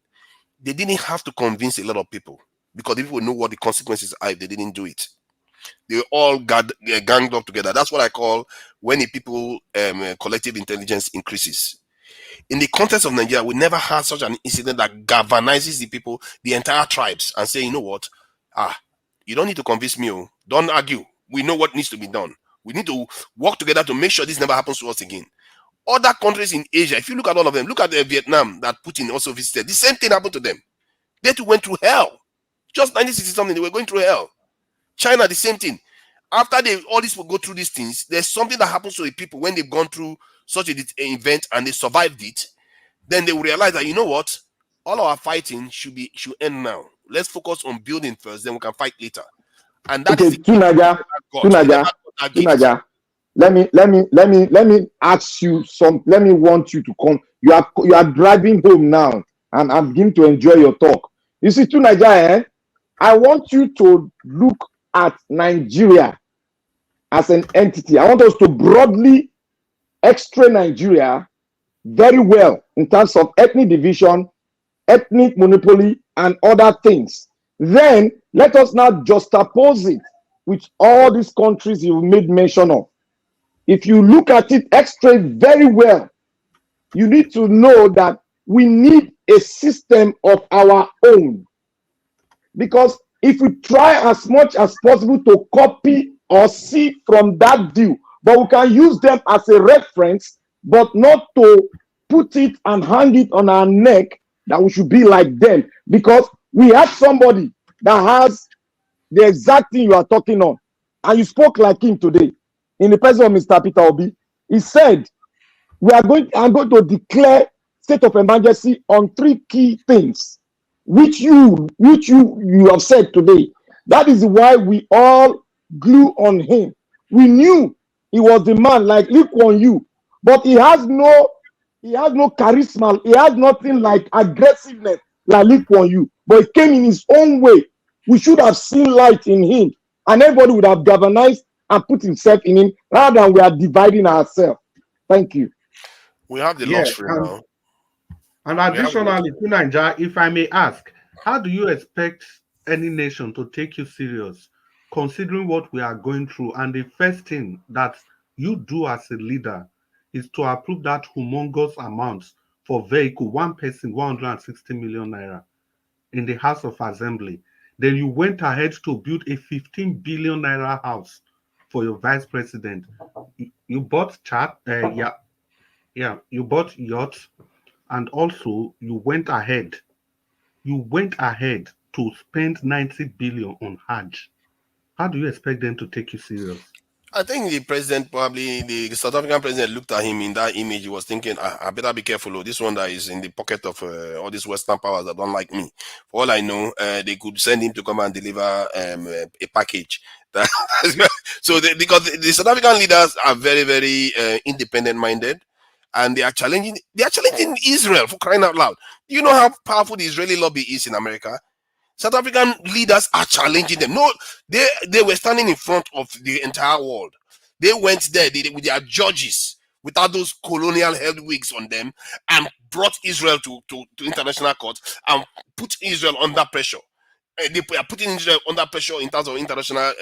they didn't have to convince a lot of people because people know what the consequences are if they didn't do it. They all ganged up together. That's what I call when the people collective intelligence increases. In the context of Nigeria, we never had such an incident that galvanizes the people, the entire tribes, and say, you know what, you don't need to convince me. Don't argue. We know what needs to be done. We need to work together to make sure this never happens to us again. Other countries in Asia, if you look at all of them, look at Vietnam that Putin also visited. The same thing happened to them. They too went through hell. Just 1960 something, they were going through hell. China, the same thing. After all these people go through these things, there's something that happens to the people when they've gone through such an event and they survived it. Then they will realize that, you know what, all our fighting should end now. Let's focus on building first, then we can fight later. And that is the Tunaja. Let me ask you some. Let me want you to come. You are driving home now, and I'm beginning to enjoy your talk. You see, Tunaja, I want you to look at Nigeria as an entity. I want us to broadly extract Nigeria very well in terms of ethnic division, ethnic monopoly, and other things. Then let us now juxtapose it with all these countries you made mention of. If you look at it extra very well, you need to know that we need a system of our own. Because if we try as much as possible to copy or see from that view, but we can use them as a reference, but not to put it and hang it on our neck that we should be like them. Because we have somebody that has the exact thing you are talking on. And you spoke like him today. In the presence of Mr. Peter Obi, he said, I'm going to declare state of emergency on 3 key things, which you have said today. That is why we all glue on him. We knew He was the man like Lee Kuan Yew, but he has no charisma. He has nothing like aggressiveness like Lee Kuan Yew. But he came in his own way. We should have seen light in him, and everybody would have galvanized and put himself in him rather than we are dividing ourselves. Thank you. We have the luxury now. And additionally, to Nigeria, if I may ask, how do you expect any nation to take you serious, considering what we are going through? And the first thing that you do as a leader is to approve that humongous amount for vehicle, one person, 160 million naira in the House of Assembly. Then you went ahead to build a 15 billion naira house for your vice president. You bought you bought yachts, and also you went ahead to spend 90 billion on Hajj. How do you expect them to take you serious? I think the president, probably the South African president, looked at him in that image. He was thinking, I better be careful. This one that is in the pocket of all these Western powers that don't like me. For all I know, they could send him to come and deliver a package. So because the South African leaders are very, very independent-minded, and they are challenging Israel, for crying out loud. Do you know how powerful the Israeli lobby is in America? South African leaders are challenging them. No, they were standing in front of the entire world. They went there with their judges, without those colonial headwigs on them, and brought Israel to international court and put Israel under pressure. They are putting Israel under pressure in terms of international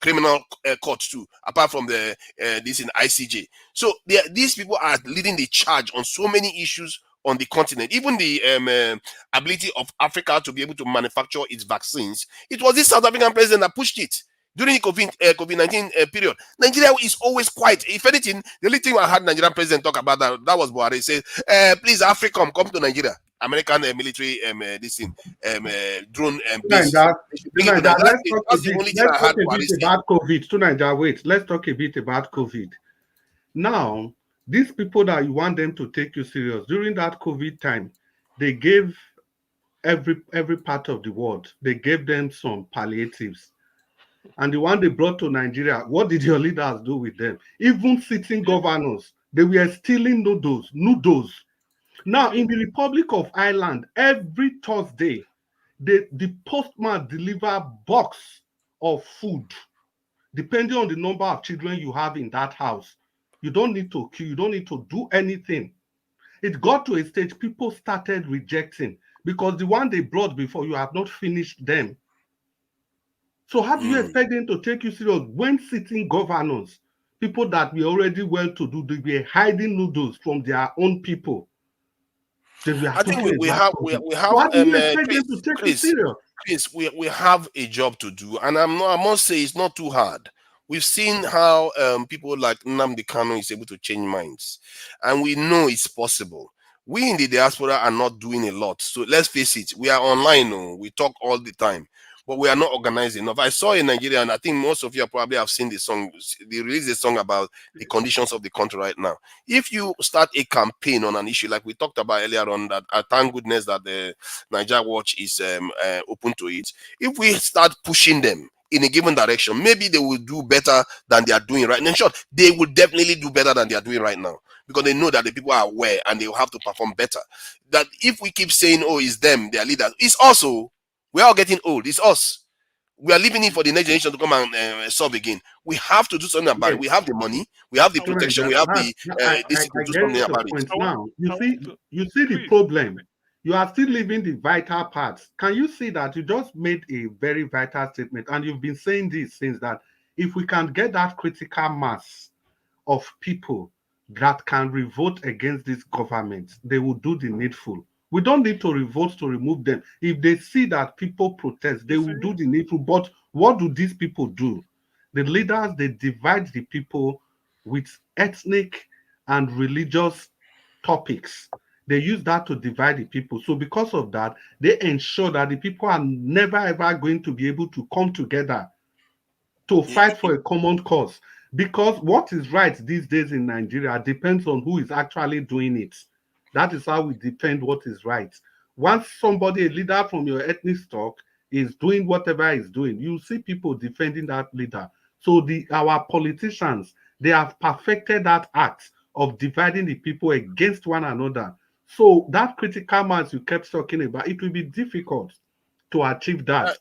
criminal court too, apart from the this in ICJ. So these people are leading the charge on so many issues on the continent. Even the ability of Africa to be able to manufacture its vaccines, it was this South African president that pushed it during the COVID-19 period. Nigeria is always quiet. If anything, the only thing I had Nigerian president talk about that was Buhari. He said, please, Africa, come to Nigeria. American military drone base. Let's talk a bit about COVID. Wait, let's talk a bit about COVID. Now, these people that you want them to take you serious, during that COVID time, they gave every part of the world, they gave them some palliatives. And the one they brought to Nigeria, what did your leaders do with them? Even sitting governors, they were stealing noodles. Now, in the Republic of Ireland, every Thursday, the postman delivers box of food, depending on the number of children you have in that house. You don't need to queue. You don't need to do anything. It got to a stage people started rejecting because the one they brought before, you have not finished them. So how do you expect them to take you serious when sitting governors, people that were already well to do, they were hiding noodles from their own people? I think we have Chris, we have a job to do, and I must say it's not too hard. We've seen how people like Nnamdi Kanu is able to change minds, and we know it's possible. We in the diaspora are not doing a lot, so let's face it. We are online, we talk all the time, but we are not organized enough. I saw in Nigeria, and I think most of you probably have seen the song. They released a song about the conditions of the country right now. If you start a campaign on an issue like we talked about earlier on, that thank goodness that the Niger Watch is open to it. If we start pushing them in a given direction, maybe they will do better than they are doing right now. In short, they will definitely do better than they are doing right now, because they know that the people are aware and they will have to perform better. That if we keep saying, oh, it's them, their leaders, it's also, we're all getting old. It's us. We are leaving it for the next generation to come and solve again. We have to do something about it. We have the money, we have the protection, we have the this to do something about it. Now, you see the problem. You are still leaving the vital parts. Can you see that you just made a very vital statement, and you've been saying this since, that if we can get that critical mass of people that can revolt against this government, they will do the needful. We don't need to revolt to remove them. If they see that people protest, they will do the needful. But what do these people do? The leaders, they divide the people with ethnic and religious topics. They use that to divide the people. So because of that, they ensure that the people are never ever going to be able to come together to fight for a common cause. Because what is right these days in Nigeria depends on who is actually doing it. That is how we defend what is right. Once somebody, a leader from your ethnic stock, is doing whatever he's doing, you see people defending that leader. So our politicians, They have perfected that act of dividing the people against one another. So that critical mass you kept talking about, it will be difficult to achieve that.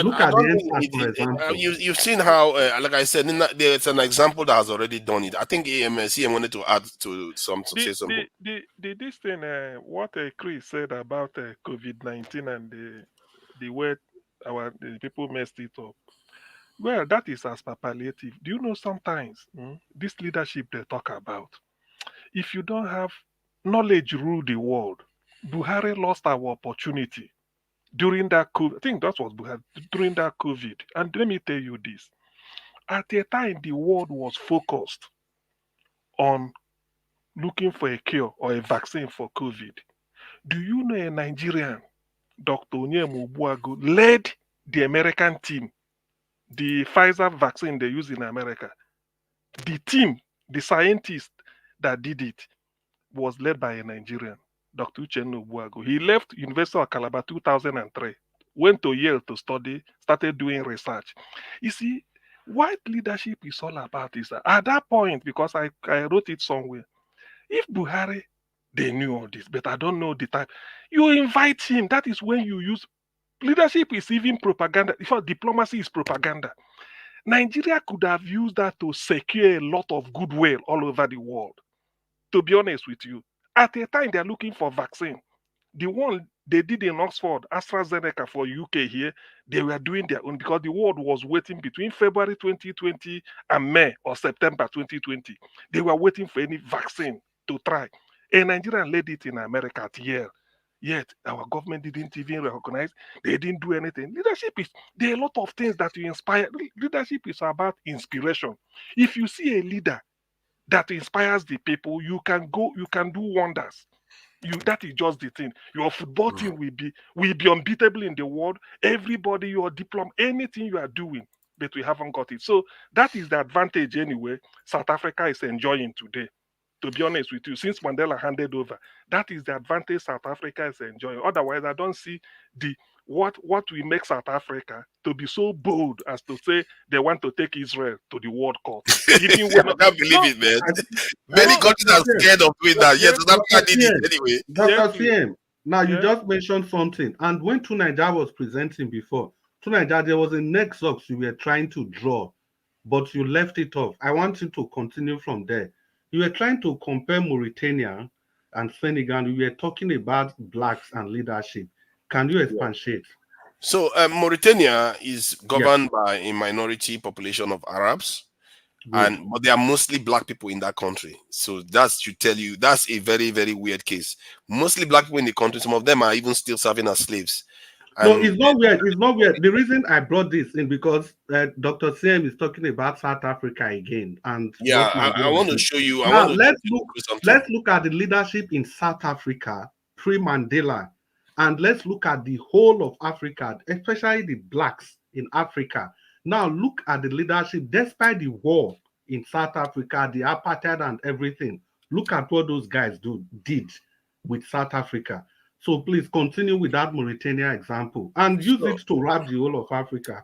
Look I at the don't think NSAS, for example. you've seen how, like I said, there's an example that has already done it. I think CM wanted to add to say something. This thing, what Chris said about COVID-19 and the way the people messed it up. Well, that is as per palliative. Do you know sometimes this leadership they talk about, if you don't have knowledge rule the world, Buhari lost our opportunity during that COVID. I think that was Buhari during that COVID. And let me tell you this: at a time, the world was focused on looking for a cure or a vaccine for COVID. Do you know a Nigerian, Dr. Onyema Obuagu, led the American team, the Pfizer vaccine they use in America? The team, the scientist that did it, was led by a Nigerian, Dr. Uchenna Obuagu. He left University of Calabar 2003, went to Yale to study, started doing research. You see, what leadership is all about is that at that point, because I wrote it somewhere, if Buhari, they knew all this, but I don't know the time, you invite him. That is when you use leadership is even propaganda. In fact, diplomacy is propaganda. Nigeria could have used that to secure a lot of goodwill all over the world. To be honest with you, at a time they're looking for vaccine. The one they did in Oxford, AstraZeneca for UK here, they were doing their own because the world was waiting between February 2020 and May or September 2020. They were waiting for any vaccine to try. A Nigerian led it in America at Yale. Yet our government didn't even recognize. They didn't do anything. Leadership is there are a lot of things that you inspire. Leadership is about inspiration. If you see a leader that inspires the people, you can do wonders. That is just the thing. Your football team will be unbeatable in the world. Everybody, your diploma, anything you are doing, but we haven't got it. So that is the advantage anyway South Africa is enjoying today. To be honest with you, since Mandela handed over, that is the advantage South Africa is enjoying. Otherwise, I don't see what will make South Africa to be so bold as to say they want to take Israel to the World Cup. I can't believe it, man. Many countries are scared of doing that. Yes, South Africa did it anyway. Dr. CM, now you just mentioned something. And when Tunaija was presenting before, Tunaija, there was a nexus you were trying to draw, but you left it off. I want you to continue from there. You were trying to compare Mauritania and Senegal. You were talking about blacks and leadership. Can you expatiate? So Mauritania is governed by a minority population of Arabs, but there are mostly black people in that country. So that's to tell you that's a very, very weird case. Mostly black people in the country. Some of them are even still serving as slaves. No, it's not weird. It's not weird. The reason I brought this in because Dr. CM is talking about South Africa again, and I want to show you. Now let's look at the leadership in South Africa pre-Mandela, and let's look at the whole of Africa, especially the blacks in Africa. Now look at the leadership despite the war in South Africa, the apartheid and everything. Look at what those guys did with South Africa. So please continue with that Mauritania example and use it to wrap the whole of Africa.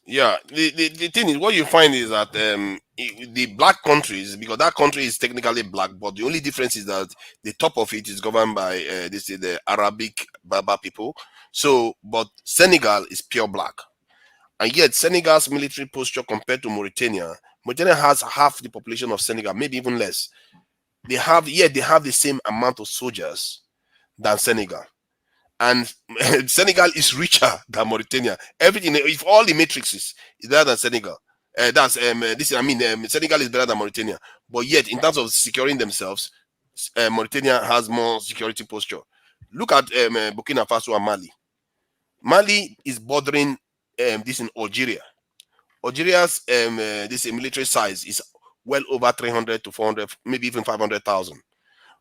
Yeah, the thing is, what you find is that the black countries, because that country is technically black, but the only difference is that the top of it is governed by the Arabic Berber people. So, but Senegal is pure black, and yet Senegal's military posture compared to Mauritania has half the population of Senegal, maybe even less. They have the same amount of soldiers than Senegal, and Senegal is richer than Mauritania. Everything, if all the matrices is better than Senegal, Senegal is better than Mauritania. But yet, in terms of securing themselves, Mauritania has more security posture. Look at Burkina Faso and Mali. Mali is bordering this in Algeria. Algeria's this military size is well over 300 to 400, maybe even 500,000.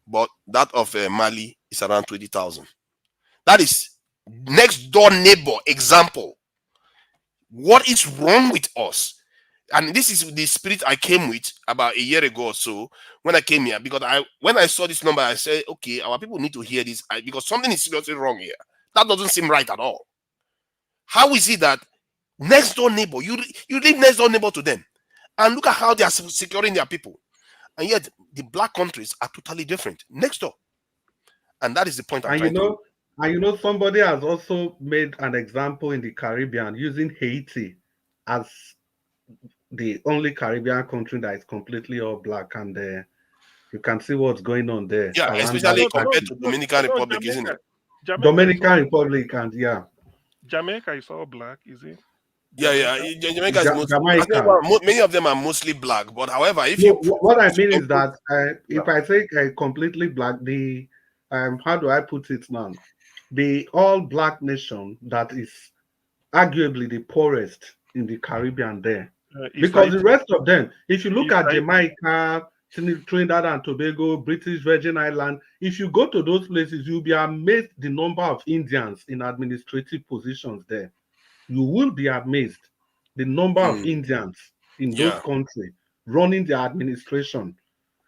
But that of Mali is around 20,000. That is next door neighbor example. What is wrong with us? And this is the spirit I came with about a year ago or so when I came here. Because when I saw this number, I said, okay, our people need to hear this because something is seriously wrong here. That doesn't seem right at all. How is it that next door neighbor, you live next door neighbor to them, And look at how they are securing their people. And yet the black countries are totally different next door. And that is the point I'm trying to make. And you know, somebody has also made an example in the Caribbean using Haiti as the only Caribbean country that is completely all black, and you can see what's going on there. Yeah, especially compared to Dominican Republic, isn't it? Dominican Republic, and yeah. Jamaica is all black, is it? Yeah. Jamaica is many of them are mostly black, but however, if you what I mean is that if I say completely black, the how do I put it now? The all black nation that is arguably the poorest in the Caribbean there, because the rest of them, if you look at Jamaica, Trinidad and Tobago, British Virgin Island, if you go to those places, you'll be amazed the number of Indians in administrative positions there. You will be amazed the number of Indians in those countries running the administration.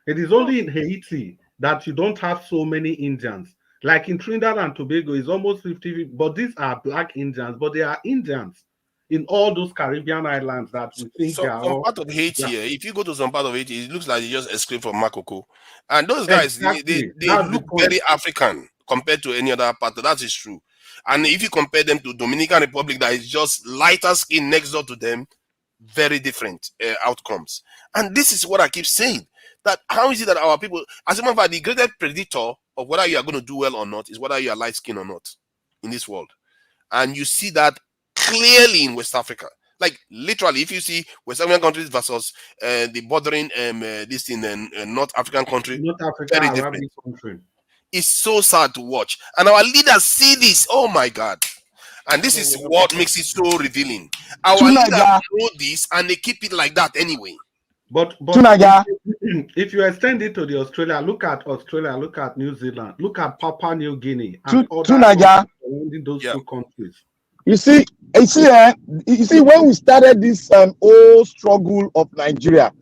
It is only in Haiti that you don't have so many Indians. Like in Trinidad and Tobago, it's almost 50, but these are black Indians, but they are Indians in all those Caribbean islands that we think they are all. Part of Haiti, if you go to some part of Haiti, it looks like you just escaped from Makoko. And those guys, they look very African compared to any other part. That is true. And if you compare them to Dominican Republic, that is just lighter skin next door to them, very different outcomes. And this is what I keep saying. That how is it that our people, as a matter of fact, the greatest predictor of whether you are going to do well or not is whether you are light skinned or not in this world. And you see that clearly in West Africa. Like literally, if you see West African countries versus the bordering this in North African country, very different. It's so sad to watch. And our leaders see this. Oh my God. And this is what makes it so revealing. Our leaders know this and they keep it like that anyway. But if you extend it to the Australia, look at Australia, look at New Zealand, look at Papua New Guinea, and those two countries. You see, when we started this whole struggle of Nigeria,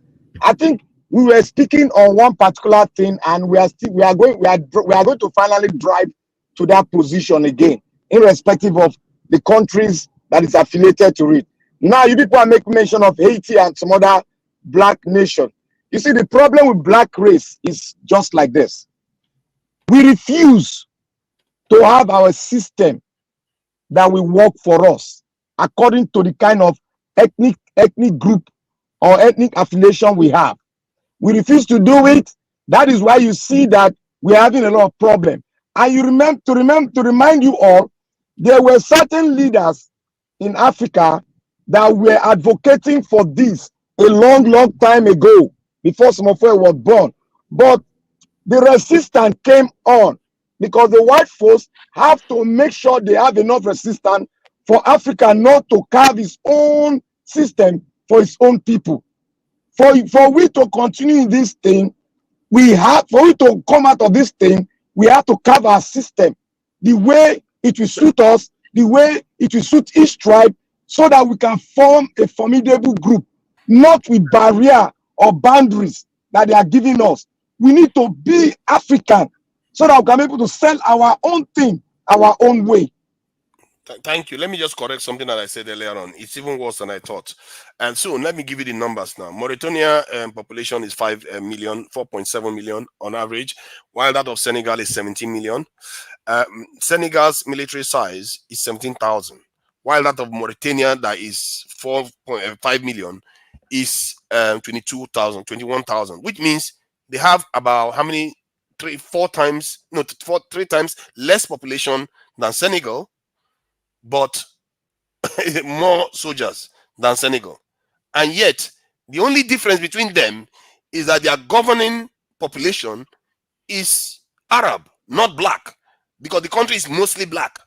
I think we were speaking on one particular thing, and we are going to finally drive to that position again, irrespective of the countries that is affiliated to it. Now, you people are making mention of Haiti and some other black nation. You see, the problem with black race is just like this. We refuse to have our system that will work for us according to the kind of ethnic group or ethnic affiliation we have. We refuse to do it. That is why you see that we're having a lot of problems. And you to remind you all, there were certain leaders in Africa that were advocating for this a long time ago, before some of us was born. But the resistance came on because the white folks have to make sure they have enough resistance for Africa not to carve its own system for its own people. For we to continue in this thing, for we to come out of this thing, we have to carve our system the way it will suit us, the way it will suit each tribe, so that we can form a formidable group, not with barrier or boundaries that they are giving us. We need to be African so that we can be able to sell our own thing, our own way. Thank you. Let me just correct something that I said earlier on. It's even worse than I thought. And so let me give you the numbers now. Mauritania population is 4.7 million on average, while that of Senegal is 17 million. Senegal's military size is 17,000, while that of Mauritania, that is 4.5 million, is 21,000, which means they have about how many? 3 times less population than Senegal, but more soldiers than Senegal. And yet, the only difference between them is that their governing population is Arab, not black, because the country is mostly black.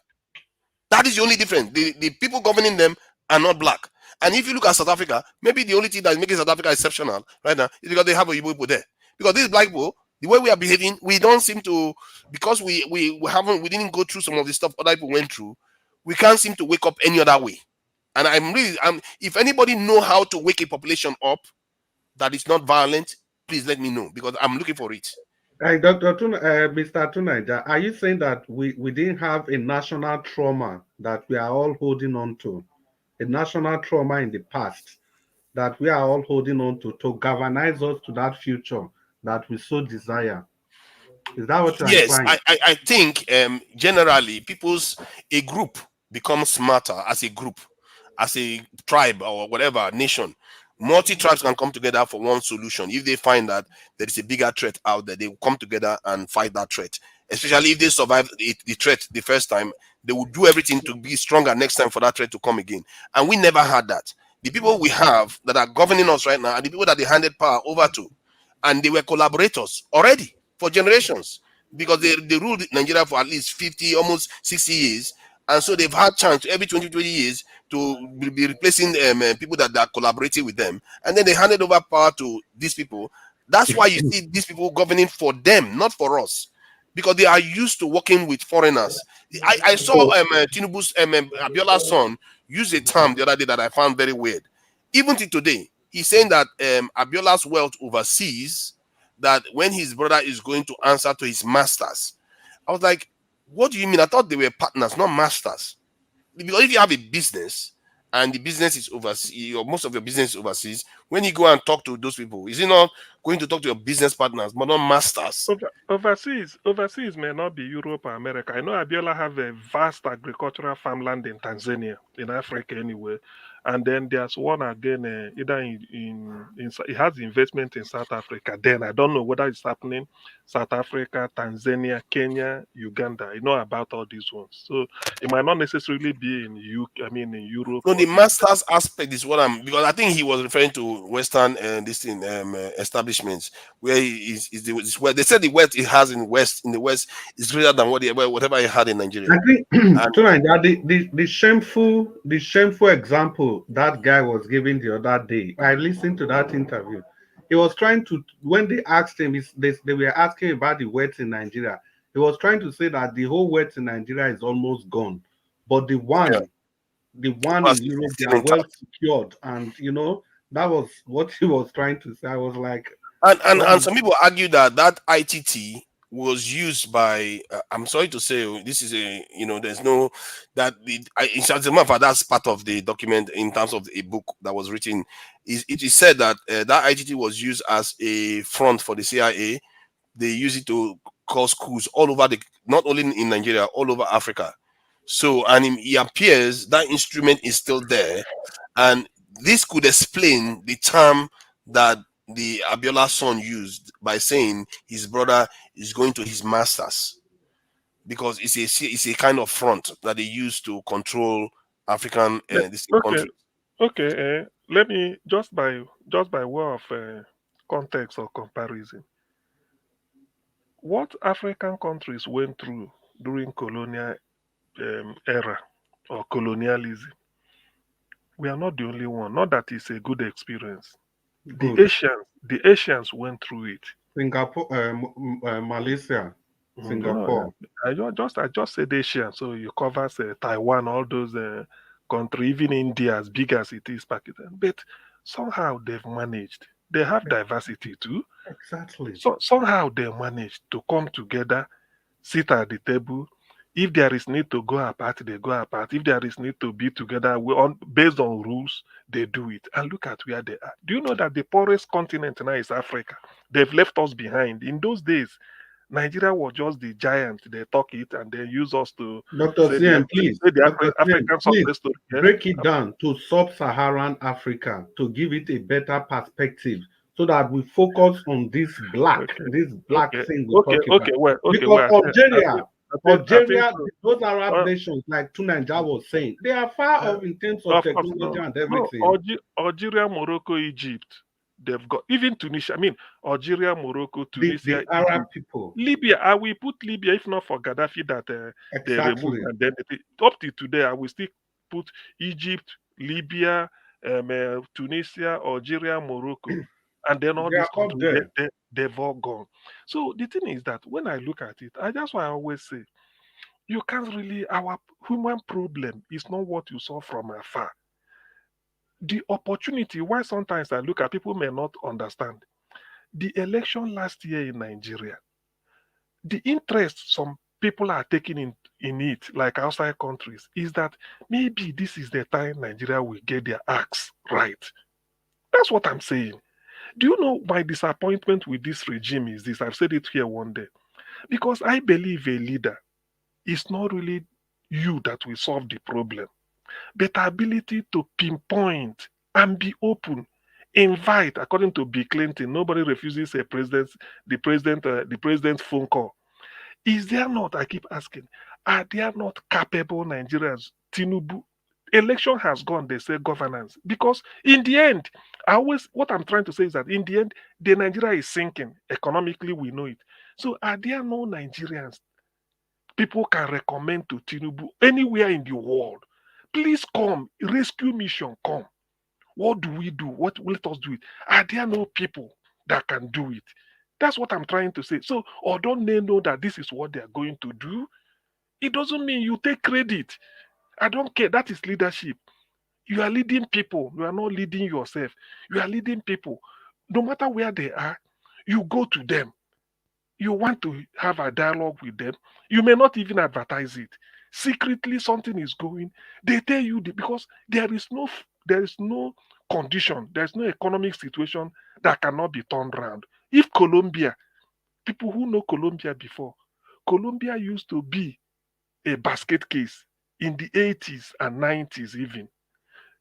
That is the only difference. The people governing them are not black. And if you look at South Africa, maybe the only thing that is making South Africa exceptional right now is because they have a Igbo people there. Because these black people, the way we are behaving, we don't seem to, because we didn't go through some of the stuff other people went through, we can't seem to wake up any other way. And if anybody know how to wake a population up that is not violent, please let me know, because I'm looking for it. Mr. Tunaija, are you saying that we didn't have a national trauma that we are all holding on to? A national trauma in the past that we are all holding on to galvanize us to that future that we so desire. Is that what you're Yes, implying? I think generally a group becomes smarter as a group, as a tribe or whatever nation. Multi tribes can come together for one solution. If they find that there is a bigger threat out there, they will come together and fight that threat. Especially if they survive the threat the first time, they will do everything to be stronger next time for that threat to come again. And we never had that. The people we have that are governing us right now are the people that they handed power over to, and they were collaborators already for generations, because they ruled Nigeria for at least 50, almost 60 years. And so they've had chance every 20 years to be replacing people that are collaborating with them. And then they handed over power to these people. That's why you see these people governing for them, not for us, because they are used to working with foreigners. I saw Tinubu's Abiola's son use a term the other day that I found very weird. Even till today, he's saying that Abiola's wealth overseas, that when his brother is going to answer to his masters. I was like, what do you mean? I thought they were partners, not masters. Because if you have a business and the business is overseas, or most of your business is overseas, when you go and talk to those people, is it not going to talk to your business partners, but not masters? Overseas may not be Europe or America. I know Abiola have a vast agricultural farmland in Tanzania, in Africa anyway. And then there's one again, either it has investment in South Africa. Then I don't know whether it's happening South Africa, Tanzania, Kenya, Uganda. I know about all these ones. So it might not necessarily be in in Europe. No, the masters aspect is what I'm, because I think he was referring to Western establishments where is where they said the wealth it has in the West is greater than whatever he had in Nigeria. I think the shameful example that guy was giving the other day. I listened to that interview. He was trying to, when they asked him, they were asking about the wealth in Nigeria. He was trying to say that the whole wealth in Nigeria is almost gone, but the one in Europe, they are well secured, and that was what he was trying to say. I was like, and some people argue that ITT was used by I'm sorry to say, this is there's no that it's as a matter of fact, that's part of the document in terms of a book that was written. It is said that that ITT was used as a front for the CIA. They use it to cause coups all over not only in Nigeria, all over Africa. So, and it appears that instrument is still there, and this could explain the term that the Abiola son used by saying his brother is going to his masters, because it's a kind of front that they use to control African countries. Okay. Let me just by way of context or comparison. What African countries went through during colonial era or colonialism, we are not the only one. Not that it's a good experience. Good. The Asians went through it. Singapore, Malaysia, Singapore. No, I just said Asia, so you cover Taiwan, all those countries, even India, as big as it is, Pakistan. But somehow they've managed. They have diversity too. Exactly. So somehow they managed to come together, sit at the table. If there is need to go apart, they go apart. If there is need to be together based on rules, they do it. And look at where they are. Do you know that the poorest continent now is Africa? They've left us behind. In those days, Nigeria was just the giant. They talk it and they use us to Dr. CM, please. African success story. Break it down to sub-Saharan Africa to give it a better perspective, so that we focus on this black thing we talk about. Because Algeria, those Arab nations, like Tunanja was saying, they are far off in terms of technology and everything. Algeria, Morocco, Egypt, they've got, even Tunisia. I mean, Algeria, Morocco, Tunisia, the Arab people. Libya. I will put Libya, if not for Gaddafi that they removed, and then up to today, I will still put Egypt, Libya, Tunisia, Algeria, Morocco, and then all these countries, they've all gone. So the thing is that when I look at it, that's why I always say, you can't really, our human problem is not what you saw from afar. The opportunity, why sometimes I look at people may not understand. The election last year in Nigeria, the interest some people are taking in it, like outside countries, is that maybe this is the time Nigeria will get their acts right. That's what I'm saying. Do you know my disappointment with this regime is this? I've said it here one day. Because I believe a leader is not really you that will solve the problem, but ability to pinpoint and be open. Invite, according to Bill Clinton, nobody refuses the president's phone call. Is there not, I keep asking, are there not capable Nigerians? Tinubu, election has gone, they say governance. Because in the end, what I'm trying to say is that in the end, the Nigeria is sinking. Economically, we know it. So are there no Nigerians people can recommend to Tinubu anywhere in the world? Please come, rescue mission, come. What do we do? What let us do it? Are there no people that can do it? That's what I'm trying to say. So, or don't they know that this is what they are going to do? It doesn't mean you take credit. I don't care. That is leadership. You are leading people. You are not leading yourself. You are leading people. No matter where they are, you go to them. You want to have a dialogue with them. You may not even advertise it. Secretly, something is going. They tell you because there is no condition, there is no economic situation that cannot be turned around. If Colombia, people who know Colombia before, Colombia used to be a basket case in the 80s and 90s even.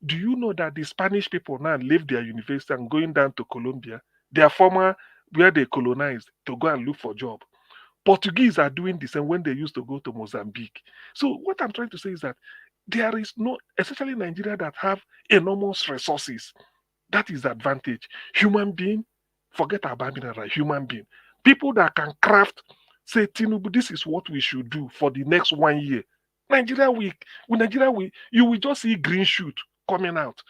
Do you know that the Spanish people now leave their university and going down to Colombia? Their former, where they colonized, to go and look for job. Portuguese are doing the same when they used to go to Mozambique. So what I'm trying to say is that there is no, especially Nigeria that have enormous resources. That is the advantage. Human being, forget about mineral, human being. People that can craft, say, Tinubu, this is what we should do for the next 1 year. Nigeria, you will just see green shoot coming out.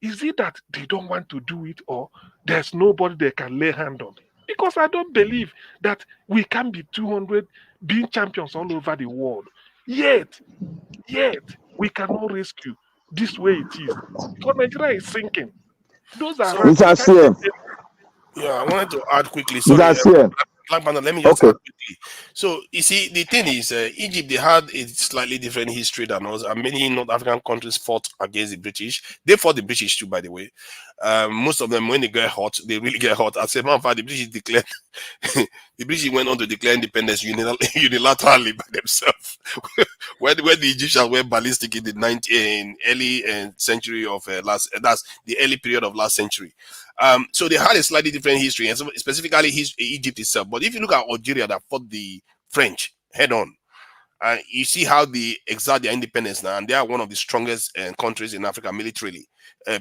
Is it that they don't want to do it or there's nobody they can lay hand on? Because I don't believe that we can be 200 being champions all over the world. Yet, we cannot rescue this way it is. Because Nigeria is sinking. Those are Yeah, I wanted to add quickly. Sorry, let me just add quickly. So you see, the thing is, Egypt, they had a slightly different history than us, and many North African countries fought against the British. They fought the British too, by the way. Most of them, when they get hot, they really get hot. As a matter of fact, the British declared, the British went on to declare independence unilaterally by themselves. When the Egyptians were ballistic in the early century of that's the early period of last century. So they had a slightly different history, and specifically Egypt itself. But if you look at Algeria that fought the French head on, you see how they exert their independence now, and they are one of the strongest countries in Africa militarily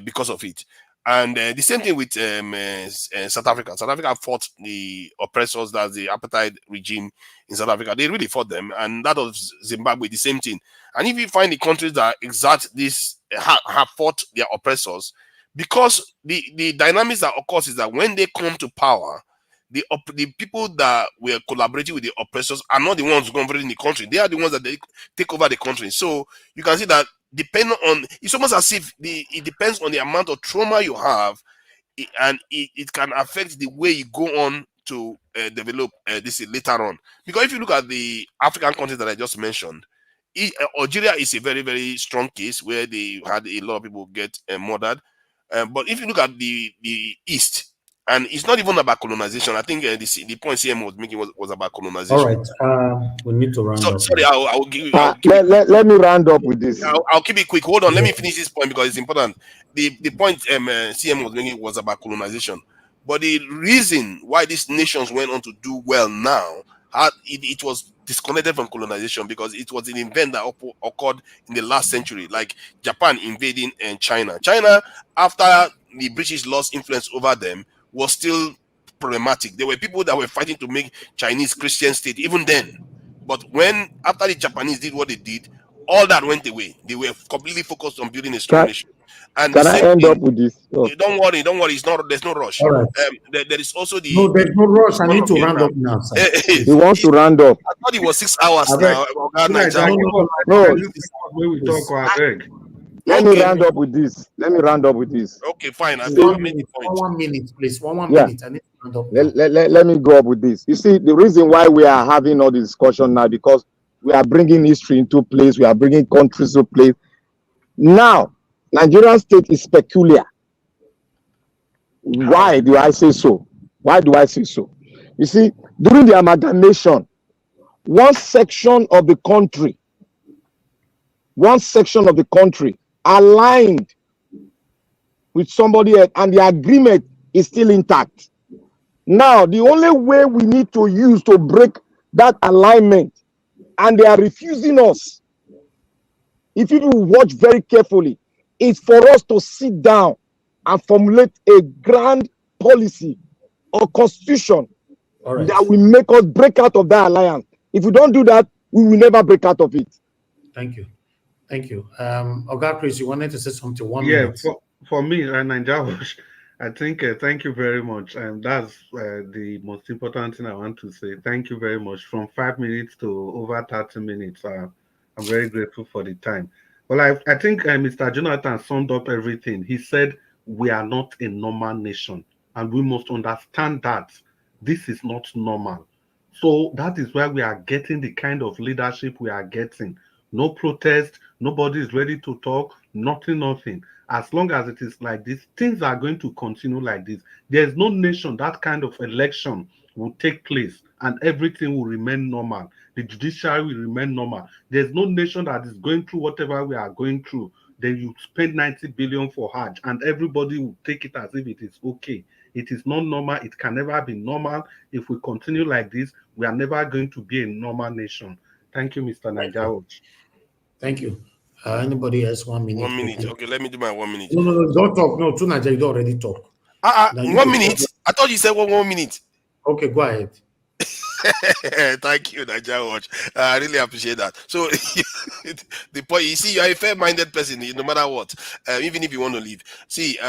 because of it. And the same thing with South Africa. South Africa fought the oppressors, that's the apartheid regime in South Africa. They really fought them, and that was Zimbabwe, the same thing. And if you find the countries that exert this, have fought their oppressors, because the dynamics that occurs is that when they come to power, the people that were collaborating with the oppressors are not the ones governing the country. They are the ones that they take over the country. So you can see that depending on, it's almost as if it depends on the amount of trauma you have, and it can affect the way you go on to develop this later on. Because if you look at the African countries that I just mentioned, Algeria is a very, very strong case where they had a lot of people get murdered. But if you look at the East, and it's not even about colonization. I think the point CM was making was about colonization. All right, we need to round up. Sorry, I'll give you. Let me round up with this. I'll keep it quick. Hold on, let me finish this point because it's important. The point CM was making was about colonization. But the reason why these nations went on to do well now, it was disconnected from colonization because it was an event that occurred in the last century, like Japan invading China. China, after the British lost influence over them, was still problematic. There were people that were fighting to make Chinese Christian state even then. But after the Japanese did what they did, all that went away. They were completely focused on building a strong nation. And can I end up with this? Oh. Don't worry. There's no rush. Right. There is also the. No, there's no rush. I need to round up now, sir. He wants to round up. I thought it was 6 hours now. No. Let me round up with this. Okay, fine. 1 minute, please. One minute. I need to round up. Let me go up with this. You see, the reason why we are having all this discussion now, because we are bringing history into place. We are bringing countries to place. Now, Nigerian state is peculiar. Why do I say so? Why do I say so? You see, during the amalgamation, one section of the country aligned with somebody else, and the agreement is still intact. Now, the only way we need to use to break that alignment, and they are refusing us, if you watch very carefully, is for us to sit down and formulate a grand policy or constitution that will make us break out of that alliance. If we don't do that, we will never break out of it. Thank you. Thank you. Oga Chris, you wanted to say something? 1 minute. Yeah, for me, Nigeria, I think thank you very much. And that's the most important thing I want to say. Thank you very much. From 5 minutes to over 30 minutes. I'm very grateful for the time. Well, I think Mr. Jonathan summed up everything. He said, we are not a normal nation, and we must understand that this is not normal. So that is why we are getting the kind of leadership we are getting. No protest, nobody is ready to talk, nothing. As long as it is like this, things are going to continue like this. There's no nation that kind of election will take place and everything will remain normal. The judiciary will remain normal. There's no nation that is going through whatever we are going through. Then you spend 90 billion for Hajj and everybody will take it as if it is okay. It is not normal. It can never be normal. If we continue like this, we are never going to be a normal nation. Thank you, Mr. Najawo. Thank you. Anybody else? 1 minute. 1 minute. Okay, let me do my 1 minute. No, don't talk. No, to Nigeria, you don't already talk. 1 minute? I thought you said 1 minute. Okay, go ahead. Thank you, Nigeria Watch. I really appreciate that. So the point, you see, you're a fair-minded person, no matter what, even if you want to leave. See,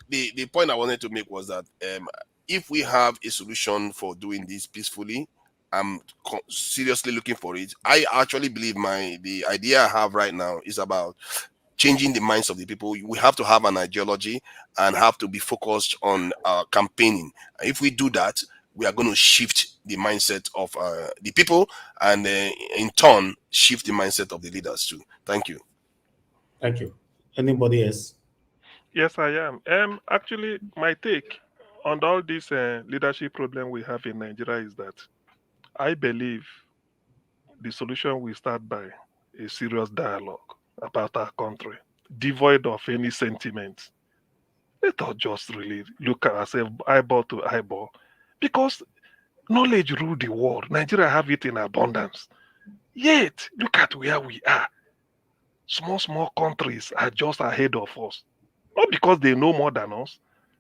the point I wanted to make was that if we have a solution for doing this peacefully, I'm seriously looking for it. I actually believe the idea I have right now is about changing the minds of the people. We have to have an ideology and have to be focused on campaigning. If we do that, we are going to shift the mindset of the people and in turn shift the mindset of the leaders too. Thank you. Thank you. Anybody else? Yes, I am. Actually, my take on all this leadership problem we have in Nigeria is that I believe the solution will start by a serious dialogue about our country, devoid of any sentiment. Let us just really look at ourselves eyeball to eyeball, because knowledge rules the world. Nigeria have it in abundance. Yet, look at where we are. Small countries are just ahead of us. Not because they know more than us,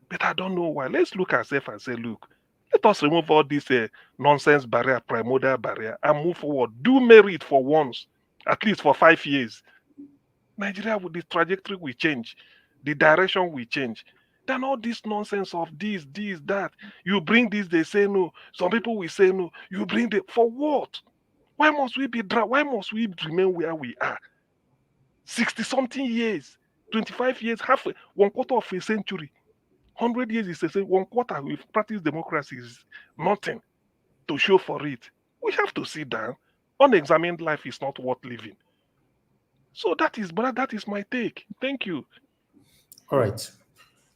but I don't know why. Let's look at ourselves and say, look, let us remove all this nonsense barrier, primordial barrier, and move forward. Do merit for once, at least for 5 years. Nigeria, with the trajectory will change. The direction will change. Then all this nonsense of this, that. You bring this, they say no. Some people will say no. You bring the, for what? Why must we be dry? Why must we remain where we are? 60-something years, 25 years, half, 1/4 of a century. 100 years is the same. 1/4 with practice democracy is nothing to show for it. We have to sit down. Unexamined life is not worth living. So that is my take. Thank you. All right.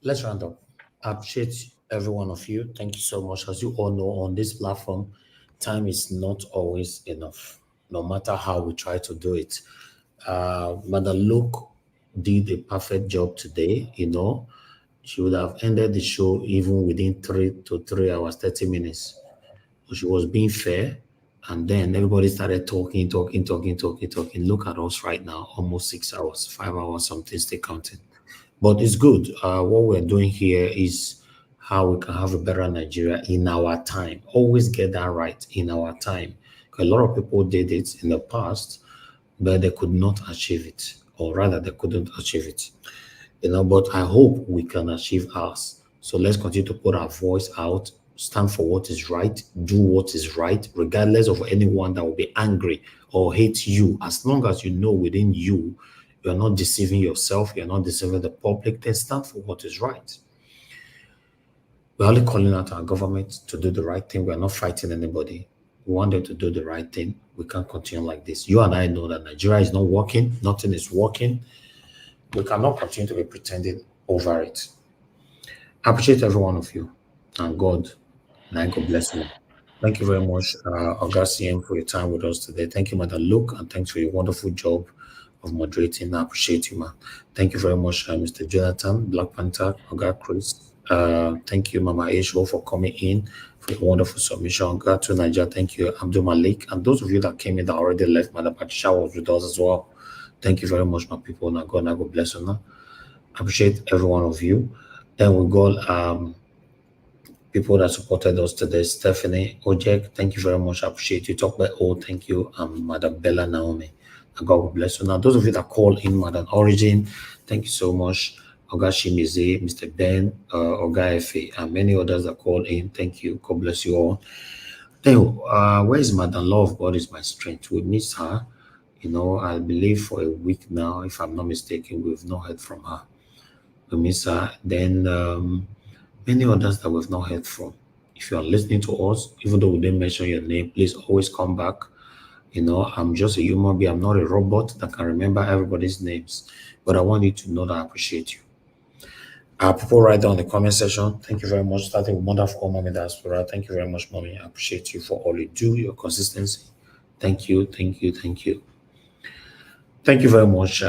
Let's round up. I appreciate every one of you. Thank you so much. As you all know, on this platform, time is not always enough, no matter how we try to do it. Madam Luke did a perfect job today, She would have ended the show even within 3 to 3 hours, 30 minutes. She was being fair, and then everybody started talking. Look at us right now, almost 6 hours, 5 hours, something still counting. But it's good. What we're doing here is how we can have a better Nigeria in our time. Always get that right, in our time. A lot of people did it in the past, but they could not achieve it, or rather they couldn't achieve it. But I hope we can achieve ours. So let's continue to put our voice out, stand for what is right, do what is right, regardless of anyone that will be angry or hate you. As long as you know within you, you're not deceiving yourself, you're not deceiving the public, then stand for what is right. We're only calling out our government to do the right thing. We're not fighting anybody. We want them to do the right thing. We can't continue like this. You and I know that Nigeria is not working. Nothing is working. We cannot continue to be pretending over it. I appreciate every one of you, and God bless you. Thank you very much, Augustine, for your time with us today. Thank you, Madam Luke, and thanks for your wonderful job of moderating. I appreciate you, man. Thank you very much, Mr. Jonathan, Black Panther, Oga Chris. Thank you, Mama Aisho, for coming in for a wonderful submission. God to Nigeria. Thank you, Abdul Malik, and those of you that came in that already left. Madam Patricia was with us as well. Thank you very much, my people. Now God bless you. Now, I appreciate every one of you. Then we got people that supported us today. Stephanie Ojek, thank you very much. I appreciate you. Talk about thank you. Madam Bella Naomi. God bless you. Now, those of you that call in, Madam Origin, thank you so much. Oga Shimize, Mr. Ben, Oga Efe, and many others that call in. Thank you. God bless you all. Then, where is Madam Law of God is my strength? We miss her. You know, I believe for a week now, if I'm not mistaken, we've not heard from her. We miss her. Then, many others that we've not heard from. If you are listening to us, even though we didn't mention your name, please always come back. You know, I'm just a human being. I'm not a robot that can remember everybody's names. But I want you to know that I appreciate you. People write down in the comment section. Thank you very much. Starting with wonderful Mommy Diaspora. Thank you very much, Mommy. I appreciate you for all you do, your consistency. Thank you, thank you, thank you. Thank you very much.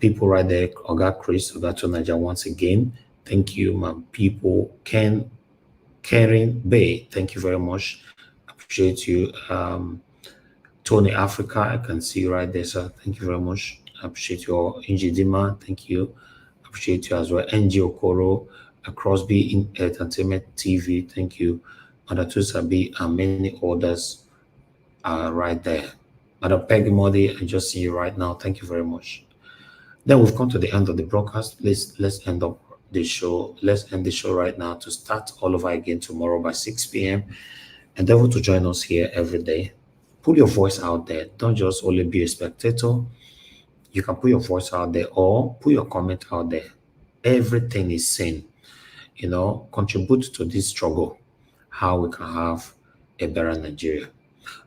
People right there, Oga Chris, Oga to Nigeria once again. Thank you, my people. Karen Bay, thank you very much. Appreciate you. Tony Africa, I can see you right there, sir. Thank you very much. I appreciate you all. Injidima, thank you. Appreciate you as well. NG Okoro, Crosby in Entertainment TV, thank you. Madatu Sabi, and many others are right there. Madam Peggy Modi, I just see you right now. Thank you very much. Then we've come to the end of the broadcast. Let's end up the show. Let's end the show right now to start all over again tomorrow by 6 p.m. Endeavor to join us here every day. Put your voice out there. Don't just only be a spectator. You can put your voice out there or put your comment out there. Everything is seen. You know, contribute to this struggle, how we can have a better Nigeria.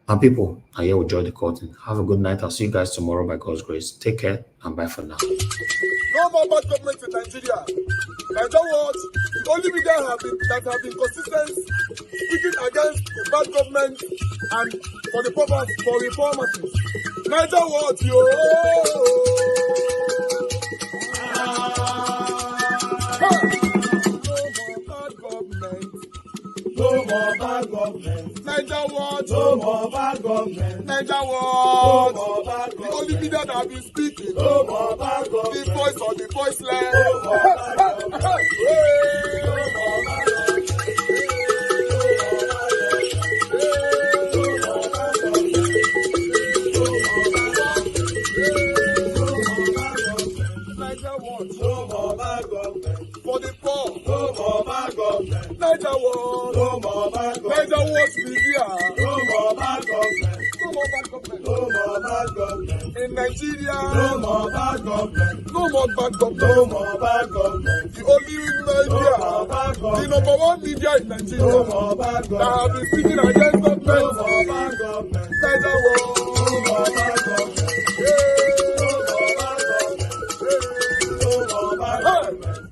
And people, I here will join the curtain. Have a good night. I'll see you guys tomorrow by God's grace. Take care and bye for now. No more bad government in Nigeria. Nigeria what? The only media that have been consistent speaking against the bad government and for the purpose for reformers. Nigeria what? Yo! No more bad government. Nigeria what? No more bad government. Nigeria what? No more bad government. The only media that have been speaking. No more bad government. The voice of the voiceless. No more bad government. No more bad for the poor. No more bad government. Nigeria what? No more bad government. Nigeria what media? No more bad government. No more bad government. No more bad government. In Nigeria. No more bad government. No more bad government. No more bad government. The only media. No more bad government. The number one media in Nigeria. No more bad government. That have been speaking against government. No more bad government. Nigeria what? No more bad government.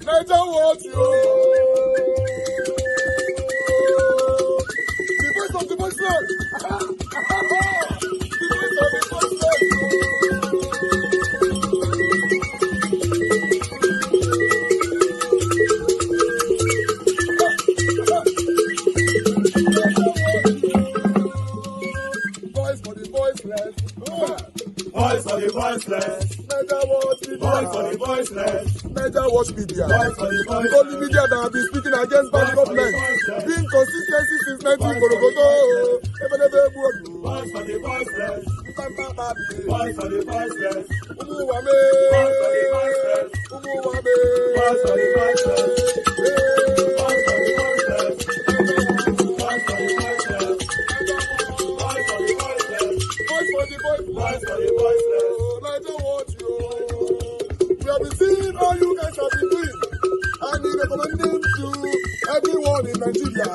Nigeria what you? The voice of the voiceless. The voice of the voiceless. Voice for the voiceless. Voice for the voiceless. Nigeria what media? Voice for the voiceless. Nigeria watch media. The only media that have been speaking against bad government. Being consistency since 1944. Voice for the voiceless. Voice for the voiceless. Umuwame. Voice for the voiceless. Umuwame. Voice for the voiceless. Voice for the voiceless. Voice for the voiceless. Voice for the voiceless. Voice for the voiceless. Voice for the voiceless. Nigeria watch you. We have been seeing all you guys have been doing, and we recommend them to everyone in Nigeria.